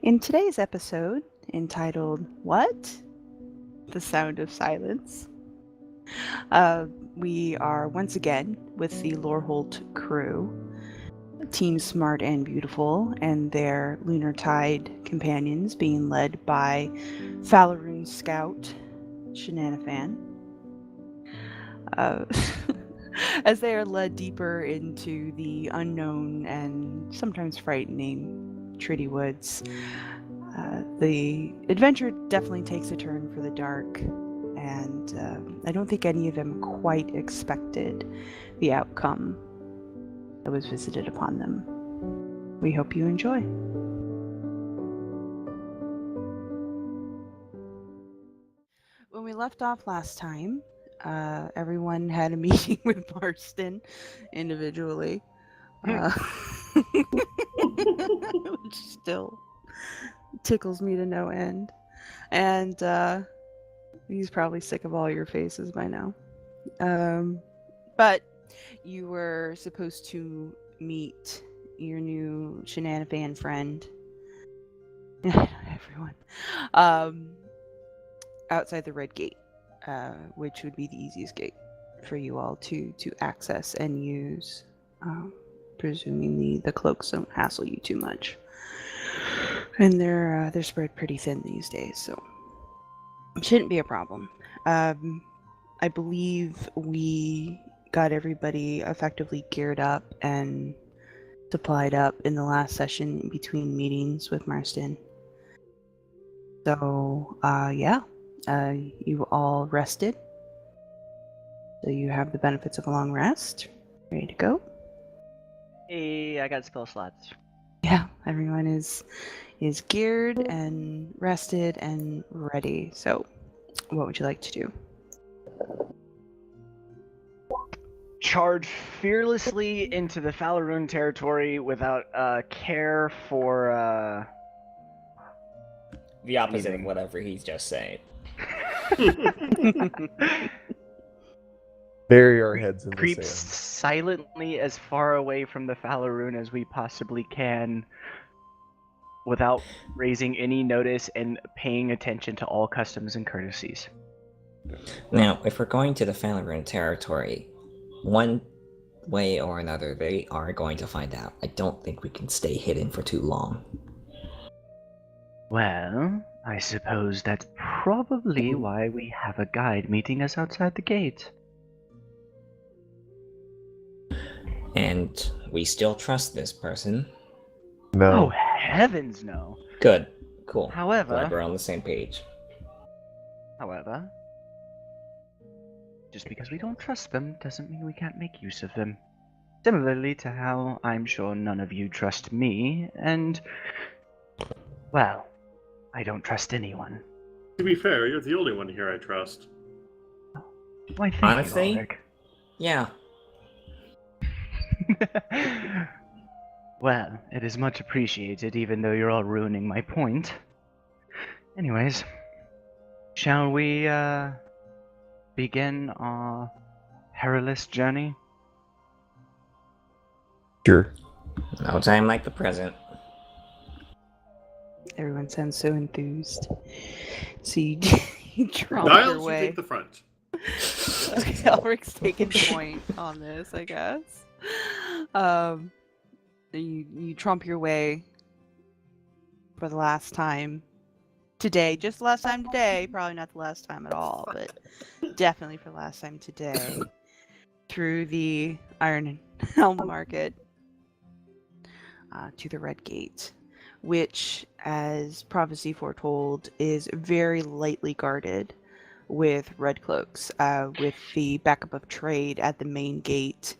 In today's episode, entitled What? The Sound of Silence, we are once again with the Loreholt crew, Team Smart and Beautiful, and their Lunar Tide companions being led by Falaroon Scout, Shenanifan. Uh, as they are led deeper into the unknown and sometimes frightening Treaty Woods, the adventure definitely takes a turn for the dark, and I don't think any of them quite expected the outcome that was visited upon them. We hope you enjoy. When we left off last time, everyone had a meeting with Marston individually, which still tickles me to no end. And he's probably sick of all your faces by now. But you were supposed to meet your new Shenanifan friend. Everyone. Outside the Red Gate, which would be the easiest gate for you all to access and use, presuming the cloaks don't hassle you too much. And they're spread pretty thin these days, so it shouldn't be a problem. I believe we got everybody effectively geared up and supplied up in the last session in between meetings with Marston. So, you all rested. So you have the benefits of a long rest. Ready to go? Hey, I got spell slots. Yeah, everyone is geared and rested and ready. So, what would you like to do? Charge fearlessly into the Falaroon territory without care for the opposite anything. of whatever he's just saying. Bury our heads in the Creep sand. silently as far away from the Falaroon as we possibly can without raising any notice and paying attention to all customs and courtesies. Now, if we're going to the Falaroon territory, one way or another, they are going to find out. I don't think we can stay hidden for too long. Well, I suppose that's probably why we have a guide meeting us outside the gate. And we still trust this person. No. Oh, heavens no. Good. Cool. However- Glad we're on the same page. However, just because we don't trust them doesn't mean we can't make use of them. Similarly to how I'm sure none of you trust me, and, well, I don't trust anyone. To be fair, you're the only one here I trust. Why, thank Honestly? you, Ulric. Yeah. Well, it is much appreciated, even though you're all ruining my point. Anyways, shall we, begin our perilous journey? Sure. No time like the present. Everyone sounds so enthused. So you tromp your Giles, you way. take the front. Okay, Ulric's taking point on this, I guess. You tromp your way for the last time today. Just the last time today. Probably not the last time at all, but definitely for the last time today. Through the Iron Helm Market to the Red Gate, which, as prophecy foretold, is very lightly guarded with red cloaks, with the backup of trade at the main gate.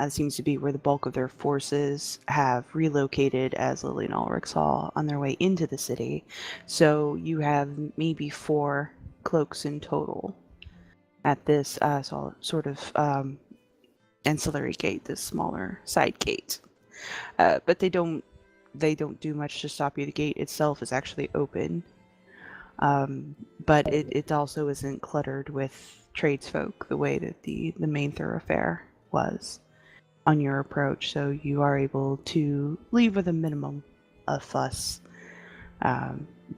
Seems to be where the bulk of their forces have relocated, as Lily and Ulric saw, on their way into the city. So you have maybe 4 cloaks in total at this sort of ancillary gate, this smaller side gate. But they don't do much to stop you. The gate itself is actually open. But it also isn't cluttered with tradesfolk the way that the main thoroughfare was on your approach, so you are able to leave with a minimum of fuss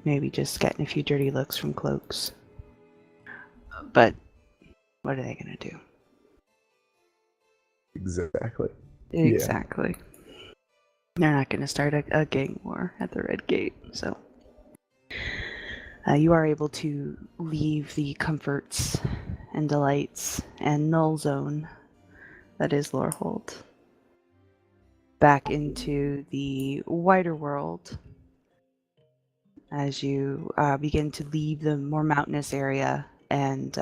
Maybe just getting a few dirty looks from cloaks. But what are they going to do? Exactly. Exactly. They're not going to start a gang war at the Red Gate, so... you are able to leave the comforts and delights and null zone that is Lorehold back into the wider world as you begin to leave the more mountainous area and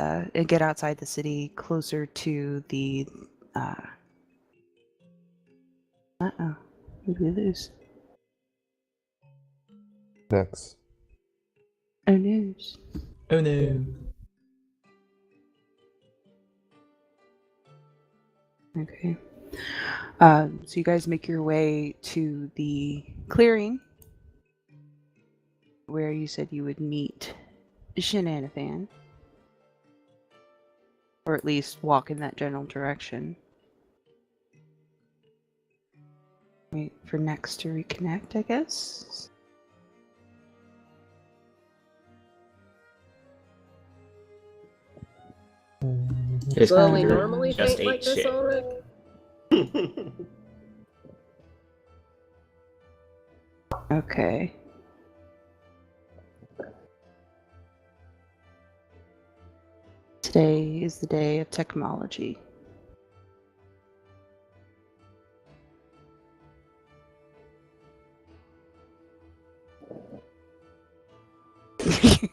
get outside the city closer to the who did we lose? Next. Oh, news. Oh no. Okay. So you guys make your way to the clearing where you said you would meet Shenanifan. Or at least walk in that general direction. Wait for next to reconnect, I guess? Just Well, we computer normally just think like ate this, shit. Ulric? Okay. Today is the day of technology.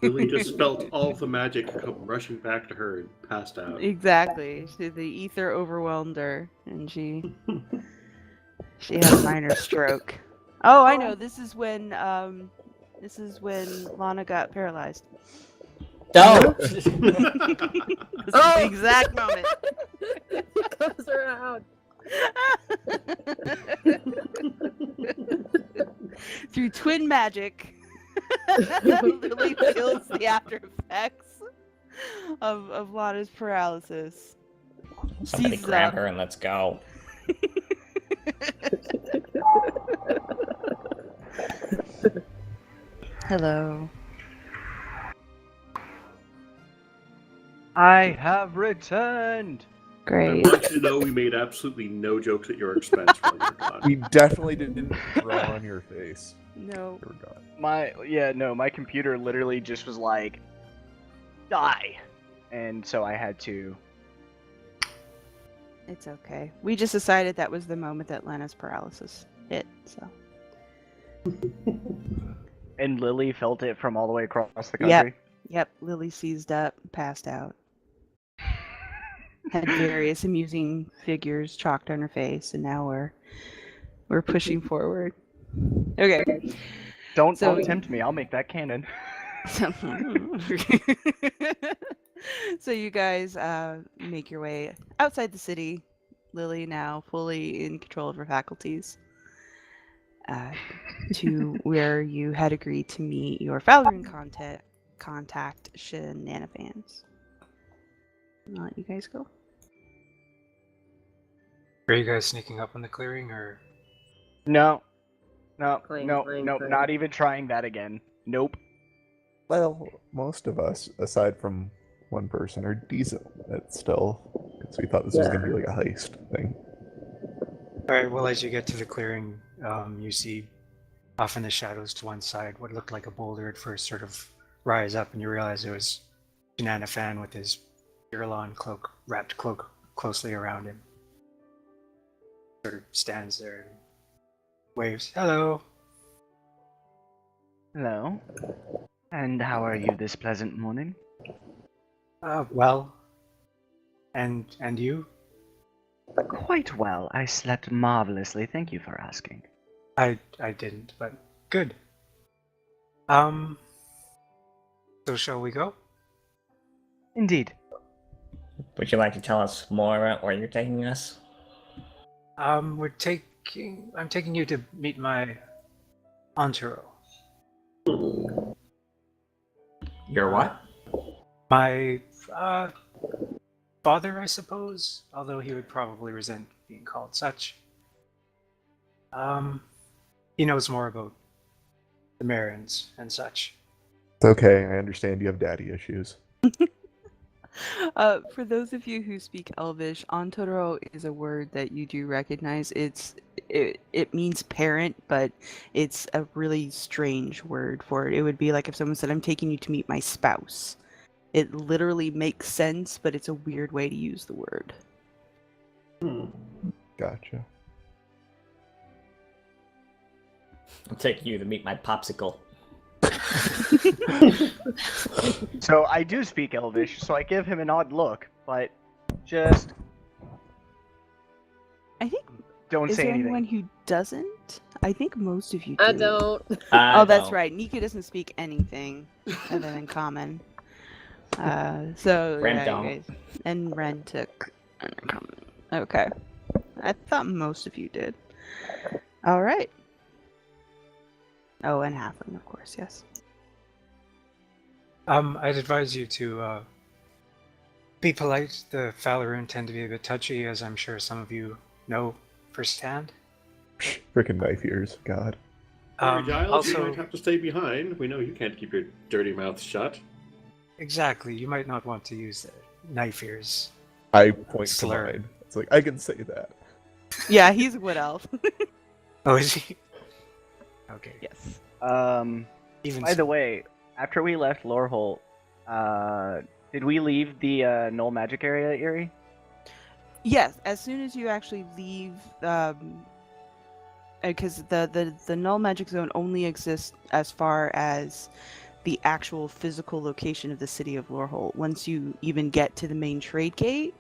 Lily just felt all the magic come rushing back to her and passed out. Exactly. The ether overwhelmed her, and she had a minor stroke. Oh, I know. This is when Lana got paralyzed. No! This is the exact moment. Comes around. Through twin magic, Lily feels the after effects of Lana's paralysis. Somebody Seizes grab up. her and let's go. Hello. I have returned! I Great. want you to know we made absolutely no jokes at your expense while you were gone. We definitely didn't draw on your face. No. Here we go. My computer literally just was like, die! And so I had to... It's okay. We just decided that was the moment that Lana's paralysis hit, so. And Lily felt it from all the way across the country. Yep, Lily seized up, passed out. Had various amusing figures chalked on her face, and now we're pushing forward. Okay. Don't So- tempt me, I'll make that canon. So you guys make your way outside the city. Lily now fully in control of her faculties. To where you had agreed to meet your Falarin contact Shenanifans. I'll let you guys go. Are you guys sneaking up on the clearing, or? No, Clang, no, clang, nope, clang. not even trying that again. Nope. Well, most of us, aside from one person, are decent at stealth. Because we thought this was going to be like a heist thing. Alright, well, as you get to the clearing, you see off in the shadows to one side what looked like a boulder at first sort of rise up, and you realize it was Shenanifan with his Irlon cloak, wrapped cloak closely around him. Sort of stands there and waves, hello. Hello. And how are you this pleasant morning? Well. And you? Quite well. I slept marvelously. Thank you for asking. I didn't, but good. So shall we go? Indeed. Would you like to tell us more about where you're taking us? I'm taking you to meet my Antero. Your what? My father, I suppose, although he would probably resent being called such. He knows more about the Marins and such. It's okay. I understand you have daddy issues. For those of you who speak Elvish, Antoro is a word that you do recognize. It means parent, but it's a really strange word for it. It would be like if someone said, "I'm taking you to meet my spouse." It literally makes sense, but it's a weird way to use the word. Gotcha. I'm taking you to meet my popsicle. So I do speak Elvish, so I give him an odd look, but just I think don't is say there anything. anyone who doesn't? I think most of you do. I don't. Oh, that's right. Nika doesn't speak anything other than common. So Ren yeah, don't. you guys. And Ren took uncommon. Okay. I thought most of you did. All right. Oh, and Halfling, of course, yes. I'd advise you to be polite. The Falarun tend to be a bit touchy, as I'm sure some of you know firsthand. Frickin' knife ears. God. Sorry, Giles, you also, might have to stay behind. We know you can't keep your dirty mouth shut. exactly, you might not want to use the knife ears. I point to Slur. mine. It's like, I can say that. Yeah, he's a wood elf. Oh, is he? Okay. Yes. Even By so. the way, after we left Loreholt, did we leave the null magic area, Erie? Yes, as soon as you actually leave, because the null magic zone only exists as far as the actual physical location of the city of Loreholt. Once you even get to the main trade gate,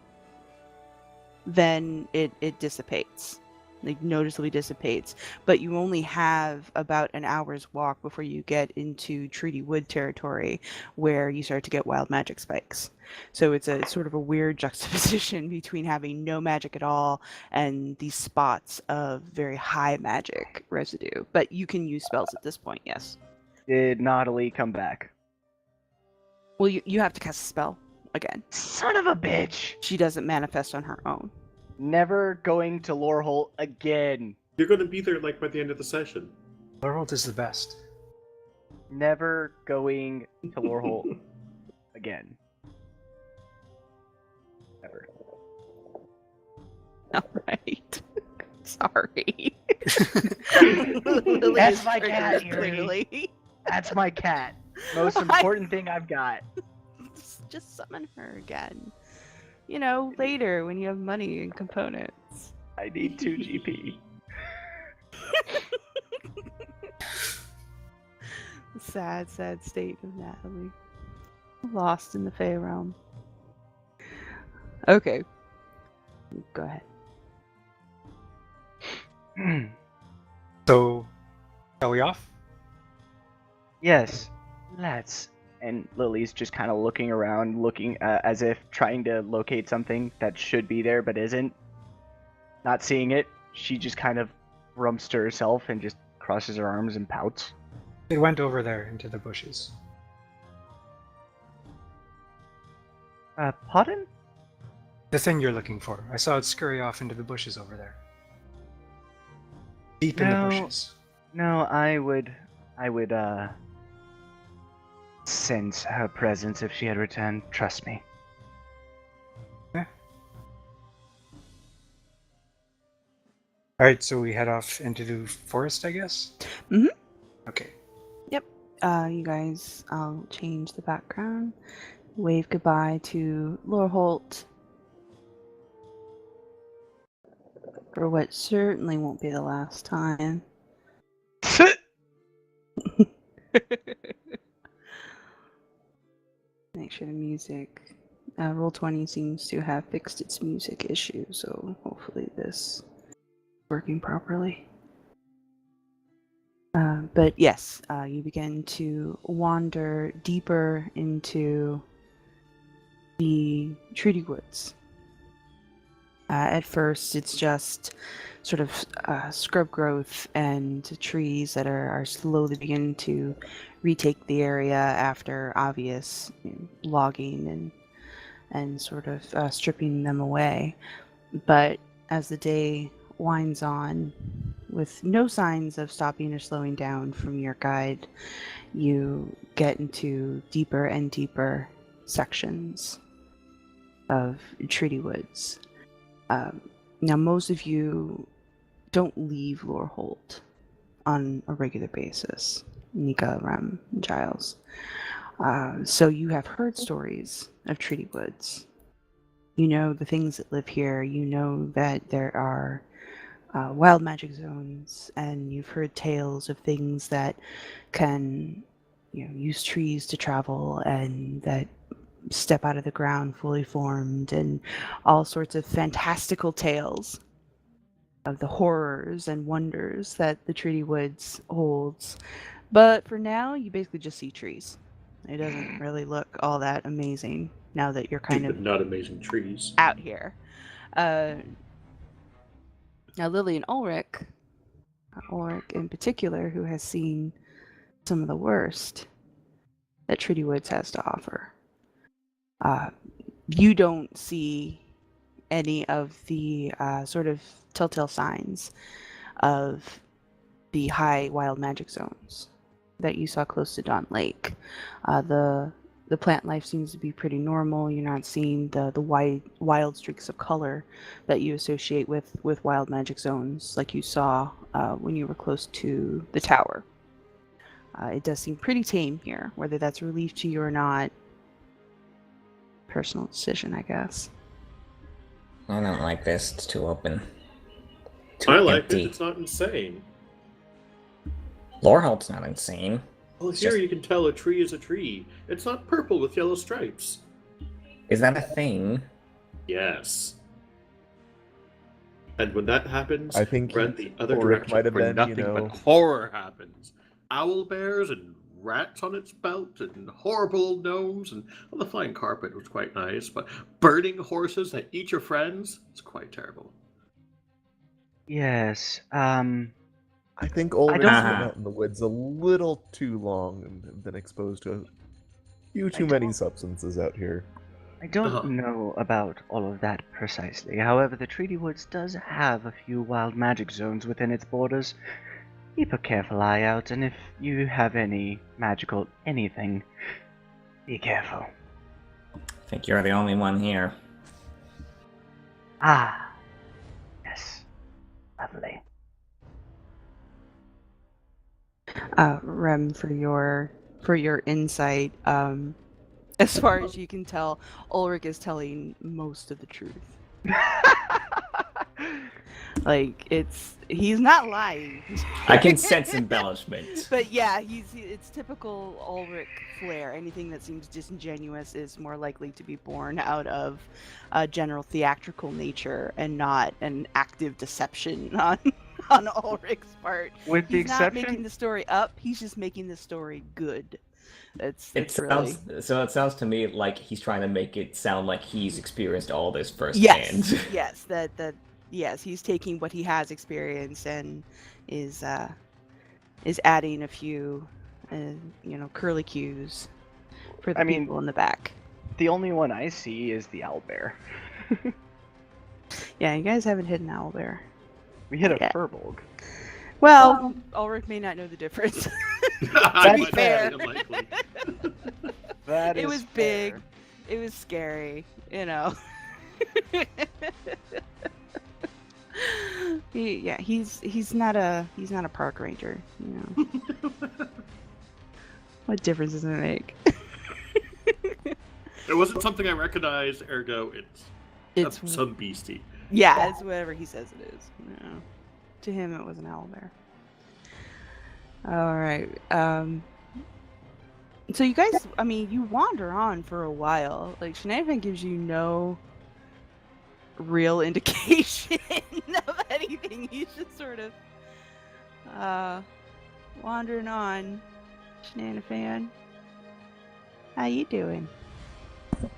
then it dissipates. Like, noticeably dissipates. But you only have about an hour's walk before you get into Treaty Wood territory, where you start to get wild magic spikes. So it's a sort of a weird juxtaposition between having no magic at all and these spots of very high magic residue. But you can use spells at this point, yes. Did Nautilus come back? Well, you have to cast a spell again. Son of a bitch! She doesn't manifest on her own. Never going to Loreholt again. You're going to be there like by the end of the session. Loreholt is the best. Never going to Loreholt again. Ever. All right. Sorry. That's my cat, Erie. Clearly. That's my cat. Most important thing I've got. Just summon her again. You know, later when you have money and components. I need 2 GP. Sad, sad state of Natalie. Lost in the Fey realm. Okay. Go ahead. So, shall we off? Yes, let's. And Lily's just kind of looking around, looking as if trying to locate something that should be there but isn't. Not seeing it, she just kind of rumps to herself and just crosses her arms and pouts. It went over there into the bushes. Pardon? The thing you're looking for. I saw it scurry off into the bushes over there. Deep in the No. bushes. No, I would, sense her presence if she had returned. Trust me. Alright, so we head off into the forest, I guess? Mhm. Okay. You guys, I'll change the background. Wave goodbye to Loreholt. For what certainly won't be the last time. Make sure the music. Roll20 seems to have fixed its music issue, so hopefully this is working properly. But yes, you begin to wander deeper into the treaty woods. At first, it's just sort of scrub growth and trees that are slowly beginning to retake the area after obvious logging and sort of stripping them away. But as the day winds on, with no signs of stopping or slowing down from your guide, you get into deeper and deeper sections of treaty woods. Now, most of you don't leave Lorehold on a regular basis. Nika, Rem, and Giles. So you have heard stories of treaty woods. You know the things that live here. You know that there are wild magic zones, and you've heard tales of things that can, use trees to travel and that step out of the ground fully formed, and all sorts of fantastical tales of the horrors and wonders that the Treaty Woods holds. But for now, you basically just see trees. It doesn't really look all that amazing now that you're kind of not amazing trees out here. Now, Lily and Ulric in particular, who has seen some of the worst that Treaty Woods has to offer. You don't see any of the sort of telltale signs of the high wild magic zones that you saw close to Dawn Lake. The plant life seems to be pretty normal. You're not seeing the wild streaks of color that you associate with wild magic zones like you saw when you were close to the tower. It does seem pretty tame here, whether that's relief to you or not. Personal decision, I guess. I don't like this. It's too open. I like it. It's not insane. Lorehold's not insane. Well, here you can tell a tree is a tree. It's not purple with yellow stripes. Is that a thing? Yes. And when that happens, I think run the other Ulric direction might have where been, nothing but horror happens. Owl bears and rats on its belt and horrible gnomes, and well, the flying carpet was quite nice, but burning horses that eat your friends is quite terrible. Yes, I think Ulric's been don't- out in the woods a little too long and have been exposed to a few too many substances out here. I don't know about all of that precisely. However, the Treaty Woods does have a few wild magic zones within its borders. Keep a careful eye out, and if you have any magical anything, be careful. I think you're the only one here. Ah, yes. Lovely. Rem, for your insight, as far as you can tell, Ulric is telling most of the truth. Like, he's not lying. I can sense embellishment. But yeah, it's typical Ulric flair. Anything that seems disingenuous is more likely to be born out of a general theatrical nature and not an active deception on Ulric's part. With the He's not exception, making the story up, he's just making the story good. It really... sounds to me like he's trying to make it sound like he's experienced all this firsthand. Yes, he's taking what he has experienced and is adding a few, curlicues for the people in the back. the only one I see is the owlbear. Yeah, you guys haven't hit an owlbear. We hit a Yeah. furbolg. Well, Ulric may not know the difference. To be fair. That It is was big. fair. It was scary, He's not a park ranger, What difference does it make? It wasn't something I recognized, ergo it's It's some beastie. Yeah, it's whatever he says it is. To him, it was an owlbear. All right. So you guys, you wander on for a while. Like, Shenanifan gives you no real indication of anything. He's just sort of wandering on. Shenanifan, how you doing?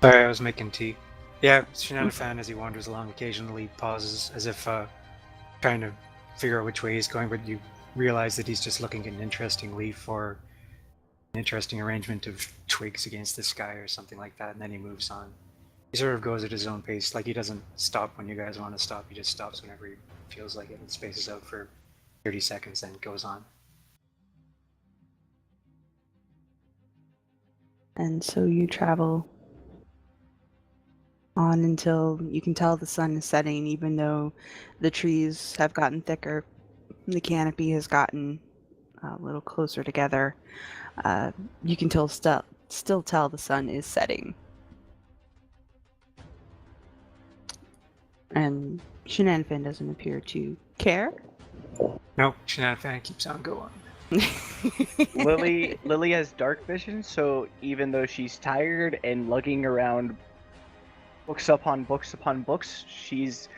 Sorry, I was making tea. Yeah, Shenanifan, as he wanders along, occasionally pauses as if trying to figure out which way he's going, but you realize that he's just looking at an interesting leaf or an interesting arrangement of twigs against the sky or something like that, and then he moves on. He sort of goes at his own pace, like he doesn't stop when you guys want to stop, he just stops whenever he feels like it and spaces out for 30 seconds, then goes on. And so you travel on until you can tell the sun is setting, even though the trees have gotten thicker. The canopy has gotten a little closer together. You can still tell the sun is setting. And Shenanifan doesn't appear to care. Nope, Shenanifan keeps on going. Lily has dark vision, so even though she's tired and lugging around books upon books upon books, she's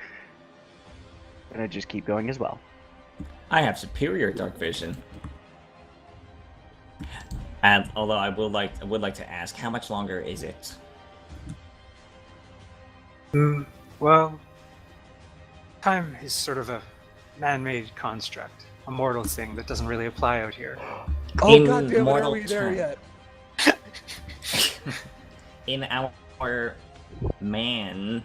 gonna just keep going as well. I have superior dark vision. And although I would like to ask, how much longer is it? Well, time is sort of a man-made construct, a mortal thing that doesn't really apply out here. Oh In god damn it, are mortal we there term- yet? In our man,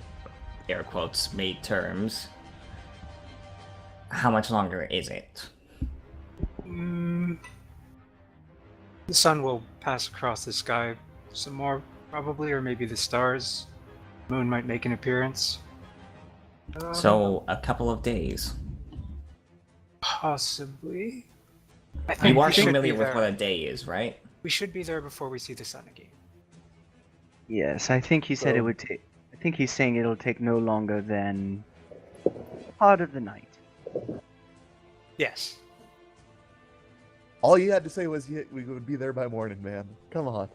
air quotes, made terms, how much longer is it? The sun will pass across the sky some more, probably, or maybe the stars. Moon might make an appearance. So, a couple of days. Possibly. I think You are we should familiar be with there. what a day is, right? We should be there before we see the sun again. Yes, I think he said it So- would take. I think he's saying it'll take no longer than part of the night. Yes. All you had to say was we would be there by morning, man. Come on.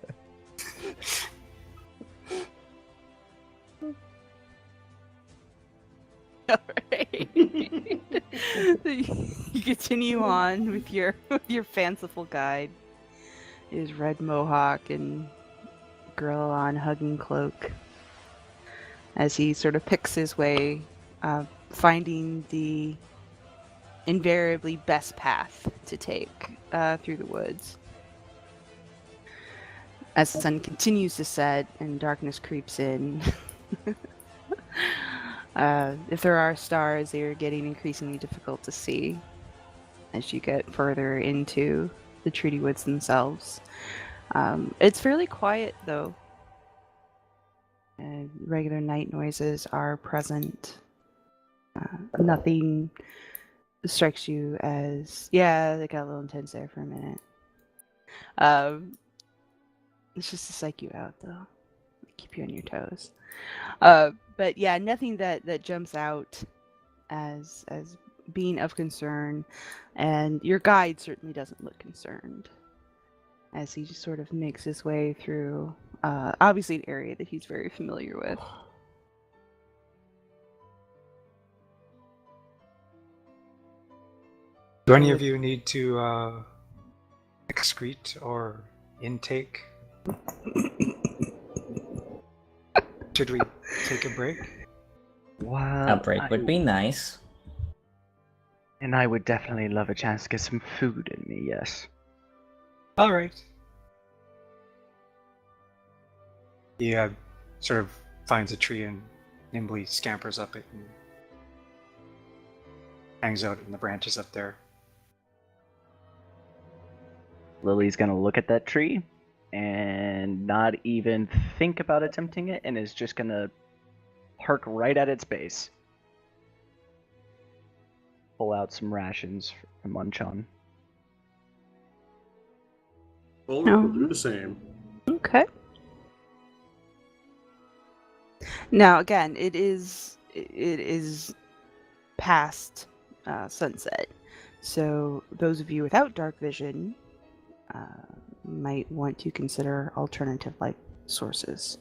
Alright. You continue on with your fanciful guide. His red mohawk and Gorilla hugging cloak. As he sort of picks his way, finding the invariably best path to take through the woods. As the sun continues to set and darkness creeps in, if there are stars, they are getting increasingly difficult to see as you get further into the treaty woods themselves. It's fairly quiet, though. Regular night noises are present. Nothing strikes you as, yeah, they got a little intense there for a minute. It's just to psych you out, though. Keep you on your toes. But yeah, nothing that jumps out as being of concern, and your guide certainly doesn't look concerned as he just sort of makes his way through, obviously an area that he's very familiar with. Do any of you need to excrete or intake? Should we take a break? Wow. A break would be nice. And I would definitely love a chance to get some food in me, yes. All right. He sort of finds a tree and nimbly scampers up it and hangs out in the branches up there. Lily's gonna look at that tree and not even think about attempting it, and is just gonna park right at its base. Pull out some rations to munch on. Ulric will do the same. Okay. Now, again, it is past sunset, so those of you without dark vision might want to consider alternative light sources.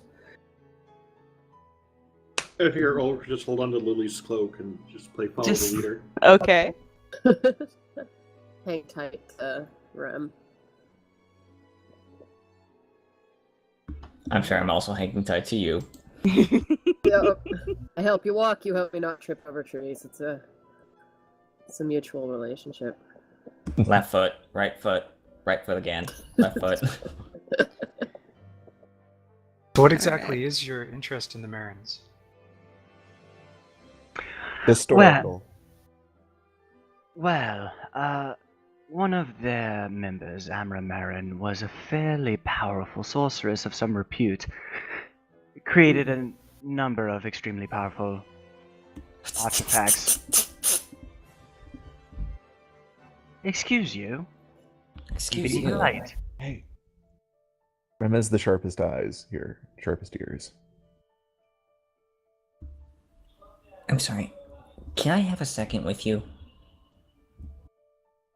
If you're Ulric, just hold on to Lily's cloak and just play follow Just- the leader. Okay. Hang tight, Rem. I'm sure I'm also hanging tight to you. Yep. I help you walk, you help me not trip over trees. It's a mutual relationship. Left foot, right foot again, left foot. So what exactly is your interest in the Marins? Historical. Well, one of their members, Amra Marin, was a fairly powerful sorceress of some repute. Created a number of extremely powerful artifacts. Excuse you? Excuse Be you. polite. Hey. Rem has the sharpest eyes here, sharpest ears. I'm sorry. Can I have a second with you?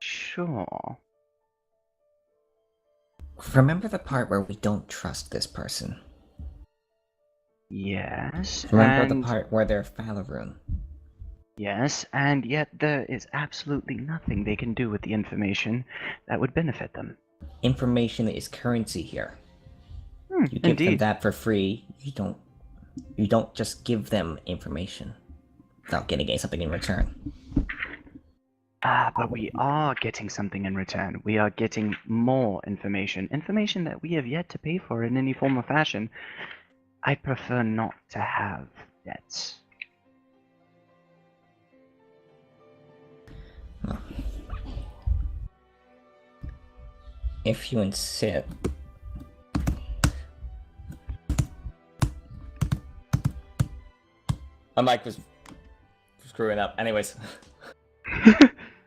Sure. Remember the part where we don't trust this person? Yes, Remember the and part where they're Falarun? yes, and yet there is absolutely nothing they can do with the information that would benefit them. Information is currency here. You give them Indeed. that for free. You don't just give them information without getting something in return. But we are getting something in return. We are getting more information. Information that we have yet to pay for in any form or fashion. I prefer not to have debts. Well, if you insist. My mic was screwing up. Anyways.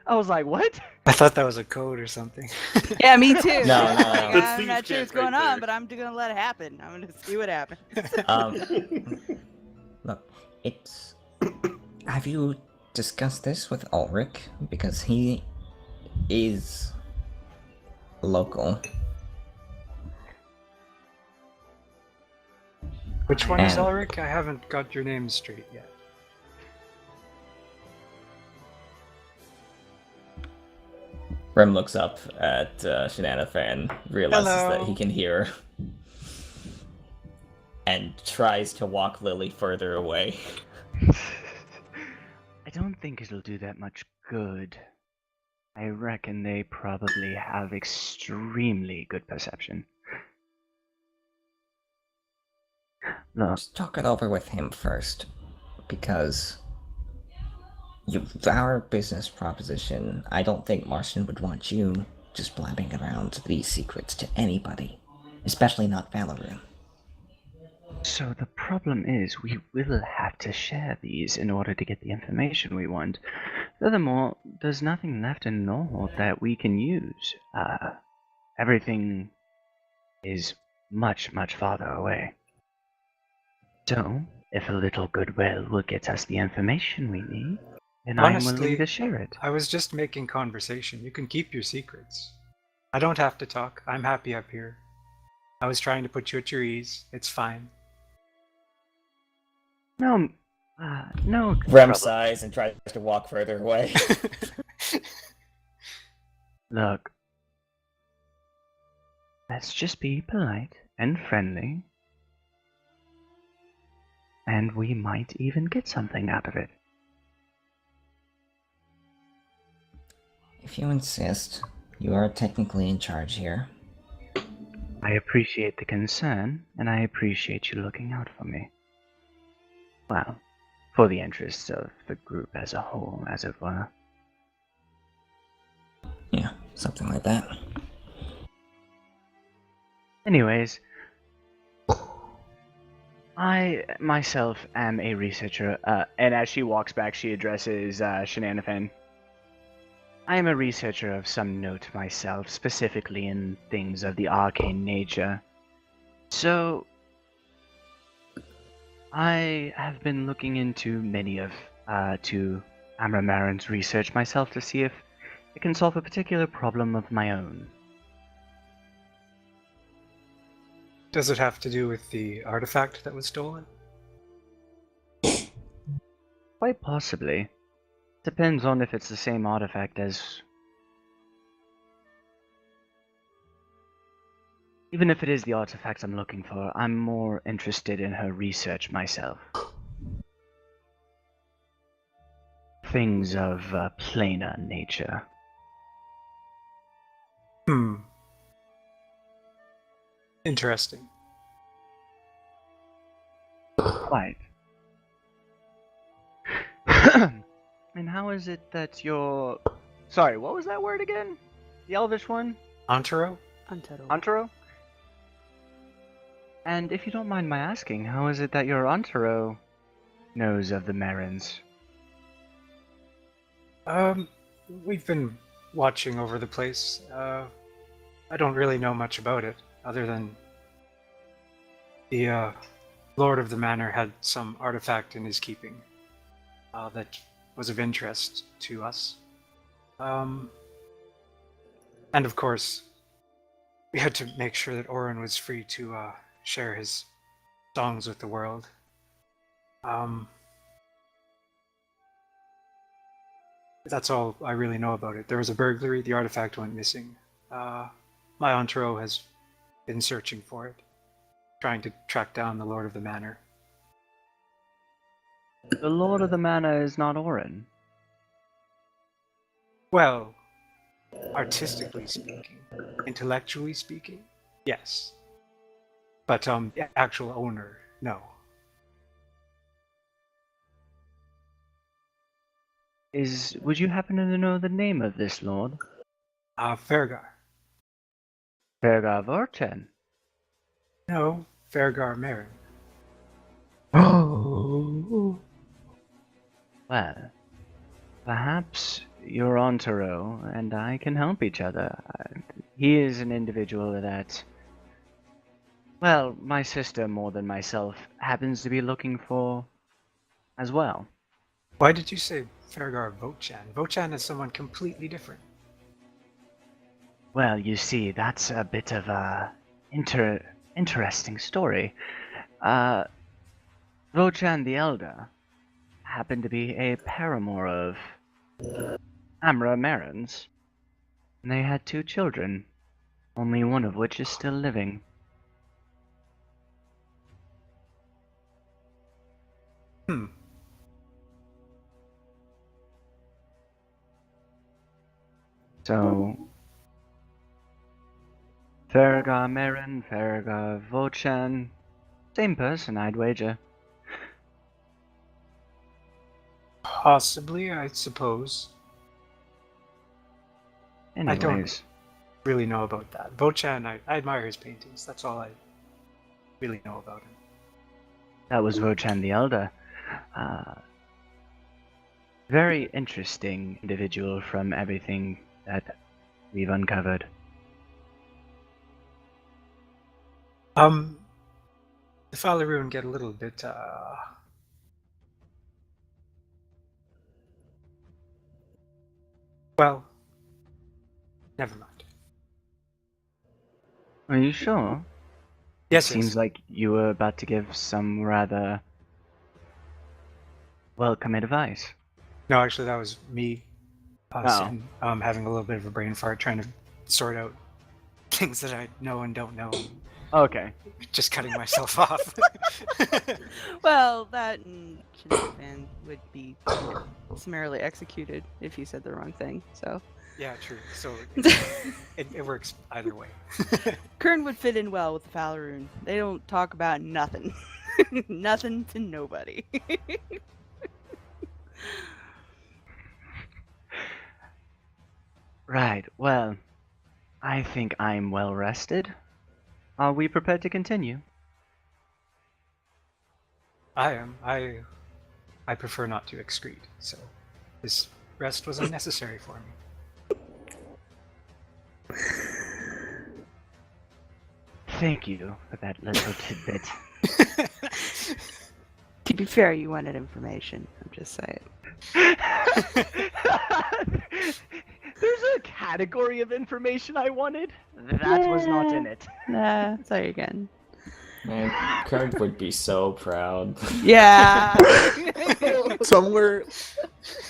I was like, what? I thought that was a code or something. Yeah, me too. No, no, Like, no. That's I'm not Steve's sure what's cat right going on, there. but I'm gonna let it happen. I'm gonna see what happens. Look, it's. Have you discussed this with Ulric? Because he is local. Which one is And- Ulric? I haven't got your name straight yet. Rem looks up at Shenanifan, realizes that Hello. he can hear, and tries to walk Lily further away. I don't think it'll do that much good. I reckon they probably have extremely good perception. Look, Just talk it over with him first, because our business proposition, I don't think Marston would want you just blabbing around these secrets to anybody, especially not Falarun. so the problem is we will have to share these in order to get the information we want. Furthermore, there's nothing left in Norhold that we can use. Everything is much, much farther away. So, if a little goodwill will get us the information we need, then I'm willing Honestly, to share it. I was just making conversation. You can keep your secrets. I don't have to talk. I'm happy up here. I was trying to put you at your ease. It's fine. No, no Rem trouble. sighs and tries to walk further away. Look, let's just be polite and friendly, and we might even get something out of it. If you insist, you are technically in charge here. I appreciate the concern, and I appreciate you looking out for me. Well, for the interests of the group as a whole, as it were. Yeah, something like that. Anyways, I myself am a researcher, and as she walks back, she addresses Shenanifan. I am a researcher of some note myself, specifically in things of the arcane nature. So, I have been looking into many of to Amra Marin's research myself to see if it can solve a particular problem of my own. Does it have to do with the artifact that was stolen? Quite possibly. Depends on if it's the same artifact as... Even if it is the artifact I'm looking for, I'm more interested in her research myself. Things of planar nature. Interesting. Quite. And how is it that your Sorry, what was that word again? The Elvish one? Antero? Untettled. Antero? And if you don't mind my asking, how is it that your Antero knows of the Marins? We've been watching over the place. I don't really know much about it, other than the Lord of the Manor had some artifact in his keeping that was of interest to us. And of course, we had to make sure that Orin was free to share his songs with the world. That's all I really know about it. There was a burglary, the artifact went missing. My Antero has been searching for it, trying to track down the Lord of the Manor. The Lord of the Manor is not Orin. Well, artistically speaking, intellectually speaking, yes. But the actual owner, no. Would you happen to know the name of this lord? Fergar. Fergar Vorchen. No, Fergar Marin. Oh. Well, perhaps your Antero and I can help each other. He is an individual that, well, my sister more than myself happens to be looking for as well. Why did you say Fergar Vochan? Vochan is someone completely different. Well, you see, that's a bit of a interesting story. Vochan the Elder happened to be a paramour of Amra Marin's, and they had 2 children, only one of which is still living. So, Fergar Marin, Fergar Vochan, same person, I'd wager. Possibly, I suppose. Anyways, I don't really know about that. Vochan, I admire his paintings. That's all I really know about him. that was Vochan the Elder. Very interesting individual from everything that we've uncovered. The Falarun get a little bit, well, never mind. Are you sure? Yes, Seems like you were about to give some rather welcome advice. No, actually, that was me Oh. sitting, having a little bit of a brain fart, trying to sort out things that I know and don't know, and Okay. just cutting myself off. Well, that and Shenanifan would be summarily executed if you said the wrong thing. So Yeah, true. So it works either way. Kern would fit in well with the Falarun. They don't talk about nothing. Nothing to nobody. Right, well, I think I'm well rested. Are we prepared to continue? I am. I prefer not to excrete, so this rest was unnecessary for me. Thank you for that little tidbit. To be fair, you wanted information. I'm just saying. There's a category of information I wanted. That was not in it. Nah, sorry again. Man, Kurt would be so proud. Yeah. Somewhere,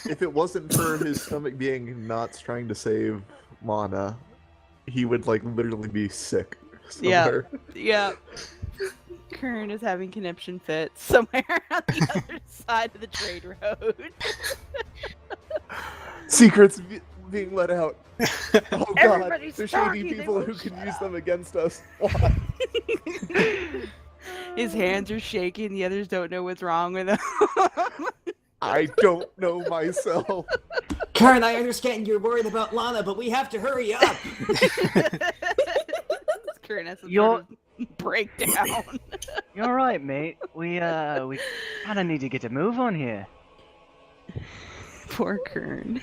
if it wasn't for his stomach being knots trying to save Mana, he would like literally be sick somewhere. Yeah. Kern is having conniption fits somewhere on the other side of the trade road. Secrets being let out. Oh god, Everybody's there's talking, shady they people won't who can shut use up. them against us. Why? His hands are shaking. The others don't know what's wrong with him. I don't know myself. Karen, I understand you're worried about Lana, but we have to hurry up. Karen has some You're- sort of breakdown. You're right, mate. We kind of need to get a move on here. Poor Kern.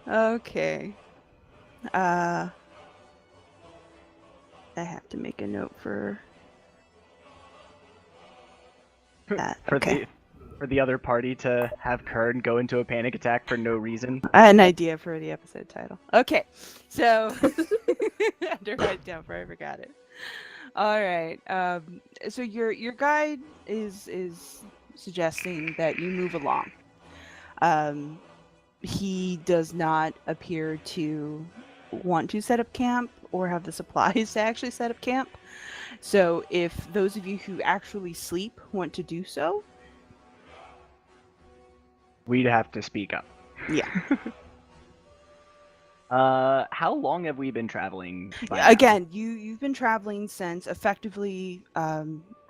Okay. I have to make a note for that. Okay. For the other party to have Kern go into a panic attack for no reason. I had an idea for the episode title. Okay, so I had to write it down before I forgot it. All right. So your guide is suggesting that you move along. He does not appear to want to set up camp or have the supplies to actually set up camp. So if those of you who actually sleep want to do so, We'd have to speak up. yeah. How long have we been traveling? by now? Again, you've been traveling since effectively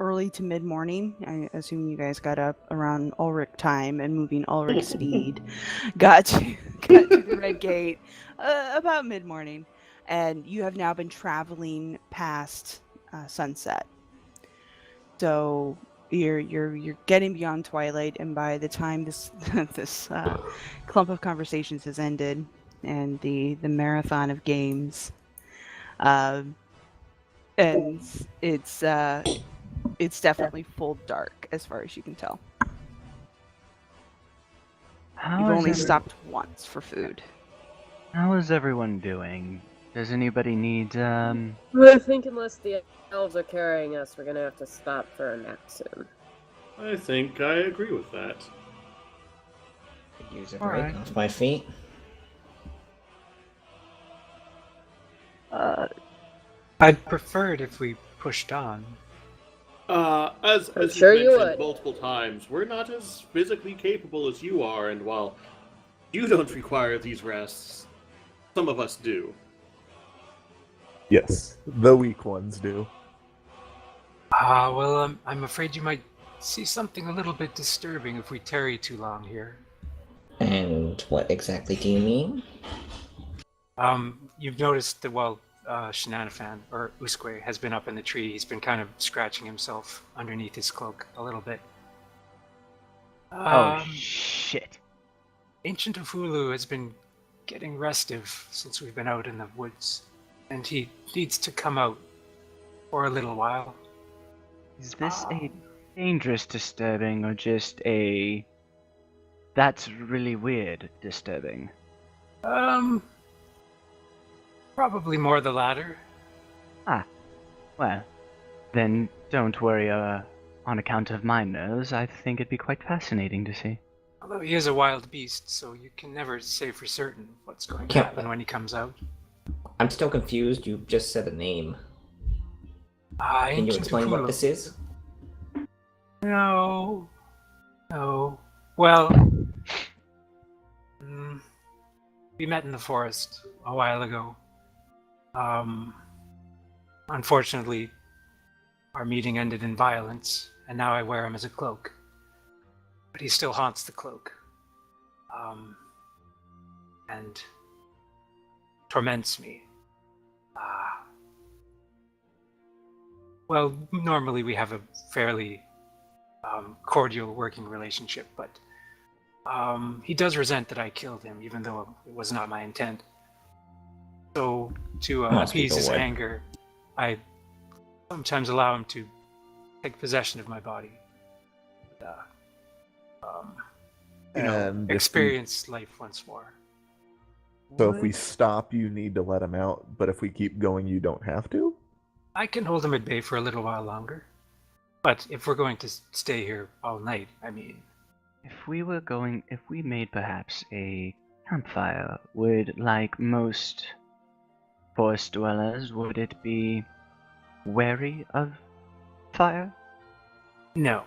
early to mid morning. I assume you guys got up around Ulric time and moving Ulric speed. Got to the Red Gate about mid morning, and you have now been traveling past sunset. So you're getting beyond twilight, and by the time this this clump of conversations has ended and the marathon of games and it's definitely full dark as far as you can tell. You've only stopped once for food. How is everyone doing? Does anybody need I think unless the elves are carrying us, we're gonna have to stop for a nap soon. I think I agree with that. Could use a All break right. off my feet. I'd prefer it if we pushed on. As I'm you've sure you mentioned would. multiple times, we're not as physically capable as you are, and while you don't require these rests, some of us do. Yes, the weak ones do. Well, I'm afraid you might see something a little bit disturbing if we tarry too long here. And what exactly do you mean? You've noticed that while Shenanifan, or Usque, has been up in the tree, he's been kind of scratching himself underneath his cloak a little bit. Oh shit. Ancient Ufulu has been getting restive since we've been out in the woods, and he needs to come out for a little while. Is this a dangerous disturbing or just a that's really weird disturbing? Probably more the latter. Well, then don't worry on account of my nose. I think it'd be quite fascinating to see. Although he is a wild beast, so you can never say for certain what's going to Can't- happen when he comes out. I'm still confused. You just said a name. Can you Ancient explain what Ufulu. this is? No. Well, we met in the forest a while ago. Unfortunately, our meeting ended in violence, and now I wear him as a cloak. But he still haunts the cloak. And torments me. Well, normally we have a fairly cordial working relationship, but he does resent that I killed him, even though it was not my intent. So, to Most appease people his would. anger, I sometimes allow him to take possession of my body. And if Experience life once more. so if we stop, you need to let him out. But if we keep going, you don't have to? I can hold him at bay for a little while longer. But if we're going to stay here all night, I mean... If we made perhaps a campfire, would, like most forest dwellers, would it be wary of fire? No.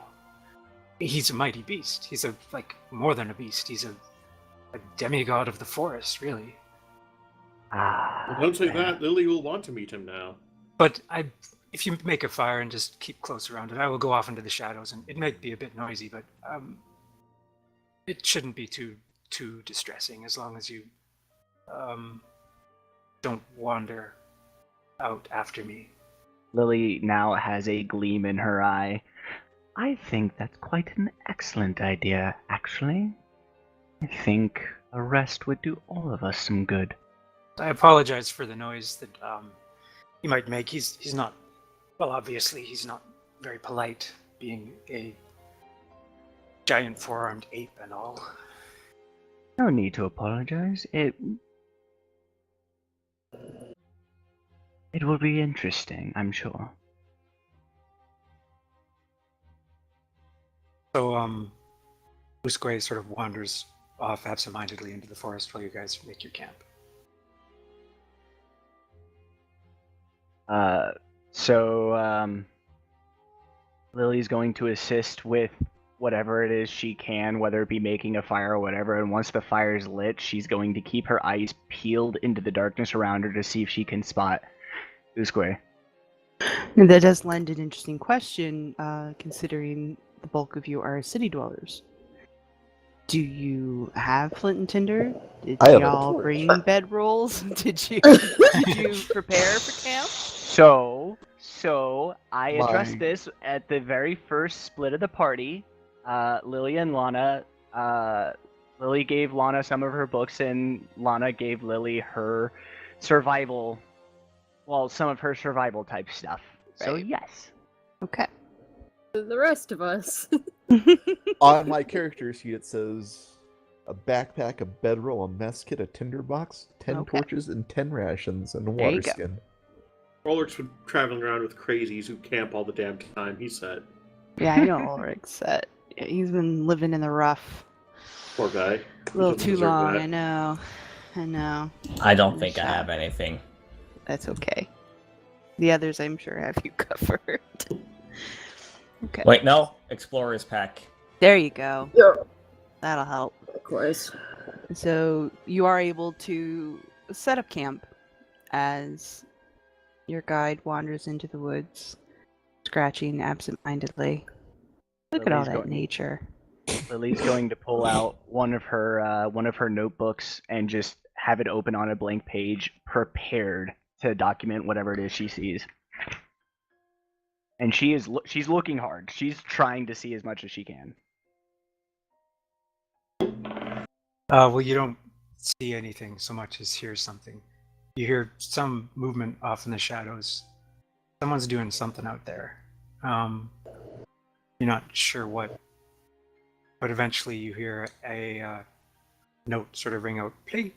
He's a mighty beast. He's more than a beast. He's a demigod of the forest, really. Well, don't say that. Lily will want to meet him now. But if you make a fire and just keep close around it, I will go off into the shadows, and it might be a bit noisy, but it shouldn't be too distressing as long as you don't wander out after me. Lily now has a gleam in her eye. I think that's quite an excellent idea, actually. I think a rest would do all of us some good. I apologize for the noise that he might make. He's not, well, obviously he's not very polite, being a giant four-armed ape and all. No need to apologize. It will be interesting, I'm sure. So, Usque sort of wanders off absentmindedly into the forest while you guys make your camp. Lily's going to assist with whatever it is she can, whether it be making a fire or whatever, and once the fire's lit, she's going to keep her eyes peeled into the darkness around her to see if she can spot Usque. That does lend an interesting question, considering the bulk of you are city dwellers. Do you have flint and tinder? Did I have a y'all torch. bring bedrolls? Did you prepare for camp? So I addressed this at the very first split of the party. Lily and Lana, Lily gave Lana some of her books, and Lana gave Lily her survival, some of her survival type stuff. So Right. yes. Okay. The rest of us. On my character sheet, it says a backpack, a bedroll, a mess kit, a tinderbox, 10 Okay. torches, and 10 rations, and a There you water go. skin. Ulric's been traveling around with crazies who camp all the damn time. He's set. Yeah, I know Ulric's set. Yeah, he's been living in the rough Poor guy. a little He doesn't too deserve long. that. I know. I don't think I have anything. That's okay. The others, I'm sure, have you covered. Okay. Wait, no. Explorer's pack. There you go. Yeah, That'll help. of course. So you are able to set up camp as your guide wanders into the woods, scratching absent-mindedly. Look at all Lily's that going- nature. Lily's going to pull out one of her notebooks and just have it open on a blank page, prepared to document whatever it is she sees. And she's looking hard. She's trying to see as much as she can. Well, you don't see anything so much as hear something. You hear some movement off in the shadows. Someone's doing something out there. You're not sure what, but eventually you hear a note sort of ring out, plink,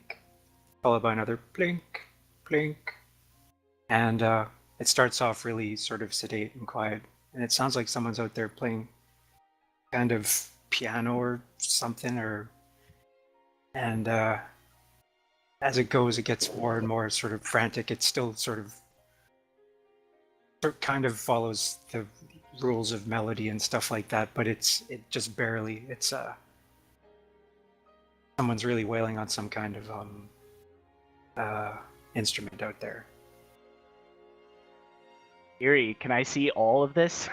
followed by another plink, plink, and it starts off really sort of sedate and quiet, and it sounds like someone's out there playing kind of piano or something, and as it goes, it gets more and more sort of frantic. It still kind of follows the rules of melody and stuff like that, but it just barely. It's someone's really wailing on some kind of instrument out there. Eerie, can I see all of this?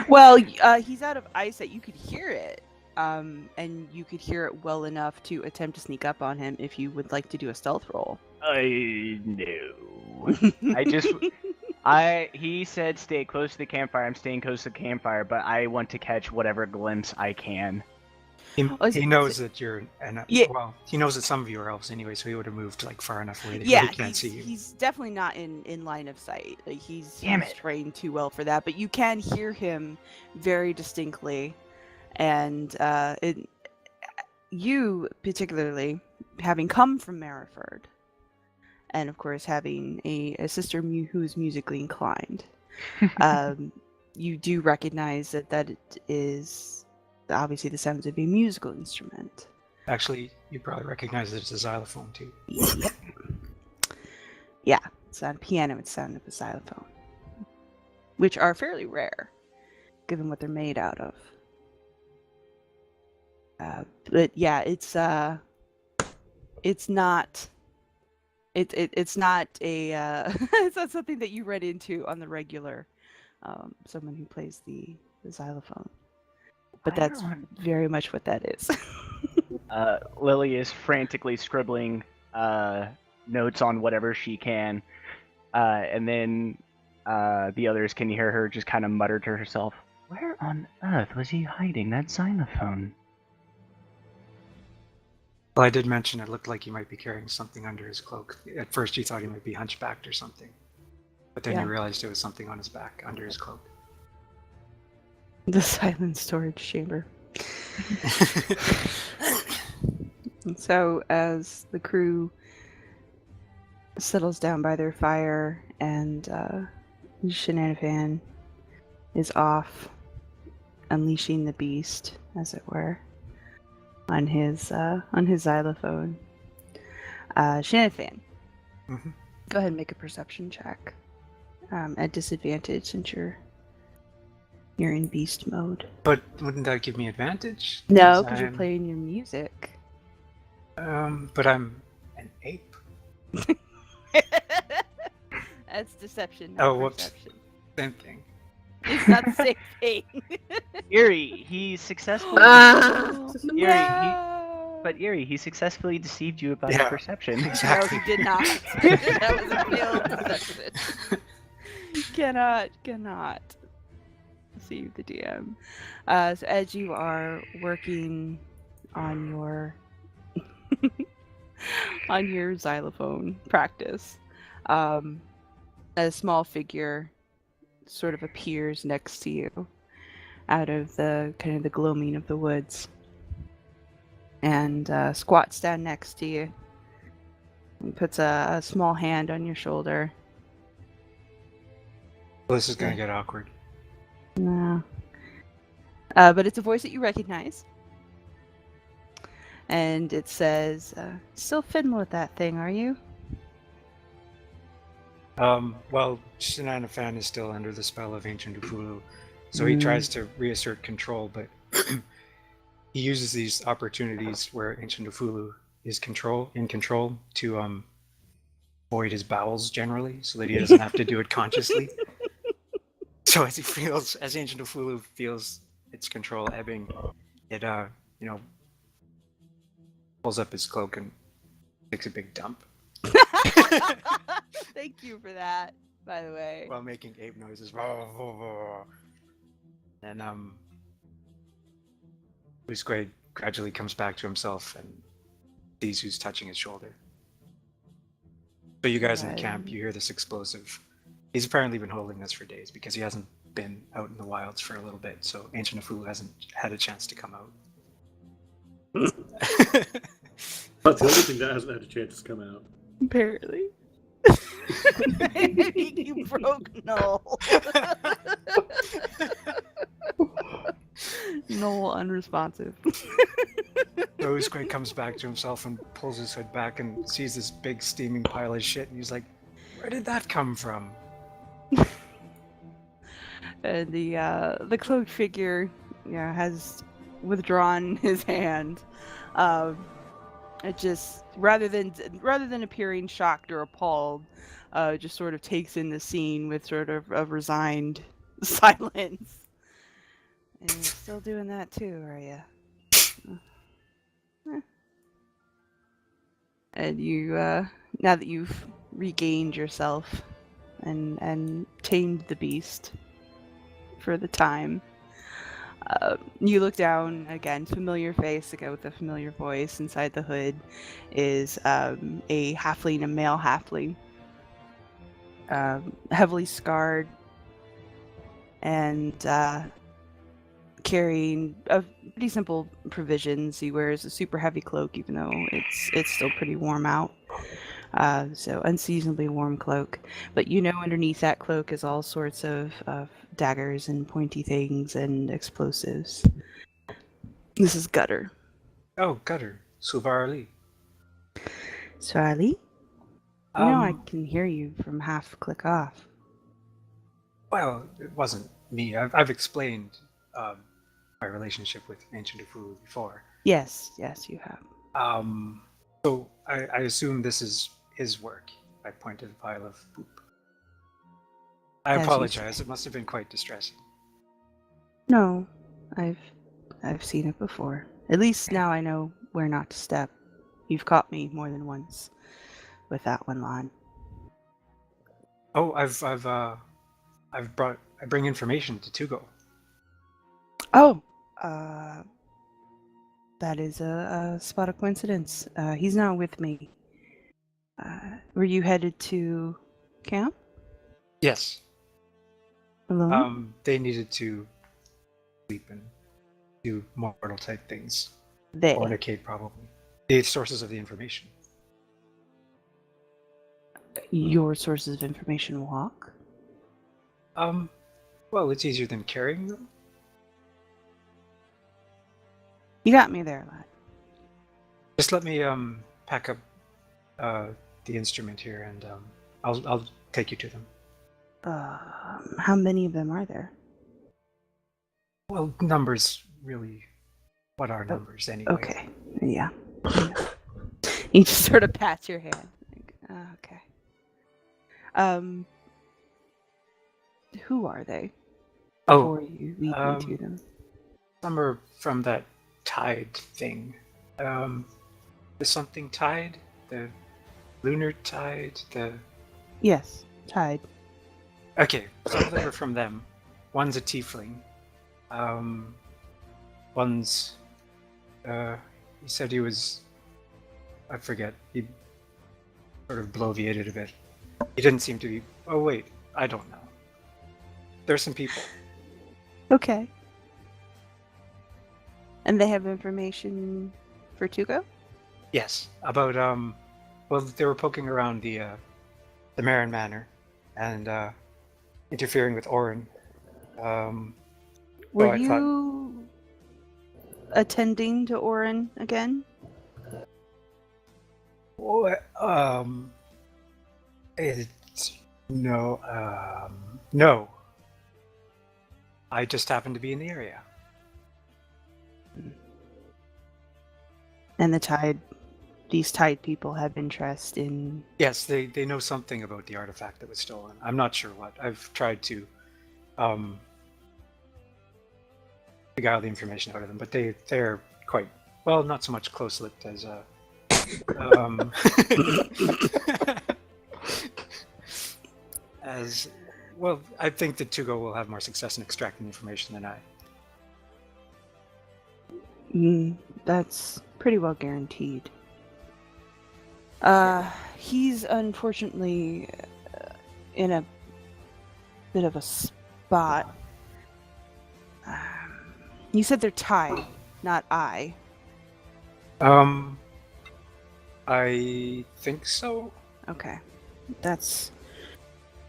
Well, he's out of eyesight. You could hear it, and you could hear it well enough to attempt to sneak up on him if you would like to do a stealth roll. No. He said stay close to the campfire. I'm staying close to the campfire, but I want to catch whatever glimpse I can. He knows that you're Yeah. well, he knows that some of you are elves anyway, so he would have moved like far enough away that Yeah, he can't see you. he's definitely not in line of sight. Like, he's Damn it. trained too well for that, but you can hear him very distinctly, and you particularly, having come from Merriford, and of course having a sister who is musically inclined, you do recognize that it is obviously the sounds of a musical instrument. Actually, you probably recognize it as a xylophone too. Yep. Yeah, it's not a piano, it's the sound of a xylophone. Which are fairly rare, given what they're made out of. But yeah, it's not it's not something that you read into on the regular, someone who plays the xylophone. But that's very much what that is. Lily is frantically scribbling notes on whatever she can, and then the others can hear her just kind of mutter to herself, "Where on earth was he hiding that xylophone?" Well, I did mention it looked like he might be carrying something under his cloak. At first, you thought he might be hunchbacked or something, but then Yeah. you realized it was something on his back under his cloak. The silent storage chamber. And so, as the crew settles down by their fire and Shenanifan is off, unleashing the beast, as it were, on his xylophone. Shenanifan, Mhm. go ahead and make a perception check. At disadvantage since you're in beast mode. But wouldn't that give me advantage? No, because you're I'm- playing your music. But I'm an ape. That's deception, Oh, not whoops. perception. Same thing. It's not the same thing. Erie, he successfully. Ah! No! But Erie, he successfully deceived you about Yeah. your perception. Exactly. No, he did not. That was a failed deception. Cannot deceive the DM. So as you are working on your on your xylophone practice, a small figure sort of appears next to you out of the kind of the gloaming of the woods and squats down next to you and puts a small hand on your shoulder. Well, this is gonna get awkward. No. But it's a voice that you recognize. And it says, still fiddling with that thing, are you? Well, Shenanifan is still under the spell of Ancient Ufulu, so he tries to reassert control, but he uses these opportunities where Ancient Ufulu is in control to void his bowels generally, so that he doesn't have to do it consciously. So as Ancient Ufulu feels its control ebbing, it pulls up his cloak and takes a big dump Thank you for that, by the way. while making ape noises. And Usque gradually comes back to himself and sees who's touching his shoulder. So you guys in the camp, you hear this explosive. He's apparently been holding this for days because he hasn't been out in the wilds for a little bit, so Ancient Ufulu hasn't had a chance to come out. That's the only thing that hasn't had a chance to come out. Apparently. You broke Noel. Noel unresponsive. So Usque comes back to himself and pulls his hood back and sees this big steaming pile of shit, and he's like, "Where did that come from?" And the cloaked figure, has withdrawn his hand. It just rather than appearing shocked or appalled, just sort of takes in the scene with sort of a resigned silence. And you're still doing that too, are you? And you, now that you've regained yourself and tamed the beast for the time, you look down again, familiar face, again with a familiar voice. Inside the hood is a halfling, a male halfling, heavily scarred and carrying pretty simple provisions. He wears a super heavy cloak, even though it's still pretty warm out. So unseasonably warm cloak. But underneath that cloak is all sorts of daggers and pointy things and explosives. This is Gutter. Oh, Gutter, Suvarli. Charlie? I can hear you from half click off. Well, it wasn't me. I've explained my relationship with Ancient Ufulu before. Yes, you have. So I assume this is his work. I pointed a pile of poop. I As you apologize. say. It must have been quite distressing. No, I've seen it before. At least now I know where not to step. You've caught me more than once with that one line. Oh, I bring information to Tugo. Oh, that is a spot of coincidence. He's not with me. Were you headed to camp Yes. alone? They needed to sleep and do mortal type things. They. Fornicate, probably. The sources of the information. Your sources of information walk? Well, it's easier than carrying them. You got me there, lad. Just let me pack up the instrument here, and I'll take you to them. How many of them are there? Well, numbers really. What are numbers anyway? Okay, yeah. You just sort of pat your hand. Like, okay. Who are they? Oh, Before you lead me to them. some are from that tide thing. The something tide, the lunar tide, the. Yes, Tide. Okay, some of them are from them. One's a tiefling. One's. He said he was. I forget. He sort of bloviated a bit. He didn't seem to be. Oh wait, I don't know. There's some people. Okay. And they have information for Tugo? Yes, about well, they were poking around the Marin Manor and interfering with Orin. Were I you attending to Orin again? No. I just happened to be in the area. And these Tide people have interest in... Yes, they know something about the artifact that was stolen. I'm not sure what. I've tried to beguile the information out of them, but they're quite, well, not so much close-lipped as as well. I think that Tugo will have more success in extracting information than I. That's pretty well guaranteed. He's unfortunately in a bit of a spot. You said they're Tide, not I. I think so. Okay. That's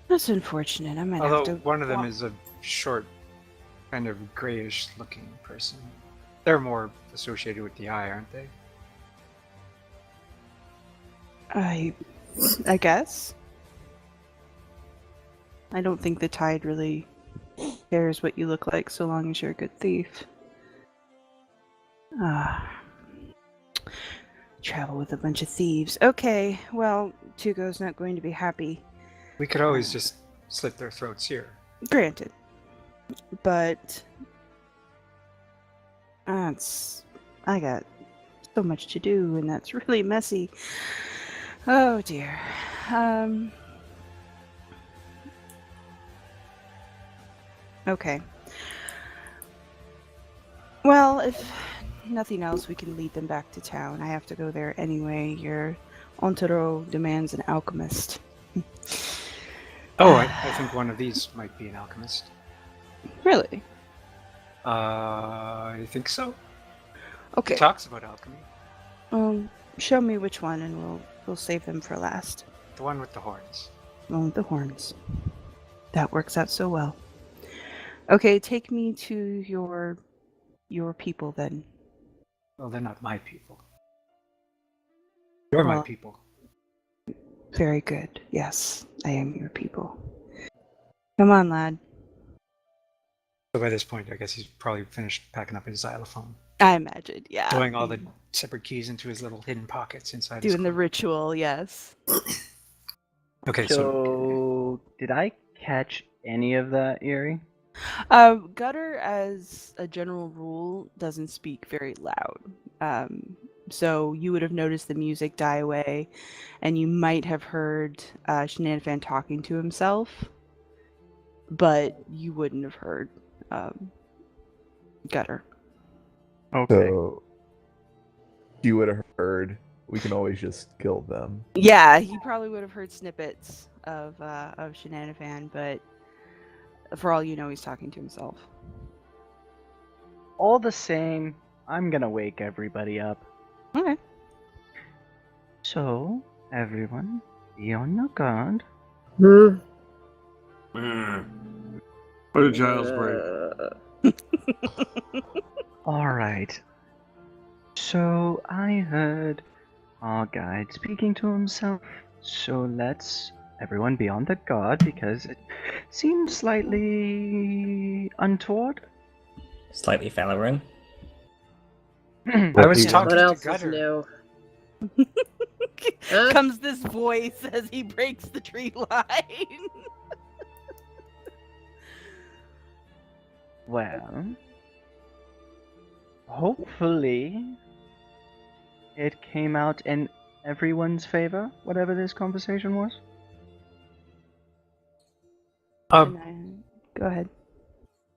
unfortunate. I might Although have to... one of them is a short, kind of grayish-looking person. They're more associated with the eye, aren't they? I guess. I don't think the Tide really cares what you look like so long as you're a good thief. Travel with a bunch of thieves. Okay, well, Tugo's not going to be happy. We could always just slit their throats here. Granted. But... I got so much to do, and that's really messy. Oh dear. Okay. Well, if nothing else, we can lead them back to town. I have to go there anyway. Your Ontero demands an alchemist. Oh, I think one of these might be an alchemist. Really? I think so. Okay. He talks about alchemy. Show me which one, and we'll save them for last. The one with the horns. The one with the horns. That works out so well. Okay, take me to your people then. Well, they're not my people. You're my Well, people. Very good. Yes, I am your people. Come on, lad. So by this point, I guess he's probably finished packing up his xylophone. I imagine, yeah. Throwing all the separate keys into his little hidden pockets inside his Doing the cloak. ritual, yes. Okay, So, did I catch any of that, Erie? Gutter, as a general rule, doesn't speak very loud. So you would have noticed the music die away, and you might have heard Shenanifan talking to himself, but you wouldn't have heard Gutter. Okay. So you would have heard. We can always just kill them. Yeah, he probably would have heard snippets of Shenanifan, but for all you know, he's talking to himself. All the same, I'm gonna wake everybody up. Okay. So, everyone, be on your guard. Hmm. What did Giles break? Alright. So, I heard our guide speaking to himself. So, let's everyone be on the guard because it seems slightly untoward. Slightly Falarin. I was talking What to else is Gutter. new? Huh? Comes this voice as he breaks the tree line. Well, hopefully it came out in everyone's favor, whatever this conversation was. Go ahead.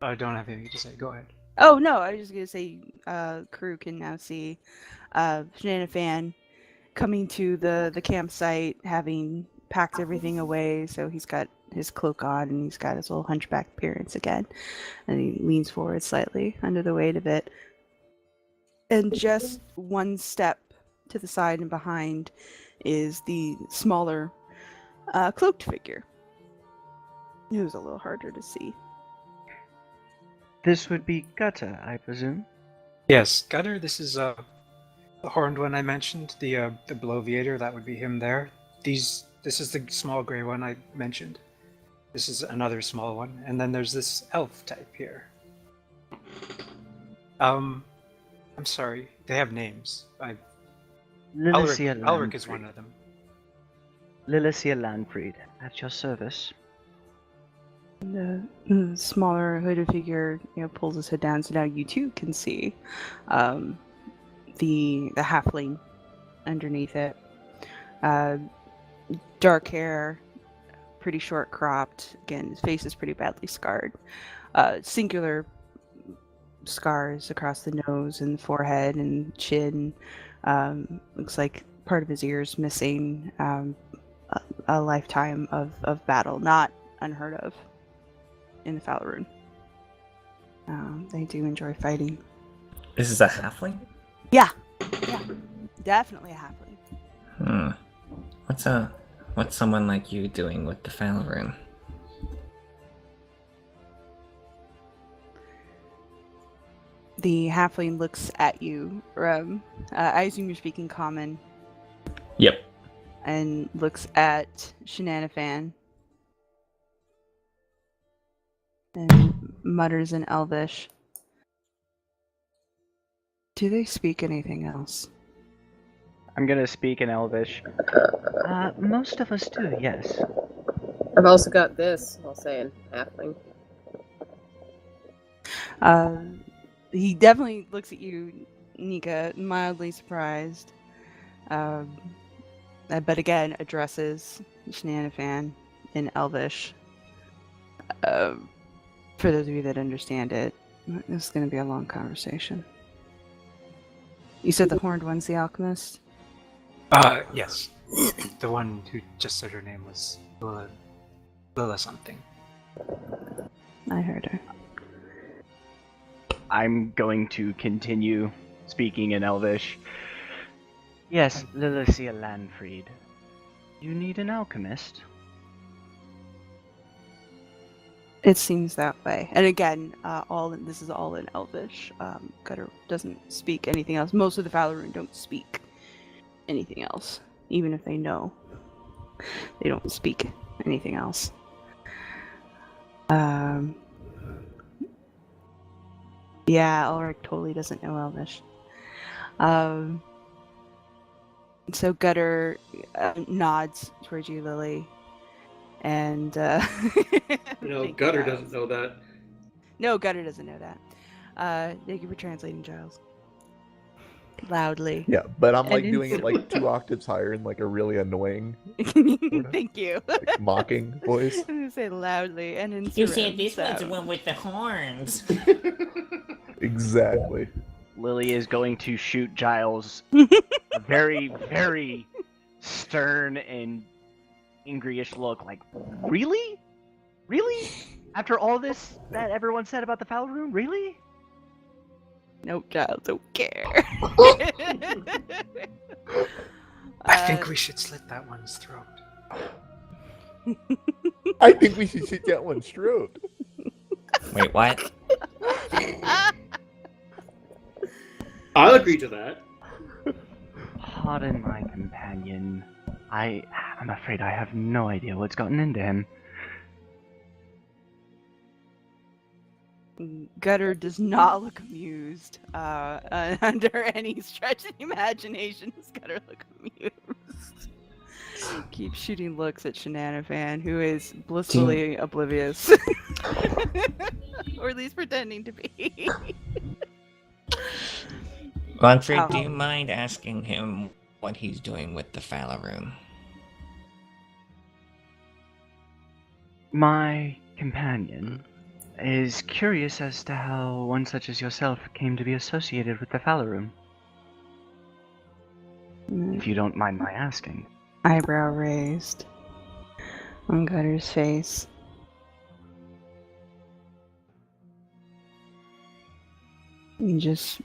I don't have anything to say. Go ahead. Oh no, I was just gonna say, crew can now see Shenanifan coming to the campsite, having packed everything away. So he's got his cloak on and he's got his little hunchback appearance again, and he leans forward slightly under the weight of it. And just one step to the side and behind is the smaller cloaked figure. It was a little harder to see. This would be Gutter, I presume. Yes, Gutter. This is the horned one I mentioned. The bloviator. That would be him there. This is the small gray one I mentioned. This is another small one, and then there's this elf type here. I'm sorry. They have names. Liliscea Ulric is Landfried. one of them. Liliscea Landfried, at your service. The smaller hooded figure, pulls his head down, so now you too can see the halfling underneath it. Dark hair, pretty short cropped. Again, his face is pretty badly scarred. Singular scars across the nose and forehead and chin. Looks like part of his ears missing. A lifetime of battle, not unheard of in the Falarin. They do enjoy fighting. This is a halfling? Yeah, definitely a halfling. What's someone like you doing with the Falarin? The halfling looks at you. I assume you're speaking common. Yep. And looks at Shenanifan. And mutters in Elvish. Do they speak anything else? I'm gonna speak in Elvish. Most of us do, yes. I've also got this, I'll say in halfling. He definitely looks at you, Nika, mildly surprised. But again, addresses Shenanifan in Elvish. For those of you that understand it, this is going to be a long conversation. You said the horned one's the alchemist? Yes. The one who just said her name was Lila something. I heard her. I'm going to continue speaking in Elvish. Yes, Liliscea Landfried. You need an alchemist? It seems that way. And again, this is all in Elvish. Gutter doesn't speak anything else. Most of the Falarin don't speak anything else. Even if they know, they don't speak anything else. Yeah, Ulric totally doesn't know Elvish. So Gutter nods towards you, Lily. And Gutter doesn't know that. No, Gutter doesn't know that. Thank you for translating, Giles. Loudly. Yeah, but I'm like And doing it like 2 octaves higher in like a really annoying, Thank you. like, mocking voice. I'm gonna say loudly and in You said surround this one's the sound. one with the horns. Exactly. Lily is going to shoot Giles a very, very stern and angryish look. Like, really? Really? After all this that everyone said about the foul room, really? Nope, Giles, don't care. I think we should slit that one's throat. I think we should shoot that one's throat. Wait, what? I'll agree to that. Pardon my companion. I'm afraid I have no idea what's gotten into him. Gutter does not look amused. Under any stretch of the imagination, does Gutter look amused? Keep shooting looks at Shenanifan, who is blissfully oblivious. Or at least pretending to be. Godfrey, Oh. do you mind asking him what he's doing with the Falaroon? My companion is curious as to how one such as yourself came to be associated with the Falaroon. If you don't mind my asking. Eyebrow raised on Gutter's face. He just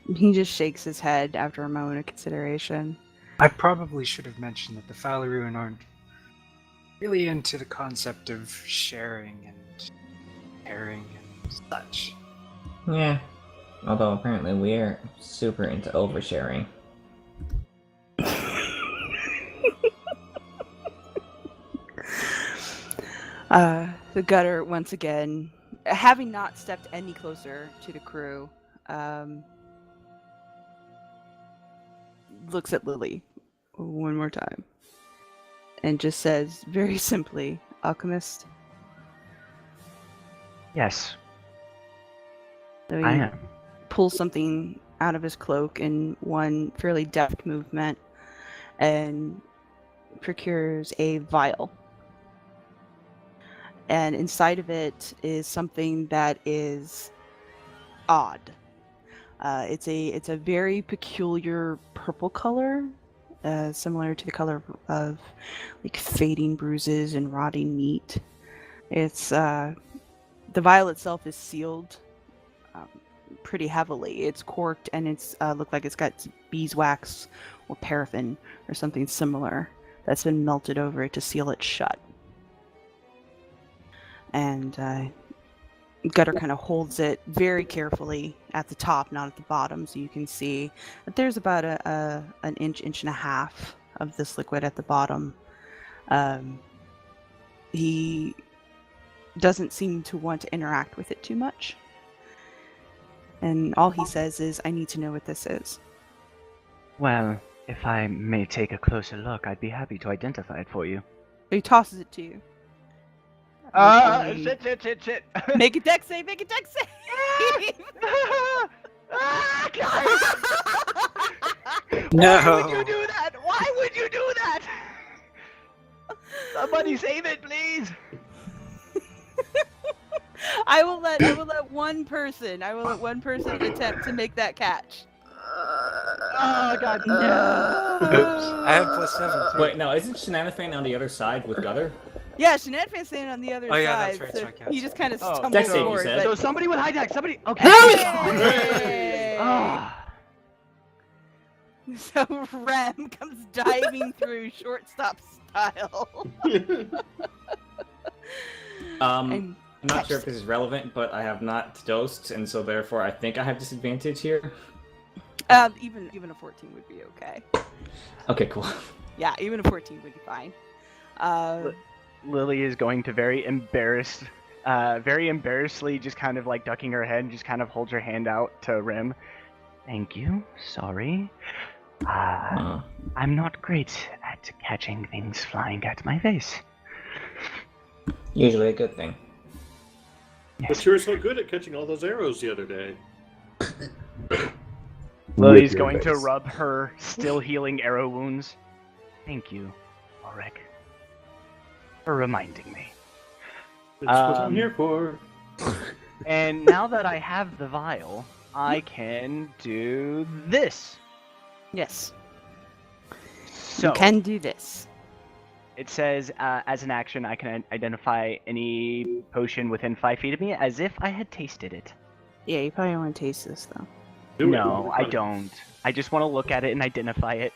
shakes his head after a moment of consideration. I probably should have mentioned that the Falaroon aren't really into the concept of sharing and caring and such. Yeah. Although apparently we're super into oversharing. The Gutter, once again, having not stepped any closer to the crew, looks at Lily one more time and just says very simply, "Alchemist." Yes, So I he am. pulls something out of his cloak in one fairly deft movement and procures a vial. And inside of it is something that is odd. It's a very peculiar purple color, similar to the color of like fading bruises and rotting meat. It's the vial itself is sealed pretty heavily. It's corked and it's looked like it's got beeswax or paraffin or something similar that's been melted over it to seal it shut. And Gutter kind of holds it very carefully at the top, not at the bottom, so you can see that there's about an inch and a half of this liquid at the bottom. He doesn't seem to want to interact with it too much. And all he says is, "I need to know what this is." Well, if I may take a closer look, I'd be happy to identify it for you. So he tosses it to you. Shit. Make a dex save, make a dex save! No! Why would you do that? Why would you do that? Somebody save it, please. I will let one person attempt to make that catch. Oh god, no. Oops. I have +7. too. Wait, no, isn't Shenanifan on the other side with Gutter? Yeah, Shenanifan's standing on the other Oh, yeah, side, that's right, so so I can't he see. just kind of Oh, stumbles dex save, you forward. said. So But... somebody with high deck, somebody. Okay. Hey! Ah. So Rem comes diving through shortstop style. I'm And not sure if this is relevant, but I have not dosed, and so therefore I think I have disadvantage here. even a 14 would be okay. Okay, cool. Yeah, even a 14 would be fine. Lily is going to very embarrassedly just kind of like ducking her head and just kind of holds her hand out to Rem. Thank you. Sorry. I'm not great at catching things flying at my face. Usually a good thing. But you were so good at catching all those arrows the other day. Lily's your going to face. rub her still healing arrow wounds. Thank you, Ulric, for reminding me. That's what I'm here for. And now that I have the vial, I can do this. Yes. So You can do this. it says, as an action, I can identify any potion within 5 feet of me as if I had tasted it. Yeah, you probably want to taste this though. Do it. No, I don't. I just want to look at it and identify it.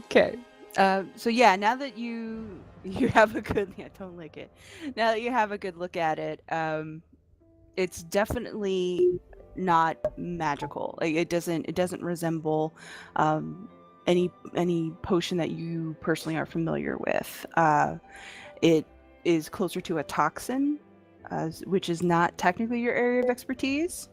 Okay. So yeah, now that you have a good don't lick it. Now that you have a good look at it, it's definitely not magical. Like it doesn't resemble any potion that you personally are familiar with. It is closer to a toxin, which is not technically your area of expertise.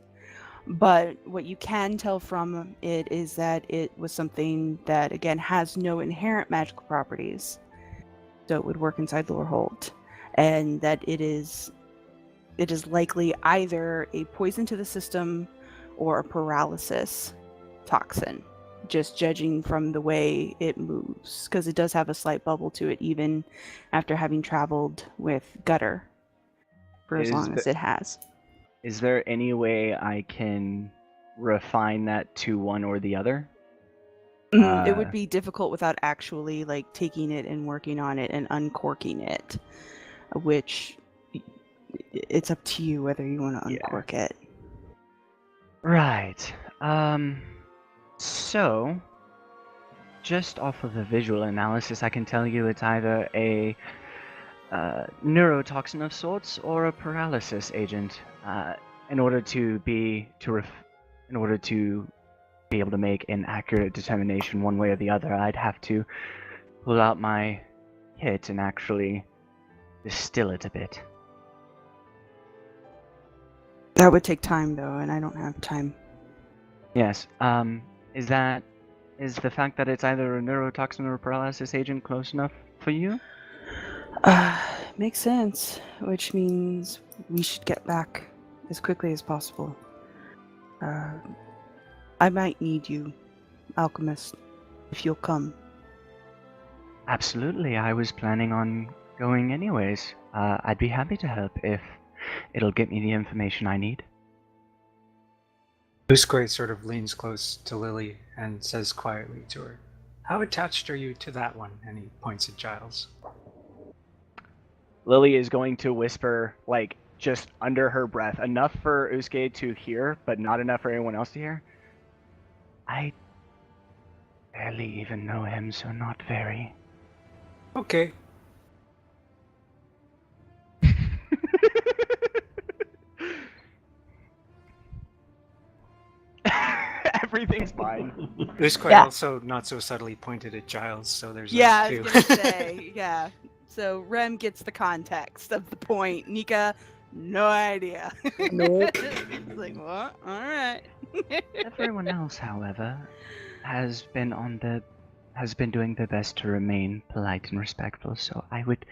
But what you can tell from it is that it was something that, again, has no inherent magical properties. So it would work inside Lorehold. And that it is likely either a poison to the system or a paralysis toxin, just judging from the way it moves. Because it does have a slight bubble to it, even after having traveled with gutter for as long as it has. Is there any way I can refine that to one or the other? It would be difficult without actually like taking it and working on it and uncorking it, which it's up to you whether you want to uncork it. Right. So, just off of the visual analysis, I can tell you it's either a neurotoxin of sorts or a paralysis agent. In order to be able to make an accurate determination one way or the other, I'd have to pull out my kit and actually distill it a bit. That would take time though, and I don't have time. Yes. Is the fact that it's either a neurotoxin or a paralysis agent close enough for you? Makes sense, which means we should get back as quickly as possible. I might need you, alchemist, if you'll come. Absolutely. I was planning on going anyways. I'd be happy to help if it'll get me the information I need. Usque sort of leans close to Lily and says quietly to her, "How attached are you to that one?" And he points at Giles. Lily is going to whisper, like, just under her breath, enough for Usque to hear, but not enough for anyone else to hear. I barely even know him, so not very. Okay. Everything's fine. Usque Yeah. also not so subtly pointed at Giles, so there's Yeah, that I too. was gonna say, yeah. So Rem gets the context of the point. Nika, no idea. Nope. It's like, what? All right. Everyone else, however, has been doing their best to remain polite and respectful, so I would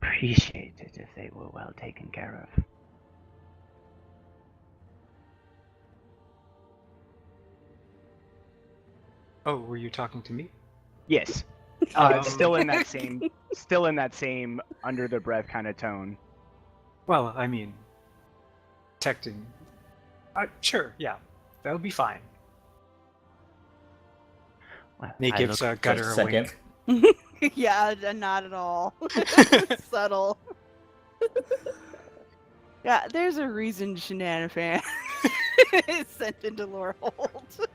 appreciate it if they were well taken care of. Oh, were you talking to me? Yes. Um, Still in that same under the breath kind of tone. Well, I mean, protecting. Sure, yeah, that would be fine. Well, And he I gives look- Gutter a second. wink. Yeah, not at all. Subtle. Yeah, there's a reason Shenanifan is sent into Lorehold.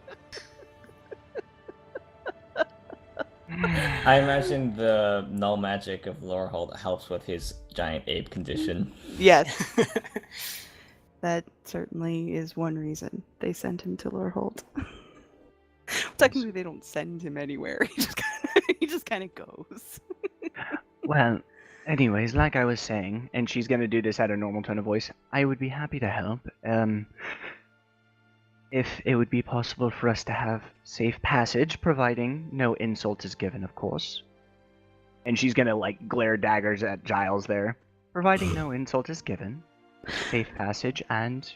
I imagine the null magic of Lorehold helps with his giant ape condition. Yes, that certainly is one reason they sent him to Lorehold. Technically, they don't send him anywhere. He just kind of goes. Well, anyways, like I was saying, and she's gonna do this at a normal tone of voice, I would be happy to help. If it would be possible for us to have safe passage, providing no insult is given, of course. And she's gonna, like, glare daggers at Giles there. Providing no insult is given, safe passage, and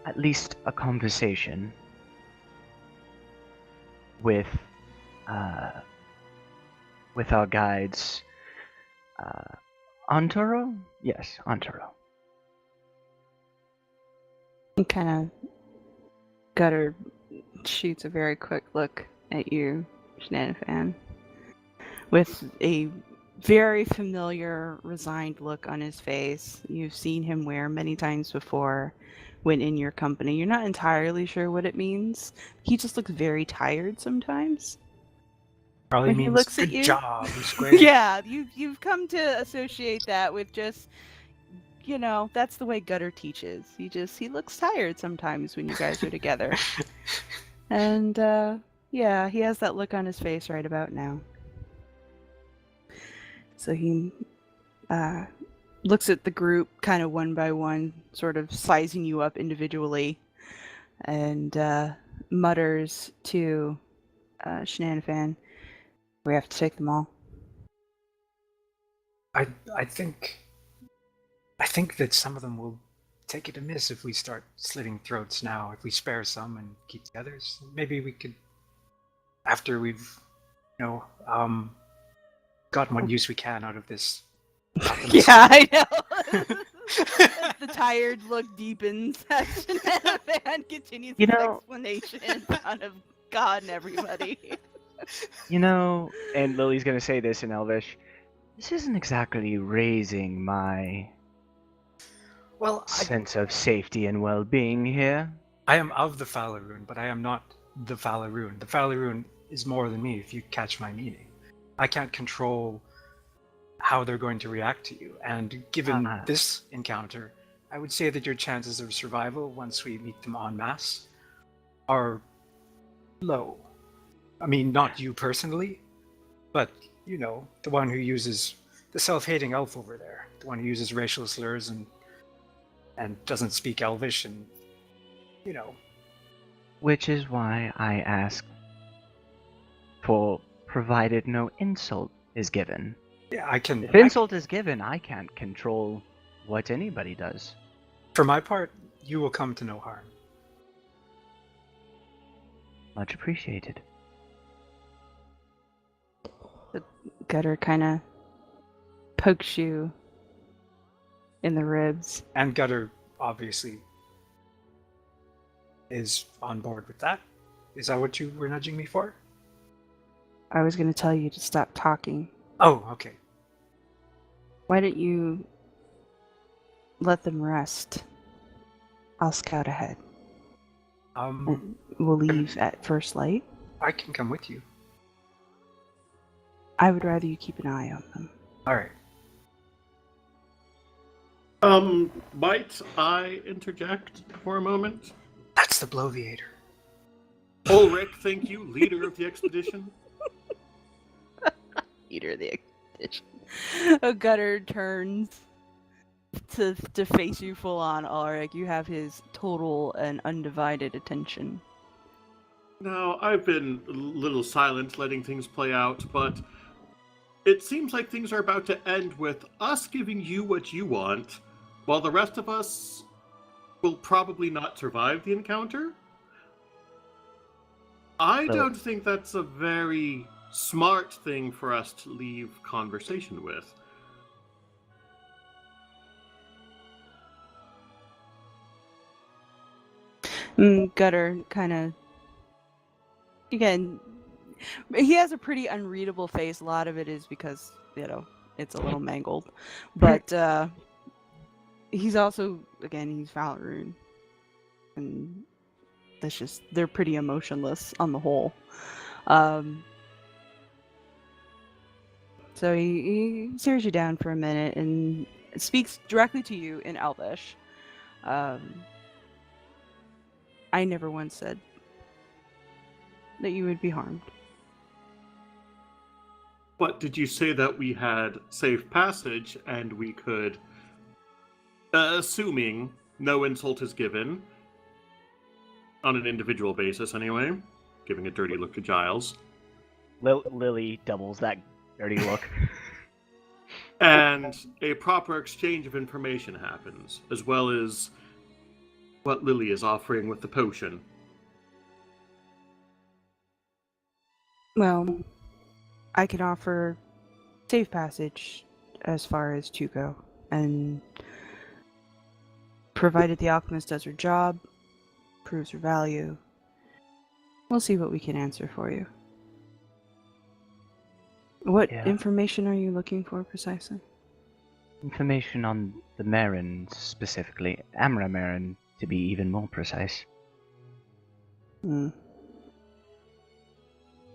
at least a conversation with our guides, Antoro? Yes, Antoro. Kind of Gutter shoots a very quick look at you, Shenanifan, with a very familiar, resigned look on his face. You've seen him wear many times before when in your company. You're not entirely sure what it means. He just looks very tired sometimes. Probably When he means looks at good you. job, Usque. Yeah, you've come to associate that with just, that's the way Gutter teaches. He looks tired sometimes when you guys are together. And yeah, he has that look on his face right about now. So he looks at the group kind of one by one, sort of sizing you up individually, and mutters to Shenanifan, "We have to take them all." I think that some of them will take it amiss if we start slitting throats now. If we spare some and keep the others, maybe we could, after we've, gotten what use we can out of this. Yeah, I know. As the tired look deepens, as Shenanifan continues his explanation in front of God and everybody. And Lily's gonna say this in Elvish, this isn't exactly raising my sense of safety and well-being here. I am of the Falarun, but I am not the Falarun. The Falarun is more than me, if you catch my meaning. I can't control how they're going to react to you, and given this encounter, I would say that your chances of survival once we meet them en masse are low. I mean, not you personally, but, the one who uses the self-hating elf over there, the one who uses racial slurs and doesn't speak Elvish, and, Which is why I asked for provided no insult is given. Yeah, I can. If insult is given, I can't control what anybody does. For my part, you will come to no harm. Much appreciated. The Gutter kind of pokes you in the ribs. And Gutter, obviously, is on board with that. Is that what you were nudging me for? I was going to tell you to stop talking. Oh, okay. Why don't you let them rest? I'll scout ahead. We'll leave at first light. I can come with you. I would rather you keep an eye on them. Alright. Might I interject for a moment? That's the Bloviator. Ulric, thank you, leader of the expedition. Leader of the expedition. A Gutter turns to face you full on, Ulric. You have his total and undivided attention. Now, I've been a little silent, letting things play out, but it seems like things are about to end with us giving you what you want, while the rest of us will probably not survive the encounter. I don't think that's a very smart thing for us to leave conversation with. Gutter kind of, again, he has a pretty unreadable face. A lot of it is because, it's a little mangled. But he's also, again, he's Falarun. And that's just, they're pretty emotionless on the whole. So he stares you down for a minute and speaks directly to you in Elvish. I never once said that you would be harmed. But did you say that we had safe passage and we could, assuming no insult is given, on an individual basis anyway, giving a dirty look to Giles. Lily doubles that dirty look. And a proper exchange of information happens, as well as what Lily is offering with the potion. Well, I can offer safe passage as far as to go, and provided the alchemist does her job, proves her value, we'll see what we can answer for you. What information are you looking for precisely? Information on the Marin specifically, Amra Marin to be even more precise.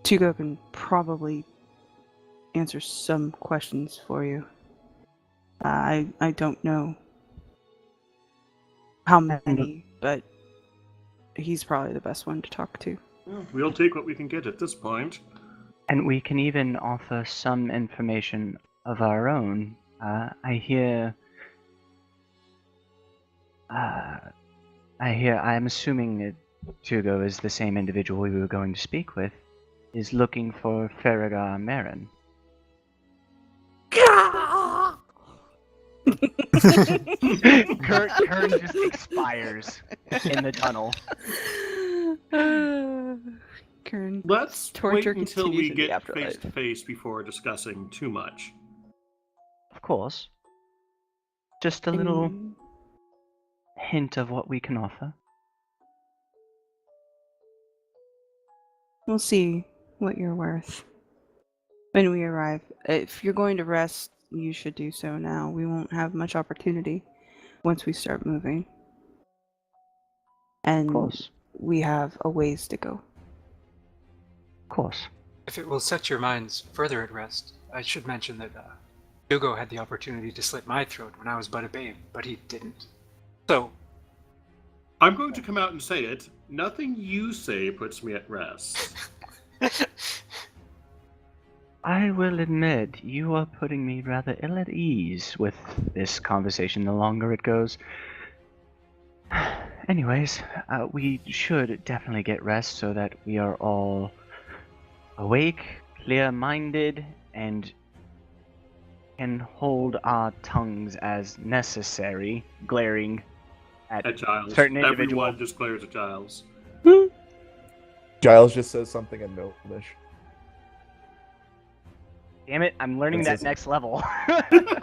Tugo can probably answer some questions for you. I don't know how many, but he's probably the best one to talk to. Well, we'll take what we can get at this point. And we can even offer some information of our own. I'm assuming that Tugo is the same individual we were going to speak with, is looking for Farragar Marin. Kern just expires in the tunnel. Kern. Let's Torture wait until we continues in the get afterlife. face to face before discussing too much. Of course. Just a little hint of what we can offer. We'll see what you're worth when we arrive. If you're going to rest, you should do so now. We won't have much opportunity once we start moving. And Of course. we have a ways to go. Of course. If it will set your minds further at rest, I should mention that Hugo had the opportunity to slit my throat when I was but a babe, but he didn't. So, I'm going to come out and say it. Nothing you say puts me at rest. I will admit, you are putting me rather ill at ease with this conversation the longer it goes. Anyways, we should definitely get rest so that we are all awake, clear-minded, and can hold our tongues as necessary, glaring at Giles. certain individuals. Everyone just glares at Giles. Giles just says something in Gnomish. Damn it, I'm learning That's that next level.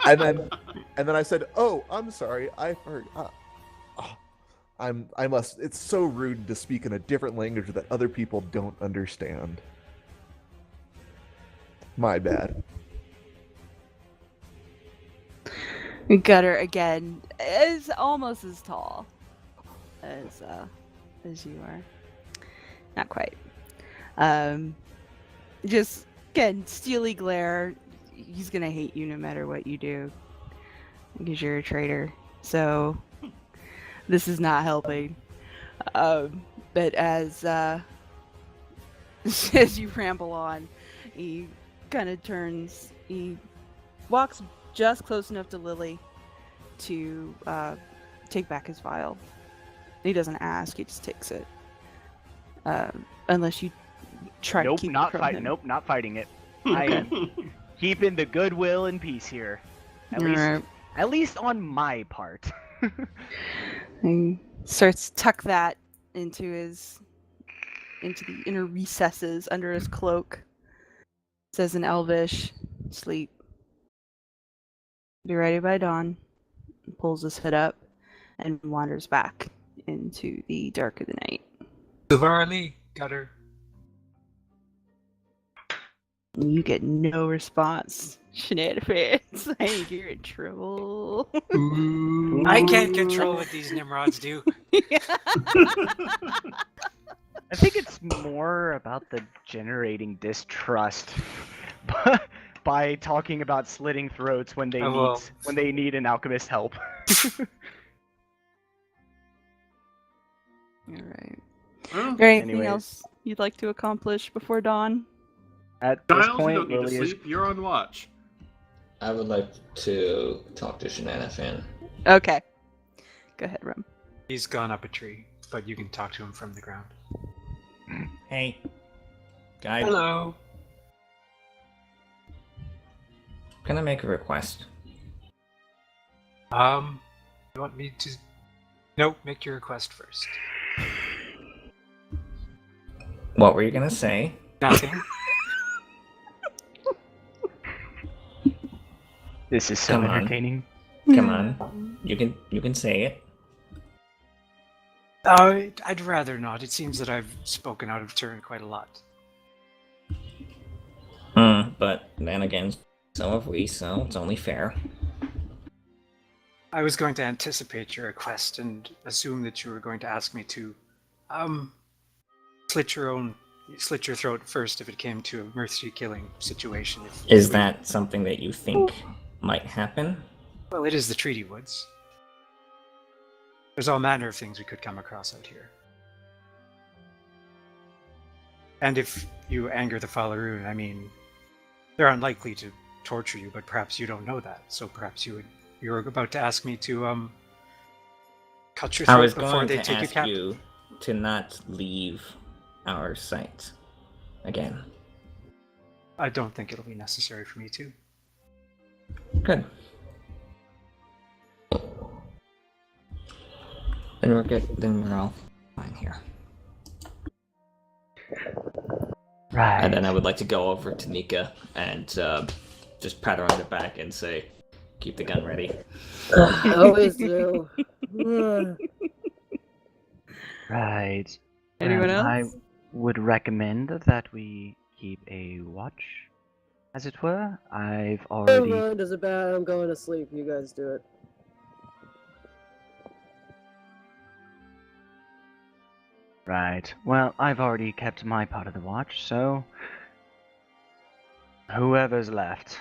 And then I said, "Oh, I'm sorry. I forgot. I must. It's so rude to speak in a different language that other people don't understand. My bad." Gutter again is almost as tall as you are. Not quite. Just again, steely glare. He's gonna hate you no matter what you do because you're a traitor. So this is not helping. But as as you ramble on, he kind of turns. He walks just close enough to Lily to take back his vial. He doesn't ask; he just takes it. Unless you try to keep it from him. Nope, not fighting it. I am keeping the goodwill and peace here. At least on my part. He starts to tuck that into the inner recesses under his cloak. Says in Elvish, "Sleep. Be ready by dawn." Pulls his hood up and wanders back into the dark of the night. Suvarli, Gutter. You get no response. Shenanifans. I think you're in trouble. I can't control what these Nimrods do. I think it's more about the generating distrust by talking about slitting throats when they need an alchemist help. Alright. Well, Is there anything anyways. else you'd like to accomplish before dawn? At this Giles, you point, don't need to Lily is sleep. You're on watch. I would like to talk to Shenanifan. Okay. Go ahead, Rum. He's gone up a tree, but you can talk to him from the ground. Hey, guy. Hello. Can I make a request? You want me to Nope, make your request first. What were you gonna say? Nothing. This is so Come on. entertaining. Come on. You can say it. I'd rather not. It seems that I've spoken out of turn quite a lot. But then again, so have we, so it's only fair. I was going to anticipate your request and assume that you were going to ask me to, slit your throat first if it came to a mercy killing situation. Is that something that you think might happen? Well, it is the Treaty Woods. There's all manner of things we could come across out here. And if you anger the Fallaroon, I mean, they're unlikely to torture you, but perhaps you don't know that. So perhaps you were about to ask me to cut your I throat was before going they to take you ask captive. you to not leave our sight again. I don't think it'll be necessary for me to. Good. Then we're good. Then we're all fine here. Right. And then I would like to go over to Nika and just pat her on the back and say, "Keep the gun ready." I always do. Right. Anyone I else? would recommend that we keep a watch, as it were. I've already. Never mind, is it bad? I'm going to sleep. You guys do it. Right. Well, I've already kept my part of the watch, so whoever's left.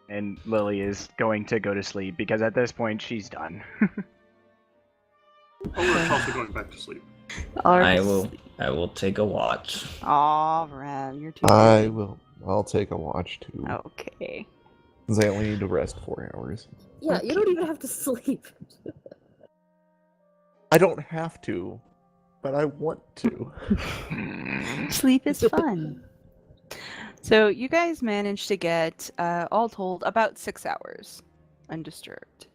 And Lily is going to go to sleep because at this point she's done. Ulric's also going back to sleep. I will take a watch. Aw, Ren, you're too I good. will. I'll take a watch too. Okay. Because I only need to rest 4 hours. Yeah, you don't even have to sleep. I don't have to, but I want to. Sleep is fun. So you guys managed to get, all told, about 6 hours undisturbed.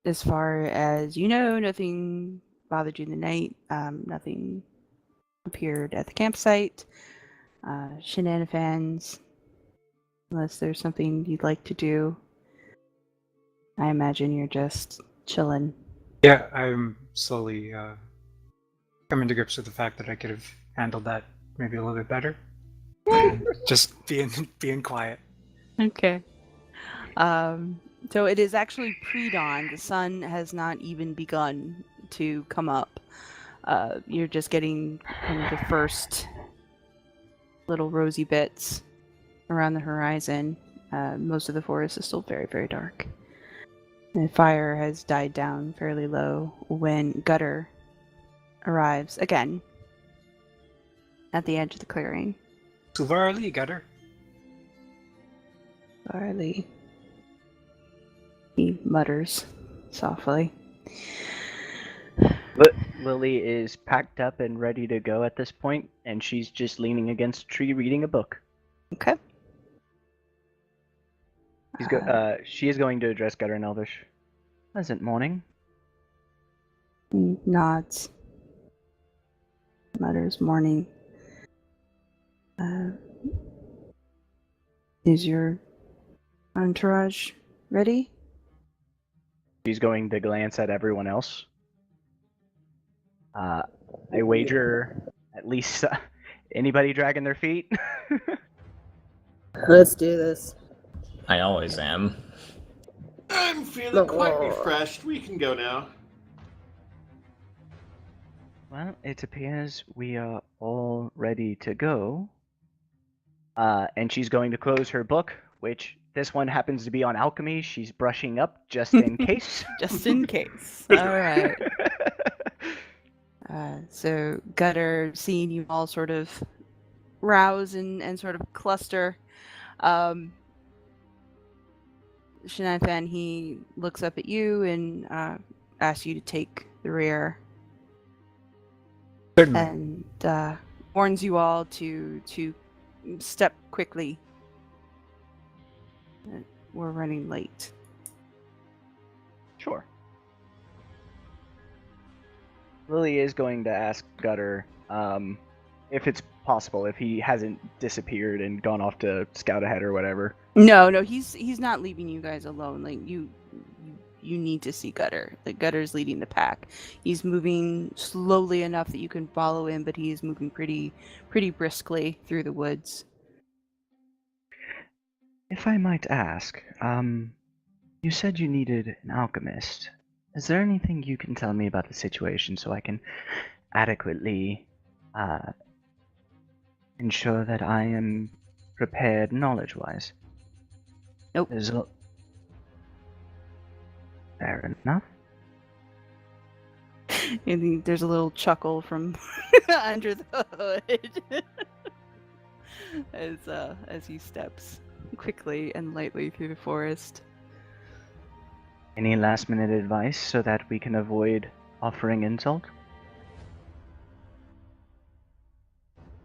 As far as you know, nothing bothered you in the night. Nothing appeared at the campsite. Shenanifans, unless there's something you'd like to do. I imagine you're just chilling. Yeah, I'm slowly coming to grips with the fact that I could have handled that maybe a little bit better. Just being quiet. Okay. So it is actually pre-dawn. The sun has not even begun to come up. You're just getting kind of the first little rosy bits around the horizon. Most of the forest is still very, very dark. The fire has died down fairly low when Gutter arrives again at the edge of the clearing. Silvarly, Gutter. Barley. He mutters softly. Lily is packed up and ready to go at this point, and she's just leaning against a tree reading a book. Okay. She is going to address Gutter in Elvish. Pleasant morning. Nods. Mutters morning. Is your entourage ready? She's going to glance at everyone else. I wager at least anybody dragging their feet. Let's do this. I always am. I'm feeling quite refreshed. We can go now. Well, it appears we are all ready to go. And she's going to close her book, which this one happens to be on alchemy. She's brushing up just in case. Just in case. All right. So Gutter, seeing you all sort of rouse and sort of cluster, Shenanifan, he looks up at you and asks you to take the rear. Certainly. And warns you all to step quickly. We're running late. Lily is going to ask Gutter if it's possible, if he hasn't disappeared and gone off to scout ahead or whatever. No, he's not leaving you guys alone. Like you need to see Gutter. Like Gutter's leading the pack. He's moving slowly enough that you can follow him, but he is moving pretty briskly through the woods. If I might ask, you said you needed an alchemist. Is there anything you can tell me about the situation so I can adequately ensure that I am prepared knowledge-wise? Nope. Fair enough. And there's a little chuckle from under the hood as he steps quickly and lightly through the forest. Any last-minute advice so that we can avoid offering insult?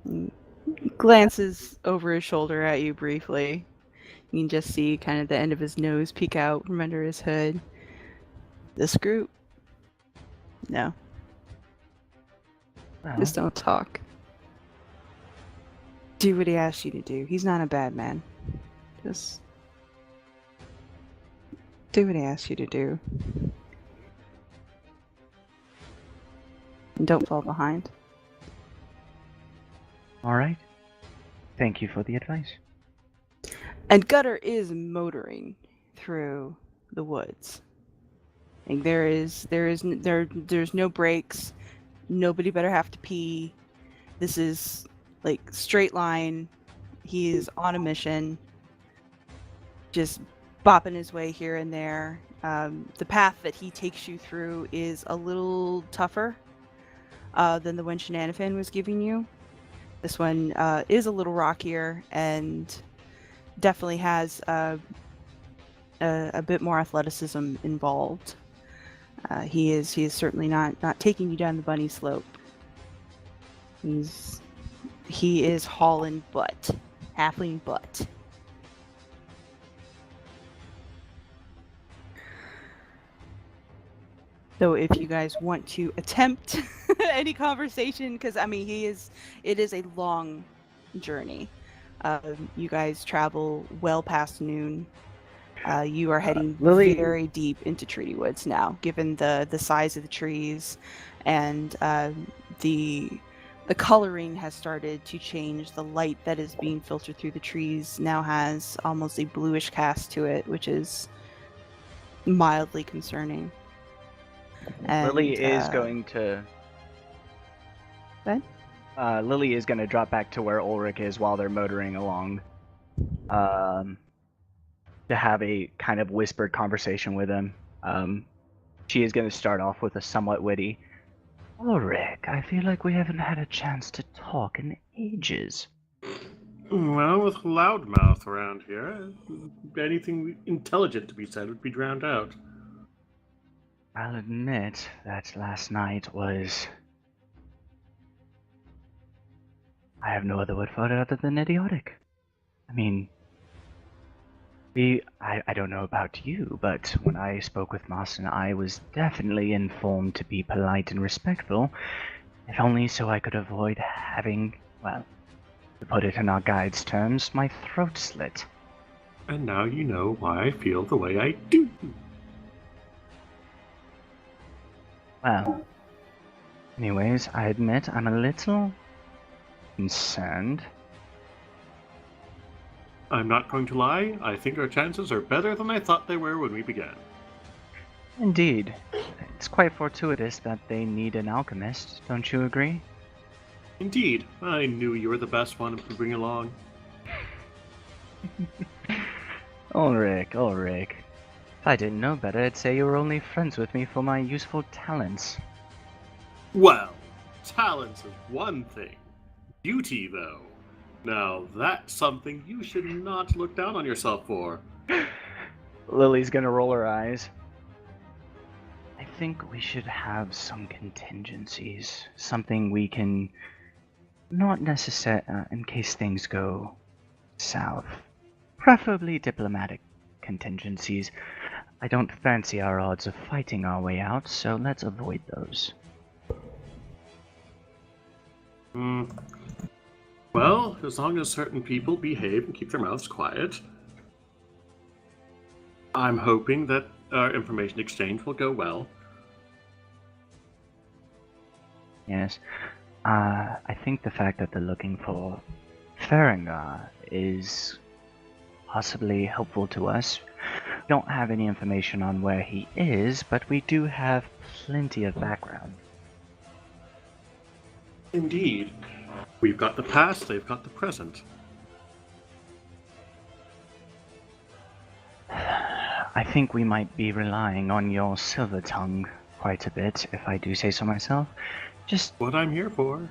He glances over his shoulder at you briefly. You can just see kind of the end of his nose peek out from under his hood. This group? No. Well, Just don't talk. Do what he asks you to do. He's not a bad man. Just do what he asks you to do. And don't fall behind. all right. Thank you for the advice. And Gutter is motoring through the woods. Like there's no breaks. Nobody better have to pee. This is like straight line. He is on a mission. Just bopping his way here and there. The path that he takes you through is a little tougher than the one Shenanifan was giving you. This one is a little rockier and definitely has a bit more athleticism involved. He is certainly not taking you down the bunny slope. He is hauling butt, halfling butt. So if you guys want to attempt any conversation, because I mean it is a long journey. You guys travel well past noon. You are heading Lily- very deep into treaty woods now, given the size of the trees, and the coloring has started to change. The light that is being filtered through the trees now has almost a bluish cast to it, which is mildly concerning. And, Lily is going to. Ben? Lily is going to drop back to where Ulric is while they're motoring along. To have a kind of whispered conversation with him. She is going to start off with a somewhat witty, Ulric, I feel like we haven't had a chance to talk in ages. Well, with Loudmouth around here, anything intelligent to be said would be drowned out. I'll admit that last night was... I have no other word for it other than idiotic. I mean... I don't know about you, but when I spoke with Marston, I was definitely informed to be polite and respectful, if only so I could avoid having, well, to put it in our guide's terms, my throat slit. And now you know why I feel the way I do. Well, anyways, I admit I'm a little concerned. I'm not going to lie, I think our chances are better than I thought they were when we began. Indeed. It's quite fortuitous that they need an alchemist, don't you agree? Indeed, I knew you were the best one to bring along. Ulric. If I didn't know better, I'd say you were only friends with me for my useful talents. Well, talents is one thing. Beauty, though. Now, that's something you should not look down on yourself for. Lily's gonna roll her eyes. I think we should have some contingencies. Something we can... not necessarily... in case things go south. Preferably diplomatic contingencies. I don't fancy our odds of fighting our way out, so let's avoid those. Well, as long as certain people behave and keep their mouths quiet, I'm hoping that our information exchange will go well. Yes. I think the fact that they're looking for Ferengar is possibly helpful to us. We don't have any information on where he is, but we do have plenty of background. Indeed. We've got the past, they've got the present. I think we might be relying on your silver tongue quite a bit, if I do say so myself. Just... What I'm here for.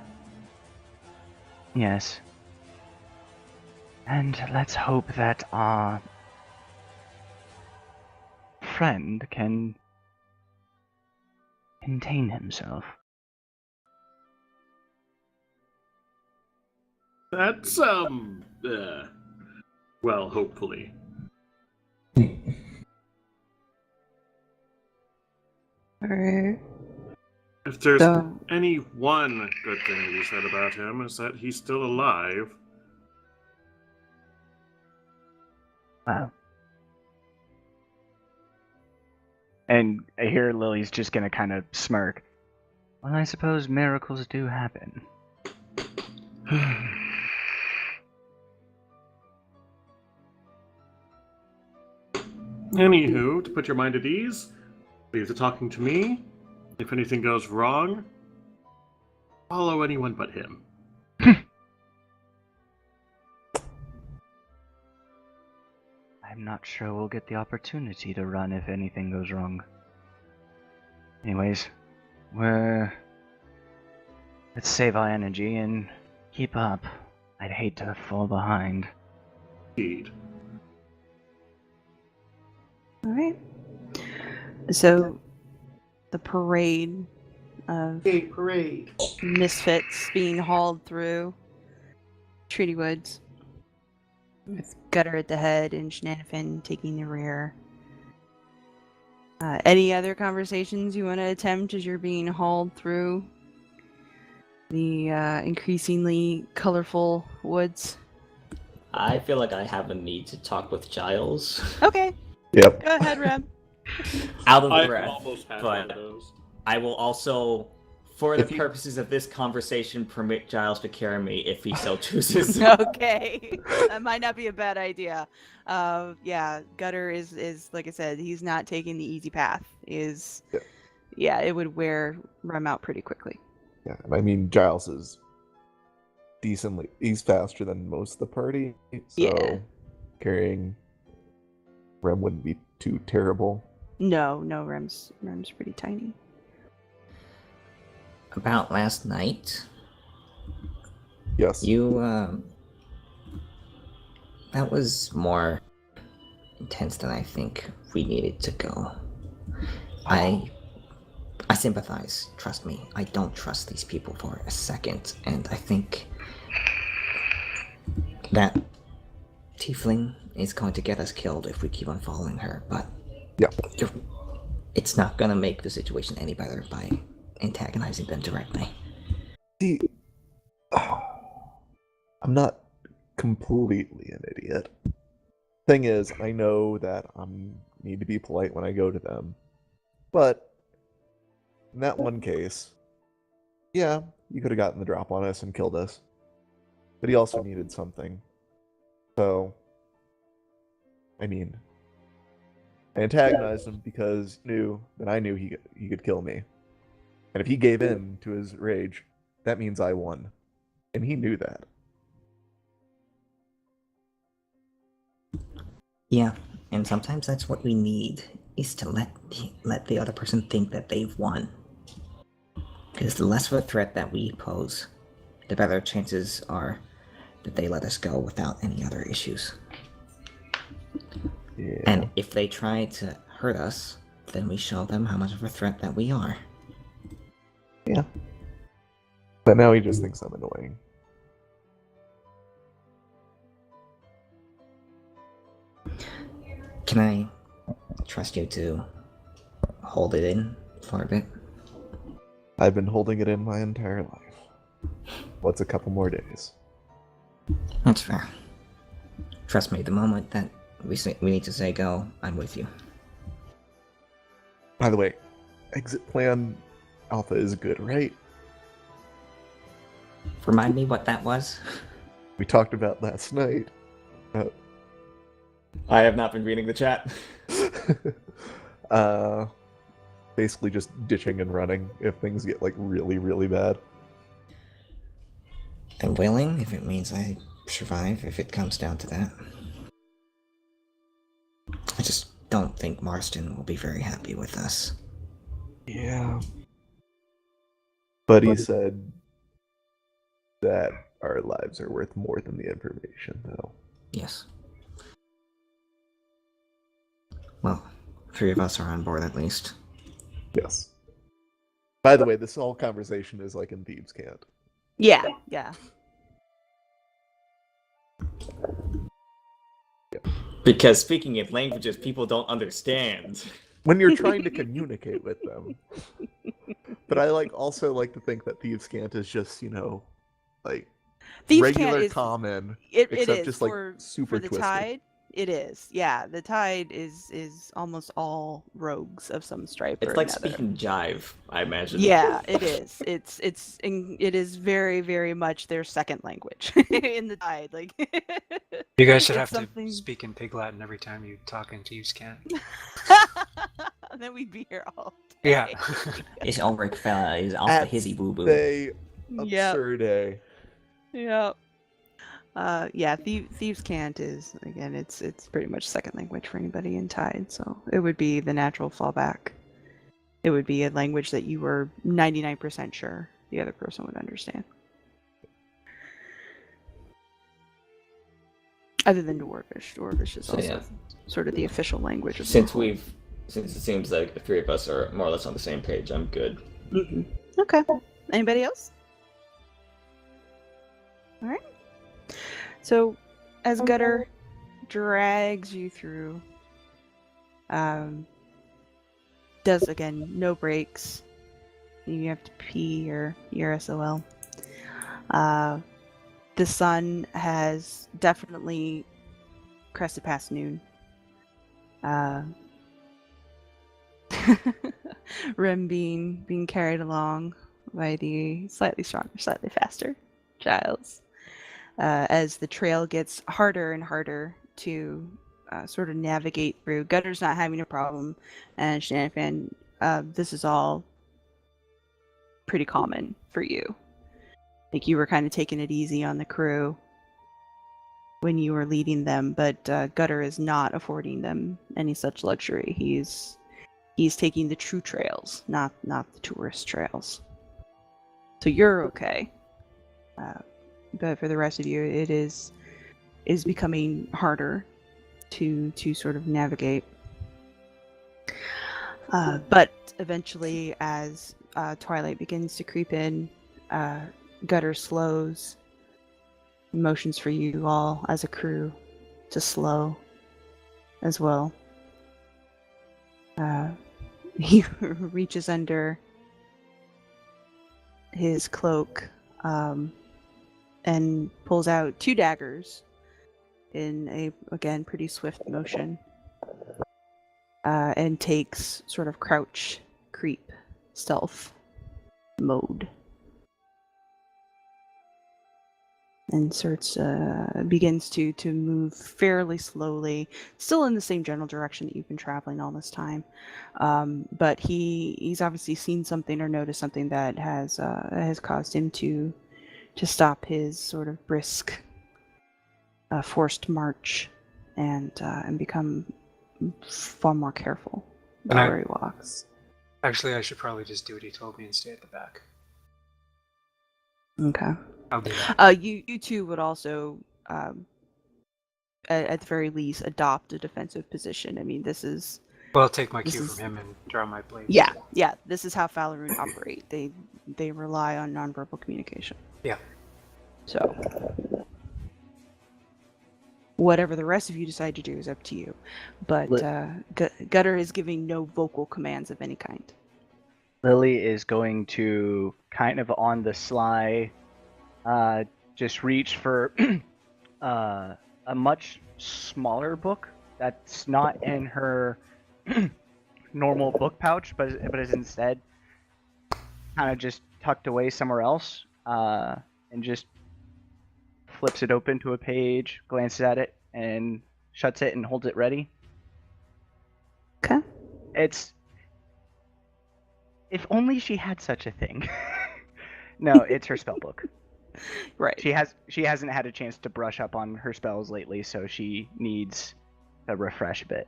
yes. And let's hope that our friend can contain himself. That's, well, hopefully. Alright. If there's So- any one good thing to be said about him, is that he's still alive. Wow. And I hear Lily's just gonna kind of smirk. Well, I suppose miracles do happen. Anywho, to put your mind at ease, leave the talking to me. If anything goes wrong, follow anyone but him. I'm not sure we'll get the opportunity to run if anything goes wrong. Anyways, let's save our energy and keep up. I'd hate to fall behind. Indeed. Alright. So, the parade of Parade. misfits being hauled through Treaty Woods, with Gutter at the head and Shenanifan taking the rear. Any other conversations you want to attempt as you're being hauled through the increasingly colorful woods? I feel like I have a need to talk with Giles. Okay, Yep. go ahead, Reb. Out of I breath. almost had but- one of those. I will also, for the If you- purposes of this conversation, permit Giles to carry me if he so chooses. Okay, that might not be a bad idea. Yeah, Gutter is like I said, he's not taking the easy path. Yeah, it would wear Rem out pretty quickly. Yeah, and I mean Giles is he's faster than most of the party, so Yeah. carrying Rem wouldn't be too terrible. No, Rem's pretty tiny. About last night, Yes. that was more intense than I think we needed to go. I sympathize, trust me. I don't trust these people for a second, and I think that Tiefling is going to get us killed if we keep on following her, but Yeah. it's not gonna make the situation any better by antagonizing them directly. See, I'm not completely an idiot. Thing is, I know that I need to be polite when I go to them. But in that one case, yeah, you could have gotten the drop on us and killed us. But he also needed something. So, I mean, I antagonized him because I knew he could kill me. And if he gave in to his rage, that means I won. And he knew that. Yeah, and sometimes that's what we need, is to let the other person think that they've won. Because the less of a threat that we pose, the better chances are that they let us go without any other issues. Yeah. And if they try to hurt us, then we show them how much of a threat that we are. But now he just thinks I'm annoying. Can I trust you to hold it in for a bit? I've been holding it in my entire life. What's a couple more days? That's fair. Trust me, the moment that we need to say go, I'm with you. By the way, exit plan alpha is good, right? Remind me what that was? We talked about last night. I have not been reading the chat. Basically just ditching and running if things get like really, really bad. I'm willing if it means I survive, if it comes down to that. I just don't think Marston will be very happy with us. Yeah. But he said that our lives are worth more than the information, though. Yes. Well, 3 of us are on board at least. Yes. By the way, this whole conversation is like in Thieves' Cant. Yeah, yeah. Because speaking in languages people don't understand. When you're trying to communicate with them. But I also like to think that Thieves' Cant is just, like Thieves' regular Cant is common, it except is just like for super the twisted. tide. It is, yeah. The tide is almost all rogues of some stripe. It's or like another. speaking jive, I imagine. Yeah, it is. It is very, very much their second language in the tide. Like You guys should it's have something... to speak in Pig Latin every time you talk in Thieves' Cant. Then we'd be here all Yeah. day. This Ulric fella is off the At hizzy boo boo. They Yep. absurde. Yep. Yeah, Thieves' Cant is, again, it's pretty much second language for anybody in Tide, so it would be the natural fallback. It would be a language that you were 99% sure the other person would understand. Other than Dwarvish. Dwarvish is So, also yeah. sort of the official language of Since it seems like the 3 of us are more or less on the same page, I'm good. Mm-hmm. Okay. Anybody else? All right. So, as Gutter drags you through, does again no breaks. You have to pee or your SOL. The sun has definitely crested past noon. Rem being carried along by the slightly stronger, slightly faster Giles. As the trail gets harder and harder to sort of navigate through. Gutter's not having a problem, and Shenanifan, this is all pretty common for you. Like, you were kind of taking it easy on the crew when you were leading them, but Gutter is not affording them any such luxury. He's taking the true trails, not the tourist trails. So you're okay. But for the rest of you, it is becoming harder to sort of navigate. But eventually, as twilight begins to creep in, Gutter slows. Motions for you all as a crew to slow as well. He reaches under his cloak and pulls out 2 daggers in a, again, pretty swift motion, and takes sort of crouch, creep, stealth mode. And begins to move fairly slowly, still in the same general direction that you've been traveling all this time. But he's obviously seen something or noticed something that has caused him to stop his sort of brisk, forced march and become far more careful about where he walks. Actually, I should probably just do what he told me and stay at the back. Okay. I'll do that. You two would also, at the very least, adopt a defensive position. I mean, this is... Well, I'll take my cue from him and draw my blade. Yeah. This is how Falarun operate. They rely on nonverbal communication. Yeah. So, whatever the rest of you decide to do is up to you. But Gutter is giving no vocal commands of any kind. Lily is going to kind of on the sly just reach for a much smaller book that's not in her normal book pouch, but is instead kind of just tucked away somewhere else, and just flips it open to a page, glances at it, and shuts it and holds it ready. Okay. It's... If only she had such a thing. No, it's her spell book. Right. She hasn't had a chance to brush up on her spells lately, so she needs to refresh a bit.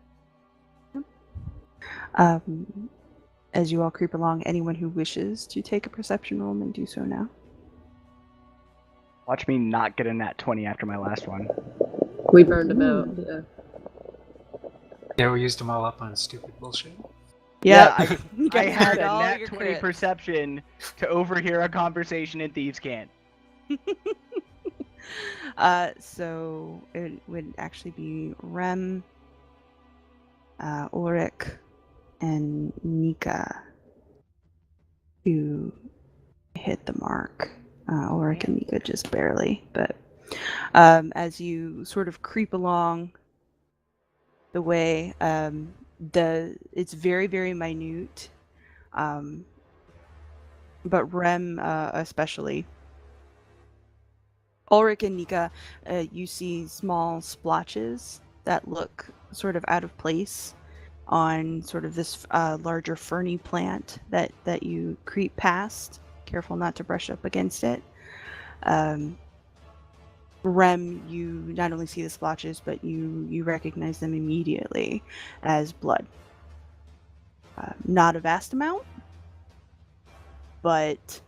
As you all creep along, anyone who wishes to take a perception roll may do so now. Watch me not get a nat 20 after my last one. We burned them out. Yeah. Yeah, we used them all up on stupid bullshit. Yeah, I had a all nat your 20 crits. perception to overhear a conversation in Thieves' Cant. So it would actually be Rem, Ulric, and Nika who hit the mark. Ulric and Nika just barely, but as you sort of creep along the way, it's very, very minute, but Rem especially. Ulric and Nika, you see small splotches that look sort of out of place on sort of this larger ferny plant that you creep past. Careful not to brush up against it. Rem, you not only see the splotches, but you recognize them immediately as blood. Not a vast amount, but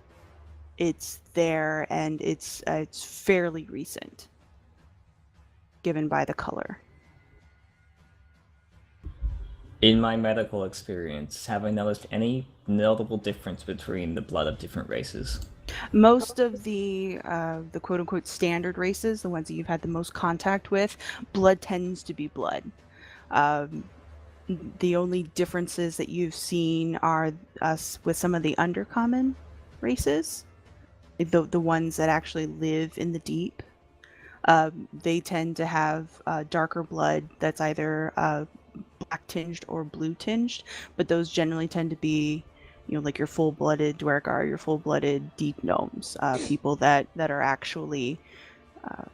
it's there, and it's fairly recent, given by the color. In my medical experience, have I noticed any notable difference between the blood of different races? Most of the quote-unquote standard races, the ones that you've had the most contact with, blood tends to be blood. The only differences that you've seen are with some of the undercommon races, the ones that actually live in the deep. They tend to have darker blood that's either black tinged or blue tinged, but those generally tend to be, like your full-blooded Dwergar, your full-blooded deep gnomes, people that are actually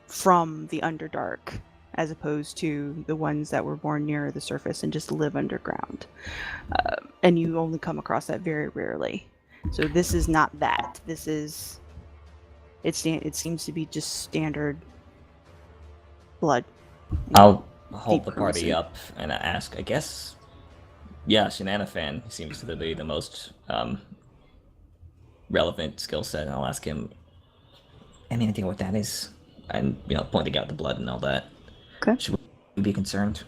from the Underdark, as opposed to the ones that were born nearer the surface and just live underground. And you only come across that very rarely. So this is not that. This is... It seems to be just standard blood. I'll hold the Deep party crimson. up and ask, I guess, yeah, Shenanifan seems to be the most relevant skill set, and I'll ask him any idea what that is, and pointing out the blood and all that. Okay. Should we be concerned?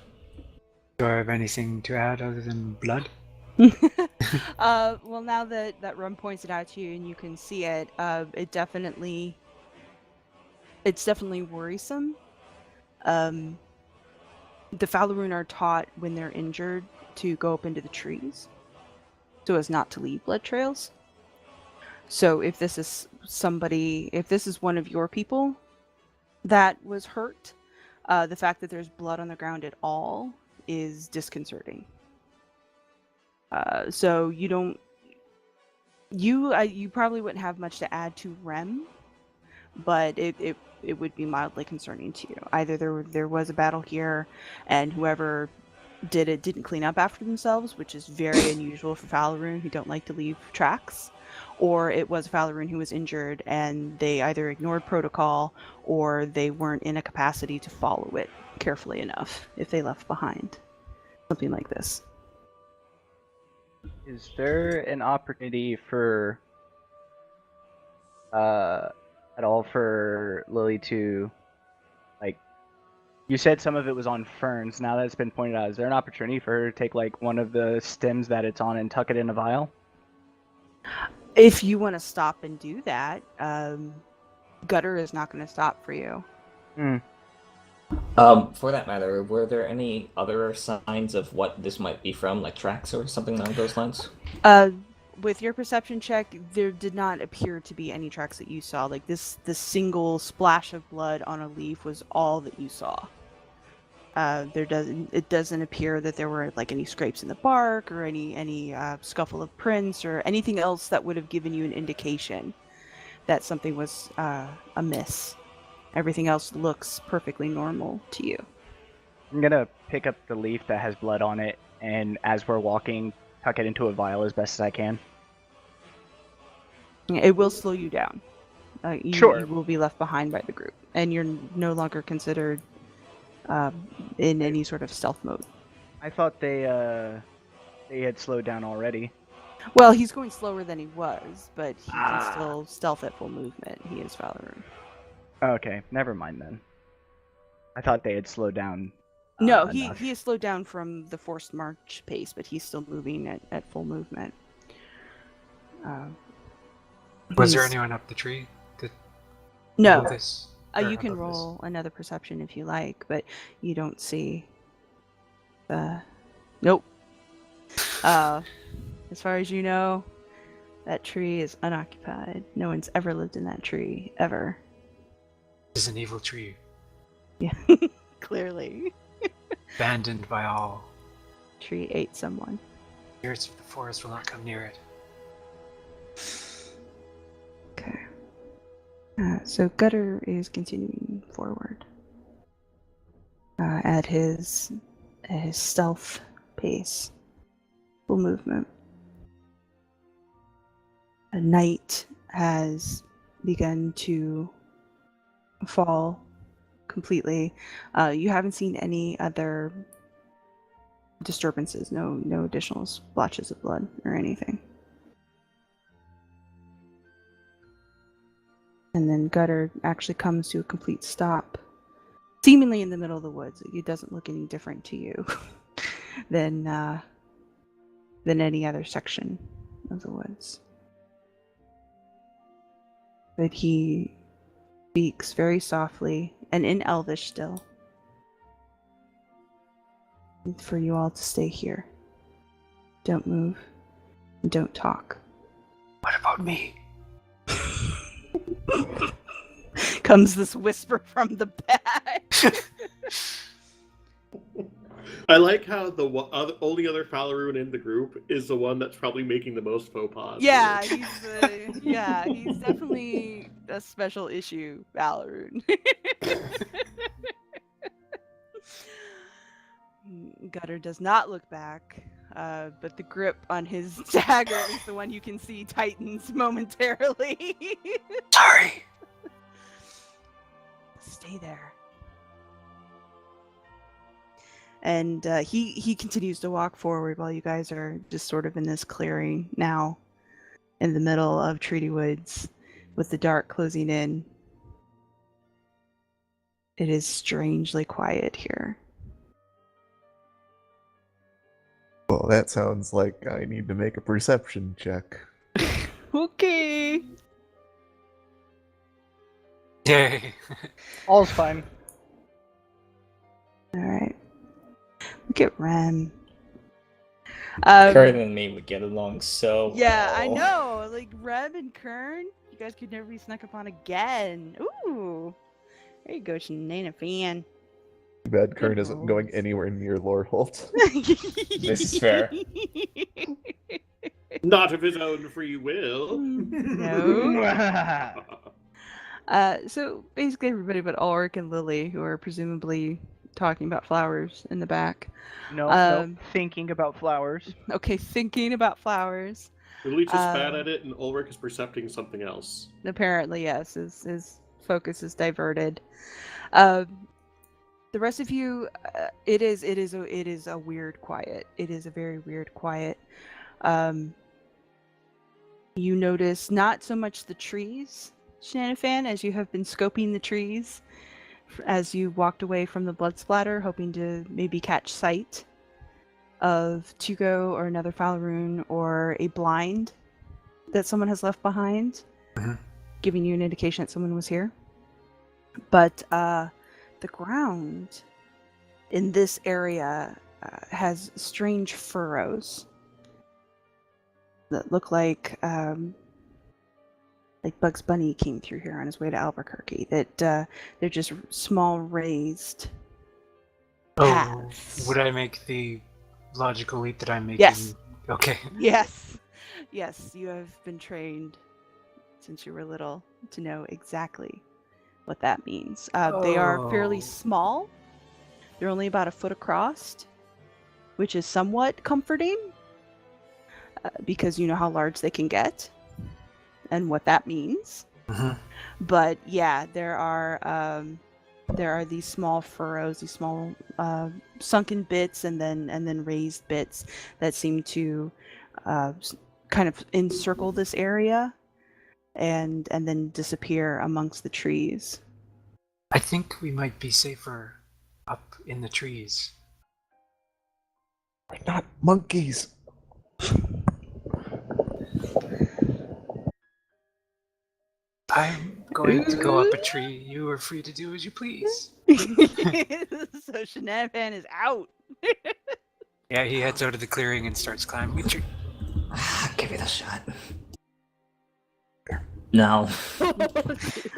Do I have anything to add other than blood? Well, now that Rum points it out to you and you can see it, it's definitely worrisome. The Falarun are taught when they're injured to go up into the trees so as not to leave blood trails. So if this is one of your people that was hurt, the fact that there's blood on the ground at all is disconcerting. So you probably wouldn't have much to add to Rem, but it would be mildly concerning to you. Either there was a battle here, and whoever did it didn't clean up after themselves, which is very unusual for Falarun, who don't like to leave tracks, or it was Falarun who was injured and they either ignored protocol or they weren't in a capacity to follow it carefully enough if they left behind something like this. Is there an opportunity for at all for Lily to, like, you said some of it was on ferns. Now that it's been pointed out, is there an opportunity for her to take like one of the stems that it's on and tuck it in a vial? If you want to stop and do that, Gutter is not going to stop for you. For that matter, were there any other signs of what this might be from, like tracks or something along those lines? with your perception check, there did not appear to be any tracks that you saw. Like this single splash of blood on a leaf was all that you saw. It doesn't appear that there were like any scrapes in the bark or any scuffle of prints or anything else that would have given you an indication that something was amiss. Everything else looks perfectly normal to you. I'm gonna pick up the leaf that has blood on it, and as we're walking, tuck it into a vial as best as I can. It will slow you down. Sure. You will be left behind by the group, and you're no longer considered in any sort of stealth mode. I thought they had slowed down already. Well, he's going slower than he was, but he can still stealth at full movement. He is Valorum. Okay, never mind then. I thought they had slowed down. No, enough. he is slowed down from the forced march pace, but he's still moving at full movement. Was there anyone up the tree? No. This, You can roll another perception if you like, but you don't see. Nope. As far as you know, that tree is unoccupied. No one's ever lived in that tree, ever. This is an evil tree, Yeah, clearly. abandoned by all. Tree ate someone. Spirits of the forest will not come near it. Okay. So Gutter is continuing forward at his stealth pace, full movement. A night has begun to fall completely. You haven't seen any other disturbances, no additional splotches of blood or anything. And then Gutter actually comes to a complete stop, seemingly in the middle of the woods. It doesn't look any different to you than any other section of the woods. But he speaks very softly and in Elvish still, for you all to stay here. Don't move and don't talk. What about me? Comes this whisper from the back. I like how the only other Falarun in the group is the one that's probably making the most faux pas. Yeah, he's definitely a special issue Falarun. Gutter does not look back, but the grip on his dagger is the one you can see tightens momentarily. Sorry. Stay there. And he continues to walk forward while you guys are just sort of in this clearing now in the middle of Treaty Woods with the dark closing in. It is strangely quiet here. Well, that sounds like I need to make a perception check. Okay. Yay. All's fine. All right. Look at Rem. Kern and me would get along so Yeah, I well. know. Like Rem and Kern, you guys could never be snuck upon again. Ooh. There you go, Shenanifan. Too bad Kern Good isn't going rolls. anywhere near Loreholt. This is fair. Not of his own free will. No. So basically everybody but Ulric and Lily, who are presumably talking about flowers in the back. No, thinking about flowers. Okay, thinking about flowers. Lily's just bad at it, and Ulric is percepting something else. Apparently, yes, his focus is diverted. The rest of you, it is a weird quiet. It is a very weird quiet. You notice not so much the trees, Shenanifan, as you have been scoping the trees as you walked away from the blood splatter, hoping to maybe catch sight of Tugo or another Falarun or a blind that someone has left behind, giving you an indication that someone was here. But the ground in this area has strange furrows. that look like Bugs Bunny came through here on his way to Albuquerque. That they're just small raised paths. Would I make the logical leap that I'm making? Yes. Okay. Yes. Yes, you have been trained since you were little to know exactly what that means. They are fairly small. They're only about a foot across, which is somewhat comforting because you know how large they can get and what that means. Mhm. But yeah, there are these small furrows, these small sunken bits, and then raised bits that seem to kind of encircle this area and then disappear amongst the trees. I think we might be safer up in the trees. We're not monkeys. I'm going to go up a tree. You are free to do as you please. So Shenanifan is out. Yeah, he heads out of the clearing and starts climbing a tree. Give it a shot. No.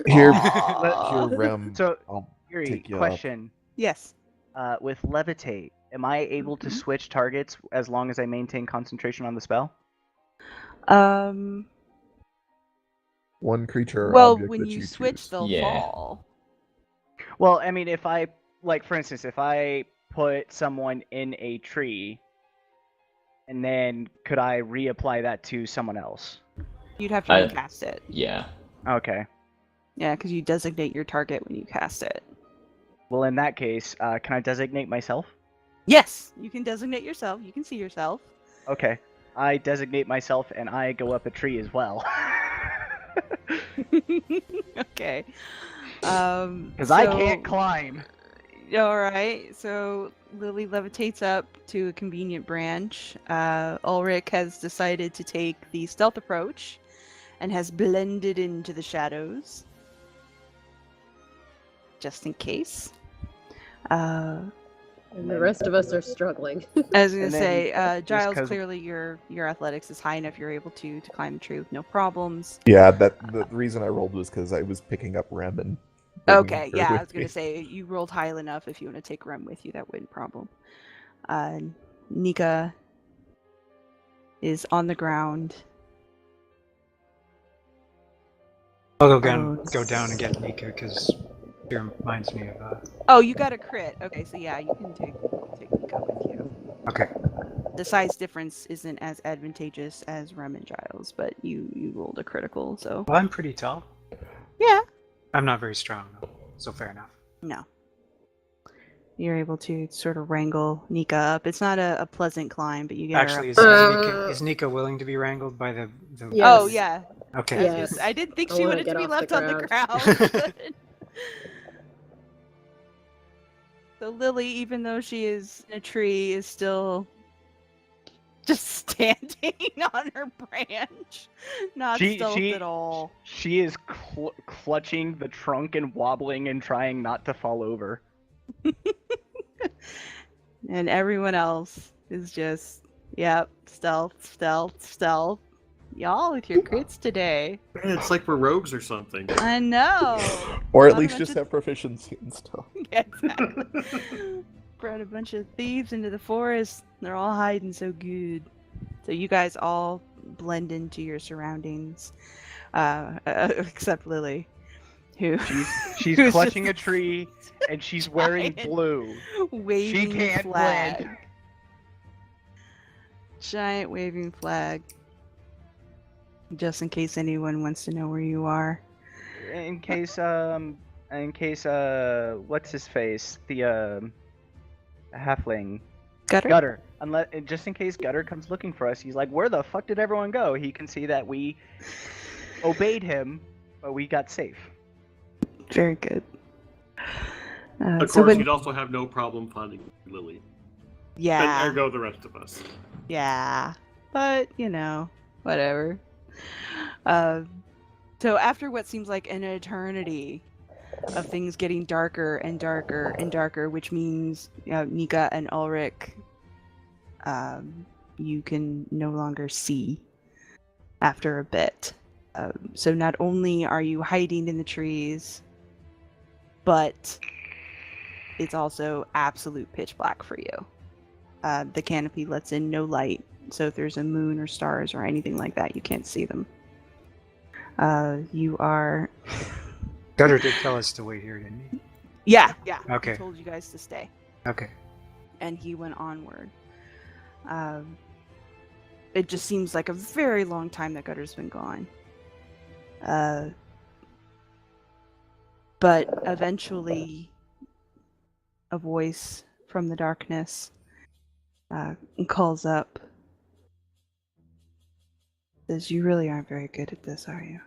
Here, Aw. here, Rem. So, I'll Yuri, take you up. question. Yes. With levitate, am I able to switch targets as long as I maintain concentration on the spell? One creature or Well, object when that you you switch, choose. they'll Yeah. fall. Well, I mean, if I, like, for instance, if I put someone in a tree, and then could I reapply that to someone else? You'd have to I- recast it. Yeah. Okay. Yeah, because you designate your target when you cast it. Well, in that case, can I designate myself? Yes, you can designate yourself. You can see yourself. Okay. I designate myself, and I go up a tree as well. Okay. Because I can't climb. All right. So Lily levitates up to a convenient branch. Ulric has decided to take the stealth approach and has blended into the shadows. Just in case. And the rest of us are struggling. I was gonna And then say, just Giles, 'cause- clearly your athletics is high enough. You're able to climb the tree with no problems. Yeah, the reason I rolled was because I was picking up Rem and. bringing Okay, her yeah, I with was gonna me. say you rolled high enough. If you want to take Rem with you, that wouldn't problem. Nika is on the ground. I'll Oh, go down and get Nika because she reminds me of. Oh, you got a crit. Okay, so yeah, you can take Nika with you. Okay. The size difference isn't as advantageous as Rem and Giles, but you rolled a critical, so Well, I'm pretty tall. yeah. I'm not very strong though, so fair enough. No. You're able to sort of wrangle Nika up. It's not a pleasant climb, but you get Actually, her up. is Nika willing to be wrangled by the? Yes. Oh yeah. Okay. I, was Yes. I didn't think I she wanna wanted to get be off the left on the ground. ground. So Lily, even though she is in a tree, is still just standing on her branch, not stealth at all. She is clutching the trunk and wobbling and trying not to fall over. And everyone else is just, yep, stealth. Y'all with your crits today. Man, it's like we're rogues or something. I know. Or at Brought a least bunch just of- have proficiency and stuff. Yeah, exactly. Brought a bunch of thieves into the forest. They're all hiding so good. So you guys all blend into your surroundings, except Lily, who She's who's clutching just a tree and she's wearing giant blue. waving can't flag. blend. Giant waving flag. Just in case anyone wants to know where you are. In case what's his face? The halfling. Gutter? Unless, just in case Gutter comes looking for us, he's like, where the fuck did everyone go? He can see that we obeyed him, but we got safe. Very good. Of so course, when- you'd also have no problem finding Lily. And yeah, ergo the rest of us. yeah, but you know, whatever. So after what seems like an eternity of things getting darker and darker and darker, which means Nika and Ulric, you can no longer see. after a bit. So not only are you hiding in the trees, but it's also absolute pitch black for you. The canopy lets in no light, so if there's a moon or stars or anything like that, you can't see them. You are... Gutter did tell us to wait here, didn't he? Yeah. Okay. He told you guys to stay. Okay. And he went onward. It just seems like a very long time that Gutter's been gone. But eventually, a voice from the darkness calls up. Says, "You really aren't very good at this, are you?"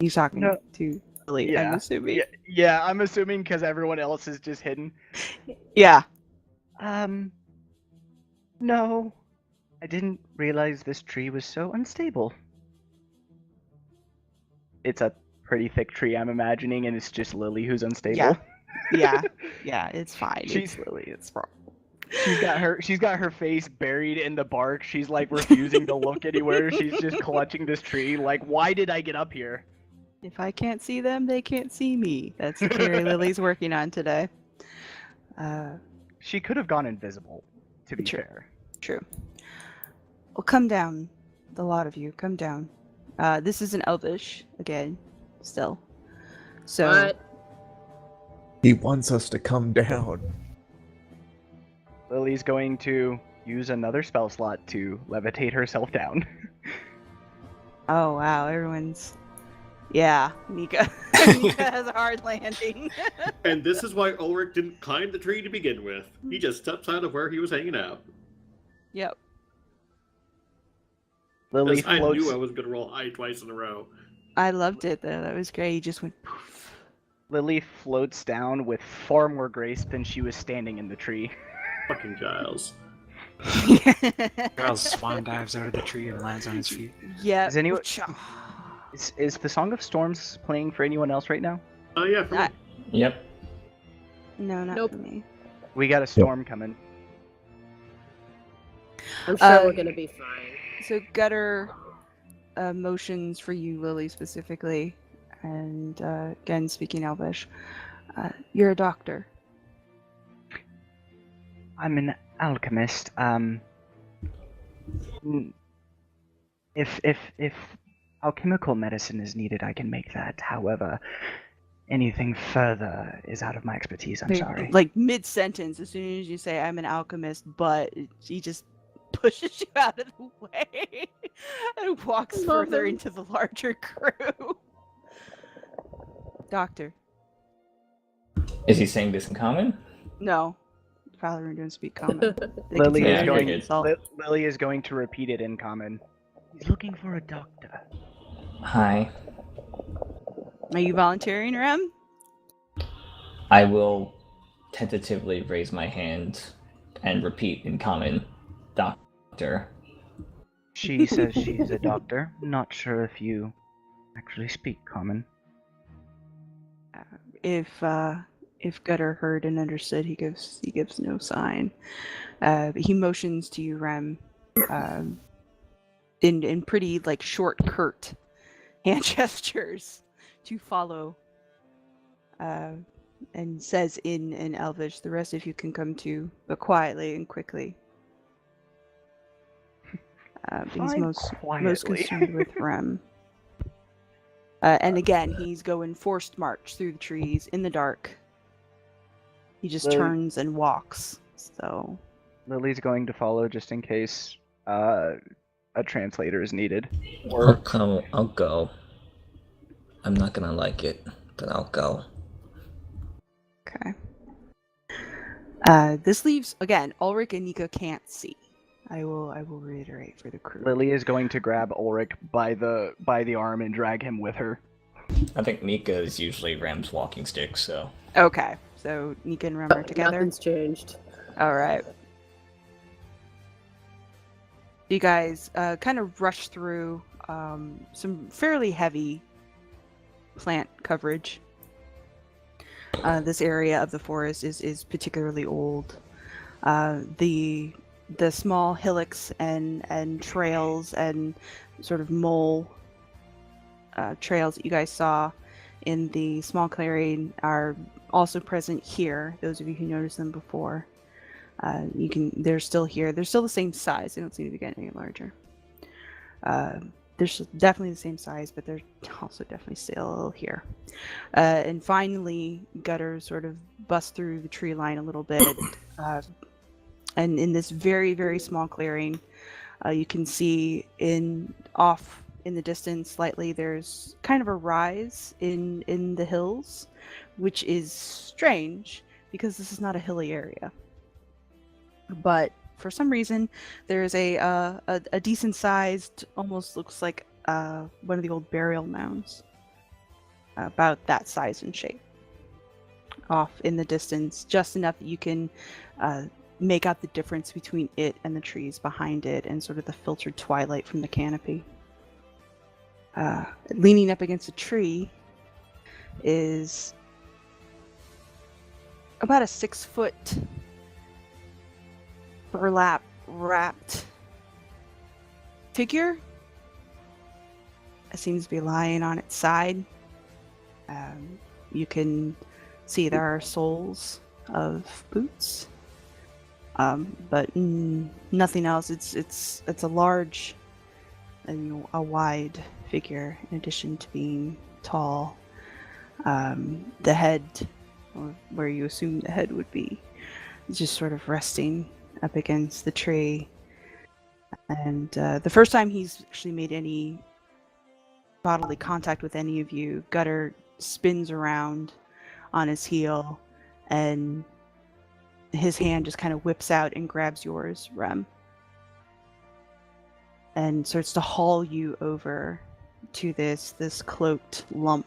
He's talking to Lily, I'm assuming. Yeah, I'm assuming because everyone else is just hidden. Yeah. No. I didn't realize this tree was so unstable. It's a pretty thick tree, I'm imagining, and it's just Lily who's unstable. Yeah, it's fine. She's- It's Lily, it's wrong. She's got her face buried in the bark. She's like refusing to look anywhere. She's just clutching this tree. Like, why did I get up here? If I can't see them, they can't see me. That's the theory Lily's working on today. She could have gone invisible, to be True. fair. True. Well, come down. The lot of you, come down. This is an Elvish, again, still. So, What? He wants us to come down. Lily's going to use another spell slot to levitate herself down. oh wow, everyone's... Yeah, Nika. Nika has a hard landing. And this is why Ulric didn't climb the tree to begin with. He just steps out of where he was hanging out. Yep. Lily Because I floats. knew I was going to roll high twice in a row. I loved it, though. That was great. He just went poof. Lily floats down with far more grace than she was standing in the tree. Fucking Giles. Giles swan dives out of the tree and lands on his feet. Yeah. Is anyone- Is the Song of Storms playing for anyone else right now? Oh, yeah, for me. Yep. No, not Nope. for me. We got a storm coming. I'm sure we're gonna be fine. So Gutter motions for you, Lily, specifically, and again speaking Elvish. You're a doctor. I'm an alchemist. If alchemical medicine is needed, I can make that. However, anything further is out of my expertise. I'm sorry. Like mid-sentence, as soon as you say I'm an alchemist, but he just pushes you out of the way and walks further into the larger crew. Doctor. Is he saying this in common? No. Paladin don't speak common. Lily Yeah, is going. figured. Lily is going to repeat it in common. He's looking for a doctor. Hi. Are you volunteering, Rem? I will tentatively raise my hand and repeat in common, Doctor. She says she's a doctor. Not sure if you actually speak common. If Gutter heard and understood, he gives no sign. He motions to you, Rem, in pretty like short, curt hand gestures to follow, and says in Elvish, "The rest of you can come too, but quietly and quickly." He's Fine, most quietly. concerned with Rem. And again, he's going forced march through the trees in the dark. He just Lily- turns and walks. So Lily's going to follow just in case a translator is needed. I'll come. I'll go. I'm not gonna like it, but I'll go. okay. This leaves again. Ulric and Nika can't see. I will reiterate for the crew. Lily is going to grab Ulric by the arm and drag him with her. I think Nika is usually Rem's walking stick, so. Okay, so Nika and Rem are together. Nothing's changed. All right. You guys kind of rush through some fairly heavy plant coverage. This area of the forest is particularly old. The the small hillocks and trails and sort of mole trails that you guys saw in the small clearing are also present here. Those of you who noticed them before, they're still here. They're still the same size. They don't seem to be getting any larger. They're definitely the same size, but they're also definitely still here. And finally, Gutter sort of busts through the tree line a little bit. And in this very, very small clearing, you can see off in the distance slightly, there's kind of a rise in the hills, which is strange because this is not a hilly area. But for some reason, there's a decent sized, almost looks like one of the old burial mounds, about that size and shape, off in the distance, just enough that you can make out the difference between it and the trees behind it and sort of the filtered twilight from the canopy. Leaning up against a tree is about a 6-foot burlap wrapped figure. It seems to be lying on its side. You can see there are soles of boots, but nothing else. It's a large and a wide figure. In addition to being tall, the head, or where you assume the head would be, is just sort of resting up against the tree. And the first time he's actually made any bodily contact with any of you, Gutter spins around on his heel, and his hand just kind of whips out and grabs yours, Rem, and starts to haul you over to this cloaked lump.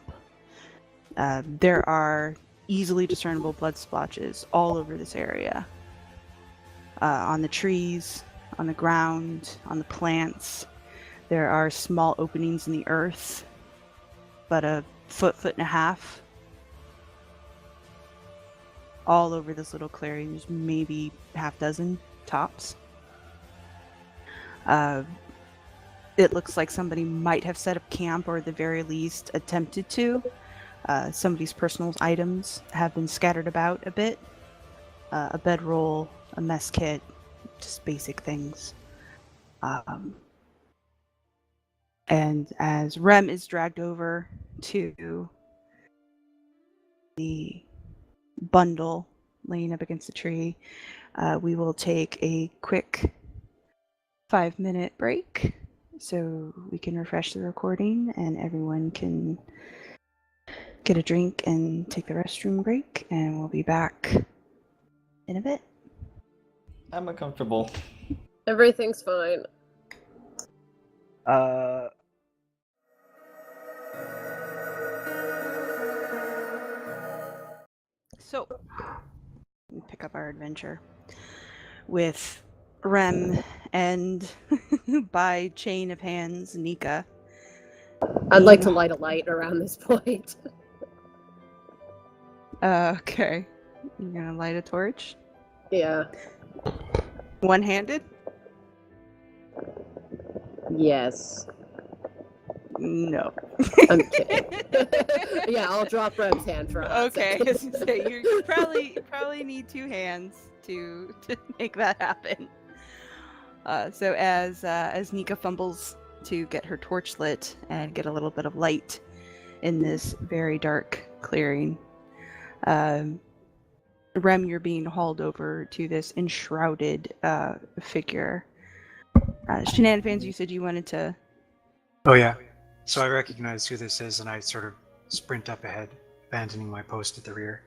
There are easily discernible blood splotches all over this area. On the trees, on the ground, on the plants. There are small openings in the earth, but a foot and a half. All over this little clearing. There's maybe half dozen tops. It looks like somebody might have set up camp, or at the very least attempted to. Somebody's personal items have been scattered about a bit. A bedroll, a mess kit, just basic things. And as Rem is dragged over to the bundle laying up against the tree, we will take a quick 5-minute break so we can refresh the recording and everyone can get a drink and take the restroom break, and we'll be back in a bit. I'm uncomfortable. Everything's fine. So, we pick up our adventure with Rem and, by chain of hands, Nika. I'd like to light a light around this point. Okay. You're gonna light a torch? Yeah. One-handed? Yes. No. I'm kidding. Yeah, I'll drop Rem's hand for a hot Okay, second. so you probably need 2 hands to make that happen. So as Nika fumbles to get her torch lit and get a little bit of light in this very dark clearing, Rem, you're being hauled over to this enshrouded figure. Shenanifans, you said you wanted to... Oh yeah. So I recognize who this is, and I sort of sprint up ahead, abandoning my post at the rear,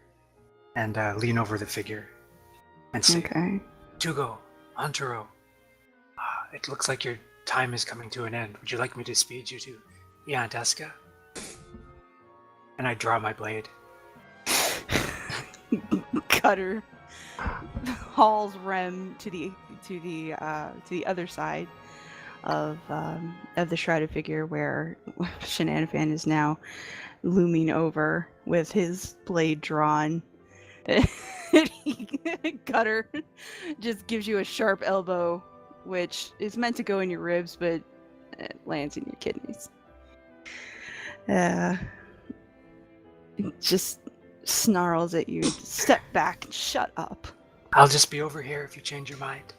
and lean over the figure and say, Okay. Tugo, Antero, it looks like your time is coming to an end. Would you like me to speed you to Iantaska? And I draw my blade. Cutter hauls Rem to the other side of the shrouded figure, where Shenanifan is now looming over with his blade drawn. Gutter just gives you a sharp elbow, which is meant to go in your ribs, but it lands in your kidneys. Just snarls at you. Step back and shut up. I'll just be over here if you change your mind.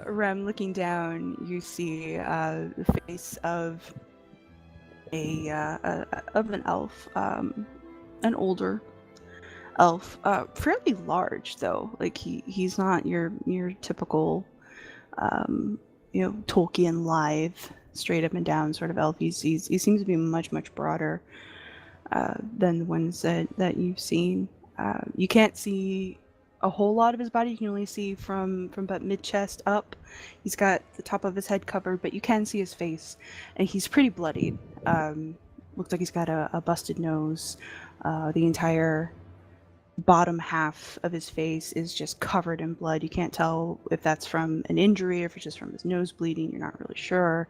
Rem, looking down, you see the face of an elf, an older elf, fairly large though. Like he's not your typical, Tolkien live, straight up and down sort of elf. He seems to be much broader than the ones that you've seen. You can't see a whole lot of his body. You can only see from about mid-chest up. He's got the top of his head covered, but you can see his face, and he's pretty bloodied. Looks like he's got a busted nose. The entire bottom half of his face is just covered in blood. You can't tell if that's from an injury or if it's just from his nose bleeding. You're not really sure.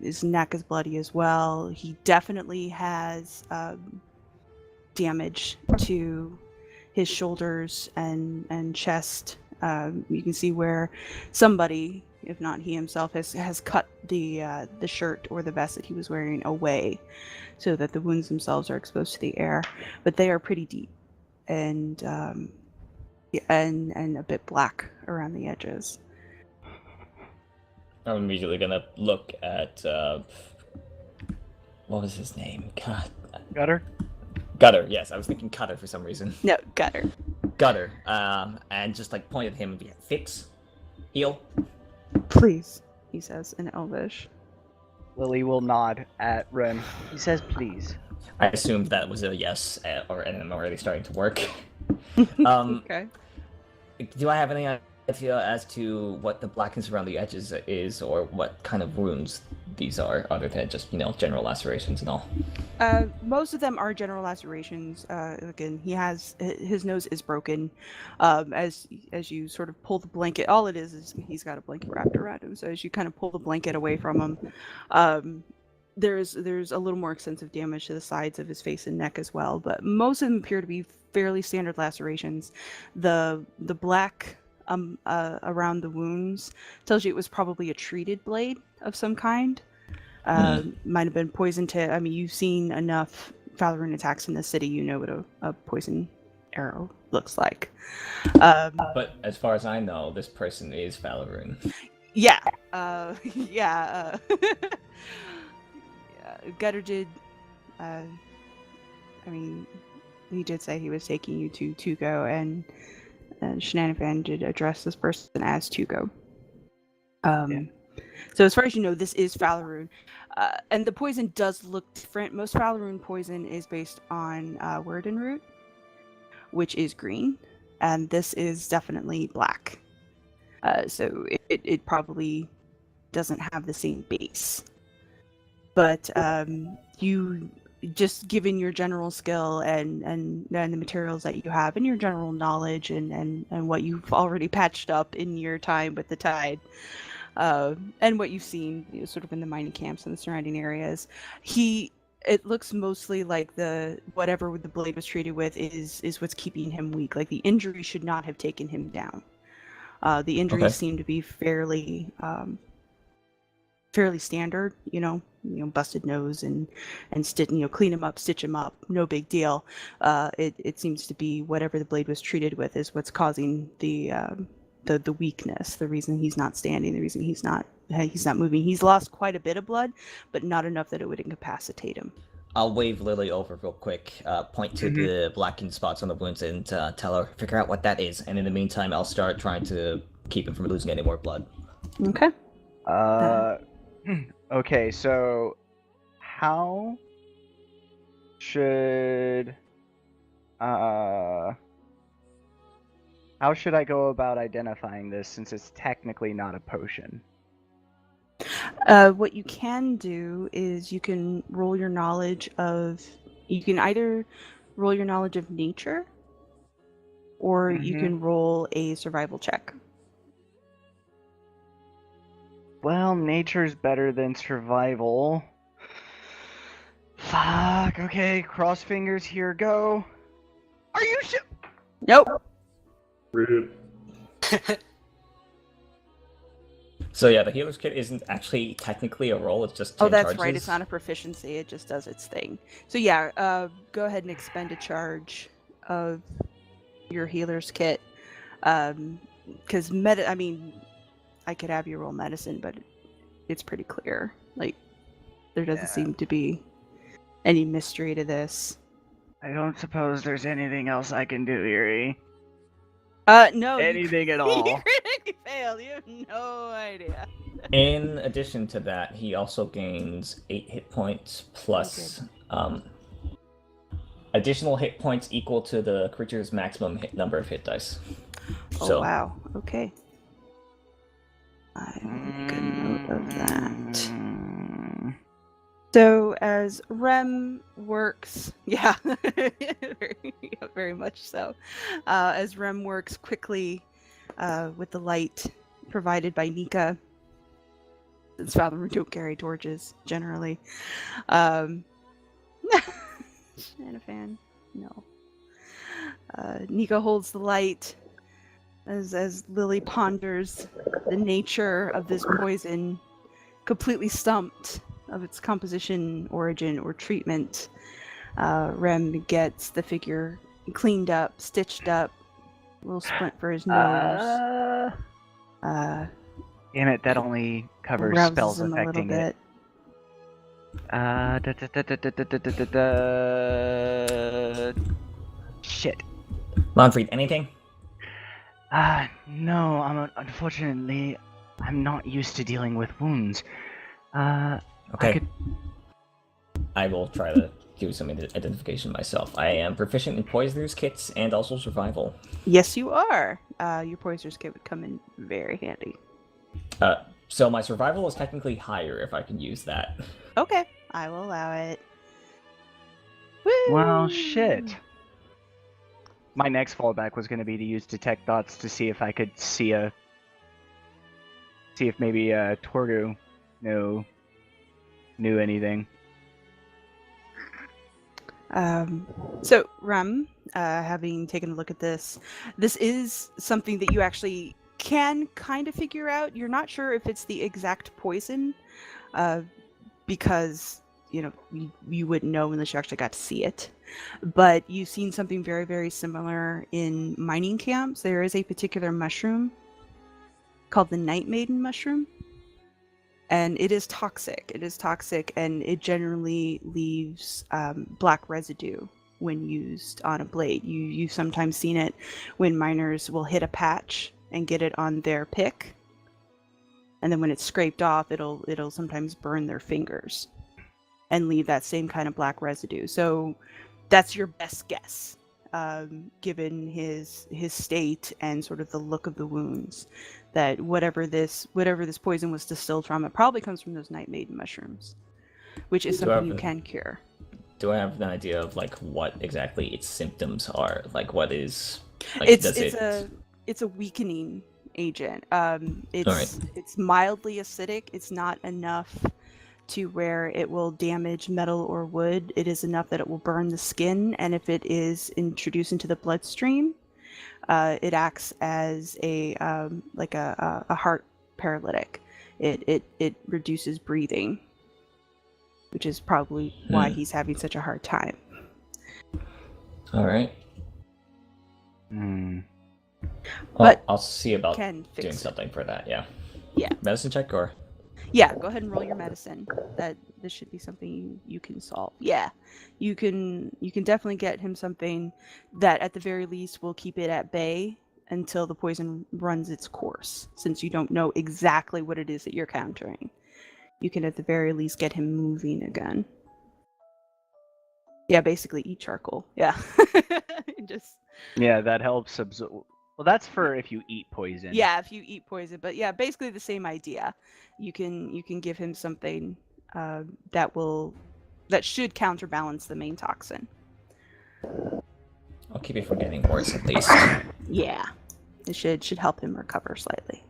His neck is bloody as well. He definitely has damage to his shoulders and chest. You can see where somebody, if not he himself, has cut the shirt or the vest that he was wearing away, so that the wounds themselves are exposed to the air. But they are pretty deep and a bit black around the edges. I'm immediately gonna look at what was his name? God. Gutter, yes, I was thinking Cutter for some reason. No, Gutter. Gutter, and just like point at him and be like, fix, heal. Please, he says in Elvish. Lily will nod at Rem. He says, please. I assumed that was a yes, and I'm already starting to work. Okay. Do I have any idea as to what the blackness around the edges is, or what kind of wounds these are, other than just, general lacerations and all? Most of them are general lacerations. Again, his nose is broken. As you sort of pull the blanket, all it is he's got a blanket wrapped around him. So as you kind of pull the blanket away from him, there's a little more extensive damage to the sides of his face and neck as well. But most of them appear to be fairly standard lacerations. The black around the wounds tells you it was probably a treated blade of some kind. Might have been poison to. I mean, you've seen enough Falarun attacks in the city. You know what a poison arrow looks like. But as far as I know, this person is Falarun. Yeah. Gutter did. He did say he was taking you to Tugo, and Shenanifan did address this person as Tugo. So as far as you know, this is Falarun. And the poison does look different. Most Falarun poison is based on Werden root, which is green, and this is definitely black. So it probably doesn't have the same base. But you, just given your general skill and the materials that you have and your general knowledge and what you've already patched up in your time with the Tide, and what you've seen sort of in the mining camps and the surrounding areas, it looks mostly like whatever the blade was treated with is what's keeping him weak. Like the injury should not have taken him down. The injuries seem to be fairly standard, busted nose and clean him up, stitch him up, no big deal. It seems to be whatever the blade was treated with is what's causing the weakness, the reason he's not standing, the reason he's not moving. He's lost quite a bit of blood, but not enough that it would incapacitate him. I'll wave Lily over real quick, point to the blackened spots on the wounds, and tell her, figure out what that is. And in the meantime, I'll start trying to keep him from losing any more blood. Okay. Okay, so how should I go about identifying this, since it's technically not a potion? What you can do is you can roll your knowledge of. You can either roll your knowledge of nature, or you can roll a survival check. Well, nature's better than survival. Fuck. Fuck, okay, cross fingers, here go. Are you sure? Nope. Rude. So yeah, the healer's kit isn't actually technically a roll, it's just 10 Oh, that's charges. right. It's not a proficiency. It just does its thing. So yeah, go ahead and expend a charge of your healer's kit. Because I could have you roll medicine, but it's pretty clear. Like, there doesn't seem to be any mystery to this. I don't suppose there's anything else I can do, Erie. No. Anything at You all. critically failed. You have no idea. In addition to that, he also gains 8 hit points plus additional hit points equal to the creature's maximum number of hit dice. Oh, So, wow. Okay. I will make a note of that. So as Rem works, yeah, very much so. As Rem works quickly with the light provided by Nika, since Fathom don't carry torches generally. Shenanifan, no. Nika holds the light as Lily ponders the nature of this poison, completely stumped of its composition, origin, or treatment. Rem gets the figure cleaned up, stitched up, a little splint for his nose. Damn it, that only covers rouses spells him affecting a it. Shit. Manfred, anything? No, unfortunately, I'm not used to dealing with wounds. Okay. I will try to do some identification myself. I am proficient in poisoners kits and also survival. Yes, you are. Your poisoner's kit would come in very handy. So my survival is technically higher if I can use that. Okay, I will allow it. Woo! Well, shit. My next fallback was going to be to use detect thoughts to see if I could see if maybe Torgu knew anything. So Rem, having taken a look at this is something that you actually can kind of figure out. You're not sure if it's the exact poison, because you wouldn't know unless you actually got to see it. But you've seen something very, very similar in mining camps. There is a particular mushroom called the Night Maiden mushroom, and it is toxic. And it generally leaves black residue when used on a blade. You've sometimes seen it when miners will hit a patch and get it on their pick, and then when it's scraped off, it'll sometimes burn their fingers and leave that same kind of black residue. So that's your best guess, given his state and sort of the look of the wounds, that whatever this poison was distilled from, it probably comes from those Night Maiden mushrooms, which is something you can cure. Do I have an idea of what exactly its symptoms are? What is? It's a weakening agent. It's Right. It's mildly acidic. It's not enough to where it will damage metal or wood. It is enough that it will burn the skin, and if it is introduced into the bloodstream, it acts as a heart paralytic. It reduces breathing, which is probably why he's having such a hard time. All right. But I'll see about can fix doing it. something for that. Yeah. Yeah. Medicine check or? Yeah, go ahead and roll your medicine. This should be something you can solve. Yeah, you can definitely get him something that at the very least will keep it at bay until the poison runs its course. Since you don't know exactly what it is that you're countering, you can at the very least get him moving again. Yeah, basically eat charcoal. Yeah, Yeah, that helps absorb. Well, that's for if you eat poison. Yeah, if you eat poison, but yeah, basically the same idea. You can give him something that should counterbalance the main toxin. I'll keep it from getting worse at least. Yeah, it should help him recover slightly.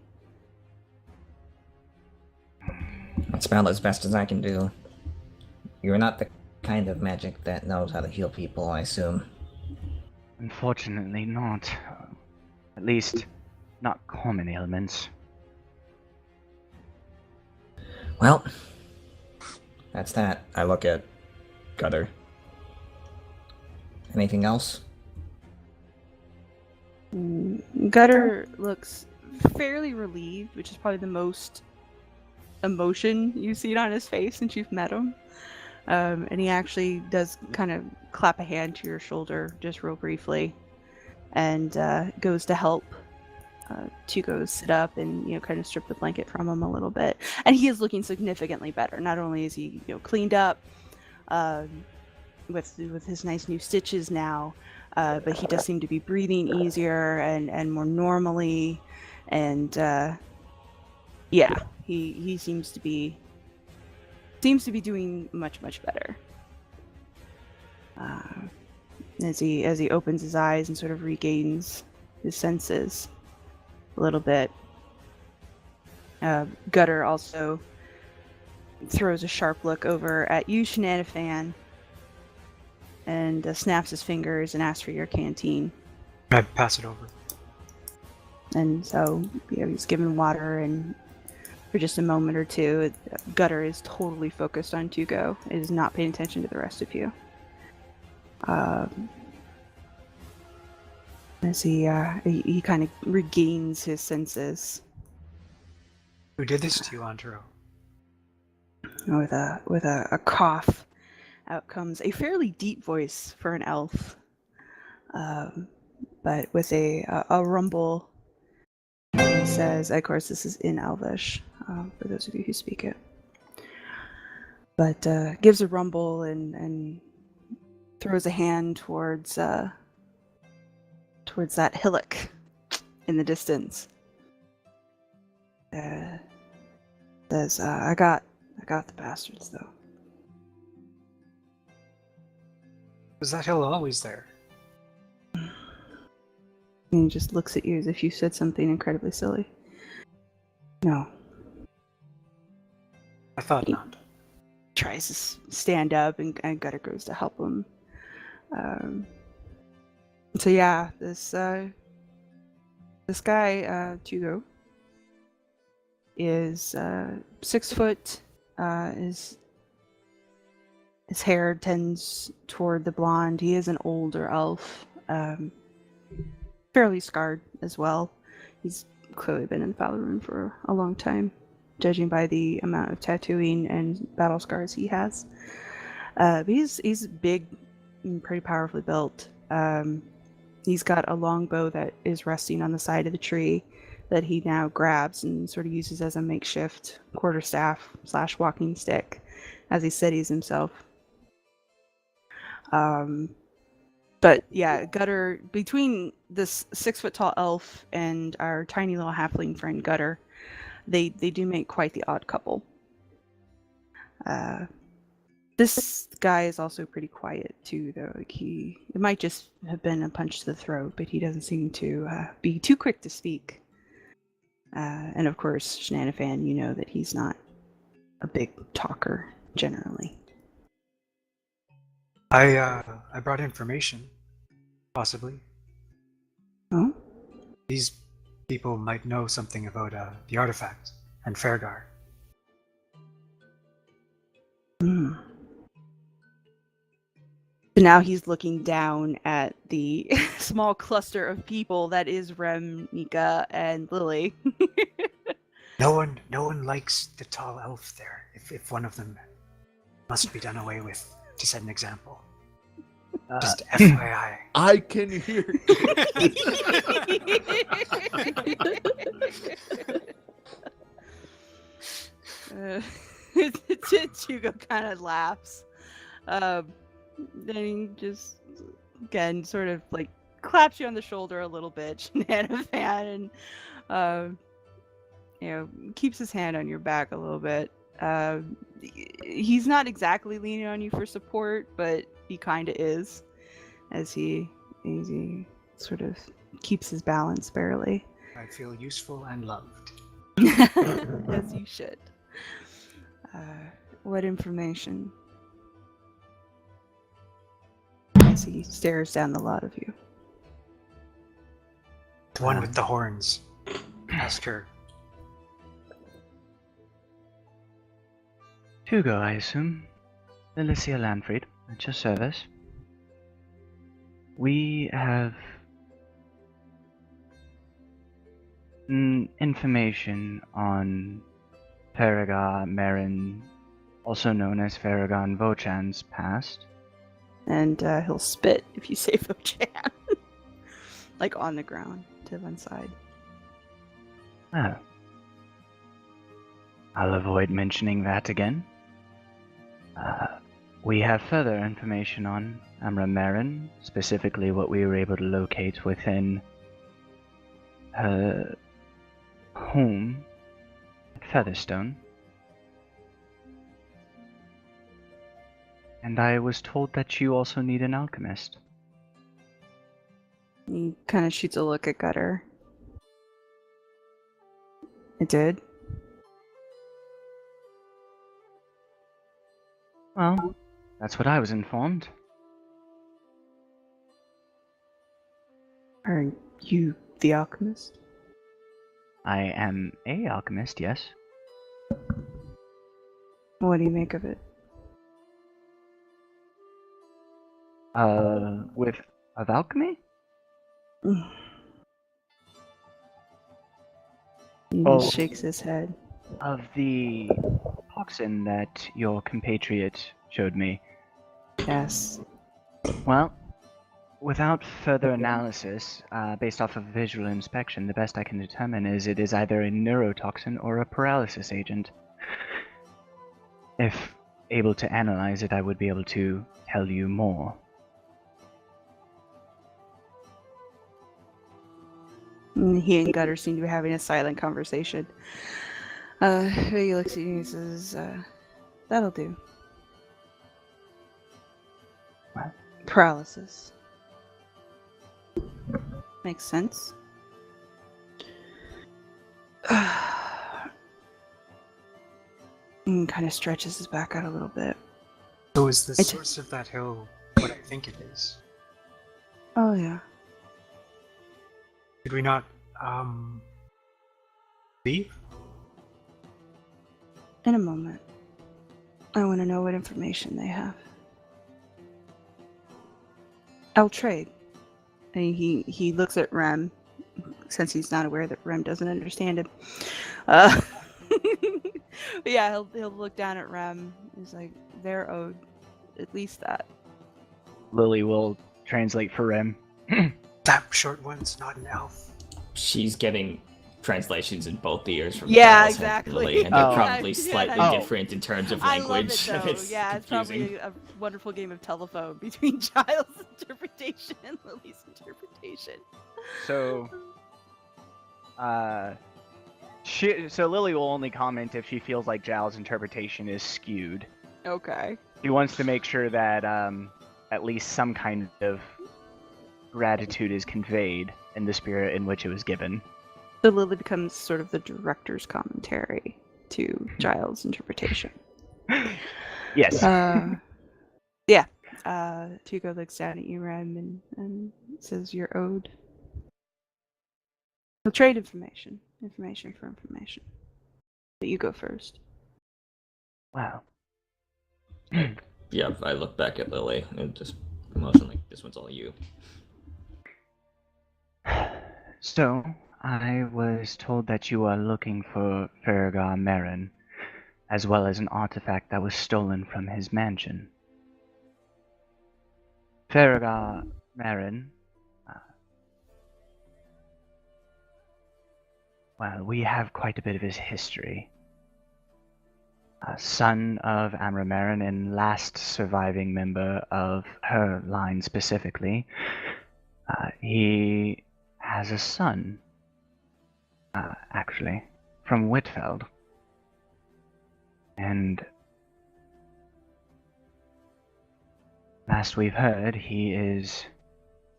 That's about as best as I can do. You're not the kind of magic that knows how to heal people, I assume. Unfortunately not. At least, not common ailments. Well, that's that. I look at Gutter. Anything else? Gutter looks fairly relieved, which is probably the most emotion you've seen on his face since you've met him. And he actually does kind of clap a hand to your shoulder just real briefly and goes to help Tugo sit up and, kind of strip the blanket from him a little bit. And he is looking significantly better. Not only is he, cleaned up with his nice new stitches now, but he does seem to be breathing easier and more normally. And yeah, he seems to be doing much better. As he opens his eyes and sort of regains his senses a little bit. Gutter also throws a sharp look over at you, Shenanifan, and snaps his fingers and asks for your canteen. I pass it over. And so, he's given water, and for just a moment or two, Gutter is totally focused on Tugo. It is not paying attention to the rest of you. As he kind of regains his senses. Who did this to you, Antero? With a cough, out comes a fairly deep voice for an elf, but with a rumble. He says, of course, this is in Elvish, for those of you who speak it. But gives a rumble and throws a hand towards that hillock in the distance. Says, I got the bastards, though. Was that hill always there? And he just looks at you as if you said something incredibly silly. No. I thought not. Tries to stand up, and Gutter goes to help him. So yeah, this guy, Tugo, is 6 foot. His hair tends toward the blonde. He is an older elf, fairly scarred as well. He's clearly been in the battle room for a long time, judging by the amount of tattooing and battle scars he has. But he's big and pretty powerfully built. He's got a long bow that is resting on the side of the tree that he now grabs and sort of uses as a makeshift quarterstaff / walking stick as he steadies himself. But yeah, Gutter, between this 6 foot tall elf and our tiny little halfling friend Gutter, they do make quite the odd couple. This guy is also pretty quiet too, though. Like it might just have been a punch to the throat, but he doesn't seem to be too quick to speak. And of course, Shenanifan, you know that he's not a big talker generally. I brought information, possibly. Oh? These people might know something about the artifact and Fergar. Hmm. So now he's looking down at the small cluster of people that is Rem, Nika, and Lily. No one likes the tall elf there. If one of them must be done away with to set an example. Just FYI. I can hear. Hugo kind of laughs. Then he just, again, sort of like claps you on the shoulder a little bit, Shenanifan, and keeps his hand on your back a little bit. He's not exactly leaning on you for support, but he kind of is, as he sort of keeps his balance barely. I feel useful and loved. As you should. What information? as he stares down the lot of you. The one with the horns. Ask her. Hugo, I assume. Liliscea Lanfried, at your service. We have information on Farragar Marin, also known as Farragon Vochan's past. And he'll spit if you say Vochan. Like on the ground to one side. Well, I'll avoid mentioning that again. We have further information on Amra Marin, specifically what we were able to locate within her home at Featherstone. And I was told that you also need an alchemist. He kind of shoots a look at Gutter. It did? Well, that's what I was informed. Are you the alchemist? I am a alchemist, yes. What do you make of it? Of alchemy? He Oh. just shakes his head. Of the toxin that your compatriot showed me. Yes. Well, without further analysis, based off of visual inspection, the best I can determine is it is either a neurotoxin or a paralysis agent. If able to analyze it, I would be able to tell you more. And he and Gutter seem to be having a silent conversation. He looks at you and he says, that'll do. What? Paralysis. Makes sense. And kind of stretches his back out a little bit. So is the I ju- source of that hill what I think it is? Oh, yeah. Did we not, leave? In a moment. I want to know what information they have. I'll trade. And he looks at Rem, since he's not aware that Rem doesn't understand him. But yeah, he'll look down at Rem. He's like, they're owed at least that. Lily will translate for Rem. That short one's not an elf. She's getting translations in both ears from Yeah, Giles and exactly. Lily, and they're Oh. probably Yeah, slightly yeah. different in terms of I love language. it though. It's Yeah, it's confusing. probably a wonderful game of telephone between Giles' interpretation and Lily's interpretation. So, so Lily will only comment if she feels like Giles' interpretation is skewed. Okay. He wants to make sure that at least some kind of gratitude is conveyed in the spirit in which it was given. So Lily becomes sort of the director's commentary to Giles' interpretation. Yes. Yeah. Tuco looks down at you, Rem, and says you're owed. He'll trade information. Information for information. But you go first. Wow. Yeah, I look back at Lily and just emotionally, this one's all you. So, I was told that you are looking for Farragar Marin, as well as an artifact that was stolen from his mansion. Farragar Marin, well, we have quite a bit of his history. Son of Amra Marin and last surviving member of her line specifically. He has a son, actually, from Whitfeld. And last we've heard, he is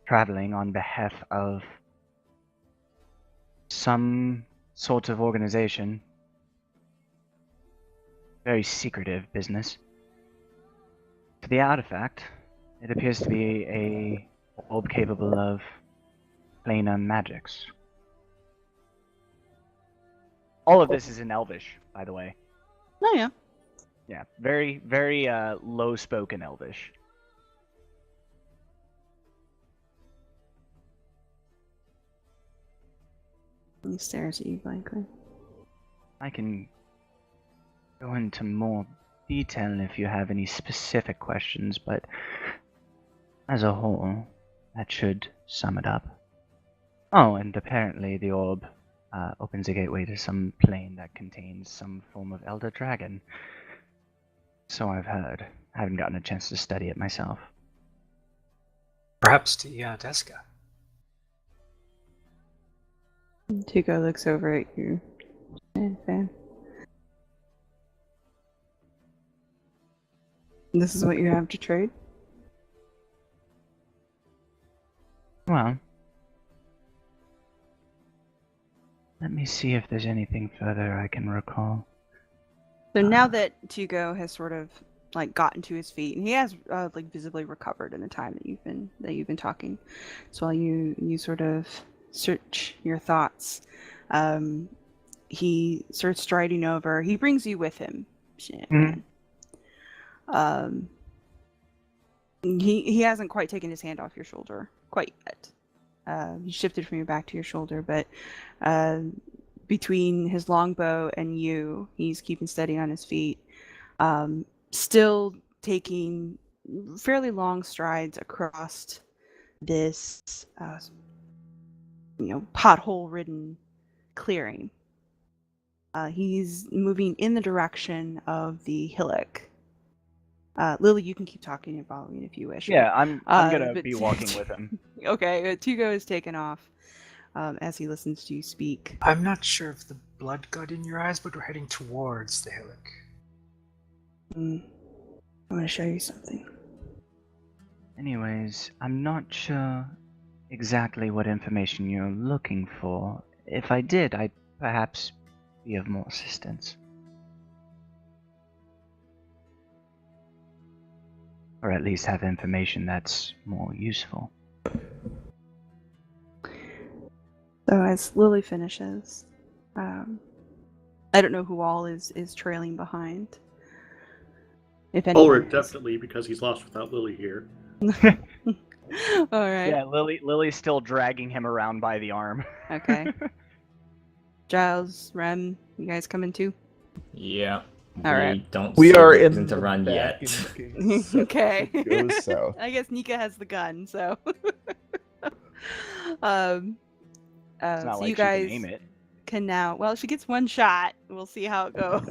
traveling on behalf of some sort of organization. Very secretive business. The artifact It appears to be a orb capable of planar magics. All of this is in Elvish, by the way. Oh yeah. Yeah, very, very low-spoken Elvish. He stares at you blankly. I can go into more detail if you have any specific questions, but as a whole, that should sum it up. Oh, and apparently the orb opens a gateway to some plane that contains some form of elder dragon. So I've heard. I haven't gotten a chance to study it myself. Perhaps to Deska. Tuco looks over at you. Fan. This is what you have to trade? Well, let me see if there's anything further I can recall. So now that Tuco has sort of like gotten to his feet, and he has like visibly recovered in the time that you've been talking. So while you sort of search your thoughts, he starts striding over. He brings you with him. He hasn't quite taken his hand off your shoulder quite yet. He shifted from your back to your shoulder, but between his longbow and you, he's keeping steady on his feet, still taking fairly long strides across this, pothole-ridden clearing. He's moving in the direction of the hillock. Lily, you can keep talking and following if you wish. Yeah, I'm gonna but- be walking with him. Okay, Tugo is taken off as he listens to you speak. I'm not sure if the blood got in your eyes, but we're heading towards the hillock. I'm going to show you something. Anyways, I'm not sure exactly what information you're looking for. If I did, I'd perhaps be of more assistance. Or at least have information that's more useful. So as Lily finishes, I don't know who all is trailing behind. If anyone Ulric is. definitely, because he's lost without Lily here. All right. Yeah, Lily's still dragging him around by the arm. Okay. Giles, Rem, you guys coming too? Yeah. All right. We are see in reason to the run back yet. and so Okay. it goes south. I guess Nika has the gun, so. It's not so like you guys she can aim it. can now. Well, she gets one shot. We'll see how it goes.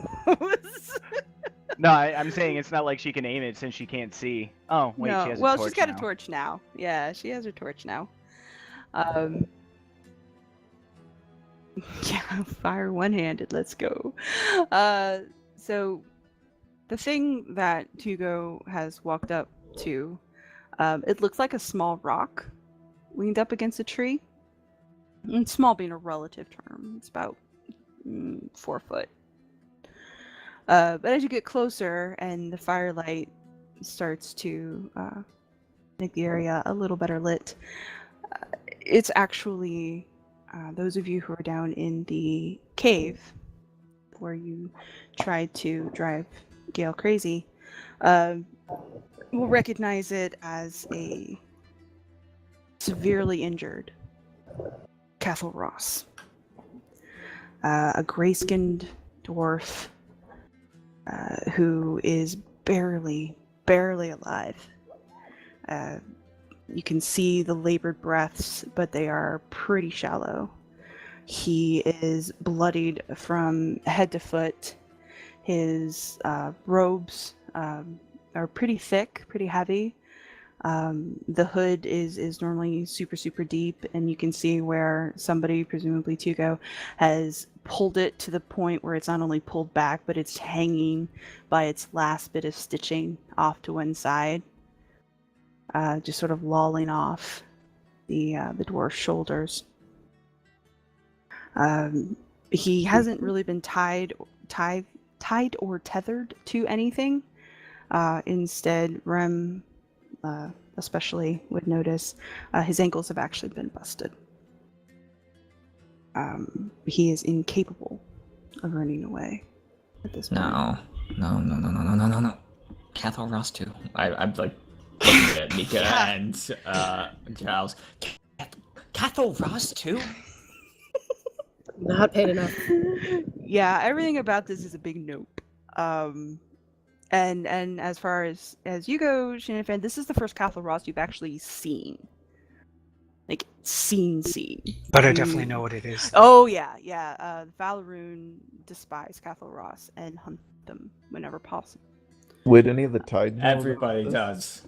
No, I'm saying it's not like she can aim it since she can't see. Oh, wait, no. she has a Well, torch she's got now. a torch now. Yeah, she has her torch now. Yeah, fire one-handed. Let's go. So the thing that Tugo has walked up to, it looks like a small rock leaned up against a tree. And small being a relative term. It's about 4 foot. But as you get closer and the firelight starts to make the area a little better lit, it's actually those of you who are down in the cave where you tried to drive Gale crazy will recognize it as a severely injured Cathal Ross, a gray-skinned dwarf who is barely alive. You can see the labored breaths, but they are pretty shallow. He is bloodied from head to foot. His robes are pretty thick, pretty heavy. The hood is normally super deep, and you can see where somebody, presumably Tuco, has pulled it to the point where it's not only pulled back, but it's hanging by its last bit of stitching off to one side, just sort of lolling off the dwarf's shoulders. He hasn't really been tied or tethered to anything. Instead, Rem, especially would notice, his ankles have actually been busted. He is incapable of running away at this point. No. Cathal Ross too. I'm like looking at Nika and Giles. Cathal Ross too? Not paid enough. Yeah, everything about this is a big nope. And as far as you go, Shenanifan, this is the first Cathal Ross you've actually seen. Like, seen. But I definitely know what it is. Oh, yeah. The Valeroon despise Cathal Ross and hunt them whenever possible. Would any of the Tide know Everybody about does.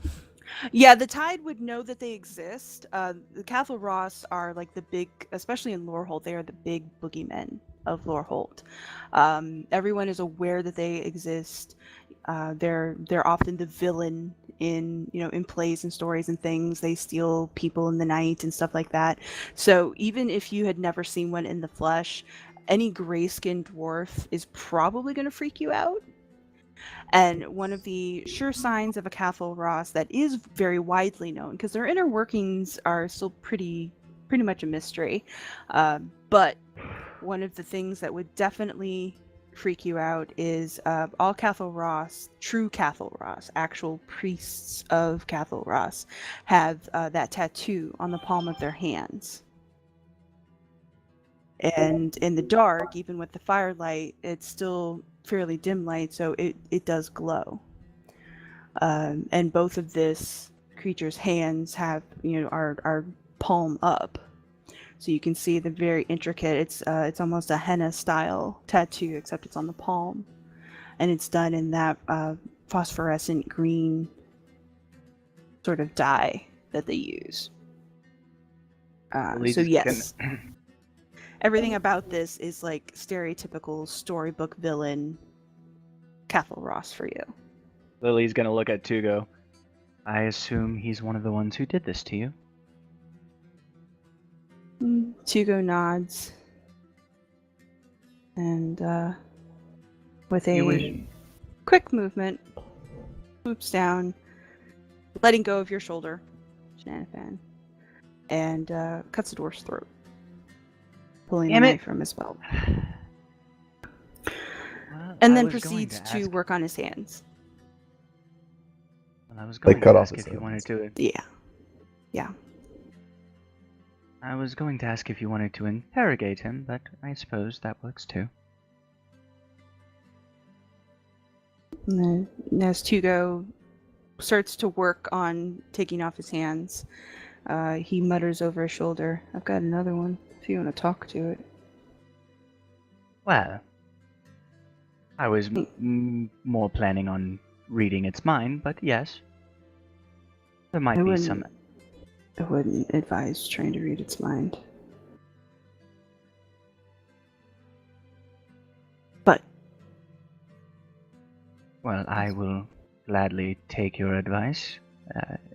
Yeah, the Tide would know that they exist. The Cathal Ross are like the big, especially in Lorehold, they are the big boogeymen of Lorehold. Everyone is aware that they exist. They're often the villain in plays and stories and things. They steal people in the night and stuff like that. So even if you had never seen one in the flesh, any gray-skinned dwarf is probably going to freak you out. And one of the sure signs of a Cathal Ross that is very widely known, because their inner workings are still pretty much a mystery, but one of the things that would definitely freak you out is all Cathal Ross, true Cathal Ross, actual priests of Cathal Ross, have that tattoo on the palm of their hands. And in the dark, even with the firelight, it's still fairly dim light, so it does glow. And both of this creature's hands have are palm up, so you can see the very intricate. It's almost a henna style tattoo, except it's on the palm, and it's done in that phosphorescent green sort of dye that they use. So yes. Everything about this is like stereotypical storybook villain Cathal Ross for you. Lily's gonna look at Tugo. I assume he's one of the ones who did this to you. Tugo nods. And with a quick movement, swoops down, letting go of your shoulder, Shenanifan, and cuts the dwarf's throat. Pulling the knife from his belt. And then proceeds to work on his hands. Well, I was going to ask if you wanted to. Yeah. I was going to ask if you wanted to interrogate him, but I suppose that works too. And then, as Tugo starts to work on taking off his hands, he mutters over his shoulder, "I've got another one, if you want to talk to it." Well, I was more planning on reading its mind, but yes. There might be some... I wouldn't advise trying to read its mind. But... Well, I will gladly take your advice,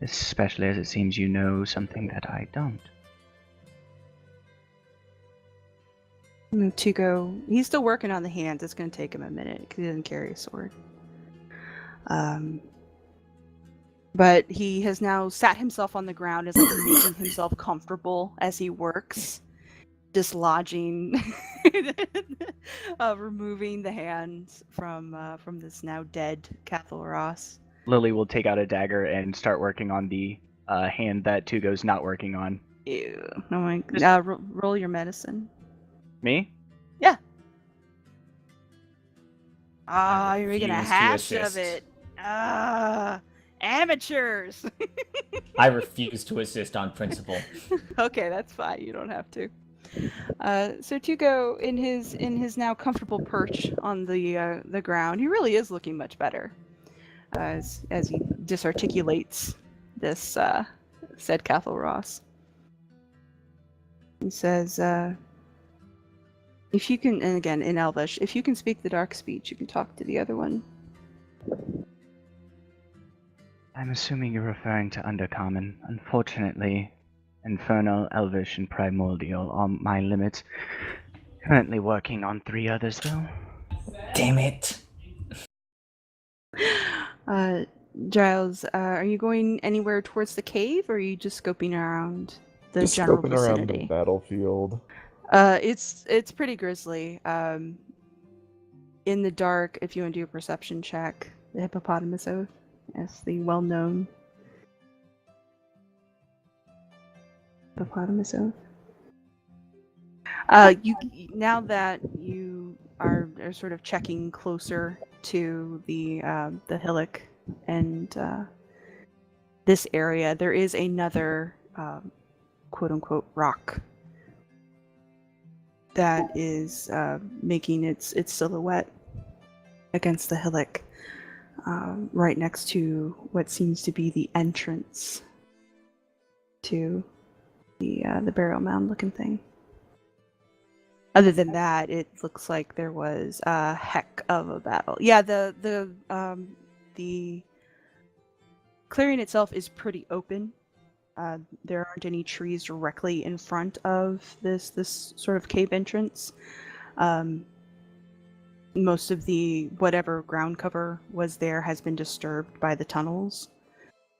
especially as it seems you know something that I don't. Tugo, he's still working on the hands. It's going to take him a minute because he doesn't carry a sword. But he has now sat himself on the ground, is like making himself comfortable as he works, dislodging, removing the hands from this now dead Cathal Ross. Lily will take out a dagger and start working on the hand that Tugo's not working on. Ew. Oh my! Roll your medicine. Me? Yeah. You're making a hash of it. Amateurs. I refuse to assist on principle. Okay, that's fine. You don't have to. So Tugo, in his now comfortable perch on the ground, he really is looking much better. As he disarticulates this said Cathal Ross. He says, if you can, and again in Elvish, if you can speak the dark speech, you can talk to the other one. I'm assuming you're referring to Undercommon. Unfortunately, Infernal, Elvish, and Primordial are my limits. Currently working on 3 others, though. Damn it. Giles, are you going anywhere towards the cave, or are you just scoping around the Just general scoping around the vicinity? battlefield. It's pretty grisly. In the dark, if you want to do a perception check, the hippopotamus oath, yes, the well-known hippopotamus oath. You now that you are sort of checking closer to the hillock and this area, there is another quote-unquote rock that is making its silhouette against the hillock, right next to what seems to be the entrance to the burial mound looking thing. Other than that, it looks like there was a heck of a battle. Yeah, the clearing itself is pretty open. There aren't any trees directly in front of this sort of cave entrance. Most of the whatever ground cover was there has been disturbed by the tunnels.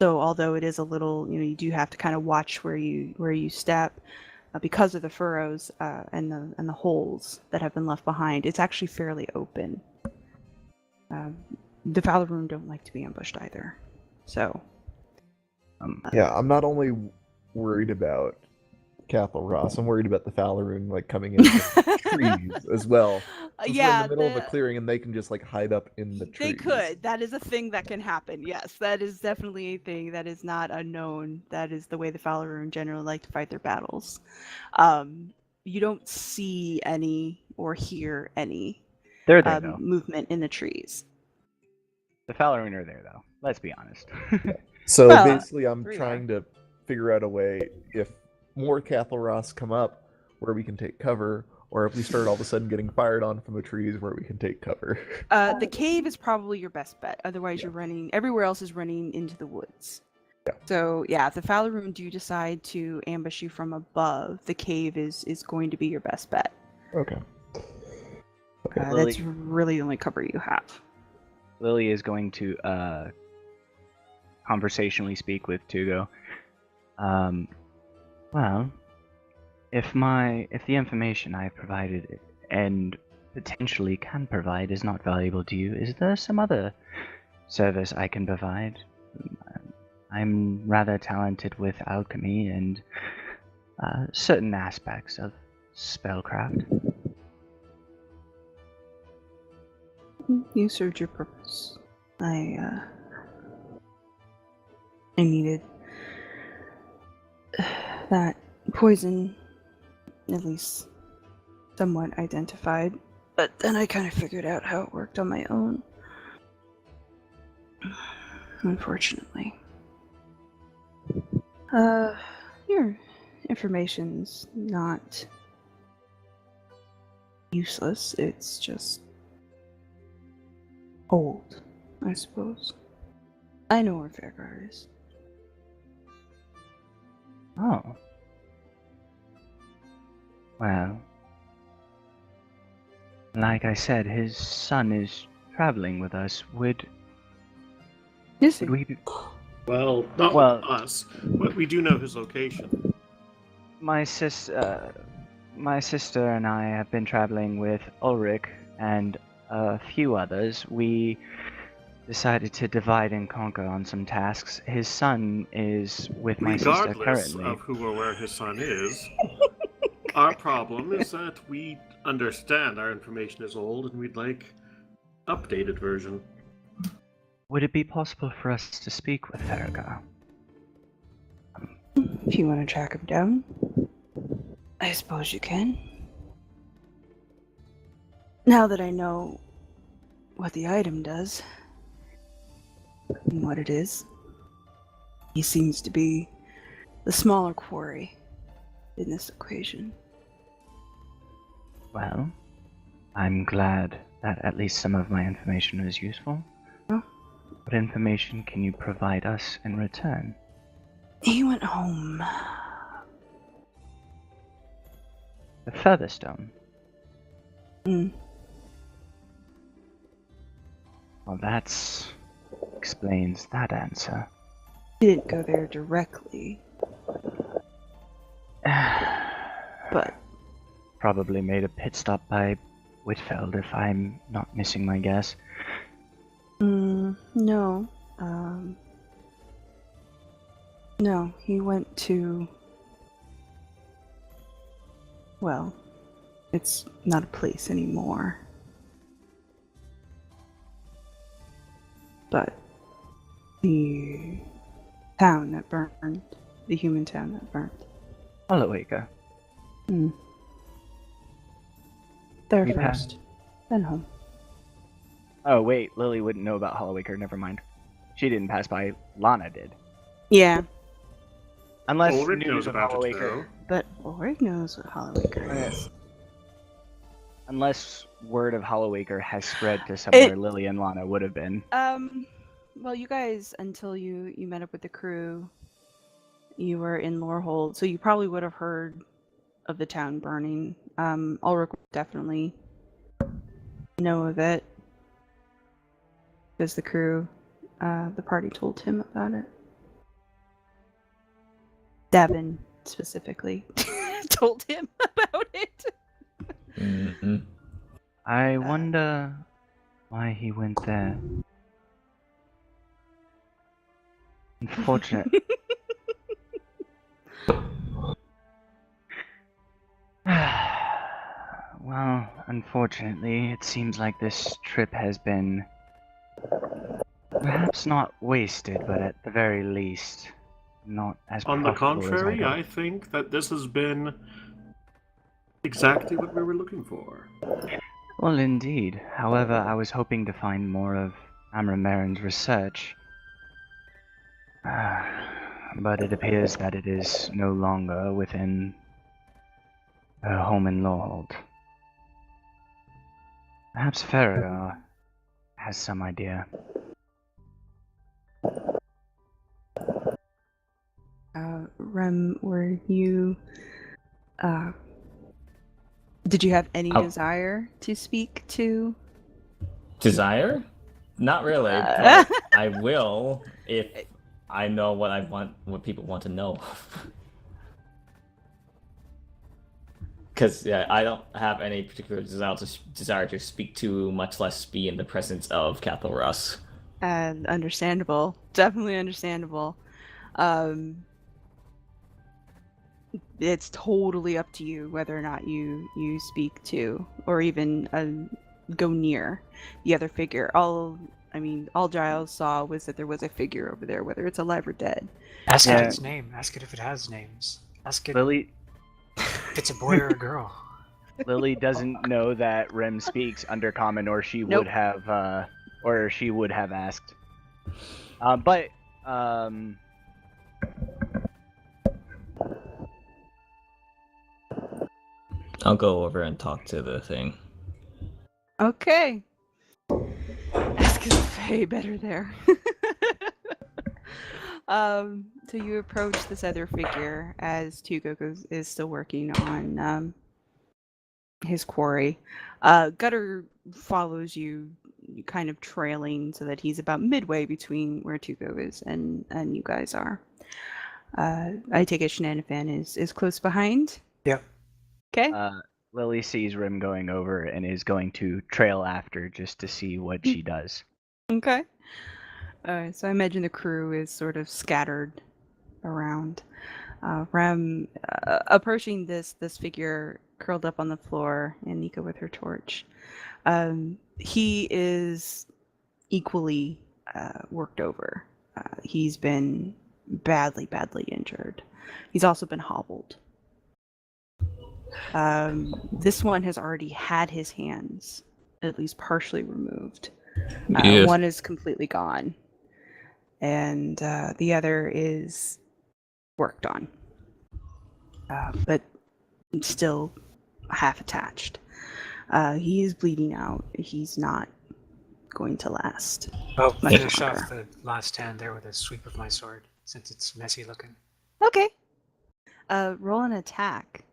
So although it is a little, you do have to kind of watch where you step because of the furrows and the holes that have been left behind. It's actually fairly open. The Falarun don't like to be ambushed either. So. Yeah, I'm not only worried about Cathal Ross, I'm worried about the Falarun coming into the trees as well. Since we're in the middle of a clearing and they can just hide up in the trees. They could. That is a thing that can happen. Yes, that is definitely a thing that is not unknown. That is the way the Falarun generally like to fight their battles. You don't see any or hear any They're there though. movement in the trees. The Falarun are there though. Let's be honest. So Well, basically, I'm we trying to figure out a way if more Cathal Ross come up where we can take cover, or if we start all of a sudden getting fired on from the trees where we can take cover. The cave is probably your best bet. Otherwise, you're running. Everywhere else is running into the woods. Yeah. So yeah, if the Falarun do decide to ambush you from above, the cave is going to be your best bet. Okay. That's really the only cover you have. Lily is going to conversationally speak with Tugo. Well, if the information I provided and potentially can provide is not valuable to you, is there some other service I can provide? I'm rather talented with alchemy and certain aspects of spellcraft. You served your purpose. I needed that poison, at least somewhat identified, but then I kind of figured out how it worked on my own. Unfortunately. Your information's not useless, it's just old, I suppose. I know where Fairguard is. Oh. Well, like I said, his son is traveling with us. Would we be... Well, not with us, but we do know his location. My sister and I have been traveling with Ulric and a few others. We decided to divide and conquer on some tasks. His son is with my sister currently. Regardless of who or where his son is, our problem is that we understand our information is old and we'd like updated version. Would it be possible for us to speak with Thera? If you want to track him down, I suppose you can. Now that I know what the item does, and what it is, he seems to be the smaller quarry in this equation. Well, I'm glad that at least some of my information was useful. Oh. What information can you provide us in return? He went home. The Featherstone? Mm. Well, that's explains that answer. Didn't go there directly, but Probably made a pit stop by Whitfeld, if I'm not missing my guess. no. No, he went to. Well, it's not a place anymore. But the town that burned, the human town that burned. Hollowacre. There You first, then home. Oh wait, Lily wouldn't know about Hollowacre, never mind. She didn't pass by, Lana did. Yeah, Unless Ulric news knows of about it, Hollowacre. though. but Ulric knows what Hollowacre is. Unless word of Hollowacre has spread to somewhere It- Lily and Lana would have been. Well, you guys, until you met up with the crew, you were in Lorehold, so you probably would have heard of the town burning. Ulric would definitely know of it, because the crew, the party told him about it. Davin, specifically, told him about it. Mm-hmm. I wonder why he went there. Unfortunate. Well, unfortunately, it seems like this trip has been perhaps not wasted, but at the very least, not as On the profitable as contrary, I'd I think that this has been exactly what we were looking for. Well, indeed. However, I was hoping to find more of Amramarin's research. But it appears that it is no longer within her home in Lorehold. Perhaps Thera has some idea. Rem, were you, did you have any Oh. desire to speak to? Desire? Not really. But I will if I know what I want, what people want to know. Because yeah, I don't have any particular desire to speak to, much less be in the presence of Cathal Russ. Understandable. Definitely understandable. It's totally up to you whether or not you speak to or even go near the other figure. All Giles saw was that there was a figure over there, whether it's alive or dead. Ask Yeah. it its name. Ask it if it has names. Ask it Lily if it's a boy or a girl. Lily doesn't know that Rem speaks Undercommon, or she Nope. would have, or she would have asked. But I'll go over and talk to the thing. Okay. Ask is way better there. So you approach this other figure as Tugo is still working on his quarry. Gutter follows you, kind of trailing, so that he's about midway between where Tugo is and you guys are. I take it Shenanifan is close behind. Yep. Okay. Lily sees Rim going over and is going to trail after just to see what she does. Okay. So I imagine the crew is sort of scattered around. Rem approaching this figure curled up on the floor, and Nika with her torch. He is equally worked over. He's been badly injured. He's also been hobbled. This one has already had his hands at least partially removed. Yes. One is completely gone, and the other is worked on, but still half attached. He is bleeding out. He's not going to last. I'll Much finish longer. off the last hand there with a sweep of my sword, since it's messy looking. Okay. Roll an attack.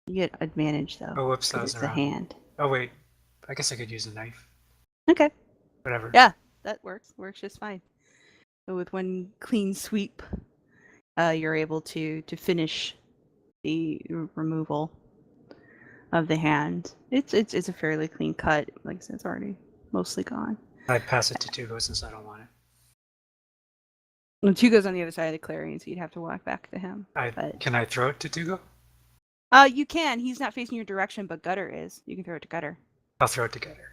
You get advantage though. Oh, whoops, that 'cause was it's the around. hand. Oh, wait. I guess I could use a knife. Okay. Whatever. Yeah, that works. Works just fine. So with one clean sweep, you're able to finish the removal of the hand. It's a fairly clean cut. Like I said, it's already mostly gone. I pass it to Tugo since I don't want it. And Tugo's on the other side of the clearing, so you'd have to walk back to him. But Can I throw it to Tugo? you can. He's not facing your direction, but Gutter is. You can throw it to Gutter. I'll throw it to Gutter.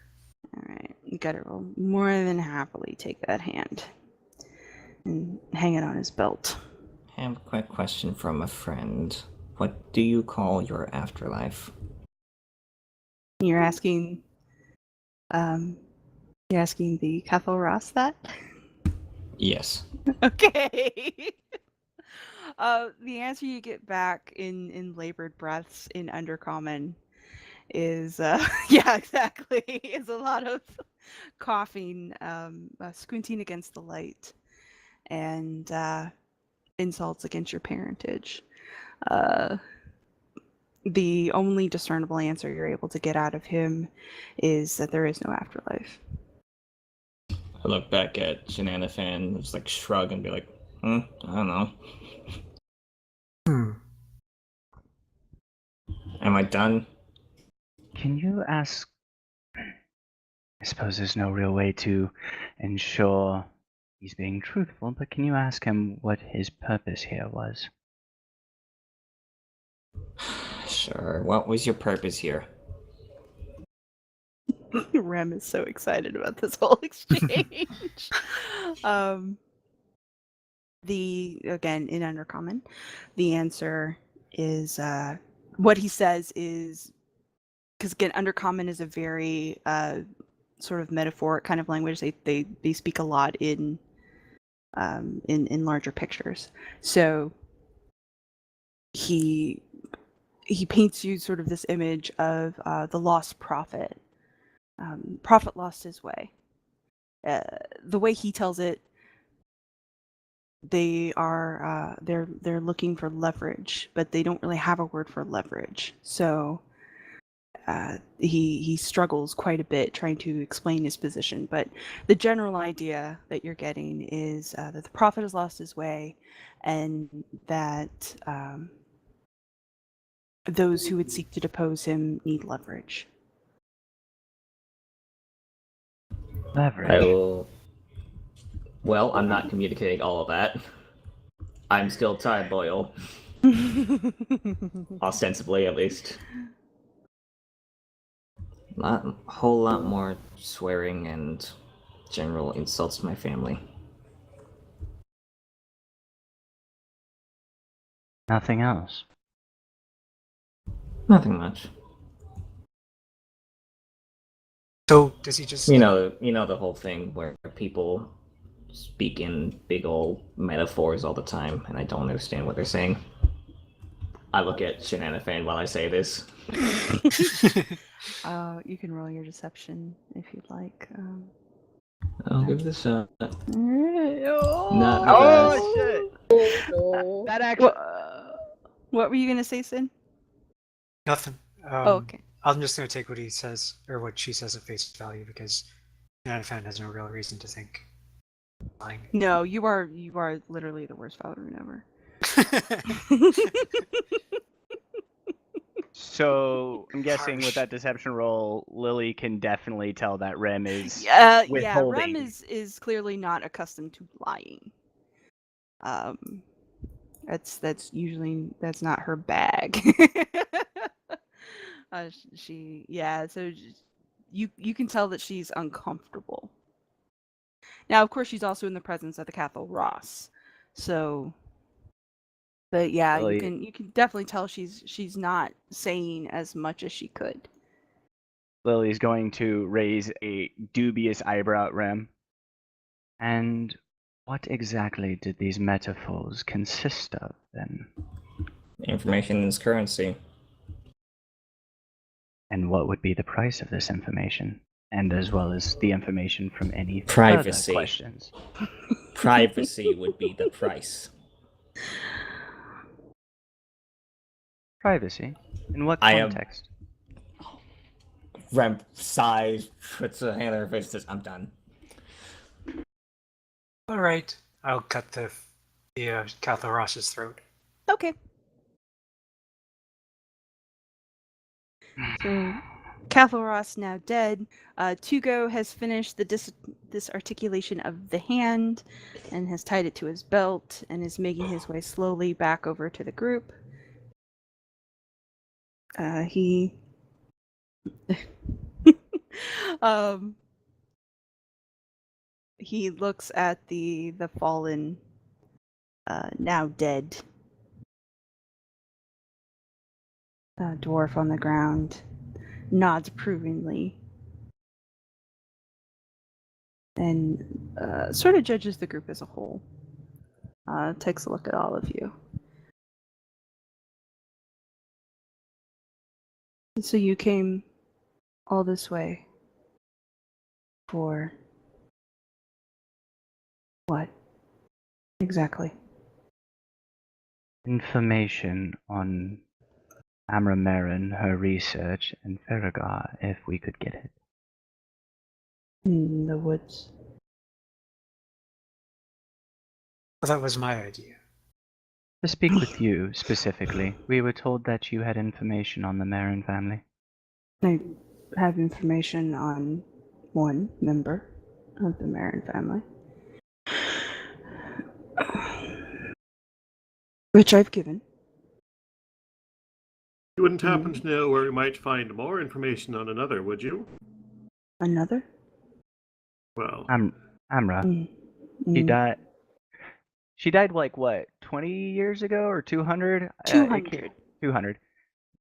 All right, Gutter will more than happily take that hand and hang it on his belt. I have a quick question from a friend. What do you call your afterlife? You're asking the Cathal Ross that? Yes. Okay. The answer you get back in labored breaths in Undercommon is yeah, exactly. Is a lot of coughing, squinting against the light, and insults against your parentage. The only discernible answer you're able to get out of him is that there is no afterlife. I look back at Shenanifan, just like shrug and be like, I don't know. Am I done? Can you ask... I suppose there's no real way to ensure he's being truthful, but can you ask him what his purpose here was? Sure. What was your purpose here? Rem is so excited about this whole exchange. Again, in Undercommon, the answer is what he says is, because again, Undercommon is a very sort of metaphoric kind of language. They speak a lot in larger pictures. So he paints you sort of this image of the lost prophet. Prophet lost his way. The way he tells it, they're looking for leverage, but they don't really have a word for leverage. So he struggles quite a bit trying to explain his position. But the general idea that you're getting is that the prophet has lost his way, and that those who would seek to depose him need leverage. Leverage. I will... Well, I'm not communicating all of that. I'm still tied loyal. Ostensibly, at least. A whole lot more swearing and general insults to my family. Nothing else. Nothing much. So does he just? You know the whole thing where people speak in big old metaphors all the time, and I don't understand what they're saying. I look at Shenanifan while I say this. You can roll your deception if you'd like. I'll give this a... Oh, Not the Oh, best. shit! No. That actually... What were you gonna say, Sin? Nothing. Okay. I'm just gonna take what he says or what she says at face value because Shenanifan has no real reason to think. Lying. No, you are literally the worst father ever. So, I'm guessing with that deception roll, Lily can definitely tell that Rem is Yeah, withholding. Rem is clearly not accustomed to lying. That's not her bag. So you can tell that she's uncomfortable. Now, of course, she's also in the presence of the Cathal Ross. So, but yeah, Lily, you can definitely tell she's not saying as much as she could. Lily's going to raise a dubious eyebrow at Rem. And what exactly did these metaphors consist of, then? Information is currency. And what would be the price of this information? And as well as the information from any Privacy. further questions. Privacy would be the price. Privacy? In what I am- context? Rem sighs, puts a hand on her face, and says, I'm done. All right, I'll cut the Catharos's throat. Okay. So, Cathalros now dead. Tugo has finished the disarticulation of the hand and has tied it to his belt and is making his way slowly back over to the group. He he looks at the fallen, now dead dwarf on the ground, nods approvingly, and sort of judges the group as a whole. Takes a look at all of you. So you came all this way for what exactly? Information on Amra Marin, her research, and Ferragar, if we could get it. In the woods. Well, that was my idea. To speak with you specifically, we were told that you had information on the Marin family. I have information on one member of the Marin family, which I've given. You wouldn't happen to know where we might find more information on another, would you? Another? Well, Amra. She died. She died like what, 20 years ago or 200? 200. 200.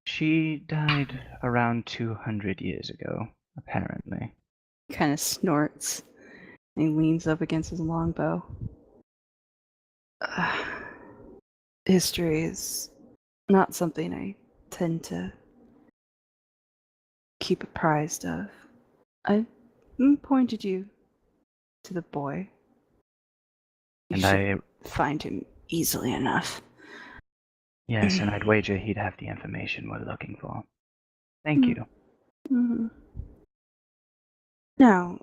She died around 200 years ago, apparently. He kind of snorts and he leans up against his longbow. History is not something I tend to keep apprised of. I pointed you to the boy. You should find him easily enough. Yes, and I'd wager he'd have the information we're looking for. Thank you. Mm-hmm. Now,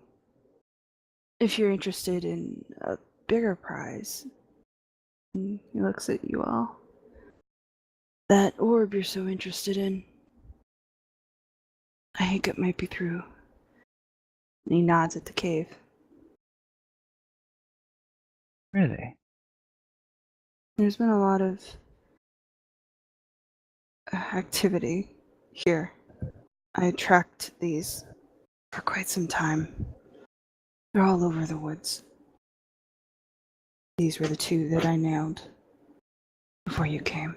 if you're interested in a bigger prize, he looks at you all. That orb you're so interested in, I think it might be through. And he nods at the cave. Really? There's been a lot of activity here. I tracked these for quite some time. They're all over the woods. These were the two that I nailed before you came.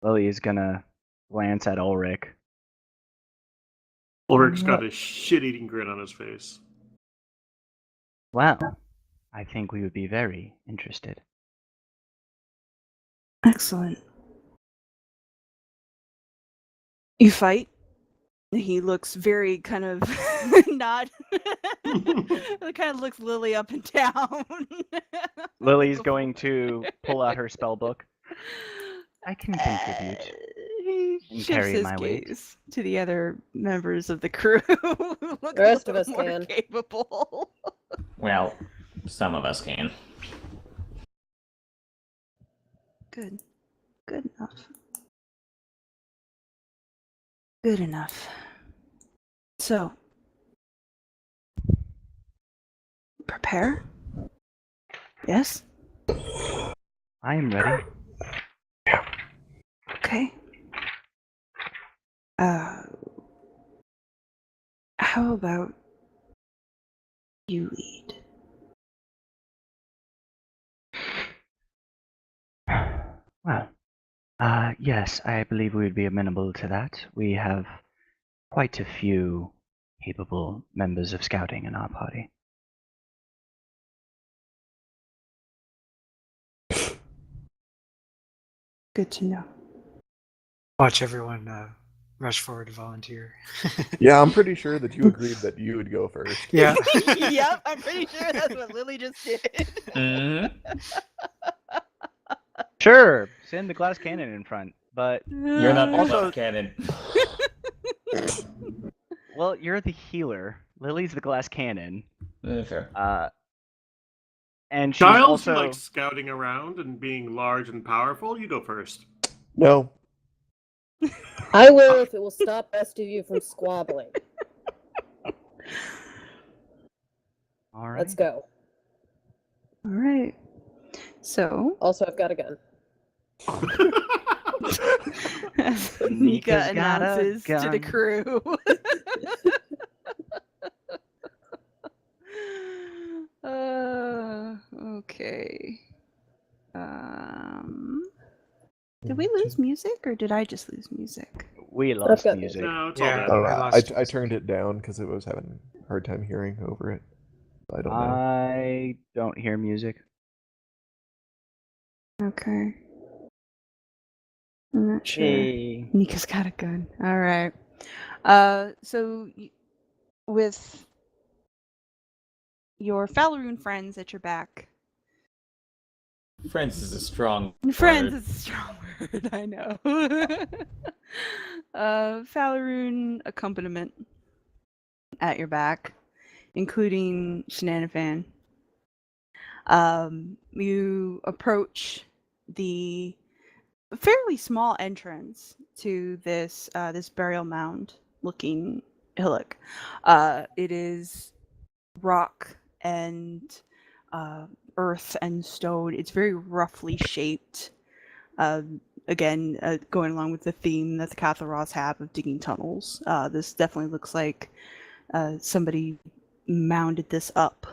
Lily is gonna glance at Ulric. Ulric's got a shit-eating grin on his face. Well, I think we would be very interested. Excellent. You fight? He looks very kind of kind of looks Lily up and down. Lily's going to pull out her spell book. I can contribute. He and shifts carry his my weight. gaze to the other members of the crew. The rest of us can. Capable. Well, some of us can. Good. Good enough. Good enough. So, prepare? Yes? I am ready. Okay. How about you lead? Well, yes, I believe we would be amenable to that. We have quite a few capable members of scouting in our party. Good to know. Watch everyone rush forward to volunteer. Yeah, I'm pretty sure that you agreed that you would go first. Yeah. Yep, I'm pretty sure that's what Lily just did. Sure, send the glass cannon in front, but You're not the Also- glass cannon. well, you're the healer. Lily's the glass cannon. Fair. And she's Giles, also you like scouting around and being large and powerful. You go first. No. I will if it will stop rest of you from squabbling. all right. Let's go. All right. So, Also, I've got a gun. Nika Nika's got a announces to the gun. crew. Okay. Did we lose music or did I just lose music? We lost got music. No, it's Yeah. all I good. don't know. I lost I turned it down because it was having a hard time hearing over it. I don't know. I don't hear music. Okay. I'm not sure. Hey. Nika's got a gun. All right. So with your Falaroon friends at your back. Friends is a strong Friends word. is a strong word, I know. Falaroon accompaniment at your back, including Shenanifan. You approach the fairly small entrance to this this burial mound looking hillock. It is rock and earth and stone. It's very roughly shaped. Again, going along with the theme that the Catharos have of digging tunnels. This definitely looks like somebody mounded this up,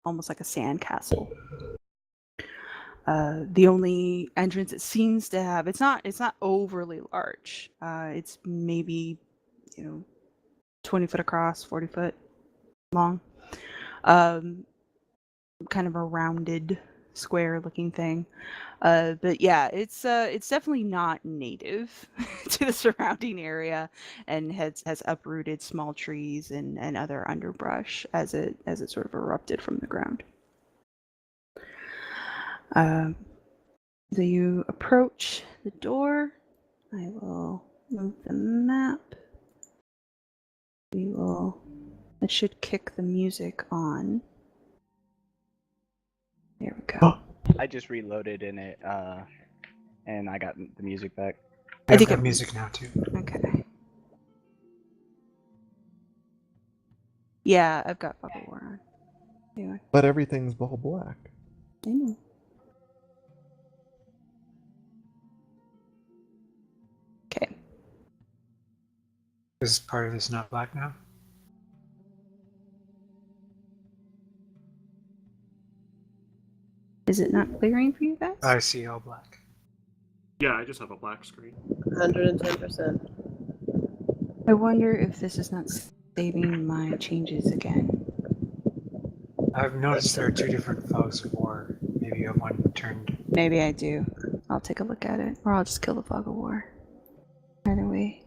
almost like a sandcastle. The only entrance it seems to have, it's not overly large. It's maybe 20 foot across, 40 foot long. Kind of a rounded square looking thing. But yeah, it's definitely not native to the surrounding area, and has uprooted small trees and other underbrush as it sort of erupted from the ground. So you approach the door. I will move the map. It should kick the music on. There we go. I just reloaded in it, and I got the music back. I I've think got it- music now too. Okay. Yeah, I've got Fog of War on. Anyway, But everything's all black. I know. Okay. Is part of this not black now? Is it not clearing for you guys? I see all black. Yeah, I just have a black screen. 110%. I wonder if this is not saving my changes again. I've noticed there are two different fogs of war. Maybe you have one turned. Maybe I do. I'll take a look at it, or I'll just kill the Fog of War. Either way.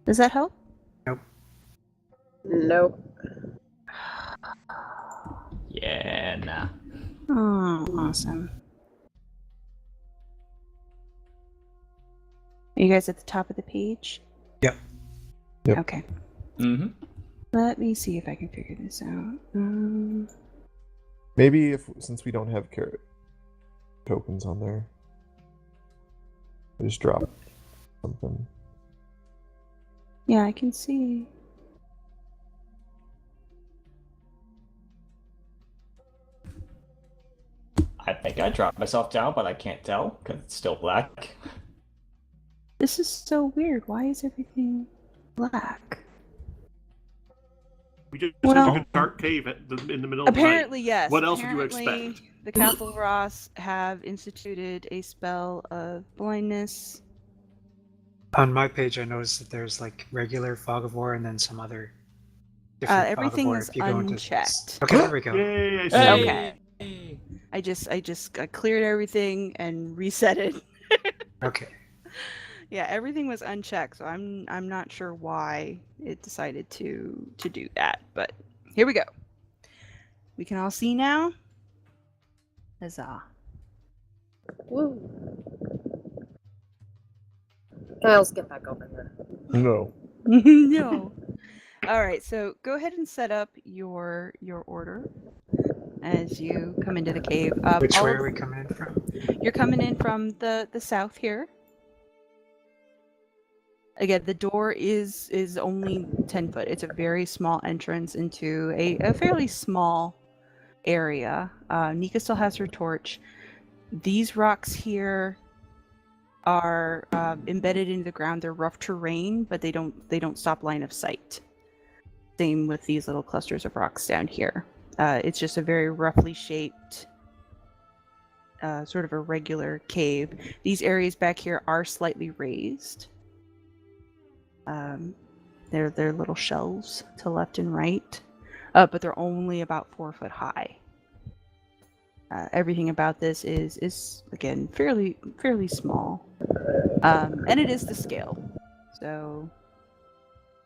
Does that help? Nope. Yeah, nah. Oh, awesome. Are you guys at the top of the page? Yep. Yep. Okay. Mm-hmm. Let me see if I can figure this out. Maybe since we don't have carrot tokens on there, I just drop something. Yeah, I can see. I think I dropped myself down, but I can't tell because it's still black. This is so weird. Why is everything black? We just Well- took a dark cave in the middle of Apparently, the night. yes. What else would you Apparently, expect? The Castle Ross have instituted a spell of blindness. On my page, I noticed that there's like regular fog of war and then some other different fog of Everything war is if you go into unchecked. Okay, there we go. Yay, I see. Hey! Okay. I just cleared everything and reset it. Okay. Yeah, everything was unchecked, so I'm not sure why it decided to do that, but here we go. We can all see now. Huzzah. Woo. Giles, get back over here. No. No. All right, so go ahead and set up your order as you come into the cave. Which all way of- are we coming in from? You're coming in from the south here. Again, the door is only 10 foot. It's a very small entrance into a fairly small area. Nika still has her torch. These rocks here are embedded into the ground. They're rough terrain, but they don't stop line of sight. Same with these little clusters of rocks down here. It's just a very roughly shaped, sort of a regular cave. These areas back here are slightly raised. They're little shelves to left and right, but they're only about 4 foot high. Everything about this is again fairly small, and it is to scale. So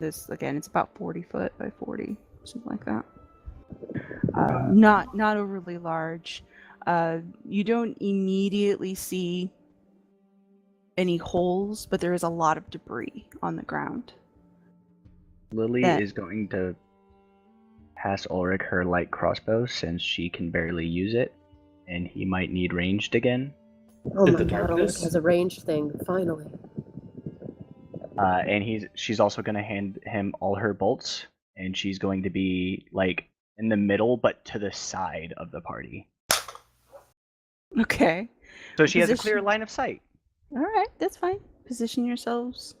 this again, it's about 40 foot by 40, something like that. Not overly large. You don't immediately see any holes, but there is a lot of debris on the ground. Lily is going to pass Ulric her light crossbow since she can barely use it, and he might need ranged again. Oh In my the god, darkness? Ulric has a ranged thing, finally. And she's also going to hand him all her bolts, and she's going to be like in the middle, but to the side of the party. Okay. So she has a Position- clear line of sight. All right, that's fine. Position yourselves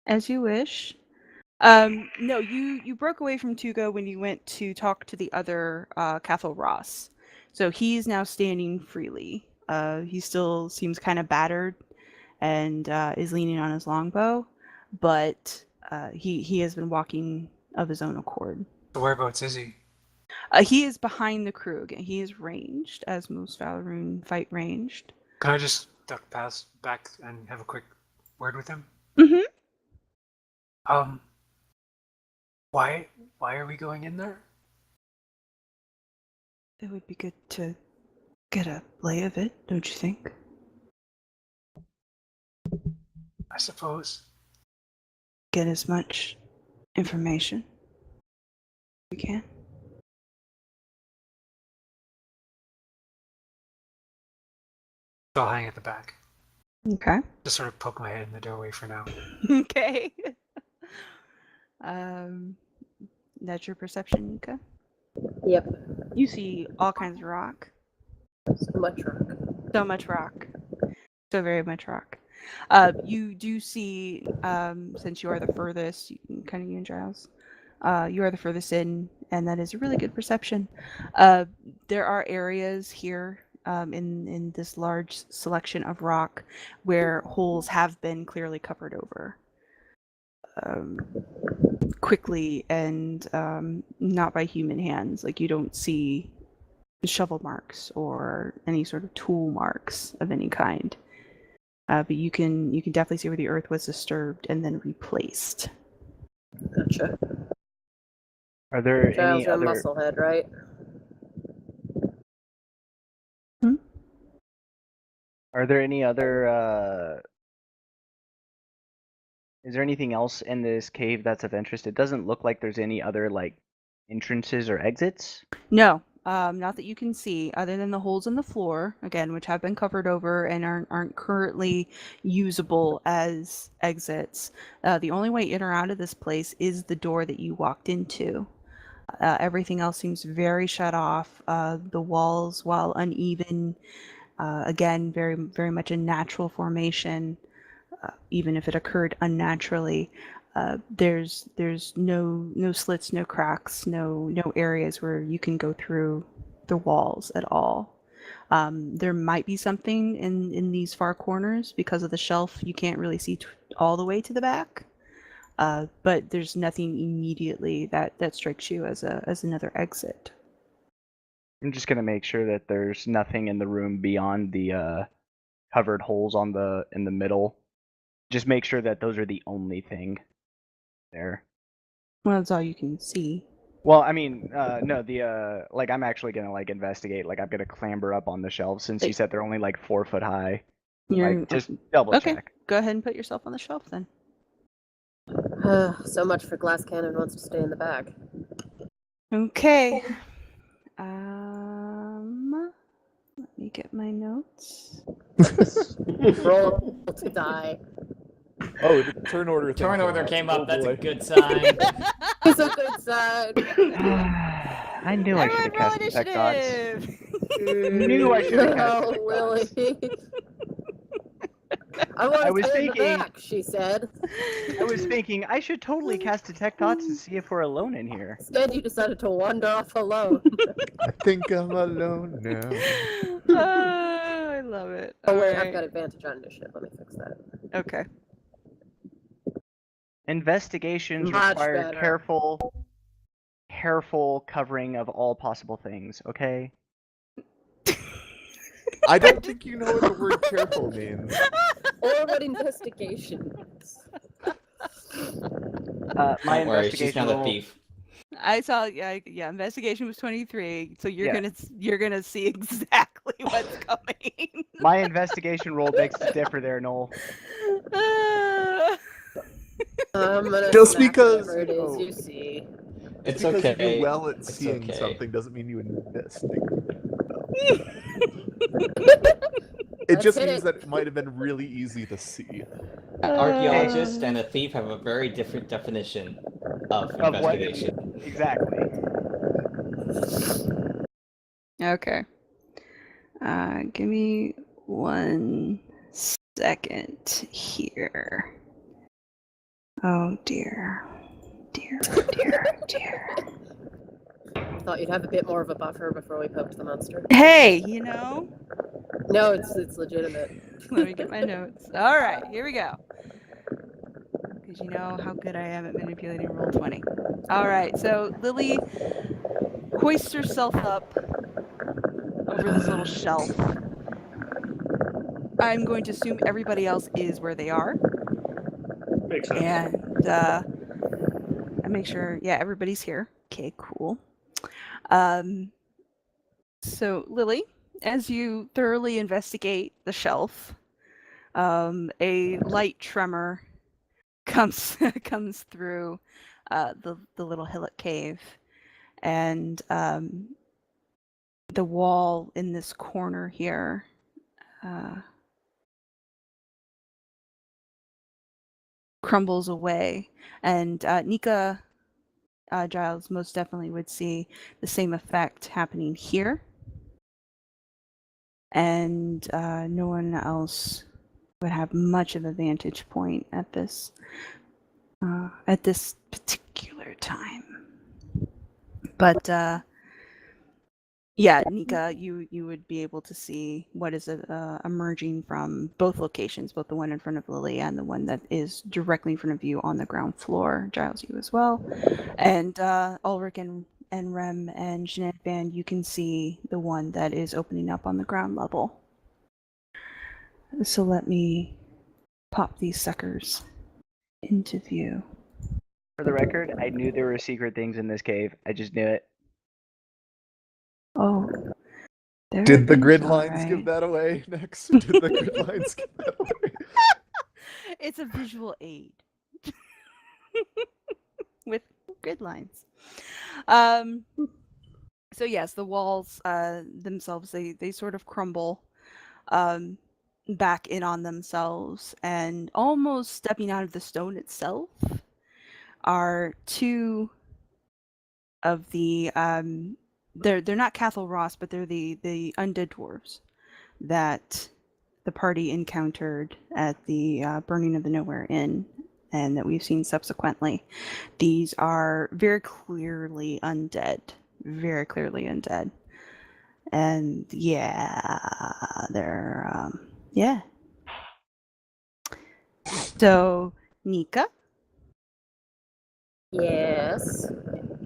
as you wish. No, you broke away from Tuga when you went to talk to the other Cathal Ross. So he's now standing freely. He still seems kind of battered and is leaning on his longbow, but he has been walking of his own accord. So whereabouts is he? He is behind the crew again. He is ranged, as most Valoran fight ranged. Can I just duck past back and have a quick word with him? Mm-hmm. Why are we going in there? It would be good to get a lay of it, don't you think? I suppose. Get as much information as we can. So I'll hang at the back. Okay. Just sort of poke my head in the doorway for now. Okay. That's your perception, Nika? Yep, You see all kinds of rock. so much rock. So much rock. So very much rock. You do see, since you are the furthest, you can kind of use Giles. You are the furthest in, and that is a really good perception. There are areas here in this large selection of rock where holes have been clearly covered over. Quickly and not by human hands. Like you don't see shovel marks or any sort of tool marks of any kind. But you can definitely see where the earth was disturbed and then replaced. Gotcha. Are there Giles, any you're a other? musclehead, right? Are there any other? Is there anything else in this cave that's of interest? It doesn't look like there's any other like entrances or exits. No, not that you can see, other than the holes in the floor, again, which have been covered over and aren't currently usable as exits. The only way in or out of this place is the door that you walked into. Everything else seems very shut off. The walls, while uneven, again, very, very much a natural formation. Even if it occurred unnaturally, there's no slits, no cracks, no areas where you can go through the walls at all. There might be something in these far corners because of the shelf. You can't really see all the way to the back, but there's nothing immediately that strikes you as another exit. I'm just gonna make sure that there's nothing in the room beyond the covered holes in the middle. Just make sure that those are the only thing there. Well, that's all you can see. Well, I mean, no, the like I'm actually gonna like investigate. Like I'm gonna clamber up on the shelves since you said they're only like 4 foot high. You're Like just double okay. check. go ahead and put yourself on the shelf then. So much for Glass Cannon wants to stay in the back. Okay. Let me get my notes. Roll to die. Oh, the turn order thing. Turn order came up. Oh, That's boy. a good sign. It's a good sign. I knew I should have Everyone roll cast Detect Thoughts. initiative! Knew I should have cast No, Detect Lily. Thoughts. I want I to was stay in the thinking- back, she said. I was thinking I should totally cast Detect Thoughts and see if we're alone in here. Instead, you decided to wander off alone. I think I'm alone now. Oh, I love it. Oh wait, Alright. I've got advantage on initiative. Let me fix that. Okay. Investigations Much require better. careful covering of all possible things, okay? I don't think you know what the word careful means. Or what investigation is. My Don't worry, she's investigation not a roll. thief. I saw, yeah, investigation was 23, so you're Yeah. gonna see exactly what's coming. My investigation roll begs to differ there, Noel. I'm gonna Just smack because, whatever it you is know, you see. It's because okay. you do well at It's seeing okay. something doesn't mean you investigate. It Let's just hit means it. that it might have been really easy to see. An archaeologist and a thief have a very different definition of Of what? investigation. Exactly. Okay. Give me 1 second here. Oh dear. Dear. Thought you'd have a bit more of a buffer before we poked the monster. Hey, you know? No, it's legitimate. Let me get my notes. All right, here we go. Because you know how good I am at manipulating roll 20. All right, so Lily hoists herself up over this little shelf. I'm going to assume everybody else is where they are. Makes sense. And I make sure, yeah, everybody's here. Okay, cool. So Lily, as you thoroughly investigate the shelf, a light tremor comes through the little hillock cave, and the wall in this corner here crumbles away, and Nika, Giles most definitely would see the same effect happening here, and no one else would have much of a vantage point at this particular time. But yeah, Nika, you would be able to see what is emerging from both locations, both the one in front of Lily and the one that is directly in front of you on the ground floor. Giles, you as well, and Ulric and Rem and Shenanifan, you can see the one that is opening up on the ground level. So let me pop these suckers into view. For the record, I knew there were secret things in this cave. I just knew it. Oh, there Did the it grid is, lines alright. give that away next? Did the grid lines give that away? It's a visual aid with grid lines. So yes, the walls themselves, they sort of crumble back in on themselves, and almost stepping out of the stone itself are two of the they're not Cathal Ross, but they're the undead dwarves that the party encountered at the burning of the Nowhere Inn, and that we've seen subsequently. These are very clearly undead. Very clearly undead. And yeah, they're yeah. So, Nika, Yes.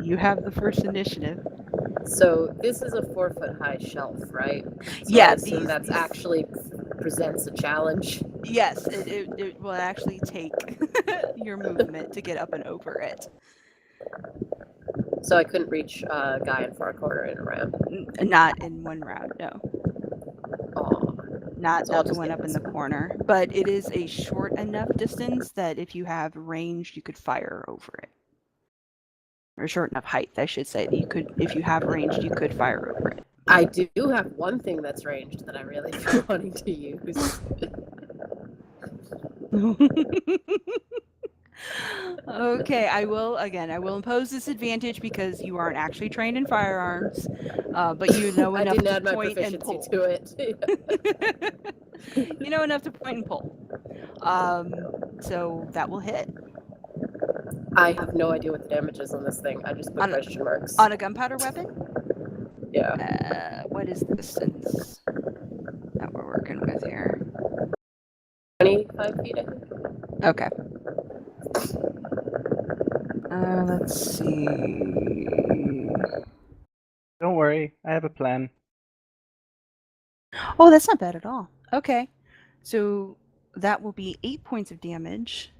you have the first initiative. So this is a 4-foot high shelf, right? So Yeah, I assume that's these- actually presents a challenge. Yes, it will actually take your movement to get up and over it. So I couldn't reach a guy in far corner in a round. Not in one round, no. Oh, Not So I'll the just one get up in this the corner, but it is a short enough distance that if you have range, you could fire over it. Or short enough height, I should say. That you could, if you have range, you could fire over it. I do have one thing that's ranged that I really been wanting to use. Okay, I will impose this advantage because you aren't actually trained in firearms, but you know I enough didn't to add my point and proficiency pull. to it. You know enough to point and pull. So that will hit. I have no idea what the damage is on this thing. I just put question marks. On a gunpowder weapon? Yeah. What is the distance that we're working with here? 25 feet, I think. Okay. Let's see. Don't worry, I have a plan. Oh, that's not bad at all. Okay. So that will be 8 points of damage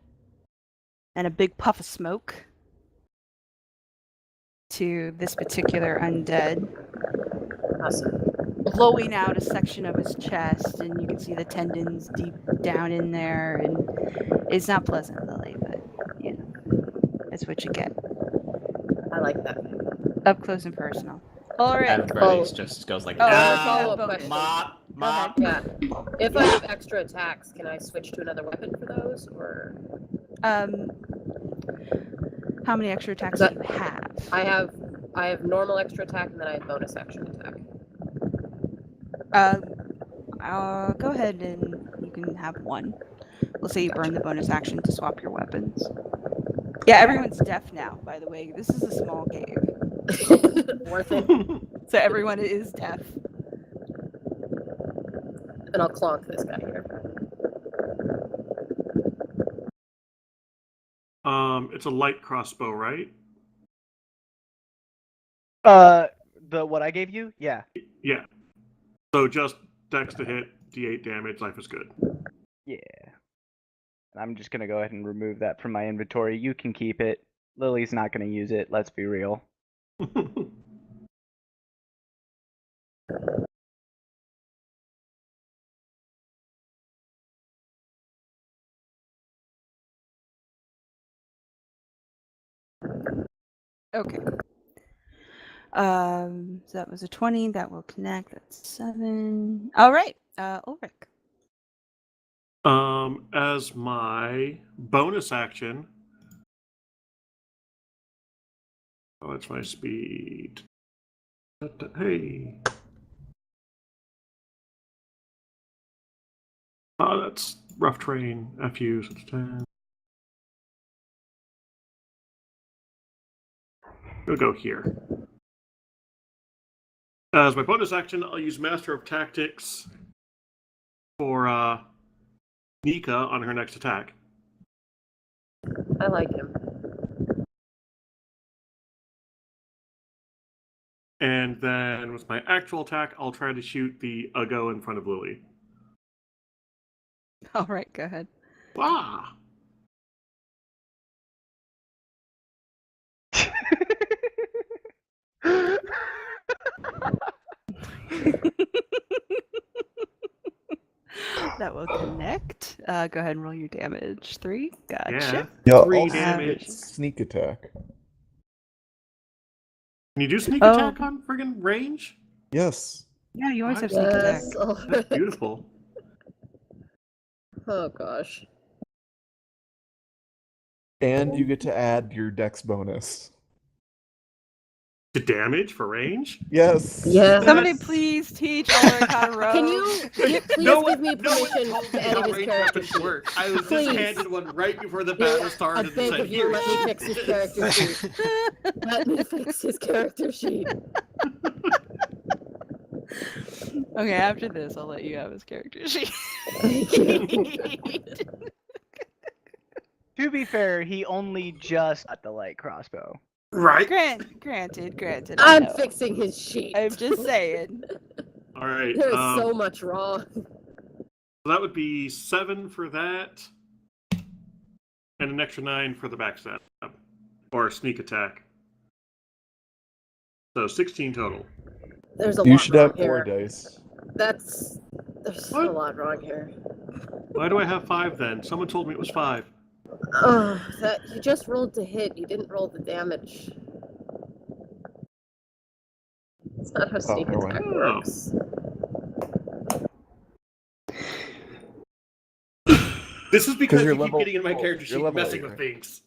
and a big puff of smoke to this particular undead, Awesome. blowing out a section of his chest, and you can see the tendons deep down in there, and it's not pleasant, Lily, but you know, it's what you get. I like that. Up close and personal. Ulric. Everybody just goes like, Oh, follow-up bonus. question. mop, Go ahead. mop. Yeah. If I have extra attacks, can I switch to another weapon for those, or? How many extra attacks do you have? I have normal extra attack, and then I have bonus action attack. Go ahead and you can have one. We'll say you burn the bonus action to swap your weapons. Yeah, everyone's deaf now, by the way. This is a small cave. Worth it. So everyone is deaf. And I'll clonk this guy here. It's a light crossbow, right? The what I gave you? Yeah. Yeah. So just dex to hit, d8 damage, life is good. Yeah. I'm just gonna go ahead and remove that from my inventory. You can keep it. Lily's not gonna use it, let's be real. Okay. So that was a 20. That will connect. That's 7. All right. Ulric. As my bonus action, oh, that's my speed. Hey. Oh, that's rough terrain. FU, so it's 10. We'll go here. As my bonus action, I'll use Master of Tactics for Nika on her next attack. I like him. And then with my actual attack, I'll try to shoot the Uggo in front of Lily. All right, go ahead. Ah! That will connect. Go ahead and roll your damage. 3. Gotcha. Yeah, 3 also damage. get sneak attack. Can you do sneak Oh. attack on friggin' range? Yes. Yeah, you always have sneak attack. Yes. That's beautiful. Oh gosh. And you get to add your dex bonus. To damage for range? Yes. Yeah. Somebody Yes. please teach Ulric how to roll. Can you please give me permission told me to how edit his range character weapons sheet? work. I was Please. just handed one right before the battle I started and beg said, of you, "Here, let me fix his character sheet. Let me fix his character sheet. Okay, after this, I'll let you have his character sheet. To be fair, he only just got the light crossbow. Right. Granted. I I'm know. fixing his sheet. I'm just saying. All right. There's so much wrong. So that would be 7 for that, and an extra 9 for the backstab or sneak attack. So 16 total. There's a You lot should wrong have 4 here. dice. That's There's What? a lot wrong here. Why do I have 5 then? Someone told me it was 5. Oh, that you just rolled to hit. You didn't roll the damage. That's not how sneak never mind. attack works. This is because you're you keep level- getting in my character you're sheet level messing 8, with right? things.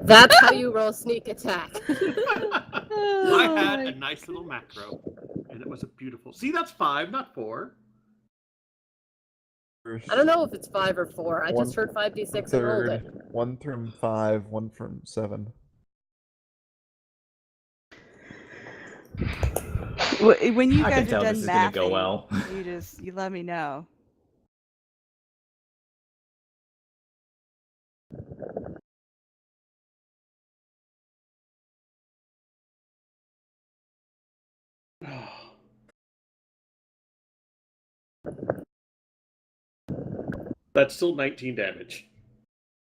That's how you roll sneak attack. I had a nice little macro, and it was a beautiful. See, that's 5, not 4. I don't know if it's 5 or 4. I One just heard 5d6 and rolled it. Third, one from 5, one from 7. When you I guys can tell are done this is gonna mathing, go well. you let me know. That's still 19 damage.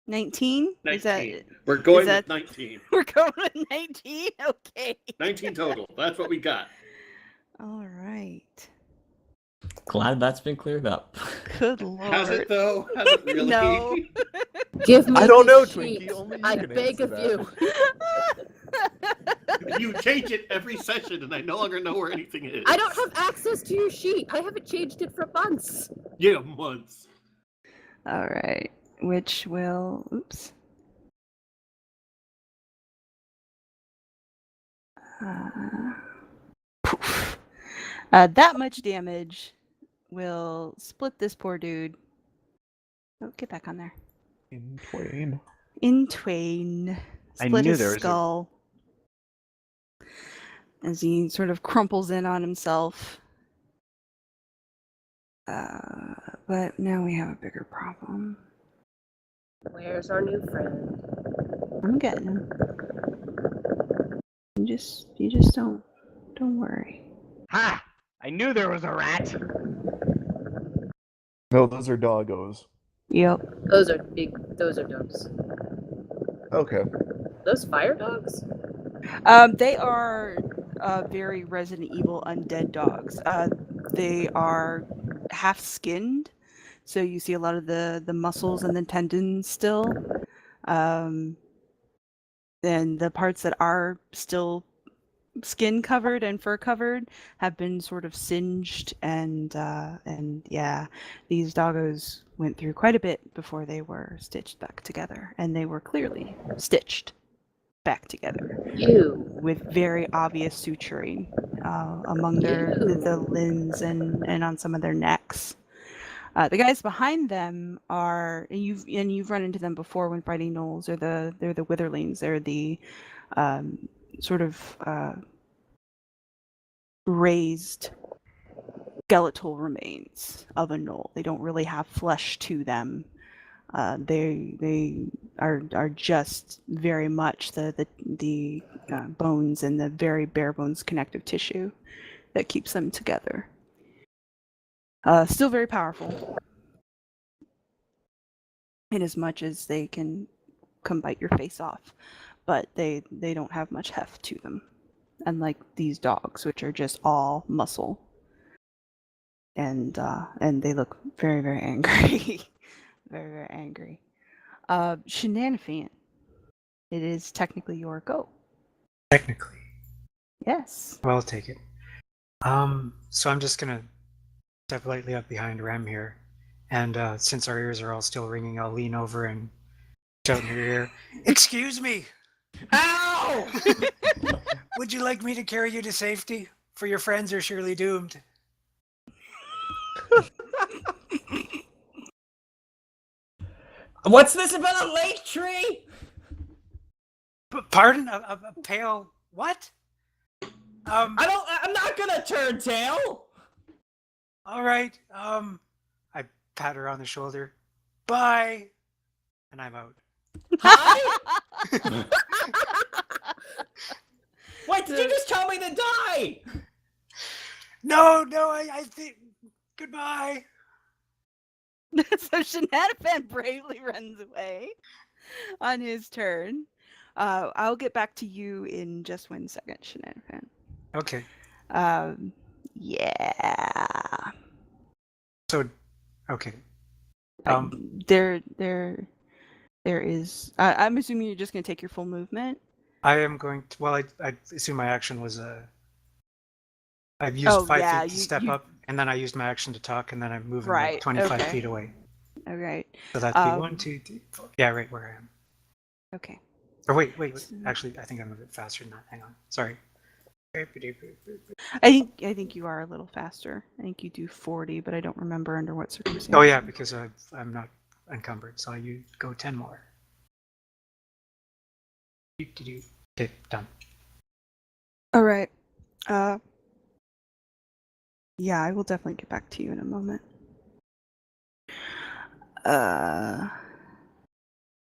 19? 19. Is that We're going that- with 19. we're going with 19? Okay. 19 total. That's what we got. All right. Glad that's been cleared up. Good lord. Has it though? Has it really? No. Give me I don't the know, sheet. Twinkie. Only you I can beg answer of that. you. You change it every session, and I no longer know where anything is. I don't have access to your sheet. I haven't changed it for months. Yeah, months. All right. Which will. Oops. Poof. That much damage will split this poor dude. Oh, get back on there. In twain. In twain. I Split knew his there was a- skull. As he sort of crumples in on himself. But now we have a bigger problem. Where's our new friend? I'm getting him. You just don't worry. Ha! I knew there was a rat! No, those are doggos. Yep. Those are dogs. Okay. Those fire dogs? They are very Resident Evil undead dogs. They are half skinned, so you see a lot of the muscles and the tendons still. And the parts that are still skin covered and fur covered have been sort of singed, and yeah, these doggos went through quite a bit before they were stitched back together, and they were clearly stitched back together. Ew. With very obvious suturing among the limbs and on some of their necks. The guys behind them are, and you've run into them before when fighting gnolls. They're the witherlings. They're the sort of raised skeletal remains of a gnoll. They don't really have flesh to them. They are just very much the bones and the very bare bones connective tissue that keeps them together. Still very powerful, in as much as they can come bite your face off, but they don't have much heft to them, unlike these dogs, which are just all muscle. And they look very, very angry. Very, very angry. Shenanifan, it is technically your go. Technically. Yes. Well, I'll take it. So I'm just gonna step lightly up behind Rem here, and since our ears are all still ringing, I'll lean over and shout in her ear, "Excuse me! Ow! Would you like me to carry you to safety? For your friends are surely doomed." What's this about a lake tree? Pardon? A pale what? I'm not gonna turn tail. All right. I pat her on the shoulder. Bye. And I'm out. Hi. Wait, did you just tell me to die? No, I think. Goodbye. So Shenanifan bravely runs away on his turn. I'll get back to you in just 1 second, Shenanifan. Okay. Yeah. So, okay. There is. I'm assuming you're just going to take your full movement. I am going to. Well, I assume my action was I've used 5 feet to step up, and then I used my action to talk, and then I'm moving like 25 feet away. All right. So that'd be 1, 2, 3, 4. Yeah, right where I am. Okay. Or wait. Actually, I think I'm a bit faster than that. Hang on. Sorry. I think you are a little faster. I think you do 40, but I don't remember under what circumstances. Oh yeah, because I'm not encumbered, so you go 10 more. Okay, done. All right. Yeah, I will definitely get back to you in a moment.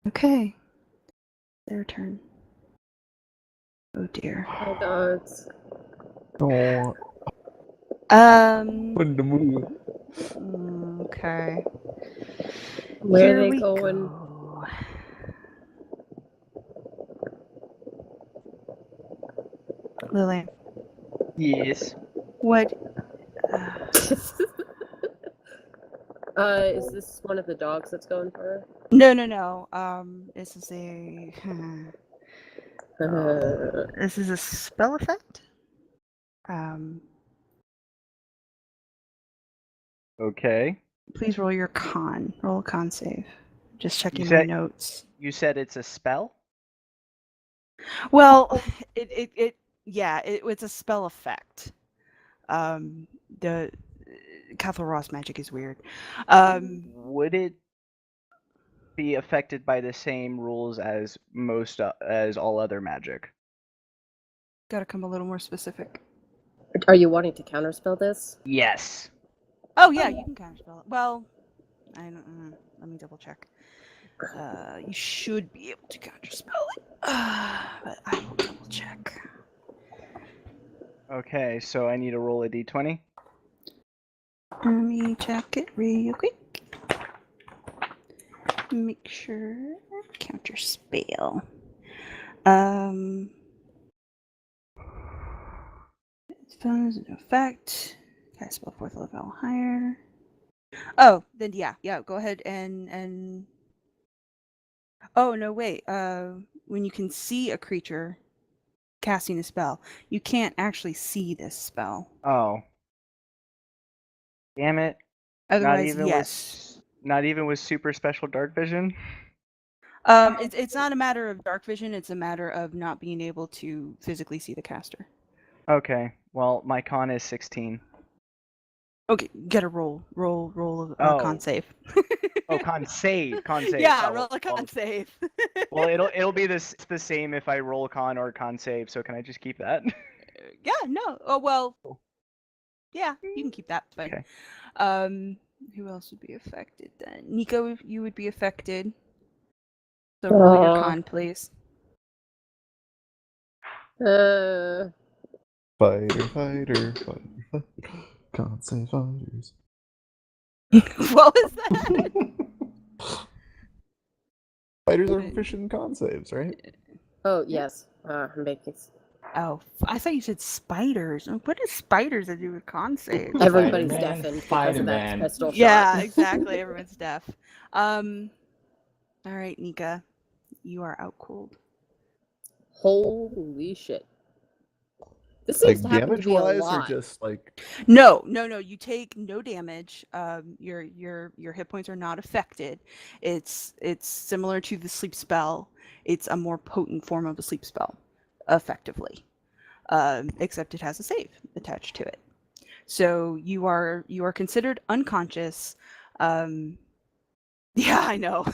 Okay. Their turn. Oh dear. Oh, dogs. Oh, Um. when to move. Okay. Where Here are they we going? go. Lily, Yes. what? Is this one of the dogs that's going for her? No. This is a. This is a spell effect. Okay. Please roll your con. Roll a con save. Just checking my said- notes. You said it's a spell? Well, it's a spell effect. The Cathal Ross magic is weird. Would it be affected by the same rules as as all other magic? Gotta come a little more specific. Are you wanting to counterspell this? Yes. Oh yeah, you can counterspell it. Well, I don't. Let me double check. You should be able to counterspell it, but I will double check. Okay, so I need to roll a d20. Let me check it real quick. Make sure counterspell. Spell is in effect. Cast spell 4th level higher. Oh, then yeah. Go ahead and. Oh no, wait. When you can see a creature casting a spell, you can't actually see this spell. Oh. Damn it. Otherwise, yes. Not even with super special dark vision? It's not a matter of dark vision. It's a matter of not being able to physically see the caster. Okay. Well, my con is 16. Okay, get a roll a con save. Oh, con save. Yeah, Oh, roll a con save. Well, it'll be the same if I roll con or con save. So can I just keep that? Yeah, no. Oh well. Yeah, you can keep that. It's fine. Okay. Who else would be affected then? Nico, you would be affected. So roll your con, please. Fighter. Can't say fighters. What was that? Fighters are proficient in con saves, right? Oh, yes. I'm making... Oh, I thought you said spiders. What does spiders to do with con saves? Everybody's Spider-Man, deafened because of Spider-Man. that pistol shot. Yeah, exactly. Everyone's deaf. All right, Nika, you are out cold. Holy shit. This Like seems to happen to damage be a wise, or lot. just like No. You take no damage. Your hit points are not affected. It's similar to the sleep spell. It's a more potent form of a sleep spell, effectively. Except it has a save attached to it. So you are considered unconscious. Yeah, I know.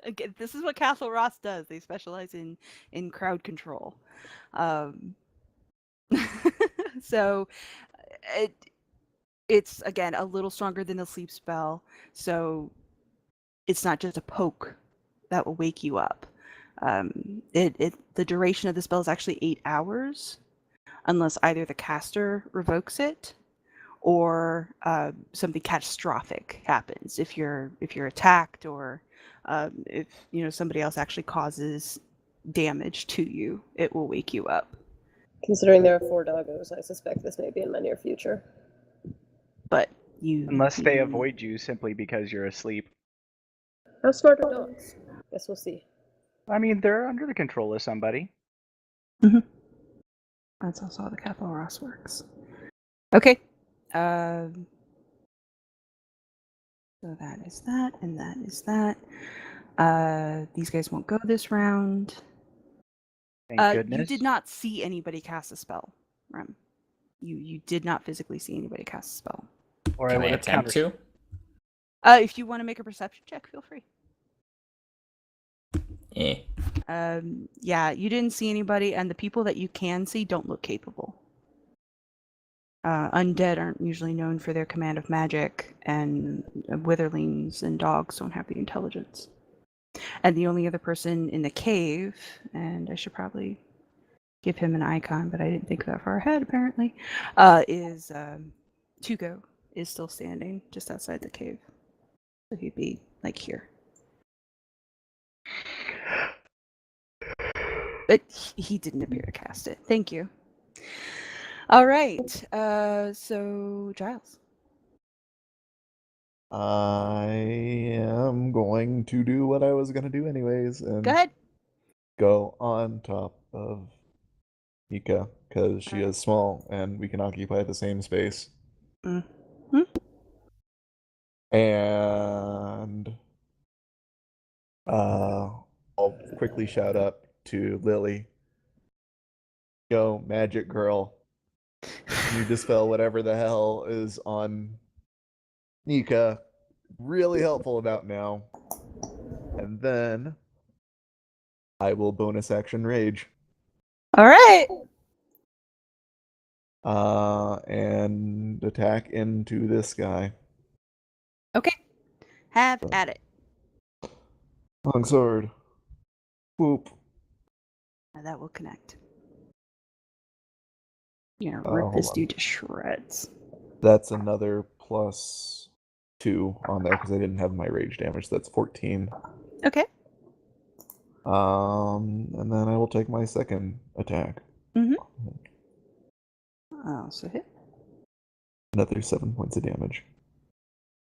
Again, this is what Castle Ross does. They specialize in crowd control. So it's again a little stronger than the sleep spell. So it's not just a poke that will wake you up. The duration of the spell is actually 8 hours, unless either the caster revokes it or something catastrophic happens. If you're attacked or if somebody else actually causes damage to you, it will wake you up. Considering there are 4 doggos, I suspect this may be in my near future. But Unless they you- avoid you simply because you're asleep. How smart are dogs? Guess we'll see. I mean, they're under the control of somebody. That's also how the capital Ross works. Okay. So that is that, and that is that. These guys won't go this round. Thank goodness. You did not see anybody cast a spell, Rem. You did not physically see anybody cast a spell. Or Can I would have attempt to? If you want to make a perception check, feel free. Eh. Yeah, you didn't see anybody, and the people that you can see don't look capable. Undead aren't usually known for their command of magic, and witherlings and dogs don't have the intelligence. And the only other person in the cave, and I should probably give him an icon, but I didn't think that far ahead, apparently, is Tugo is still standing just outside the cave. So he'd be, like, here. But he didn't appear to cast it. Thank you. All right. So Giles. I am going to do what I was going to do anyways, and Go ahead. go on top of Nika, because she Alright. is small, and we can occupy the same space. And I'll quickly shout up to Lily. Go, magic girl. You dispel whatever the hell is on Nika. Really helpful about now. And then I will bonus action rage. All right. And attack into this guy. Okay. Have at it. Longsword. Whoop. Now that will connect. You're gonna Oh, rip hold this on. dude to shreds. That's another +2 on there because I didn't have my rage damage. So that's 14. Okay. And then I will take my second attack. So hit. Another 7 points of damage.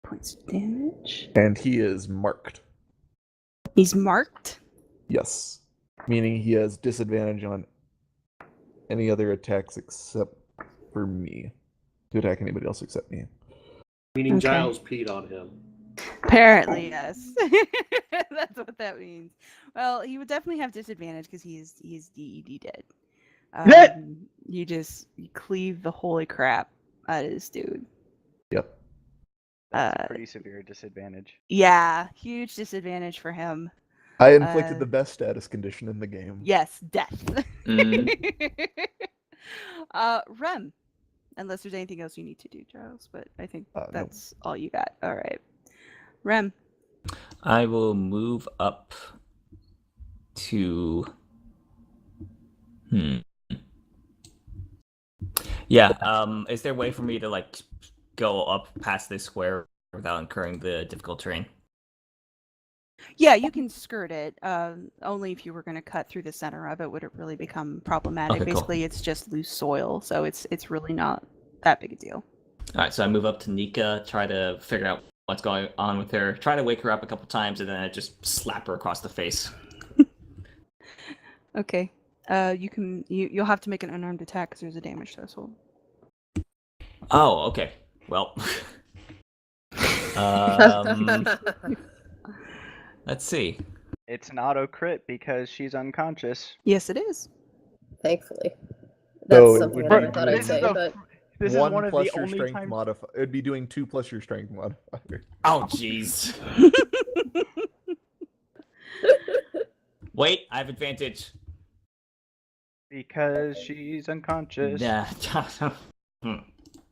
Points of damage. And he is marked. He's marked? Yes. Meaning he has disadvantage on any other attacks except for me. To attack anybody else except me. Meaning Okay. Giles peed on him. Apparently, yes. That's what that means. Well, he would definitely have disadvantage because he's DED dead. You cleave the holy crap out of this dude. Yep. That's a pretty severe disadvantage. Yeah, huge disadvantage for him. I inflicted the best status condition in the game. Yes, death. Mm. Rem. Unless there's anything else you need to do, Giles, but I think No. that's all you got. All right. Rem. I will move up to. Yeah. Is there a way for me to like go up past this square without incurring the difficult terrain? Yeah, you can skirt it. Only if you were going to cut through the center of it would it really become problematic. Okay, cool. Basically, it's just loose soil, so it's really not that big a deal. All right, so I move up to Nika, try to figure out what's going on with her, try to wake her up a couple times, and then I just slap her across the face. Okay. You'll have to make an unarmed attack because there's a damage threshold. Oh, okay. Well, let's see. It's an auto crit because she's unconscious. Yes, it is. Thankfully. So That's it something would that be I thought I'd This is say, the- but This is 1 one of plus the your only strength times. modifier. It'd be doing 2 plus your strength modifier. Oh, jeez. Wait, I have advantage. Because she's unconscious. Yeah.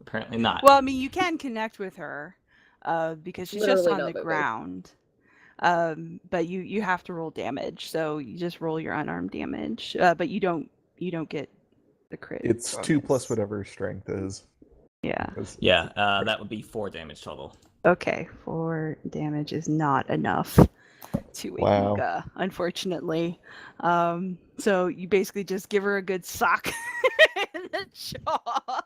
Apparently not. Well, I mean, you can connect with her because she's just Literally on not the moving. ground. But you have to roll damage, so you just roll your unarmed damage. But you don't get the crit. It's 2 plus bonus. whatever strength is. Yeah. 'Cause- Yeah, that would be 4 damage total. Okay, 4 damage is not enough to wake Wow. Nika, unfortunately. So you basically just give her a good sock in the jaw.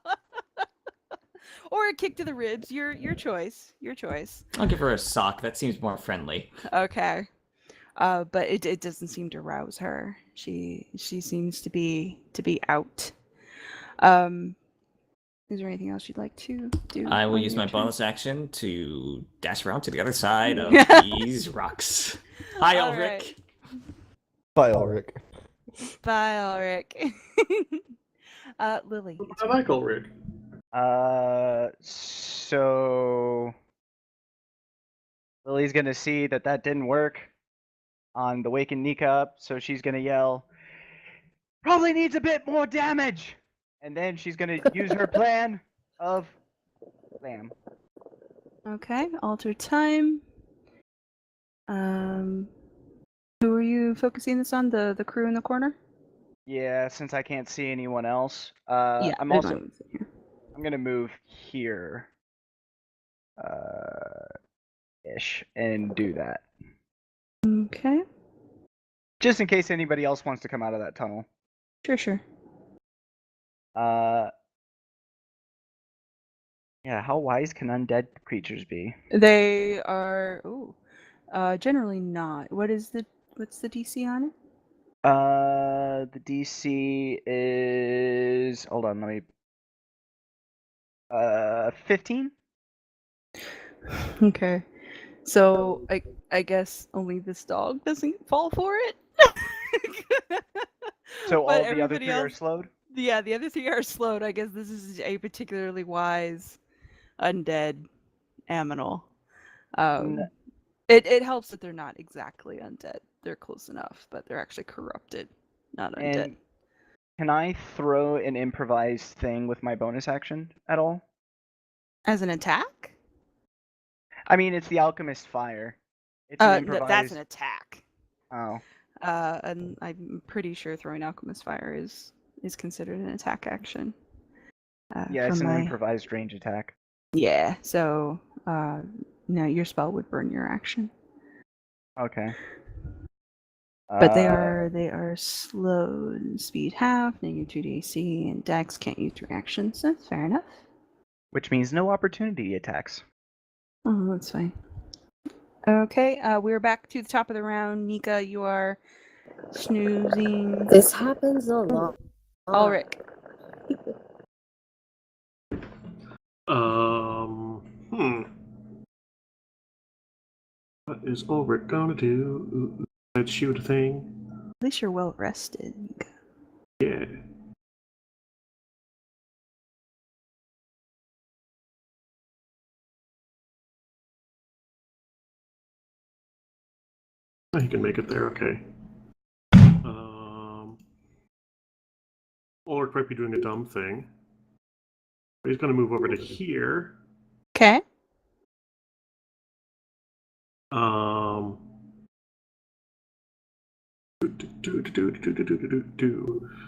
or a kick to the ribs. Your choice. Your choice. I'll give her a sock. That seems more friendly. Okay. But it doesn't seem to rouse her. She seems to be out. Is there anything else you'd like to do? I will on use your my turn? bonus action to dash around to the other side of these rocks. Hi, All Ulric. right. Bye, Ulric. Bye, Ulric. Lily. it's I your like turn. Ulric. So Lily's gonna see that didn't work on the waking Nika up, so she's gonna yell, "Probably needs a bit more damage," and then she's gonna use her plan of bam. Okay, alter time. Who are you focusing this on? The crew in the corner? Yeah, since I can't see anyone else, Yeah, I'm they're also going here. I'm gonna move here, ish, and do that, Okay, just in case anybody else wants to come out of that tunnel. sure. Yeah, how wise can undead creatures be? They are generally not. What's the DC on it? The DC is, hold on, let me, 15? Okay. So I guess only this dog doesn't fall for it. So But all the other everybody three are else- slowed? Yeah, the other three are slowed. I guess this is a particularly wise undead aminal. It helps that they're not exactly undead. They're close enough, but they're actually corrupted, not undead. And can I throw an improvised thing with my bonus action at all? As an attack? I mean, it's the Alchemist Fire. It's an No, improvised... that's an attack. Oh. And I'm pretty sure throwing Alchemist Fire is considered an attack action. Yeah, it's from an my- improvised range attack. Yeah, so no, your spell would burn your action. Okay. But they are slowed, speed half, -2 to AC, and Dex can't use reactions. That's fair enough. Which means no opportunity attacks. Oh, that's fine. Okay, we're back to the top of the round. Nika, you are snoozing. This happens a lot. Ulric. What is Ulric gonna do? Let's shoot a thing. At least you're well rested, Nika. Yeah. Oh, he can make it there, okay. Ulric might be doing a dumb thing. But he's gonna move over to here. Okay.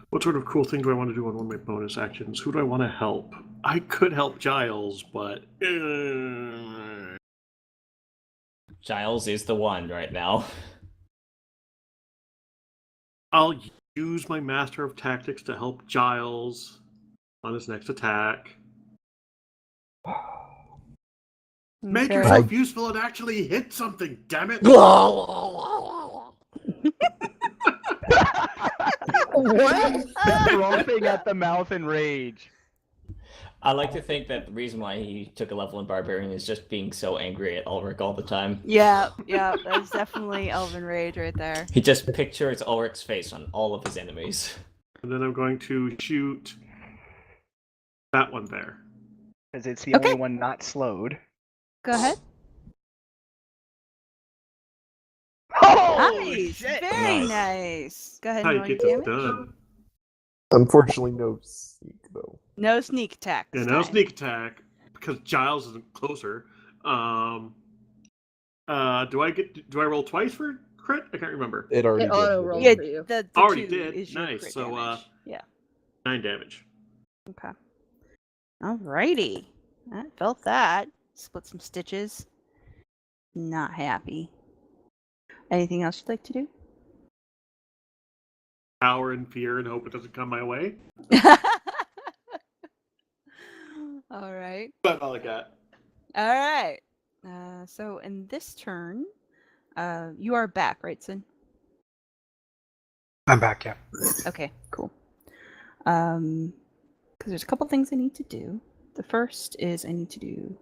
What sort of cool thing do I want to do on one of my bonus actions? Who do I want to help? I could help Giles, but Giles is the one right now. I'll use my Master of Tactics to help Giles on his next attack. Make Okay. yourself useful and actually hit something, damn it! What? Frothing at the mouth in rage. I like to think that the reason why he took a level in Barbarian is just being so angry at Ulric all the time. Yeah, that's definitely Elven Rage right there. He just pictures Ulric's face on all of his enemies. And then I'm going to shoot that one there. Because it's the only one not slowed. Go ahead. Oh, Nice! shit! Very Nice. nice. Go ahead How and you roll get your this damage. done? Unfortunately, no sneak though. No sneak attack. Yeah, this no time. sneak attack because Giles isn't closer. Do I roll twice for crit? I can't remember. It already It did. auto rolled Yeah, for you. the Already 2 did. is your Nice. crit So, damage. Yeah. 9 damage. Okay. Alrighty. I felt that. Split some stitches. Not happy. Anything else you'd like to do? Power and fear and hope it doesn't come my way. All right. But all I got. All right. So in this turn, you are back, right, Sin? I'm back, yeah. Okay, cool. Because there's a couple things I need to do. The first is I need to do.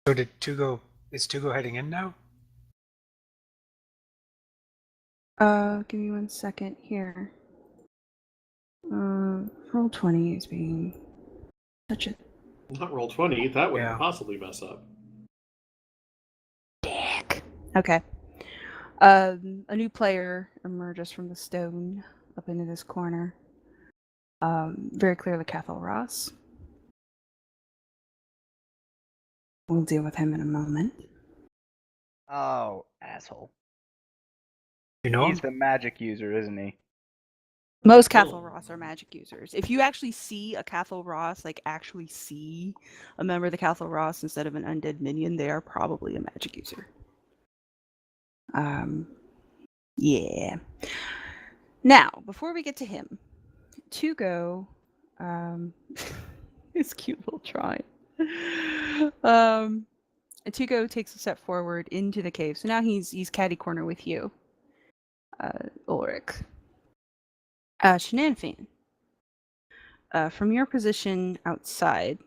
So is Tugo heading in now? Give me 1 second here. Roll 20 is being such a Not roll 20. That would Yeah. possibly mess up. dick. Okay. A new player emerges from the stone up into this corner. Very clearly Cathal Ross. We'll deal with him in a moment. Oh, asshole. You know He's him? the magic user, isn't he? Most Cathal Ross are magic users. If you actually see a Cathal Ross, like actually see a member of the Cathal Ross instead of an undead minion, they are probably a magic user. Yeah. Now, before we get to him, Tugo, his cute little try. Tugo takes a step forward into the cave. So now he's catty corner with you, Ulric. Shenanifan. From your position outside,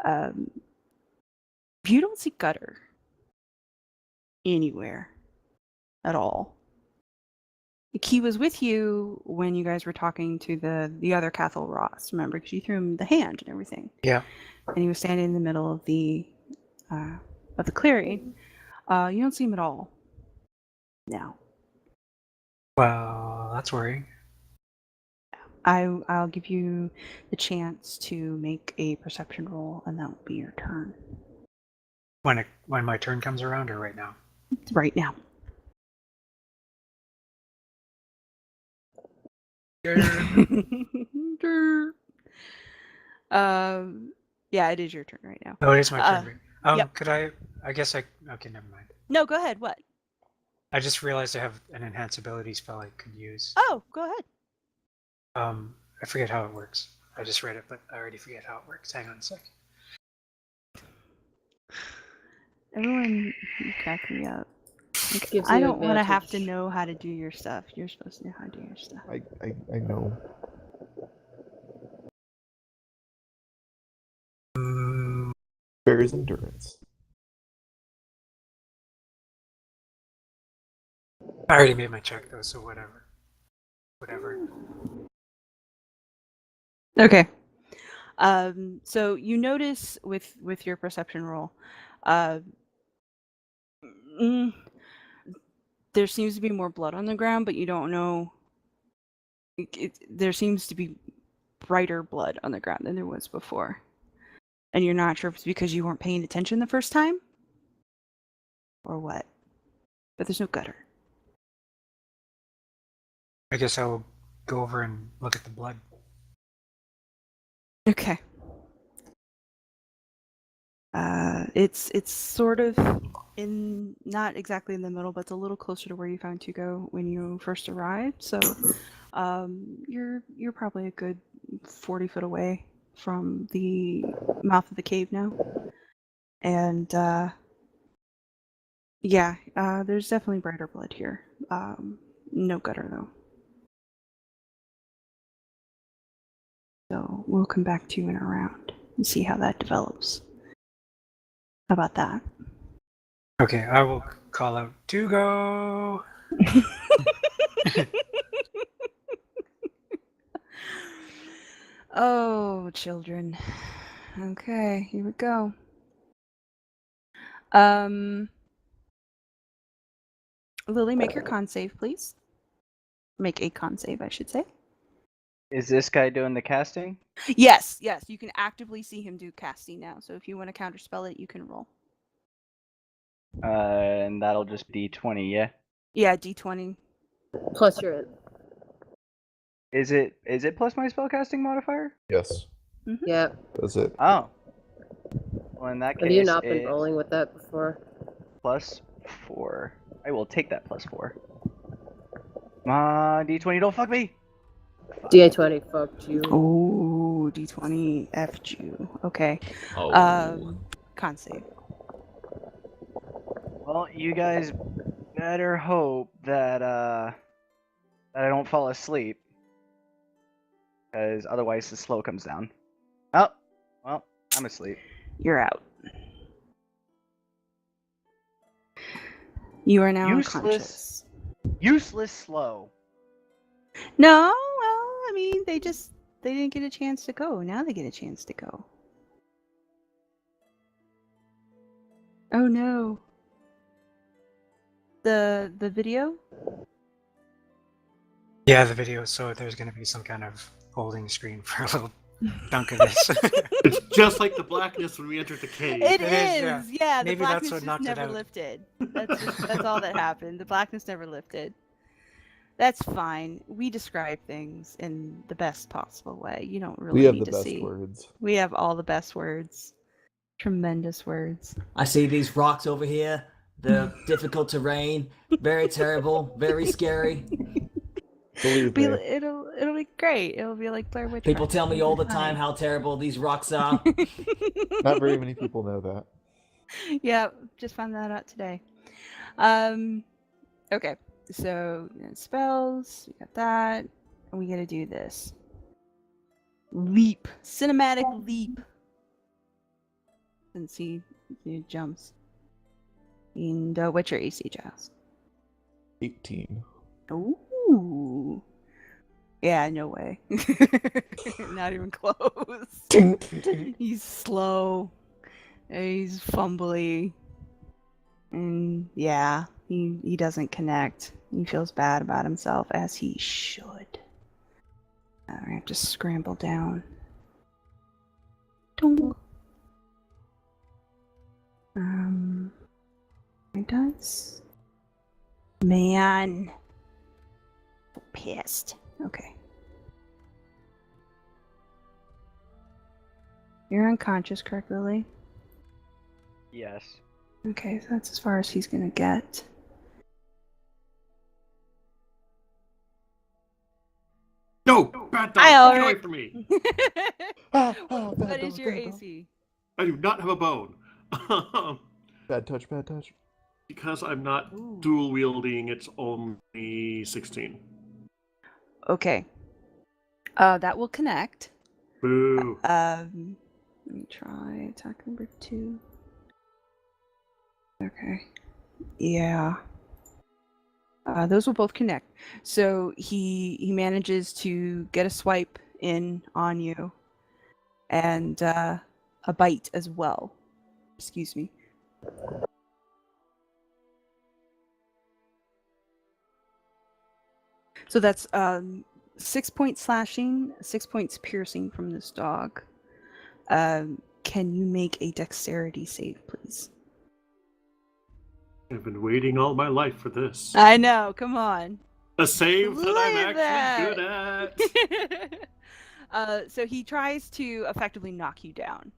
you don't see gutter anywhere at all. He was with you when you guys were talking to the other Cathal Ross, remember? Because you threw him the hand and everything. Yeah. And he was standing in the middle of the clearing. You don't see him at all now. Well, that's worrying. I'll give you the chance to make a perception roll, and that will be your turn. When my turn comes around, or right now? Right now. Yeah, it is your turn right now. Oh, it is my turn. Yep. Could I guess okay, never mind. No, go ahead. What? I just realized I have an enhance ability spell I could use. Oh, go ahead. I forget how it works. I just read it, but I already forget how it works. Hang on a sec. Everyone crack me up. Like, Gives I you don't want to have to advantage. know how to do your stuff. You're supposed to know how to do your stuff. I know. Bear's endurance. I already made my check though, so whatever. Okay. So you notice with your perception roll, there seems to be more blood on the ground, but you don't know. There seems to be brighter blood on the ground than there was before, and you're not sure if it's because you weren't paying attention the first time, or what. But there's no gutter. I guess I will go over and look at the blood. Okay. It's sort of not exactly in the middle, but it's a little closer to where you found Tugo when you first arrived. So, you're probably a good 40 foot away from the mouth of the cave now. And yeah, there's definitely brighter blood here. No gutter though. So we'll come back to you in a round and see how that develops. How about that? Okay, I will call out Tugo. Oh, children. Okay, here we go. Lily, make your con save, please. Make a con save, I should say. Is this guy doing the casting? Yes, you can actively see him do casting now. So if you want to counterspell it, you can roll. And that'll just be 20, yeah? Yeah, D20. Plus your Is it plus my spellcasting modifier? Yes. Mm-hmm. yeah. That's it. Oh. Well, in that case, Have you not been it's rolling with that before? +4. I will take that +4. Come on, D20, don't fuck me! DA20 fucked you. Oh, Ooh, D20 F you. Okay. Oh. Con save. Well, you guys better hope that that I don't fall asleep, because otherwise the slow comes down. Oh, well, I'm asleep. You're out. You are now Useless. unconscious. Useless slow. No, well, I mean, they didn't get a chance to go. Now they get a chance to go. Oh no. The video? Yeah, the video. So there's going to be some kind of holding screen for a little chunk of this. It's just like the blackness when we entered the cave. It It is, is, yeah. Maybe the blackness that's what just knocked it never out. lifted. That's all that happened. The blackness never lifted. That's fine. We describe things in the best possible way. You don't really We have need the to best see. words. We have all the best words. Tremendous words. I see these rocks over here. They're difficult terrain, very terrible, very scary. Believe me. It'll be great. It'll be like Blair Witch. People tell me all the Funny. time how terrible these rocks are. Not very many people know that. Yeah, just found that out today. Okay, so spells, we got that, and we gotta do this. Leap, cinematic leap. Since he jumps. And what's your AC, Giles? 18. Ooh. Yeah, no way. Not even close. He's slow. He's fumbly. And yeah, he doesn't connect. He feels bad about himself, as he should. I have to scramble down. Dong. My dice. Man. So pissed. Okay. You're unconscious, correct, Lily? Yes. Okay, so that's as far as he's gonna get. No! Bad dog! Hi, Get away Ulric. from me! What is your AC? I do not have a bone. Bad touch, bad touch. Because I'm not Ooh. dual wielding, it's only 16. Okay. That will connect. Boo. Let me try attack number 2. Okay. Yeah. Those will both connect. So he manages to get a swipe in on you, and a bite as well. Excuse me. So that's 6 points slashing, 6 points piercing from this dog. Can you make a dexterity save, please? I've been waiting all my life for this. I know. Come on. A save that Look I'm at actually good at. So he tries to effectively knock you down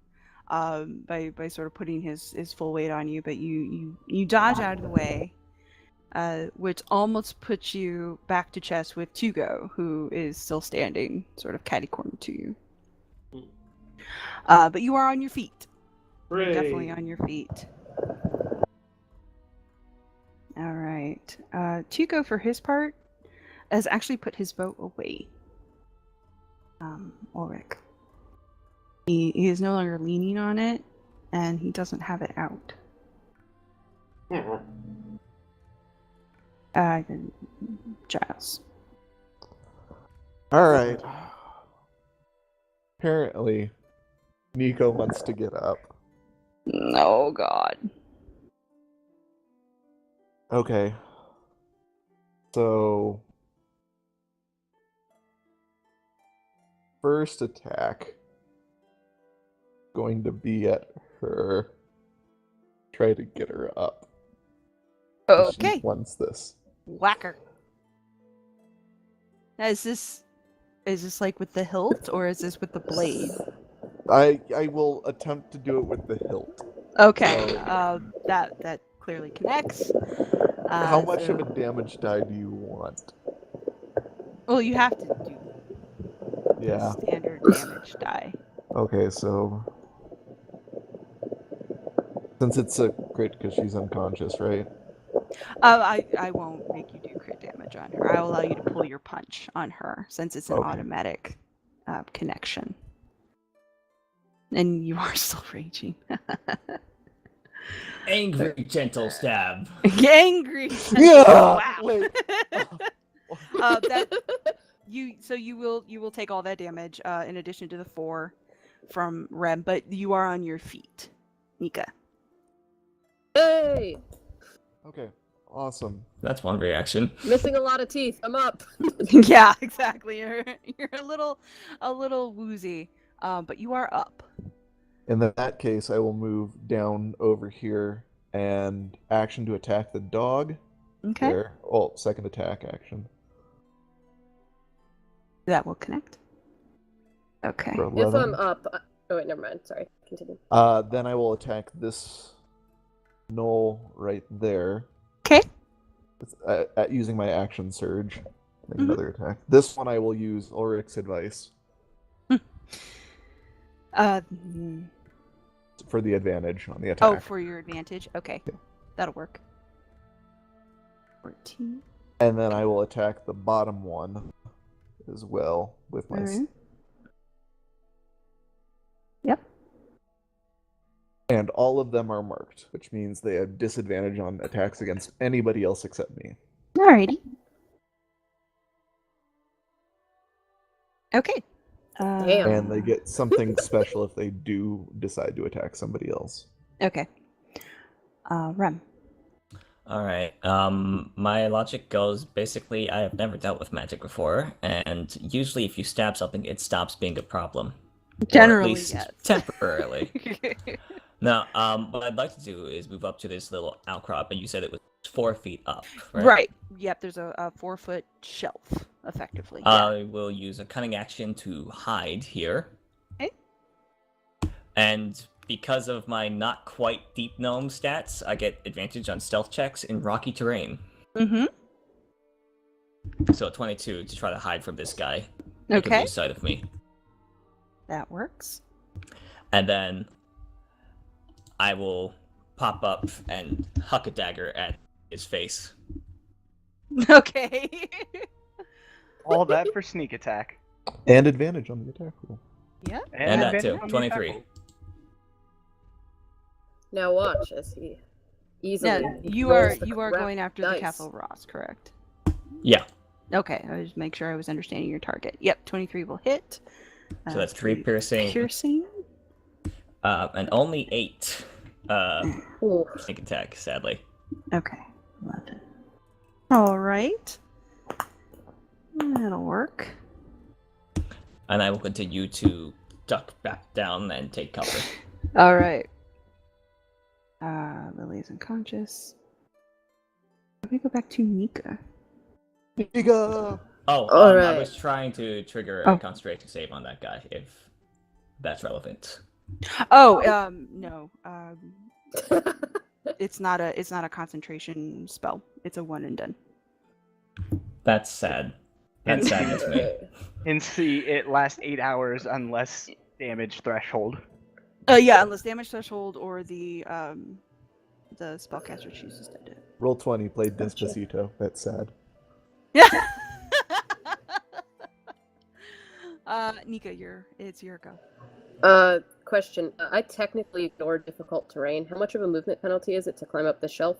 by sort of putting his full weight on you, but you dodge out of the way, which almost puts you back to chest with Tugo, who is still standing sort of catty-cornered to you. But you are on your feet. You're definitely on your feet. All right. Tugo, for his part, has actually put his bow away. Ulric. He is no longer leaning on it, and he doesn't have it out. Giles. Alright. Apparently, Nika wants to get up. Oh, God. Okay. So... first attack going to be at her. Try to get her up. Okay. She wants this. Whacker. Now, is this like with the hilt, or is this with the blade? I will attempt to do it with the hilt. Okay. That clearly connects. How much so- of a damage die do you want? Well, you have to do Yeah. standard damage die. Okay, so since it's a crit because she's unconscious, right? I won't make you do crit damage on her. I'll allow you to pull your punch on her since it's an Okay. automatic connection. And you are still raging. Angry gentle stab. Angry. Yeah. Wow. Wait. That you will take all that damage in addition to the 4 from Rem, but you are on your feet, Nika. Hey! Okay. Awesome. That's one reaction. Missing a lot of teeth. I'm up. Yeah, exactly. You're a little woozy, but you are up. In that case, I will move down over here and action to attack the dog. Okay. There. Oh, second attack action. That will connect. Okay. For If 11. I'm up. Oh, wait, never mind. Sorry. Continue. Then I will attack this knoll right there. Okay. At using my action surge. Make Mhm. another attack. This one I will use Ulric's advice for the advantage on the attack. Oh, for your advantage. Okay. Yeah. That'll work. 14. And then I will attack the bottom one as well with my. Alright. Yep. And all of them are marked, which means they have disadvantage on attacks against anybody else except me. Alrighty. Okay. Damn. And they get something special if they do decide to attack somebody else. Okay. Rem. All right. My logic goes basically I have never dealt with magic before, and usually if you stab something, it stops being a problem. Generally, or at least yes. temporarily. Now, what I'd like to do is move up to this little outcrop, and you said it was 4 feet up, right? Right. Yep. There's a 4-foot shelf, effectively. Yeah. I will use a cunning action to hide here. Okay. And because of my not quite deep gnome stats, I get advantage on stealth checks in rocky terrain. Mm-hmm. So 22 to try to hide from this guy. He can Okay. lose sight of me. That works. And then I will pop up and huck a dagger at his face. Okay. All that for sneak attack. And advantage on the attack roll. Yeah. And that advantage too, on the 23. attack roll. Now watch as he easily. No, you rolls are the going crap after dice. the Castle Ross, correct? Yeah. Okay. I was make sure I was understanding your target. Yep. 23 will hit. So that's 3 piercing. Piercing. And only 8 Ooh. sneak attack, sadly. Okay. 11. All right. That'll work. And I will continue to duck back down and take cover. All right. Lily's unconscious. Let me go back to Nika. Nika! Oh, All I right. was trying to trigger Oh. a concentration save on that guy, if that's relevant. Oh, no. It's not a concentration spell. It's a one and done. That's sad. That's sadness to me. And see, it lasts 8 hours unless damage threshold. Yeah, unless damage threshold or the spellcaster chooses to do it. Roll 20, played Despacito. That's sad. Yeah. Nika, it's your go. Question. I technically ignored difficult terrain. How much of a movement penalty is it to climb up the shelf?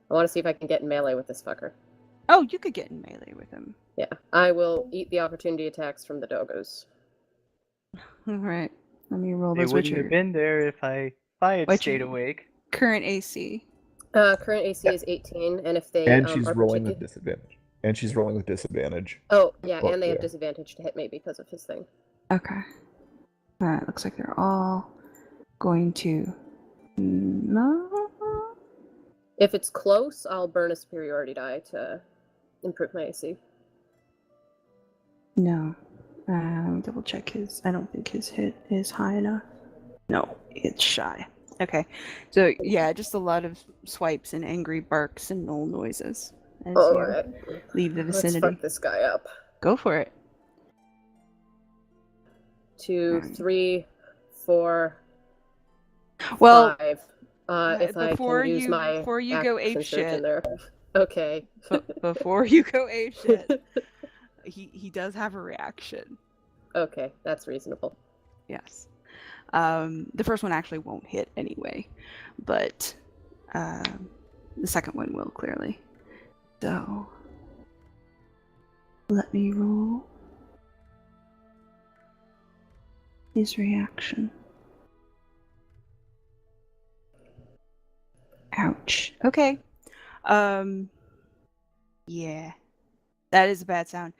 I want to see if I can get in melee with this fucker. Oh, you could get in melee with him. Yeah, I will eat the opportunity attacks from the doggos. All right. Let me roll They those. wouldn't have been there if I had What's stayed your- awake. Current AC. Current AC is 18, and if they And she's are rolling with particu- disadvantage. And she's rolling with disadvantage. Oh yeah, Well, and they have yeah. disadvantage to hit me because of his thing. Okay. All right. Looks like they're all going to. No. If it's close, I'll burn a superiority die to improve my AC. No. Let me double check his. I don't think his hit is high enough. No, it's shy. Okay. So, yeah, just a lot of swipes and angry barks and null noises as you Alright, leave the let's vicinity. fuck this guy up. Go for it. 2, 3, 4, Well, 5. If I before can use my before you go action ape surge in shit, there. Okay. before you go ape shit, he does have a reaction. Okay, that's reasonable. Yes. The first one actually won't hit anyway, but the second one will clearly. So let me roll his reaction. Ouch. Okay. Yeah. That is a bad sound.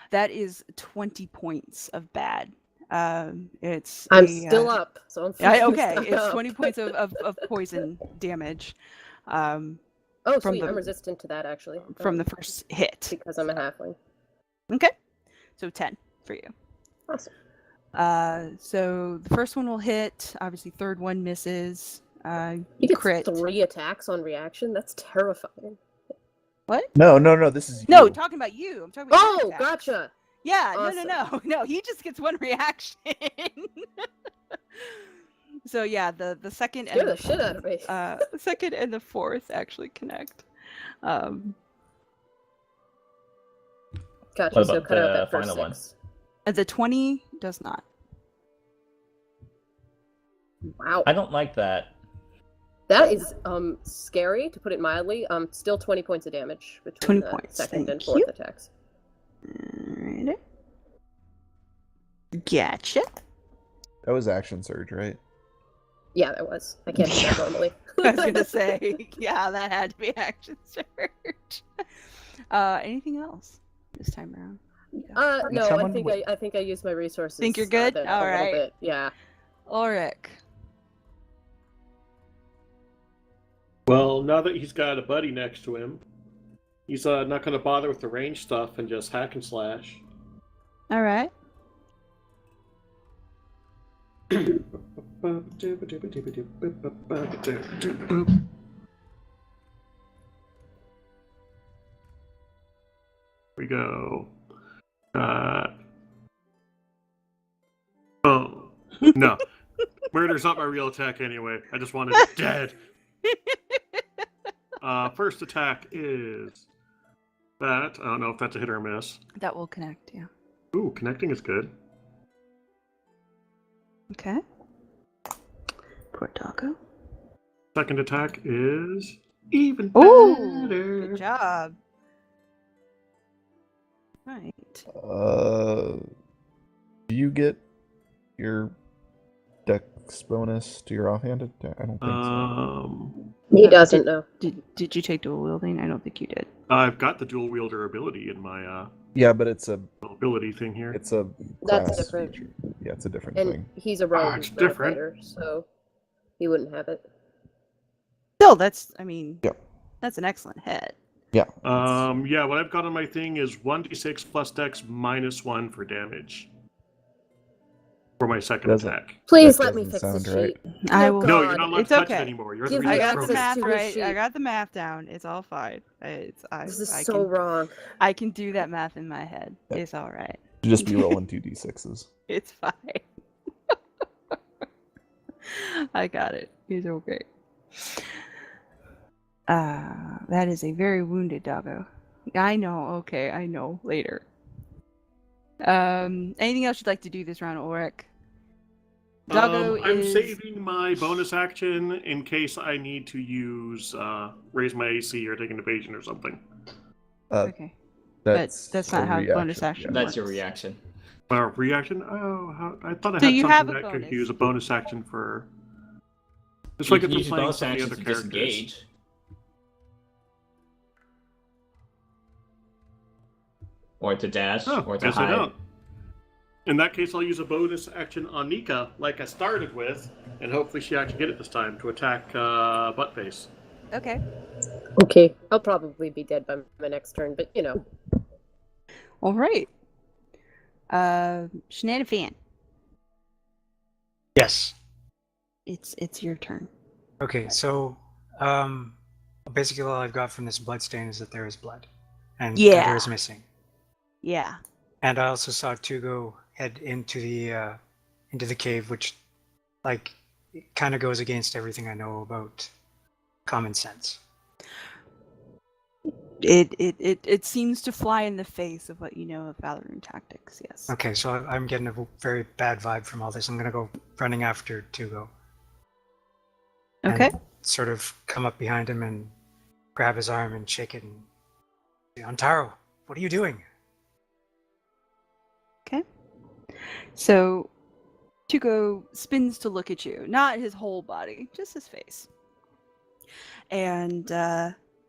That is 20 points of bad. I'm still up, so I'm okay. It's 20 points of poison damage. Oh, sweet. I'm resistant to that, actually. From the first hit. Because I'm a halfling. Okay. So 10 for you. Awesome. So the first one will hit. Obviously, third one misses. You get crit. 3 attacks on reaction? That's terrifying. What? No, this is you. No, talking about you. I'm talking about Oh, your attacks. gotcha. Yeah, Awesome. no. He just gets one reaction. So yeah, the second and the shit out of me. The second and the fourth actually connect. What Gotcha. So about cut out the that first final one? 6. The 20 does not. Wow. I don't like that. That is scary, to put it mildly. Still 20 points of damage between 20 the points. second and Thank fourth you. attacks. Alright. Gotcha. That was action surge, right? Yeah, that was. I can't do that normally. I was gonna say, yeah, that had to be action surge. Anything else this time around? No, someone I think I used my resources. Think you're good? Then All a little right. bit. Yeah. Ulric. Well, now that he's got a buddy next to him, he's not going to bother with the range stuff and just hack and slash. All right. We go. Oh no, murder's not my real attack anyway. I just wanted it dead. First attack is that. I don't know if that's a hit or a miss. That will connect, yeah. Ooh, connecting is good. Okay. Poor doggo. Second attack is even Ooh, better. good job. Right. Do you get your dex bonus to your offhanded? I don't think so. He doesn't know. Did you take dual wielding? I don't think you did. I've got the dual wielder ability in my Yeah, but it's a ability thing here. it's a class That's different. feature. Yeah, it's a different And thing. he's a rogue, it's he's not a different. fighter, so he wouldn't have it. Still, that's, I mean, Yeah. that's an excellent hit. Yeah. Yeah, what I've got on my thing is 1d6 plus dex -1 for damage. For my second Doesn't- attack. Please That let me doesn't fix the sound sheet. right. I Oh, will. No, God. you're not allowed It's to touch okay. it anymore. You're Give the me I got the access math to his right. I sheet. got the math down. It's all fine. This is I so wrong. I can do that math in my head. It's all right. You just be rolling 2d6s. It's fine. I got it. These are great. That is a very wounded doggo. I know. Okay, I know. Later. Anything else you'd like to do this round, Ulric? Doggo I'm is... saving my bonus action in case I need to use raise my AC or take an evasion or something. Okay. That's That's a not how bonus reaction, action yeah. That's your reaction. Reaction? Oh, I thought I So had you have something a that could bonus. use a bonus action for. It's You like can if you're use your playing bonus some of the action other to characters. disengage. Or to dash, Oh, or to guess I hide. don't. In that case, I'll use a bonus action on Nika, like I started with, and hopefully she actually get it this time to attack Buttface. Okay. Okay, I'll probably be dead by my next turn, but you know. All right. Shenanifan. Yes. It's your turn. Okay, so basically all I've got from this blood stain is that there is blood. And Yeah. Thera is missing. Yeah. And I also saw Tugo head into the into the cave, which, like, kind of goes against everything I know about common sense. It seems to fly in the face of what you know of Valorant tactics. Yes. Okay, so I'm getting a very bad vibe from all this. I'm gonna go running after Tugo. Okay. And sort of come up behind him and grab his arm and shake it and say, Antaro, what are you doing? Okay. So Tugo spins to look at you, not his whole body, just his face. And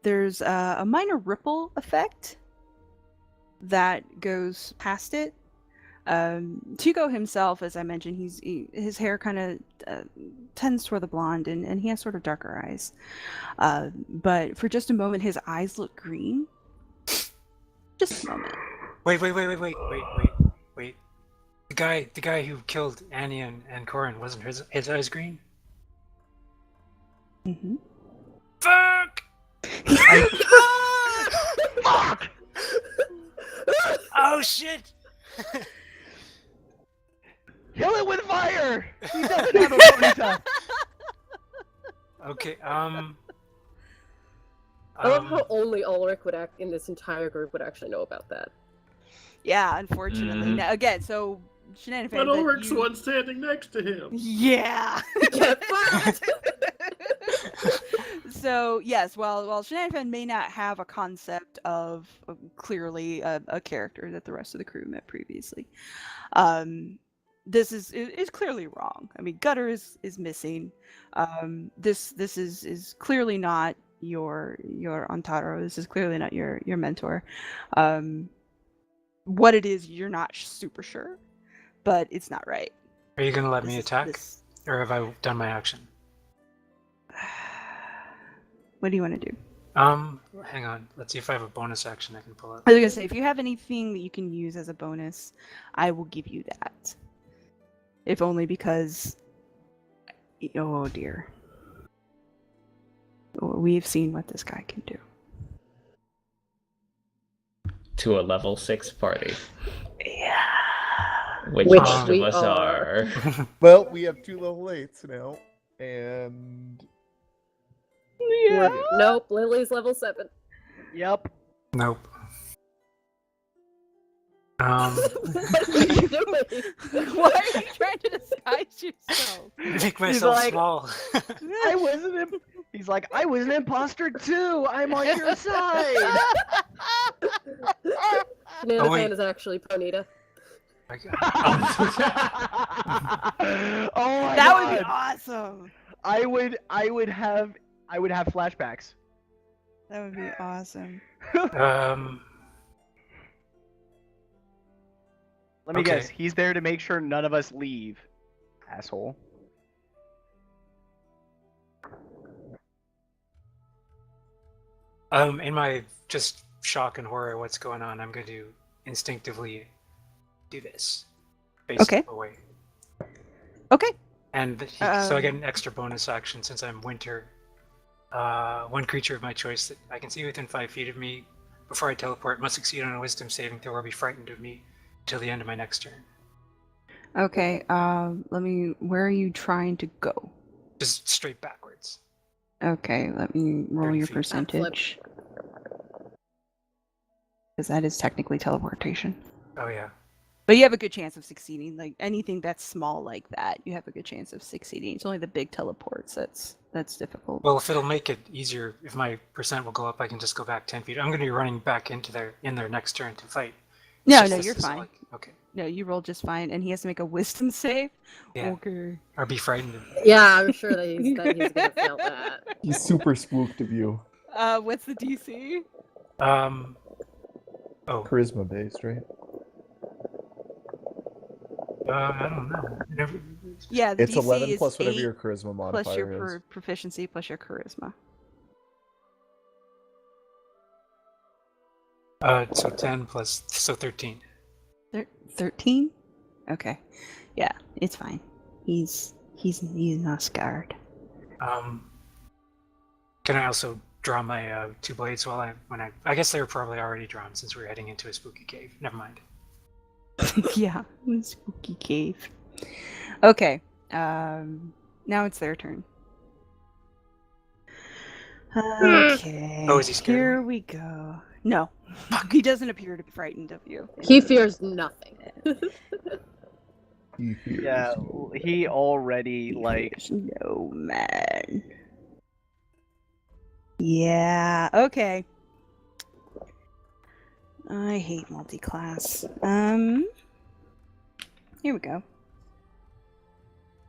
there's a minor ripple effect that goes past it. Tugo himself, as I mentioned, his hair kind of tends toward the blonde, and he has sort of darker eyes. But for just a moment, his eyes look green. Just a moment. Wait. The guy who killed Annie and Corin, wasn't his eyes green? Mm-hmm. Fuck! Fuck! Oh shit! Kill it with fire! He doesn't have a ponytail. Okay, I love how only Ulric would act in this entire group would actually know about that. Yeah, unfortunately. Mhm. Now, again, so Shenanifan. But Ulric's the one standing next to him. Yeah. Get fucked! So yes, while Shenanifan may not have a concept of clearly a character that the rest of the crew met previously, this is clearly wrong. I mean, Gutter is missing. This is clearly not your Antaro. This is clearly not your mentor. What it is, you're not super sure, but it's not right. Are you gonna let me This is- attack? this- Or have I done my action? What do you want to do? Hang on. Let's see if I have a bonus action I can pull out. I was gonna say, if you have anything that you can use as a bonus, I will give you that. If only because, oh dear, we've seen what this guy can do. To a level 6 party. Yeah. Which Which most we of us are. are. Well, we have 2 level 8s now, and Nope, Lily's level 7. Yep. Nope. What are you doing? Why are you trying to disguise yourself? Make myself like- small. He's like, I was an imposter too. I'm on your side. Shenanifan wait. is actually Ponyta. Oh my That god. would be awesome. I would have flashbacks. That would be awesome. Let me Okay. guess. He's there to make sure none of us leave. Asshole. In my just shock and horror, what's going on? I'm going to instinctively do this. Face Okay. away. Okay. And so I get an extra bonus action since I'm winter. One creature of my choice that I can see within 5 feet of me before I teleport must succeed on a wisdom saving throw or be frightened of me until the end of my next turn. Okay. Where are you trying to go? Just straight backwards. Okay. Let me roll 30 your feet. percentage. Because that is technically teleportation. Oh yeah. But you have a good chance of succeeding. Like anything that's small like that, you have a good chance of succeeding. It's only the big teleports that's difficult. Well, if it'll make it easier, if my percent will go up, I can just go back 10 feet. I'm going to be running back into in their next turn to fight. It's No, just no, this you're is fine. like- okay. No, you rolled just fine, and he has to make a wisdom save. Yeah. Okay. Or be frightened. Yeah, I'm sure that he's gonna fail that. he's super spooked of you. What's the DC? Oh, Charisma based, right? I don't know. Never, Yeah, the It's DC 11 is plus whatever 8 your charisma modifier plus your is. proficiency plus your charisma. so 10 plus, so 13. 13? Okay. Yeah, it's fine. He's not scared. Can I also draw my 2 blades while I guess they were probably already drawn since we're heading into a spooky cave. Never mind. Yeah, spooky cave. Okay. Now it's their turn. Okay. Oh, is he scared of Here me? we go. No, he doesn't appear to be frightened of you. He fears nothing. He fears. Yeah, he already, like... No, man. Yeah, okay. I hate multi-class. Here we go.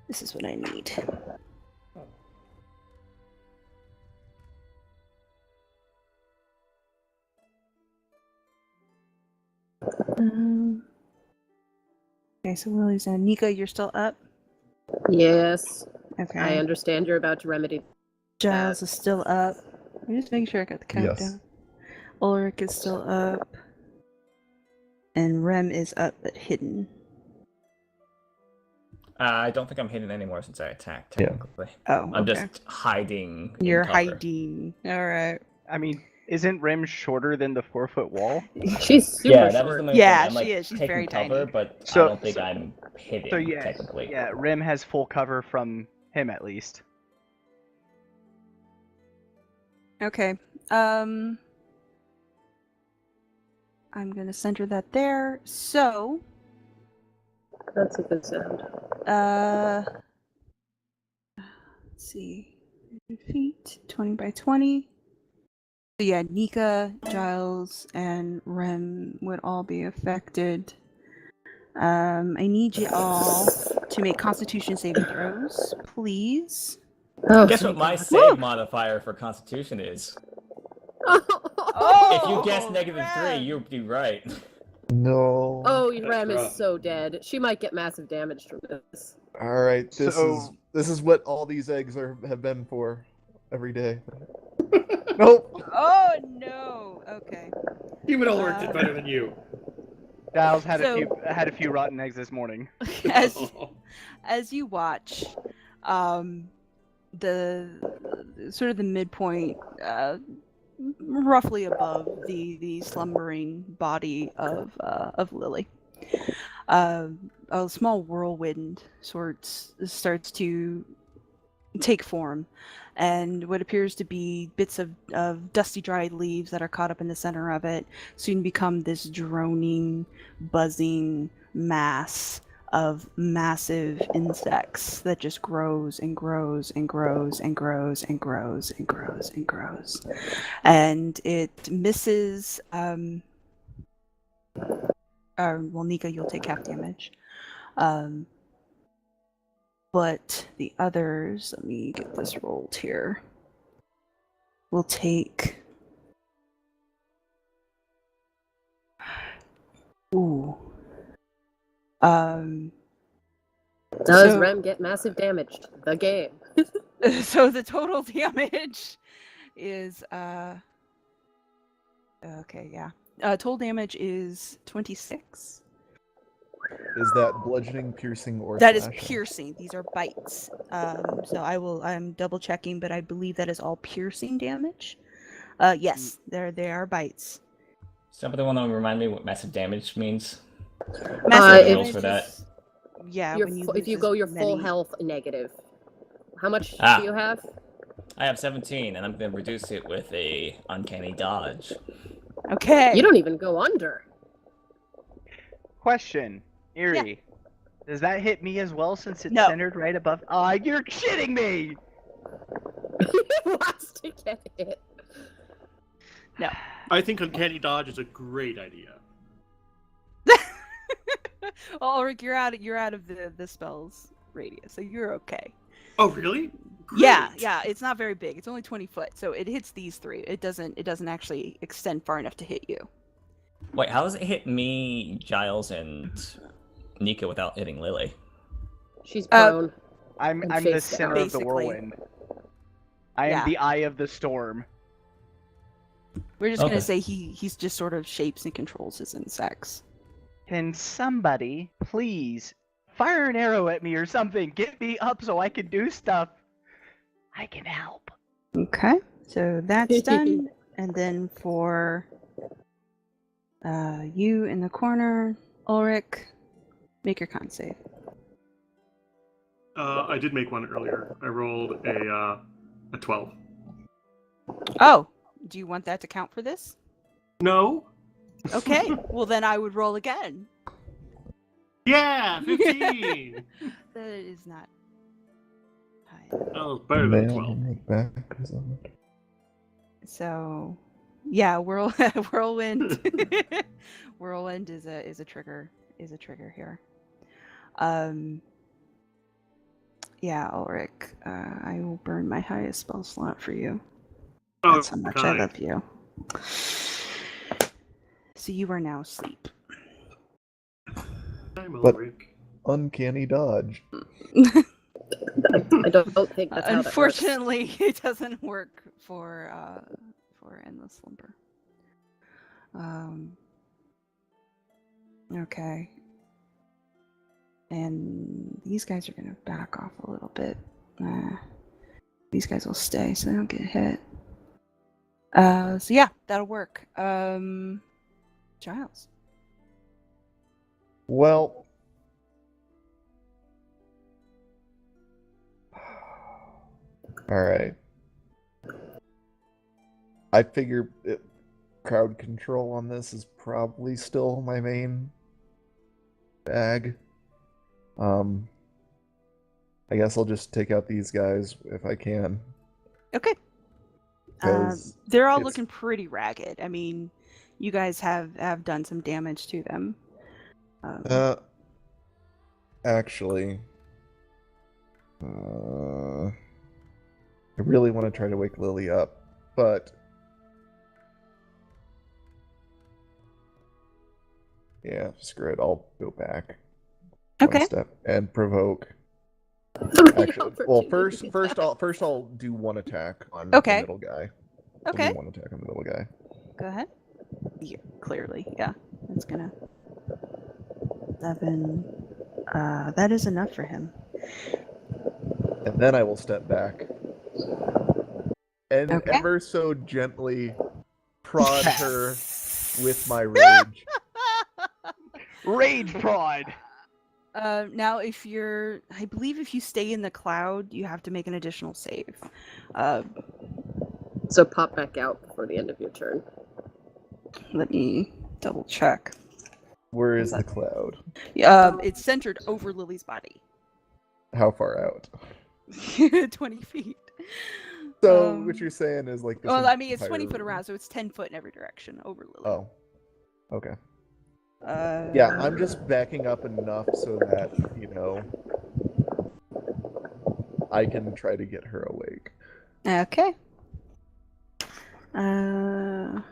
This is what I need. Okay, so Lily's and Nika, you're still up? Yes. Okay. I understand you're about to remedy. Giles is still up. I'm just making sure I got the countdown. Yes. Ulric is still up. And Rem is up but hidden. I don't think I'm hidden anymore since I attacked, Yeah. technically. Oh, I'm okay. just hiding. in You're cover. hiding. Alright. I mean, isn't Rem shorter than the 4-foot wall? She's super Yeah, that was short. the main Yeah, thing. I'm, like, she is. She's taking very cover, tiny. but So- I don't think I'm hidden, So yeah, technically. yeah, Rem has full cover from him at least. Okay. I'm gonna center that there. So, That's a good sound. let's see. Feet, 20 by 20. So yeah, Nika, Giles, and Rem would all be affected. I need you all to make Constitution saving throws, please. Oh, Guess what thank my God. save modifier for Constitution is? Oh, If you guess -3, you'd be right. No. Oh, That's Rem is rough. so dead. She might get massive damage from this. All right. So- This is what all these eggs have been for every day. Nope. Oh no. Okay. Even Ulric did better than you. Giles had So- a few rotten eggs this morning. As you watch, the sort of the midpoint, roughly above the slumbering body of Lily, a small whirlwind starts to take form, and what appears to be bits of dusty dried leaves that are caught up in the center of it soon become this droning, buzzing mass of massive insects that just grows and grows and grows and grows and grows and grows and grows. And it misses well, Nika, you'll take half damage. But the others, let me get this rolled here, will take... Ooh. Does So- Rem get massive damage? The game. So the total damage is okay, yeah. Total damage is 26. Is that bludgeoning, piercing, or That is slashing? piercing. These are bites. So I'm double checking, but I believe that is all piercing damage. Yes, they are bites. Somebody want to remind me what massive damage means? Massive rules damage for that. is- yeah, Your when you if you lose go as your full many- health negative. How much Ah. do you have? I have 17, and I'm going to reduce it with a uncanny dodge. Okay. You don't even go under. Question, Eerie. Does that hit me as well since it's No. centered right above? Ah, you're kidding me! He wants to get it. I think Uncanny Dodge is a great idea. Well, Ulric, you're out of the spell's radius, so you're okay. Oh, really? Yeah, Great. yeah, it's not very big. It's only 20 foot, so it hits these three. It doesn't actually extend far enough to hit you. Wait, how does it hit me, Giles, and Nika without hitting Lily? She's prone. I'm And the face center down. of the Basically. whirlwind. I am Yeah. the eye of the storm. We're just gonna Okay. say he's just sort of shapes and controls his insects. Can somebody please fire an arrow at me or something? Get me up so I can do stuff. I can help. Okay, so that's done, and then for you in the corner, Ulric, make your con save. I did make one earlier. I rolled a 12. Oh, do you want that to count for this? No. Okay, well then I would roll again. Yeah, 15. That is not high. Oh, better than 12. So, yeah, whirlwind. Whirlwind is a trigger here. Yeah, Ulric, I will burn my highest spell slot for you. Oh, That's how much I love you. So you are now asleep. I'm But- Ulric. Uncanny dodge. I don't think that's how that works. Unfortunately, it doesn't work for endless slumber. Okay. And these guys are gonna back off a little bit. These guys will stay so they don't get hit. So yeah, that'll work. Giles. Well, all right. I figure crowd control on this is probably still my main bag. I guess I'll just take out these guys if I can. Okay. 'Cause They're all it's- looking pretty ragged. I mean, you guys have done some damage to them. Actually, I really want to try to wake Lily up, but yeah, screw it. I'll go back one Okay. step and provoke. Okay, Actually, well, opportunity. first I'll do one attack on Okay. the middle guy. I'll Okay. do one attack on the middle guy. Go ahead. Yeah, clearly, yeah. It's gonna 7. That is enough for him. And then I will step back and Okay. ever so gently prod her with my rage. Rage prod! Now, I believe if you stay in the cloud, you have to make an additional save. So pop back out before the end of your turn. Let me double check. Where is the cloud? It's centered over Lily's body. How far out? 20 feet. So what you're saying is like this Well, I mean, it's 20 entire foot room. around, so it's 10 foot in every direction over Lily. Oh. Okay. Yeah, I'm just backing up enough so that, I can try to get her awake. Okay. I'm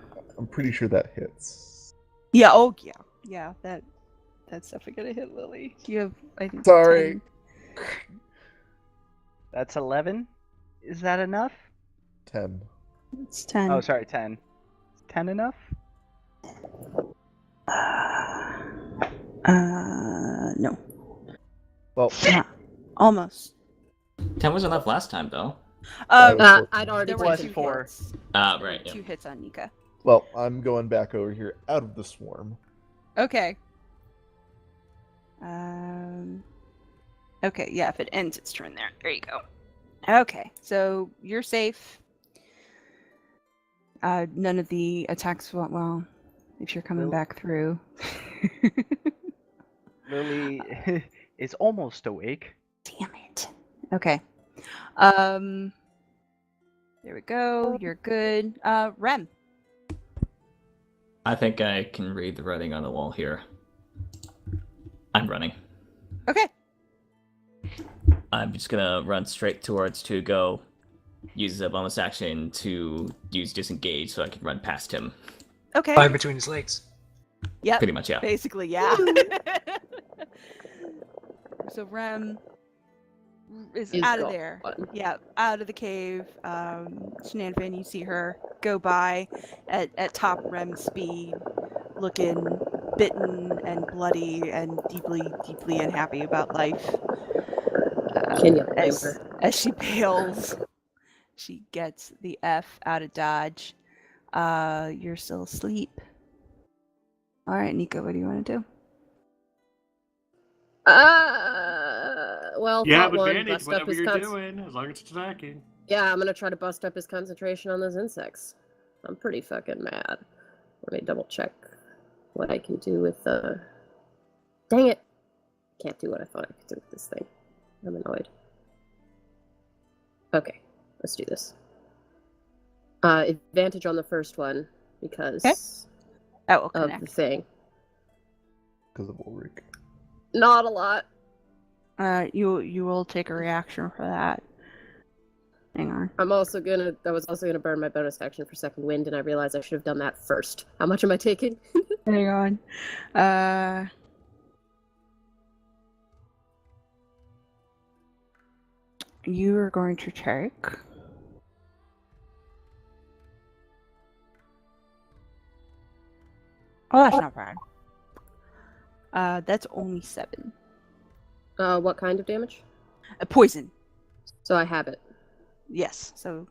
pretty sure that hits. Yeah, oh yeah. Yeah, that's definitely gonna hit Lily. You have, I think, Sorry. 10. That's 11? Is that enough? 10. It's 10. Oh, sorry, 10. Is 10 enough? No. Well, Almost. 10 was enough last time, though. I'd already There were Plus two taken 4. hits. Ah, right. Yeah. 2 hits on Nika. well, I'm going back over here out of the swarm. Okay. Okay, yeah, if it ends its turn there. There you go. Okay, so you're safe. None of the attacks well, if you're coming back through. Lily is almost awake. Damn it. Okay. There we go. You're good. Rem. I think I can read the writing on the wall here. I'm running. Okay. I'm just gonna run straight towards Go. Use a bonus action to use disengage so I can run past him. Okay. Fly between his legs. Yep. Pretty much, yeah. Basically, yeah. So Rem is Is out of gone. there. Yeah, out of the cave. Shenanifan, you see her go by at top Rem speed, looking bitten and bloody and deeply, deeply unhappy about life. Can you blame her? As she bails, she gets the F out of Dodge. You're still asleep. All right, Nika, what do you want to do? well, You have thought one, advantage bust up whatever his you're con- doing, as long as it's attacking. Yeah, I'm gonna try to bust up his concentration on those insects. I'm pretty fucking mad. Let me double check what I can do with the... Dang it! Can't do what I thought I could do with this thing. I'm annoyed. Okay, let's do this. Advantage on the first one, because That will of connect. the thing. Because of Ulric. Not a lot. You will take a reaction for that. Hang on. I was also gonna burn my bonus action for second wind, and I realized I should have done that first. How much am I taking? Hang on. You are going to take. Oh, that's not bad. That's only 7. What kind of damage? Poison. So I have it. Yes. So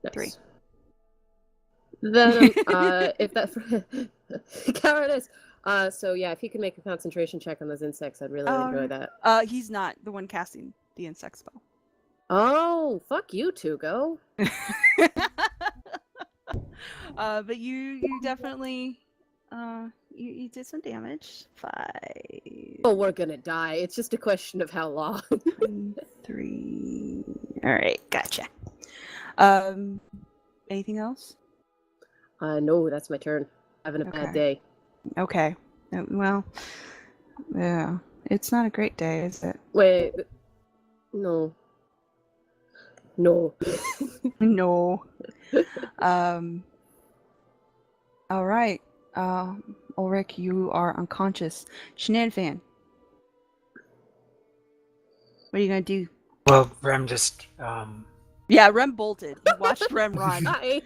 Nice. 3. Then, if that cowardice. So yeah, if you can make a concentration check on those insects, I'd really enjoy that. He's not the one casting the insect spell. Oh, fuck you, Tugo. But you definitely you did some damage. 5. Oh, we're gonna die. It's just a question of how long. 3. All right, gotcha. Anything else? No, that's my turn. Having a Okay. bad day. Okay. Well, yeah, it's not a great day, is it? Wait, no. No. No. All right. Ulric, you are unconscious. Shenanifan. What are you gonna do? Well, Rem just Yeah, Rem bolted. You watched Rem run. Hi.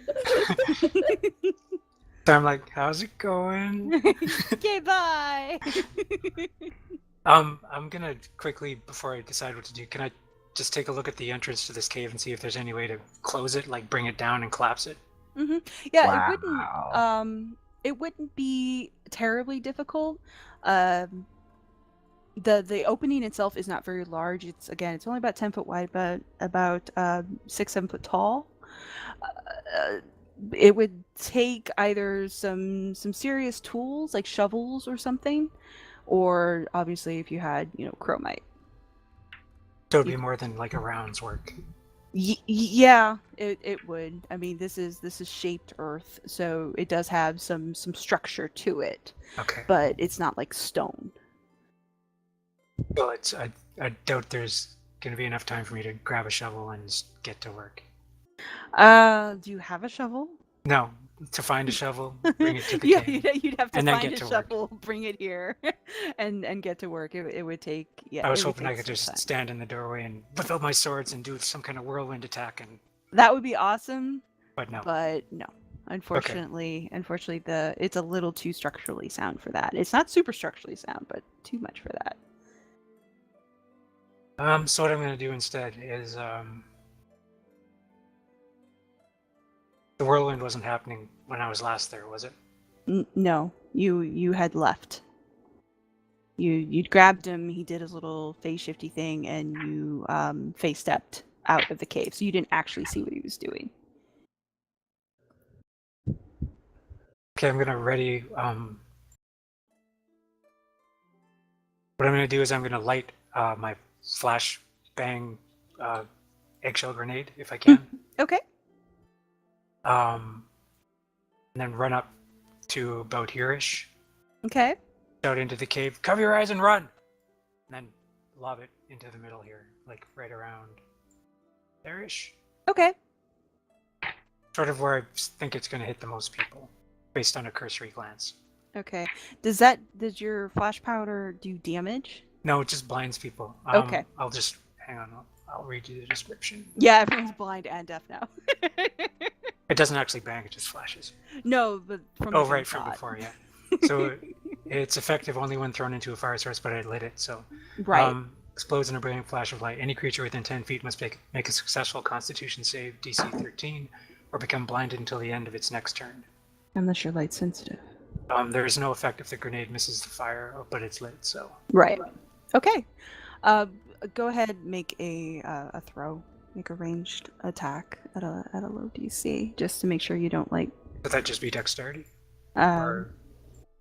so I'm like, how's it going? Okay, bye. I'm gonna quickly, before I decide what to do, can I just take a look at the entrance to this cave and see if there's any way to close it, like bring it down and collapse it? Mm-hmm. Yeah, Wow. it wouldn't be terribly difficult. The opening itself is not very large. It's only about 10 foot wide, but about 6-7 foot tall. It would take either some serious tools like shovels or something, or obviously if you had chromite. So it'd be more than like a round's work. Yeah, it would. I mean, this is shaped earth, so it does have some structure to it, Okay. but it's not like stone. Well, I doubt there's gonna be enough time for me to grab a shovel and just get to work. Do you have a shovel? No, to find a shovel, bring it to the Yeah, cave. you'd have to and then find get a to work. shovel, bring it here, and get to work. It would take. Yeah, I was it would hoping I take could some just time. stand in the doorway and whip out my swords and do some kind of whirlwind attack, That would be awesome, but no. but no. Unfortunately, it's a little too structurally sound for that. It's not super structurally sound, but too much for that. So what I'm gonna do instead is the whirlwind wasn't happening when I was last there, was it? No, you had left. You'd grabbed him. He did his little phase shifty thing, and you phase stepped out of the cave, so you didn't actually see what he was doing. Okay, I'm gonna ready. What I'm gonna do is I'm gonna light my flash bang eggshell grenade if I can. Okay. And then run up to about here-ish, Okay. out into the cave. Cover your eyes and run. And then lob it into the middle here, like right around there-ish. Okay. Sort of where I think it's gonna hit the most people, based on a cursory glance. Okay. Does your flash powder do damage? No, it just blinds people. Okay. I'll just hang on. I'll read you the description. Yeah, everyone's blind and deaf now. It doesn't actually bang; it just flashes. No, but from Oh, the right, from shot. before, yeah. So it's effective only when thrown into a fire source, but I lit it, so Right. explodes in a brilliant flash of light. Any creature within 10 feet must make a successful Constitution save, DC 13, or become blinded until the end of its next turn. Unless you're light sensitive. There is no effect if the grenade misses the fire, but it's lit, so. Right. Okay. go ahead, make a throw, make a ranged attack at a low DC, just to make sure you don't like. Would that just be dexterity? Um,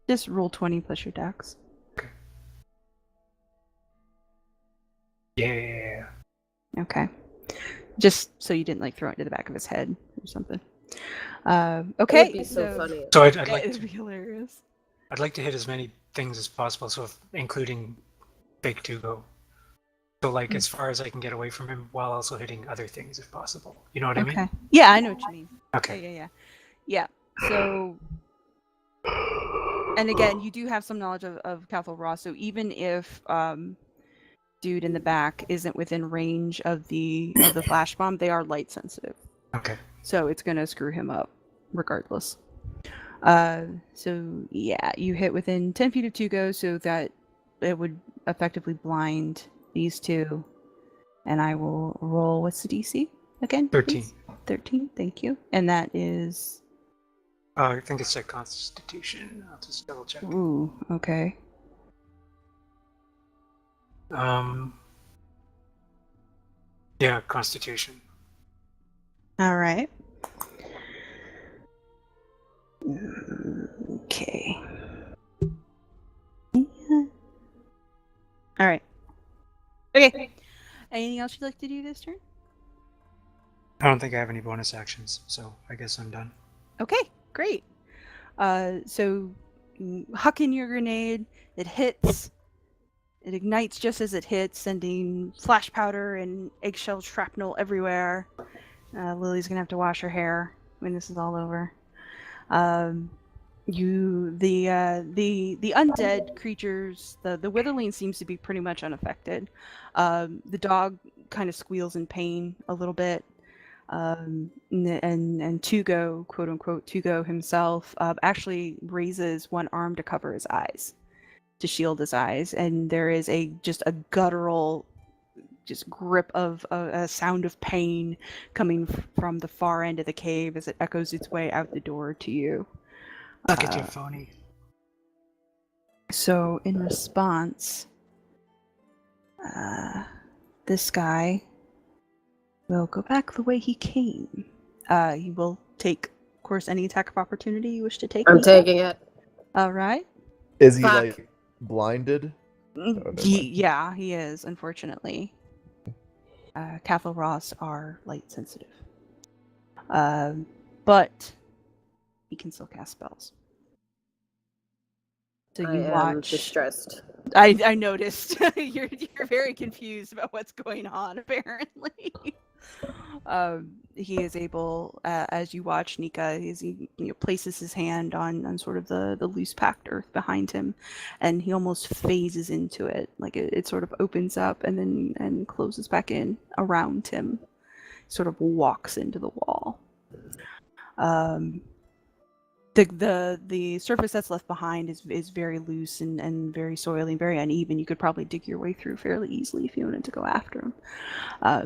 just roll 20 plus your dex. Okay. Yeah. Okay. Just so you didn't like throw it into the back of his head or something. Okay. It would be so funny. So I'd Yeah, like it'd to, be hilarious. I'd like to hit as many things as possible, so including Big Tugo. So like as far as I can get away from him while also hitting other things if possible. You know what I Okay. mean? Yeah, I know what you mean. Okay. Yeah. So, and again, you do have some knowledge of Cathal Ross, so even if dude in the back isn't within range of the flash bomb, they are light sensitive. Okay. So it's gonna screw him up regardless. So yeah, you hit within 10 feet of Tugo, so that it would effectively blind these two. And I will roll, what's the DC again? 13. Please? 13, thank you. And that is... I think it's a Constitution. I'll just double check. Ooh, okay. Yeah, Constitution. All right. Okay. All right. Okay. Anything else you'd like to do this turn? I don't think I have any bonus actions, so I guess I'm done. Okay, great. So huck in your grenade. It hits. It ignites just as it hits, sending flash powder and eggshell shrapnel everywhere. Lily's gonna have to wash her hair when this is all over. The undead creatures, the witherling seems to be pretty much unaffected. The dog kind of squeals in pain a little bit. And Tugo, quote unquote, Tugo himself, actually raises one arm to cover his eyes, to shield his eyes, and there is just a guttural grip of a sound of pain coming from the far end of the cave as it echoes its way out the door to you. Look at you, phony. So in response, this guy will go back the way he came. He will take, of course, any attack of opportunity you wish to take. I'm Nika. taking it. All right. Is he Fuck. like blinded? never mind. Yeah, he is, unfortunately. Cathal Ross are light sensitive. But he can still cast spells. So you I am watch. distressed. I noticed. you're very confused about what's going on, apparently. He is able, as you watch Nika, he places his hand on sort of the loose packed earth behind him, and he almost phases into it, like it sort of opens up and then closes back in around him, sort of walks into the wall. The surface that's left behind is very loose and very soily and very uneven. You could probably dig your way through fairly easily if you wanted to go after him.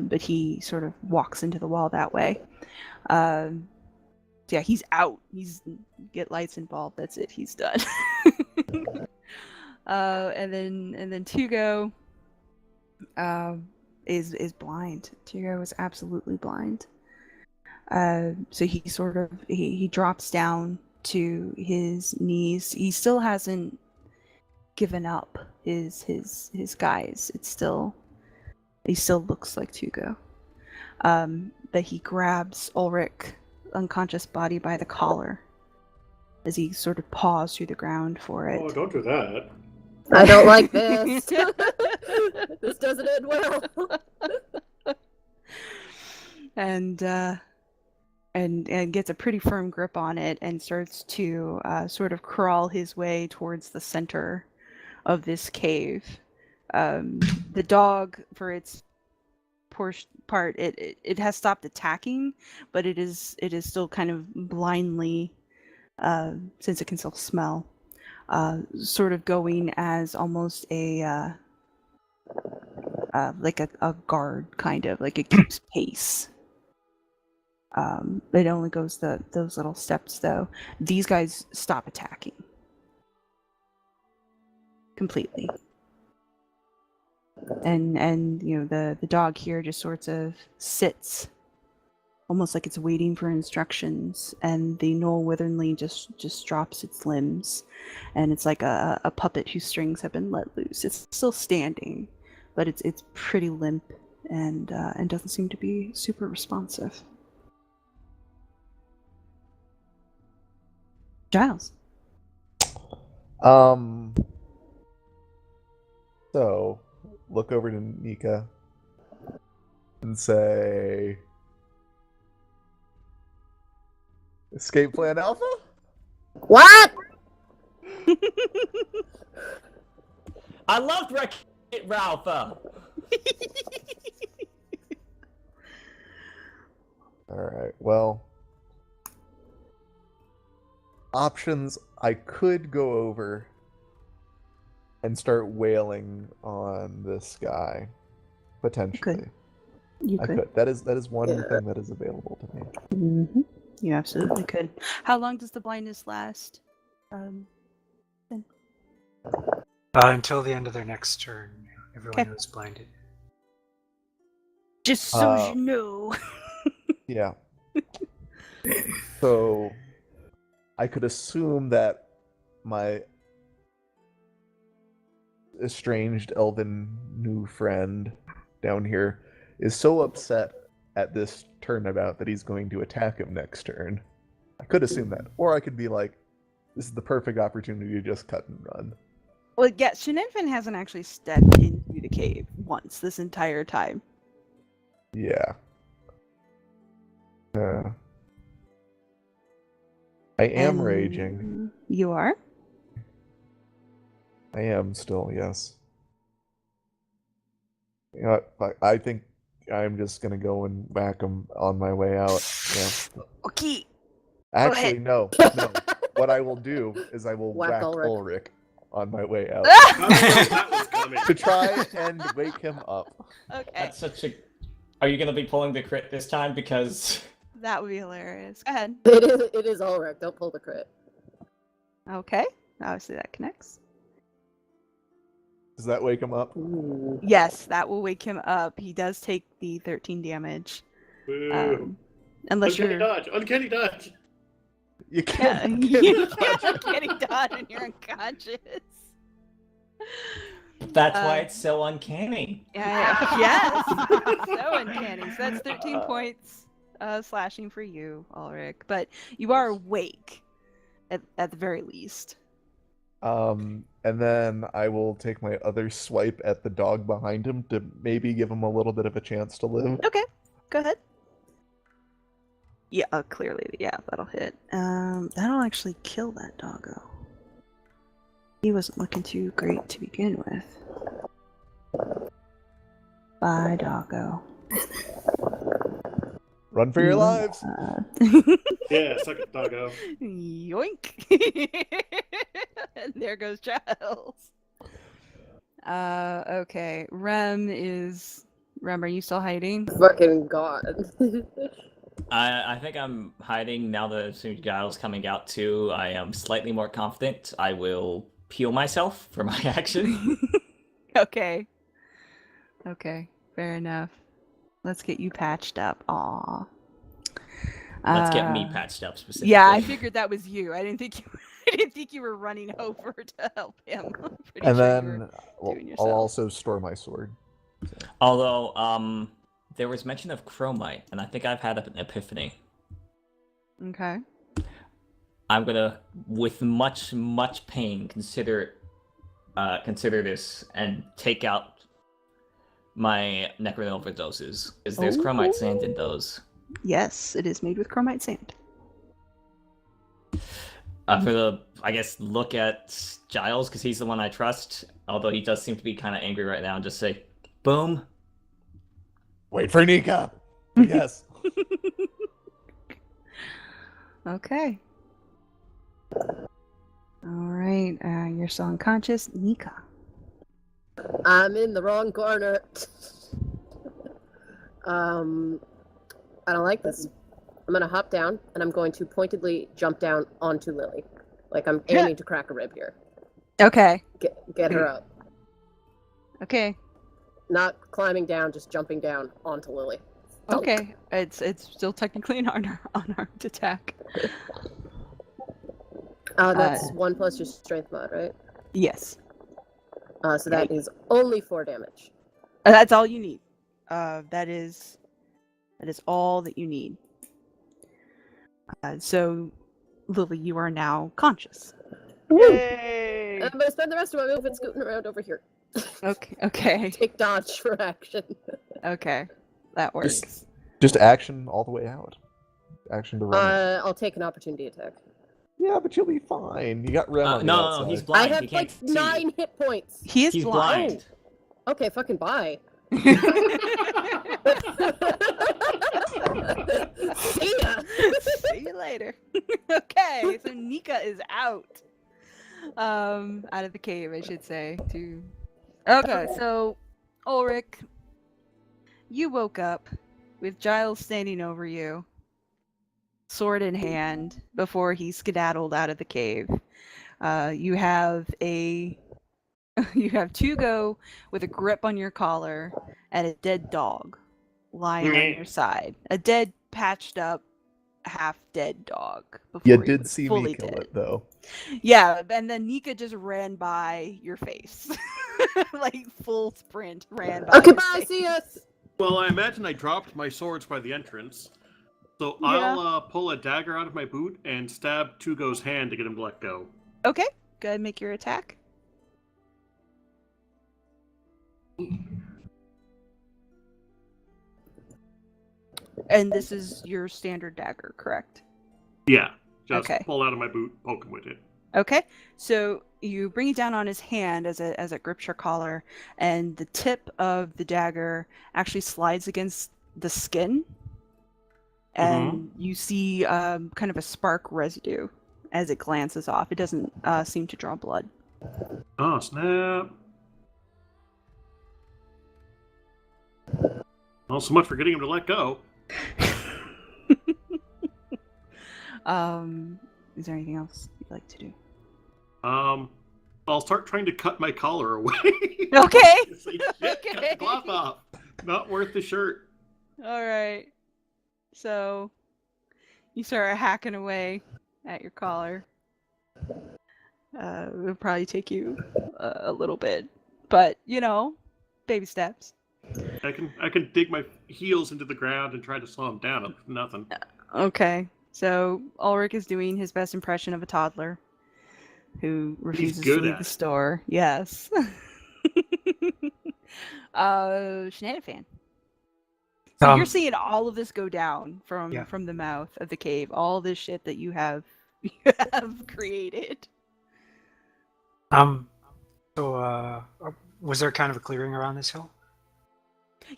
But he sort of walks into the wall that way. Yeah, he's out. Get lights involved. That's it. He's done. And then Tugo is blind. Tugo is absolutely blind. So he drops down to his knees. He still hasn't given up his guise. He still looks like Tugo. But he grabs Ulric, unconscious body, by the collar as he sort of paws through the ground for it. Oh, don't do that. I don't like this. This doesn't end well. And gets a pretty firm grip on it and starts to sort of crawl his way towards the center of this cave. The dog, for its part, it has stopped attacking, but it is still kind of blindly, since it can still smell, sort of going as almost a like a guard, kind of like it keeps pace. It only goes those little steps, though. These guys stop attacking completely, and you know the dog here just sort of sits, almost like it's waiting for instructions, and the Knoll Withernly just drops its limbs, and it's like a puppet whose strings have been let loose. It's still standing, but it's pretty limp and doesn't seem to be super responsive. Giles. So look over to Nika and say, "Escape Plan Alpha?" What? I loved Wreck-It Ralph. Alright, well, options I could go over and start wailing on this guy, potentially. You I could. could. That is one thing that is available to me. Mm-hmm. You absolutely could. How long does the blindness last? Until the end of their next turn, everyone Okay. who's blinded. Just so you know. Yeah. So I could assume that my estranged elven new friend down here is so upset at this turnabout that he's going to attack him next turn. I could assume that. Or I could be like, this is the perfect opportunity to just cut and run. Well, yeah, Shenanifan hasn't actually stepped into the cave once this entire time. Yeah. I am raging. You are? I am still, yes. You know what, I think I'm just gonna go and whack him on my way out. Yeah. Okay. Actually, no. What I will do is I will Whack whack Ulric. Ulric on my way out That was coming. to try and wake him up. Okay. That's such a. Are you gonna be pulling the crit this time? Because That would be hilarious. Go ahead. It is Ulric. Don't pull the crit. Okay. Obviously that connects. Does that wake him up? Yes, that will wake him up. He does take the 13 damage. Boo. Unless Uncanny you're... dodge. Uncanny dodge. You Yeah, can't. you can't uncanny dodge when you're unconscious. that's why it's so uncanny. Yes. So uncanny. So that's 13 points slashing for you, Ulric. But you are awake, at the very least. And then I will take my other swipe at the dog behind him to maybe give him a little bit of a chance to live. Okay, go ahead. Yeah, clearly, yeah, that'll hit. That'll actually kill that doggo. He wasn't looking too great to begin with. Bye, doggo. Run for your lives! Yeah, suck it, doggo. Yoink! And there goes Giles. Okay. Rem, are you still hiding? Fucking god. I think I'm hiding now that as soon as Giles coming out too. I am slightly more confident. I will heal myself for my action. Okay. Okay, fair enough. Let's get you patched up. Aw. Let's get me patched up specifically. Yeah, I figured that was you. I didn't think you were running over to help him. I'm pretty And sure then you were doing I'll yourself. also store my sword. Although, there was mention of chromite, and I think I've had an epiphany. Okay. I'm gonna, with much pain, consider this and take out my necron overdoses, because there's chromite sand in those. Yes, it is made with chromite sand. For the, I guess, look at Giles, because he's the one I trust, although he does seem to be kind of angry right now, and just say, boom. Wait for Nika! Yes. Okay. Alright, you're still unconscious. Nika. I'm in the wrong corner. I don't like this. I'm gonna hop down and I'm going to pointedly jump down onto Lily. Like I'm aiming to crack a rib here. Okay. Get her up. Okay. Not climbing down, just jumping down onto Lily. Okay, it's still technically an unarmed attack. That's 1 plus your strength mod, right? Yes. So that is only 4 damage. That's all you need. That is all that you need. So, Lily, you are now conscious. Yay! I'm gonna spend the rest of my movement scooting around over here. Okay. Take dodge for action. Okay. That works. Just action all the way out. Action to run. I'll take an opportunity attack. Yeah, but you'll be fine. You got Rem on the No, outside. he's blind. I have he can't like see 9 hit points. He is He's blind. blind. Okay, fucking bye. See ya. See you later. Okay, so Nika is out. Out of the cave, I should say. Okay, so Ulric, you woke up with Giles standing over you, sword in hand, before he skedaddled out of the cave. You have Tugo with a grip on your collar and a dead dog lying on your side. A dead, patched up, half dead dog. You before he did was see me fully kill dead. it, though. Yeah, and then Nika just ran by your face. Like full sprint ran by. Okay, your bye, face. see ya. Well, I imagine I dropped my swords by the entrance. So Yeah. I'll pull a dagger out of my boot and stab Tugo's hand to get him to let go. Okay, go ahead and make your attack. And this is your standard dagger, correct? Yeah, just Okay. pull out of my boot, poke him with it. Okay, so you bring it down on his hand as it grips your collar, and the tip of the dagger actually slides against the skin, and you see kind of a spark residue as it glances off. It doesn't seem to draw blood. Oh, snap. Well, so much for getting him to let go. Is there anything else you'd like to do? I'll start trying to cut my collar away. Okay. So, yeah, cut the cloth off. Not worth the shirt. All right. So you start hacking away at your collar. It'll probably take you a little bit, but baby steps. I can dig my heels into the ground and try to slow him down. Nothing. Okay. So Ulric is doing his best impression of a toddler who refuses to good leave at the it. store. Yes. Shenanifan. So you're seeing all of this go down from the mouth of the cave. All this shit that you have created. So was there kind of a clearing around this hill?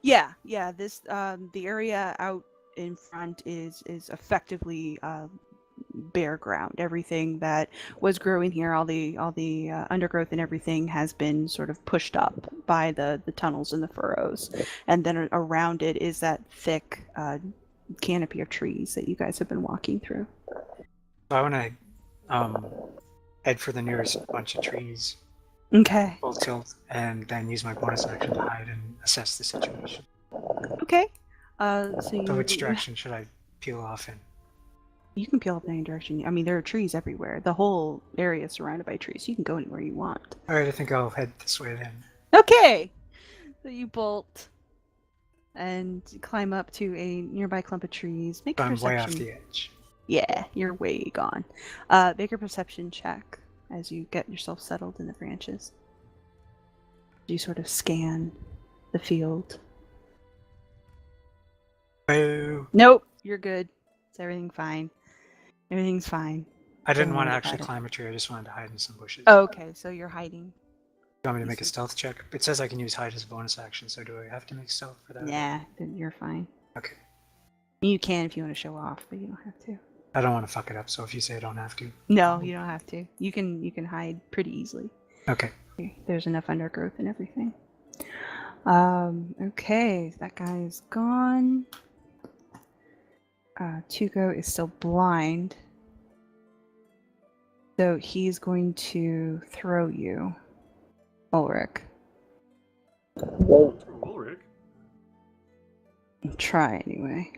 Yeah. This the area out in front is effectively bare ground. Everything that was growing here, all the undergrowth and everything, has been sort of pushed up by the tunnels and the furrows, and then around it is that thick canopy of trees that you guys have been walking through. So I want to head for the nearest bunch of trees, Okay. full tilt, and then use my bonus action to hide and assess the situation. Okay. So which direction should I peel off in? You can peel up in any direction. I mean, there are trees everywhere. The whole area is surrounded by trees. You can go anywhere you want. All right, I think I'll head this way then. Okay. So you bolt and climb up to a nearby clump of trees. Make a I'm perception. way off the edge. Yeah, you're way gone. Make a perception check as you get yourself settled in the branches. You sort of scan the field. Boo! Nope, you're good. Is everything fine? Everything's fine. I didn't Don't want to worry actually about it. climb a tree, I just wanted to hide in some bushes. Oh, okay, so you're hiding. You want me to make a stealth check? It says I can use hide as a bonus action, so do I have to make stealth for that? Nah, then you're fine. Okay. You can if you want to show off, but you don't have to. I don't want to fuck it up, so if you say I don't have to. No, you don't have to. You can hide pretty easily. Okay. There's enough undergrowth and everything. Okay, that guy is gone. Tugo is still blind. So he's going to throw you, Ulric. try anyway.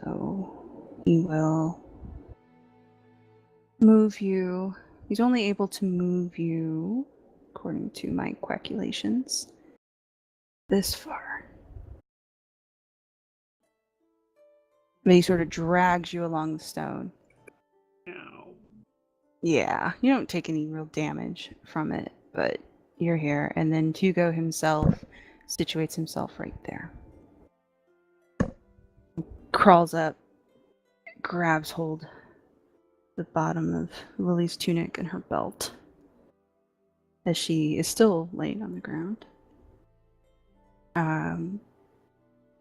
So he will move you. He's only able to move you, according to my calculations, this far. But he sort of drags you along the stone. Ow. Yeah, you don't take any real damage from it, but you're here. And then Hugo himself situates himself right there. Crawls up, grabs hold of the bottom of Lily's tunic and her belt as she is still laying on the ground.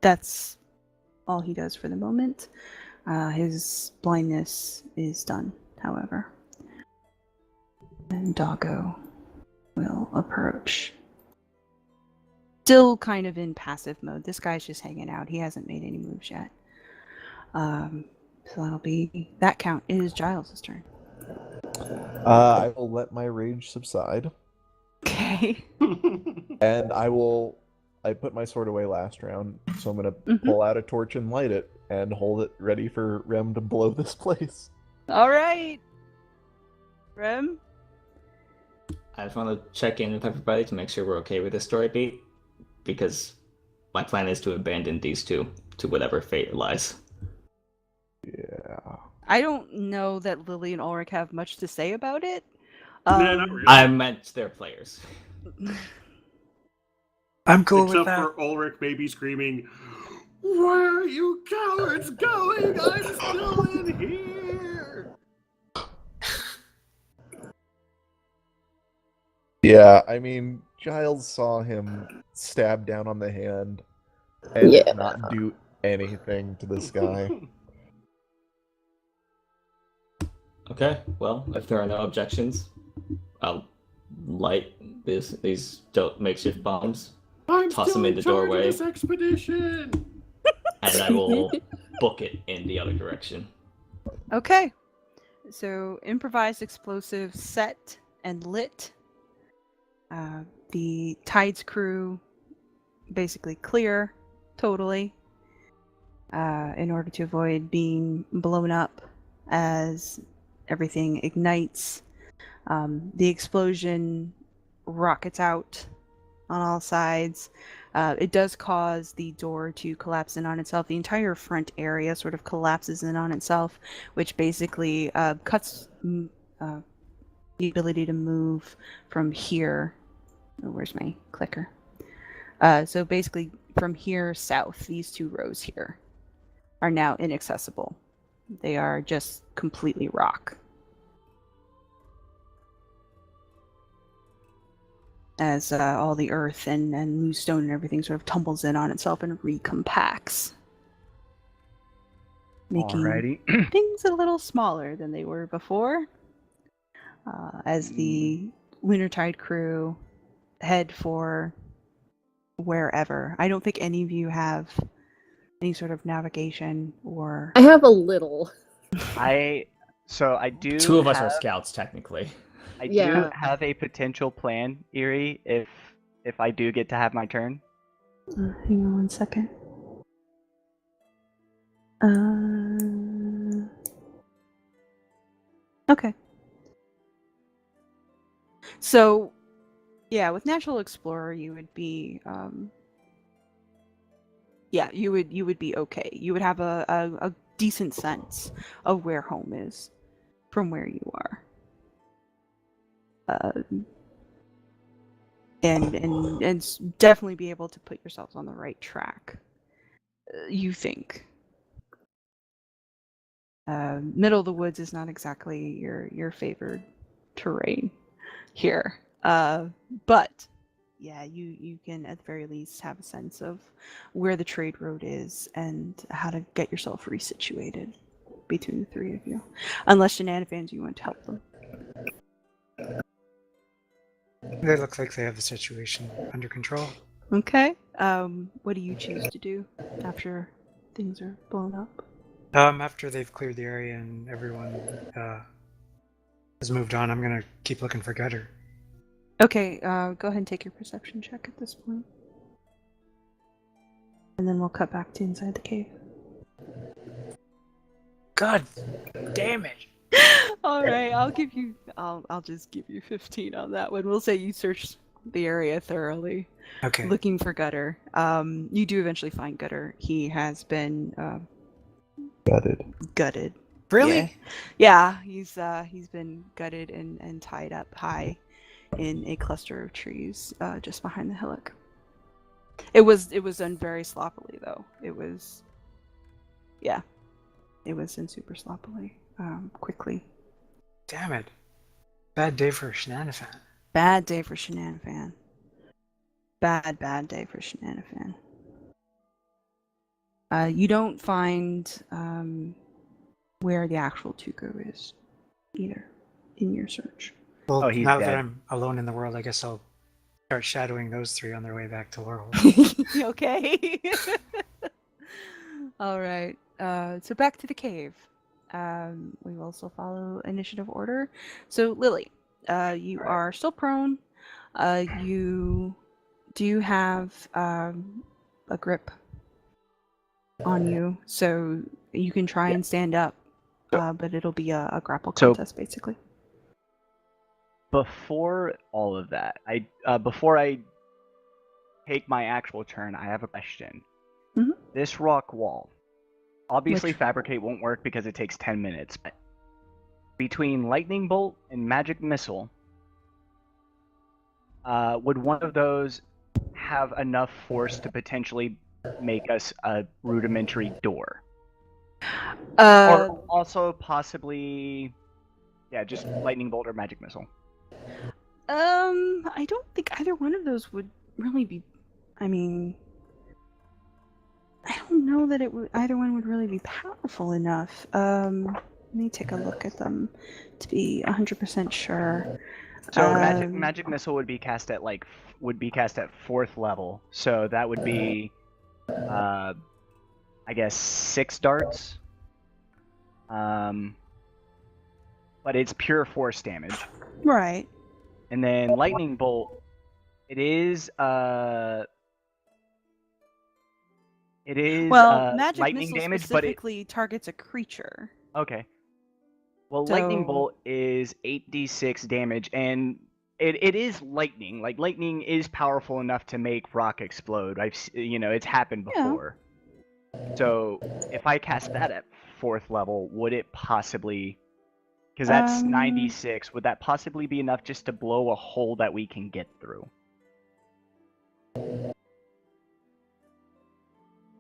That's all he does for the moment. His blindness is done, however. And Doggo will approach. Still kind of in passive mode. This guy's just hanging out. He hasn't made any moves yet. So that'll be that count. It is Giles' turn. I will let my rage subside, Okay. and I put my sword away last round, so I'm gonna pull out a torch and light it, and hold it ready for Rem to blow this place. All right. Rem? I just want to check in with everybody to make sure we're okay with this story beat, because my plan is to abandon these two to whatever fate lies. Yeah. I don't know that Lily and Ulric have much to say about it. Nah, not really. I meant their players. I'm cool with Except that. for Ulric maybe screaming, "Where are you cowards going? I'm still in here!" Yeah, I mean, Giles saw him stab down on the hand and Yeah. not do anything to this guy. Okay, well, if there are no objections, I'll light these dope makeshift bombs, I'm toss still them in in the charge doorway, of this expedition. and I will book it in the other direction. Okay. So improvised explosive set and lit. The Tides crew basically clear totally in order to avoid being blown up as everything ignites. The explosion rockets out on all sides. It does cause the door to collapse in on itself. The entire front area sort of collapses in on itself, which basically cuts the ability to move from here. Oh, where's my clicker? So basically from here south, these two rows here are now inaccessible. They are just completely rock. As all the earth and loose stone and everything sort of tumbles in on itself and recompacts. Making Alrighty. things a little smaller than they were before. As the Lunar Tide crew head for wherever. I don't think any of you have any sort of navigation or... I have a little. I do. Two of us are have- scouts, technically. I do Yeah. have a potential plan, Erie, if I do get to have my turn. hang on 1 second. Okay. So, yeah, with Natural Explorer, you would be, you would be okay. You would have a decent sense of where home is from where you are. And definitely be able to put yourselves on the right track. You think. Middle of the woods is not exactly your favored terrain here. But yeah, you can at the very least have a sense of where the trade road is and how to get yourself resituated between the three of you. Unless Shenanifans, you want to help them. They look like they have the situation under control. Okay. What do you choose to do after things are blown up? After they've cleared the area and everyone has moved on, I'm gonna keep looking for Gutter. Okay, go ahead and take your perception check at this point. And then we'll cut back to inside the cave. God damn it! All right, I'll just give you 15 on that one. We'll say you searched the area thoroughly, Okay. looking for Gutter. You do eventually find Gutter. He has been gutted. Really? Yeah, he's been gutted and tied up high in a cluster of trees just behind the hillock. It was done very sloppily though. It was done super sloppily, quickly. Damn it. Bad day for Shenanifan. Bad day for Shenanifan. Bad day for Shenanifan. You don't find where the actual Tuco is either in your search. Well, Oh, he's now dead. that I'm alone in the world, I guess I'll start shadowing those three on their way back to Laurel. Okay. All right. So back to the cave. We will also follow initiative order. So Lily, you are still prone. You do have a grip on you, so you can try and stand up, but it'll be a grapple So- contest basically. Before all of that, before I take my actual turn, I have a question. Mhm. This rock wall, obviously Which- fabricate won't work because it takes 10 minutes. But between lightning bolt and magic missile, would one of those have enough force to potentially make us a rudimentary door? Or also possibly, just lightning bolt or magic missile. I don't think either one of those would really be. I mean, I don't know that either one would really be powerful enough. Let me take a look at them to be 100% sure. So magic missile would be cast at fourth level. So that would be, I guess 6 darts. But it's pure force damage. Right. And then lightning bolt, it is Well, magic lightning missile damage, but it specifically targets a creature. okay. Well, lightning So- bolt is 8d6 damage, and it is lightning. Like lightning is powerful enough to make rock explode. It's happened Yeah. before. So if I cast that at 4th level, would it possibly? Because that's 96. Would that possibly be enough just to blow a hole that we can get through?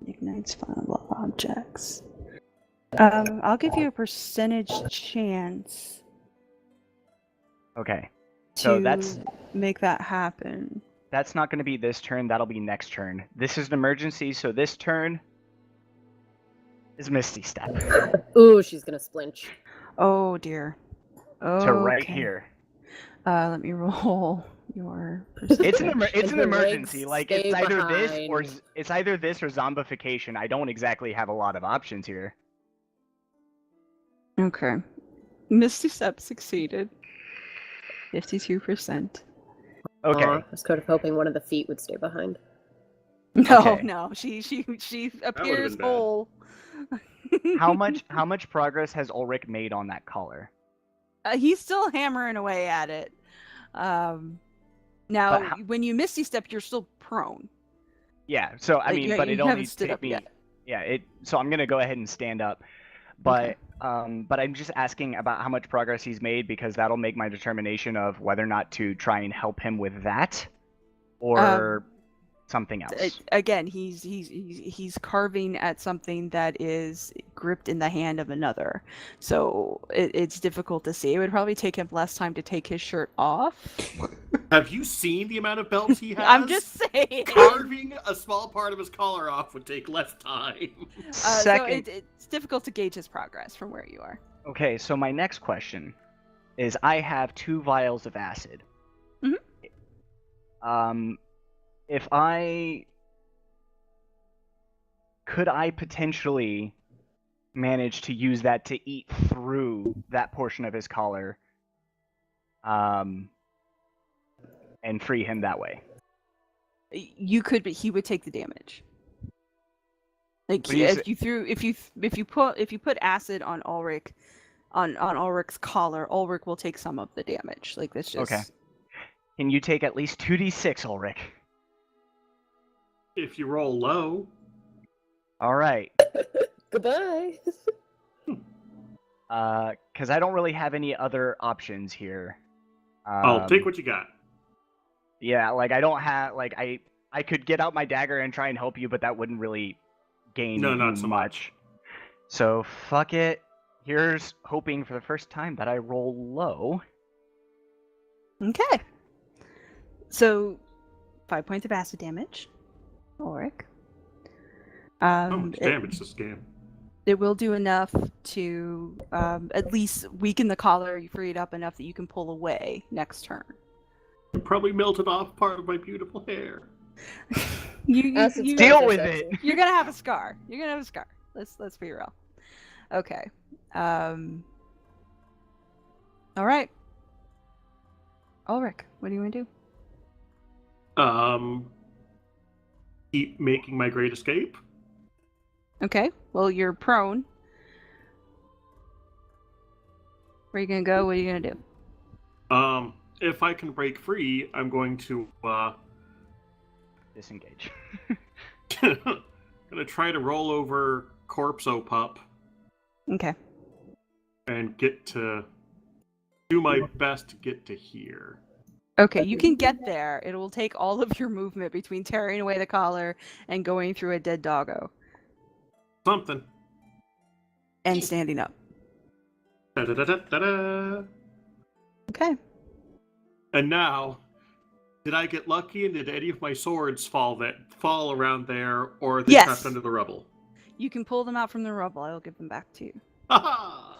Ignites flammable objects. I'll give you a percentage chance Okay. to So that's make that happen. That's not going to be this turn. That'll be next turn. This is an emergency, so this turn is Misty Step Ooh, she's gonna splinch. Oh dear. Oh, to right here. Let me roll your It's percentage. it's And an her emergency. legs Like stay it's either behind. this or zombification. I don't exactly have a lot of options here. Okay. Misty Step succeeded. 52%. Okay. Aw, I was kind of hoping one of the feet would stay behind. No, Okay. no. She would've appears been bad. whole. How much progress has Ulric made on that collar? He's still hammering away at it. Now, But how- when you Misty Step, you're still prone. Yeah. So I Like, mean, you- but you it haven't only stood take up me. yet. Yeah. So I'm gonna go ahead and stand up. But I'm just asking about how much progress he's made because that'll make my determination of whether or not to try and help him with that or something else. Again, he's carving at something that is gripped in the hand of another, so it's difficult to see. It would probably take him less time to take his shirt off. Have you seen the amount of belts he has? I'm just saying. Carving a small part of his collar off would take less time. So Second, it's difficult to gauge his progress from where you are. okay, so my next question is I have 2 vials of acid. Mhm. If could I potentially manage to use that to eat through that portion of his collar, and free him that way? You could, but he would take the damage. Like What do you if you put acid on Ulric, on Ulric's collar, Ulric will take some of the damage. Like that's just Okay. Can you take at least 2d6, Ulric? If you roll low, All right. Goodbye. Because I don't really have any other options here. I'll take what you got. Yeah, like I don't have like I could get out my dagger and try and help you, but that wouldn't really gain No, you not so much. So fuck it. Here's hoping for the first time that I roll low. okay. So 5 points of acid damage, Ulric. How much damage this game? It will do enough to at least weaken the collar. You free it up enough that you can pull away next turn. You probably melted off part of my beautiful hair. Acid's Deal not with so it. sexy. You're gonna have a scar. You're gonna have a scar. Let's be real. Okay. All right. Ulric, what do you want to do? Keep making my great escape. Okay. Well, you're prone. Where are you gonna go? What are you gonna do? If I can break free, I'm going to Disengage. gonna try to roll over Corpso Pup Okay. and do my best to get to here. Okay, you can get there. It will take all of your movement between tearing away the collar and going through a dead doggo Something. and standing up. Da-da-da-da-da-da. Okay. And now, did I get lucky and did any of my swords fall around there, or are they Yes. trapped under the rubble? You can pull them out from the rubble. I will give them back to you. Ha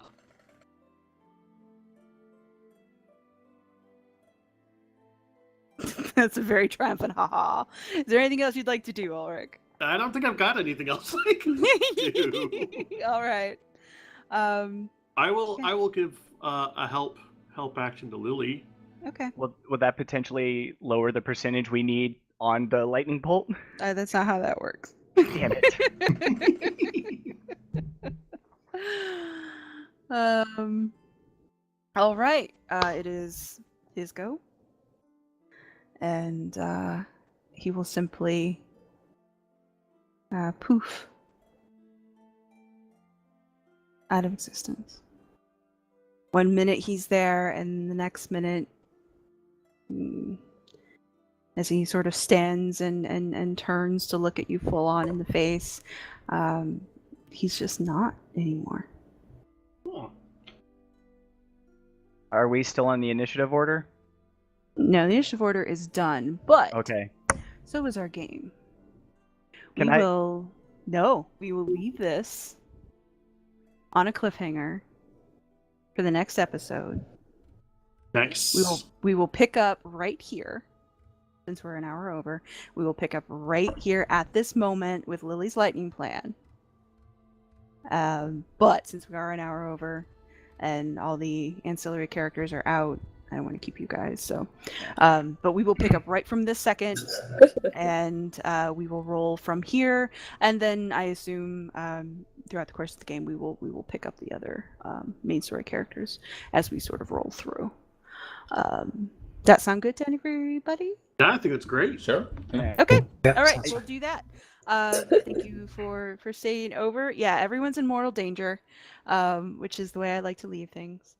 That's a very triumphant haha. Is there anything else you'd like to do, Ulric? I don't think I've got anything else I can do. All right. I will give a help action to Lily. Okay. Would that potentially lower the percentage we need on the lightning bolt? That's not how that works. Damn it. All right. It is his go. And he will simply poof out of existence. 1 minute he's there, and the next minute, as he sort of stands and turns to look at you full on in the face, he's just not anymore. Oh. Are we still on the initiative order? No, the initiative order is done, but Okay. so is our game. Can we I- will leave this on a cliffhanger for the next episode. Nice. We will pick up right here, since we're an hour over. We will pick up right here at this moment with Lily's lightning plan. But since we are an hour over and all the ancillary characters are out, I don't want to keep you guys, so but we will pick up right from this second, and we will roll from here, and then I assume throughout the course of the game we will pick up the other main story characters as we sort of roll through. That sound good to everybody? Yeah, I think that's great. Sure. Yeah. Okay. Yeah, All right, sounds we'll fine. do that. Thank you for staying over. Yeah, everyone's in mortal danger, which is the way I like to leave things.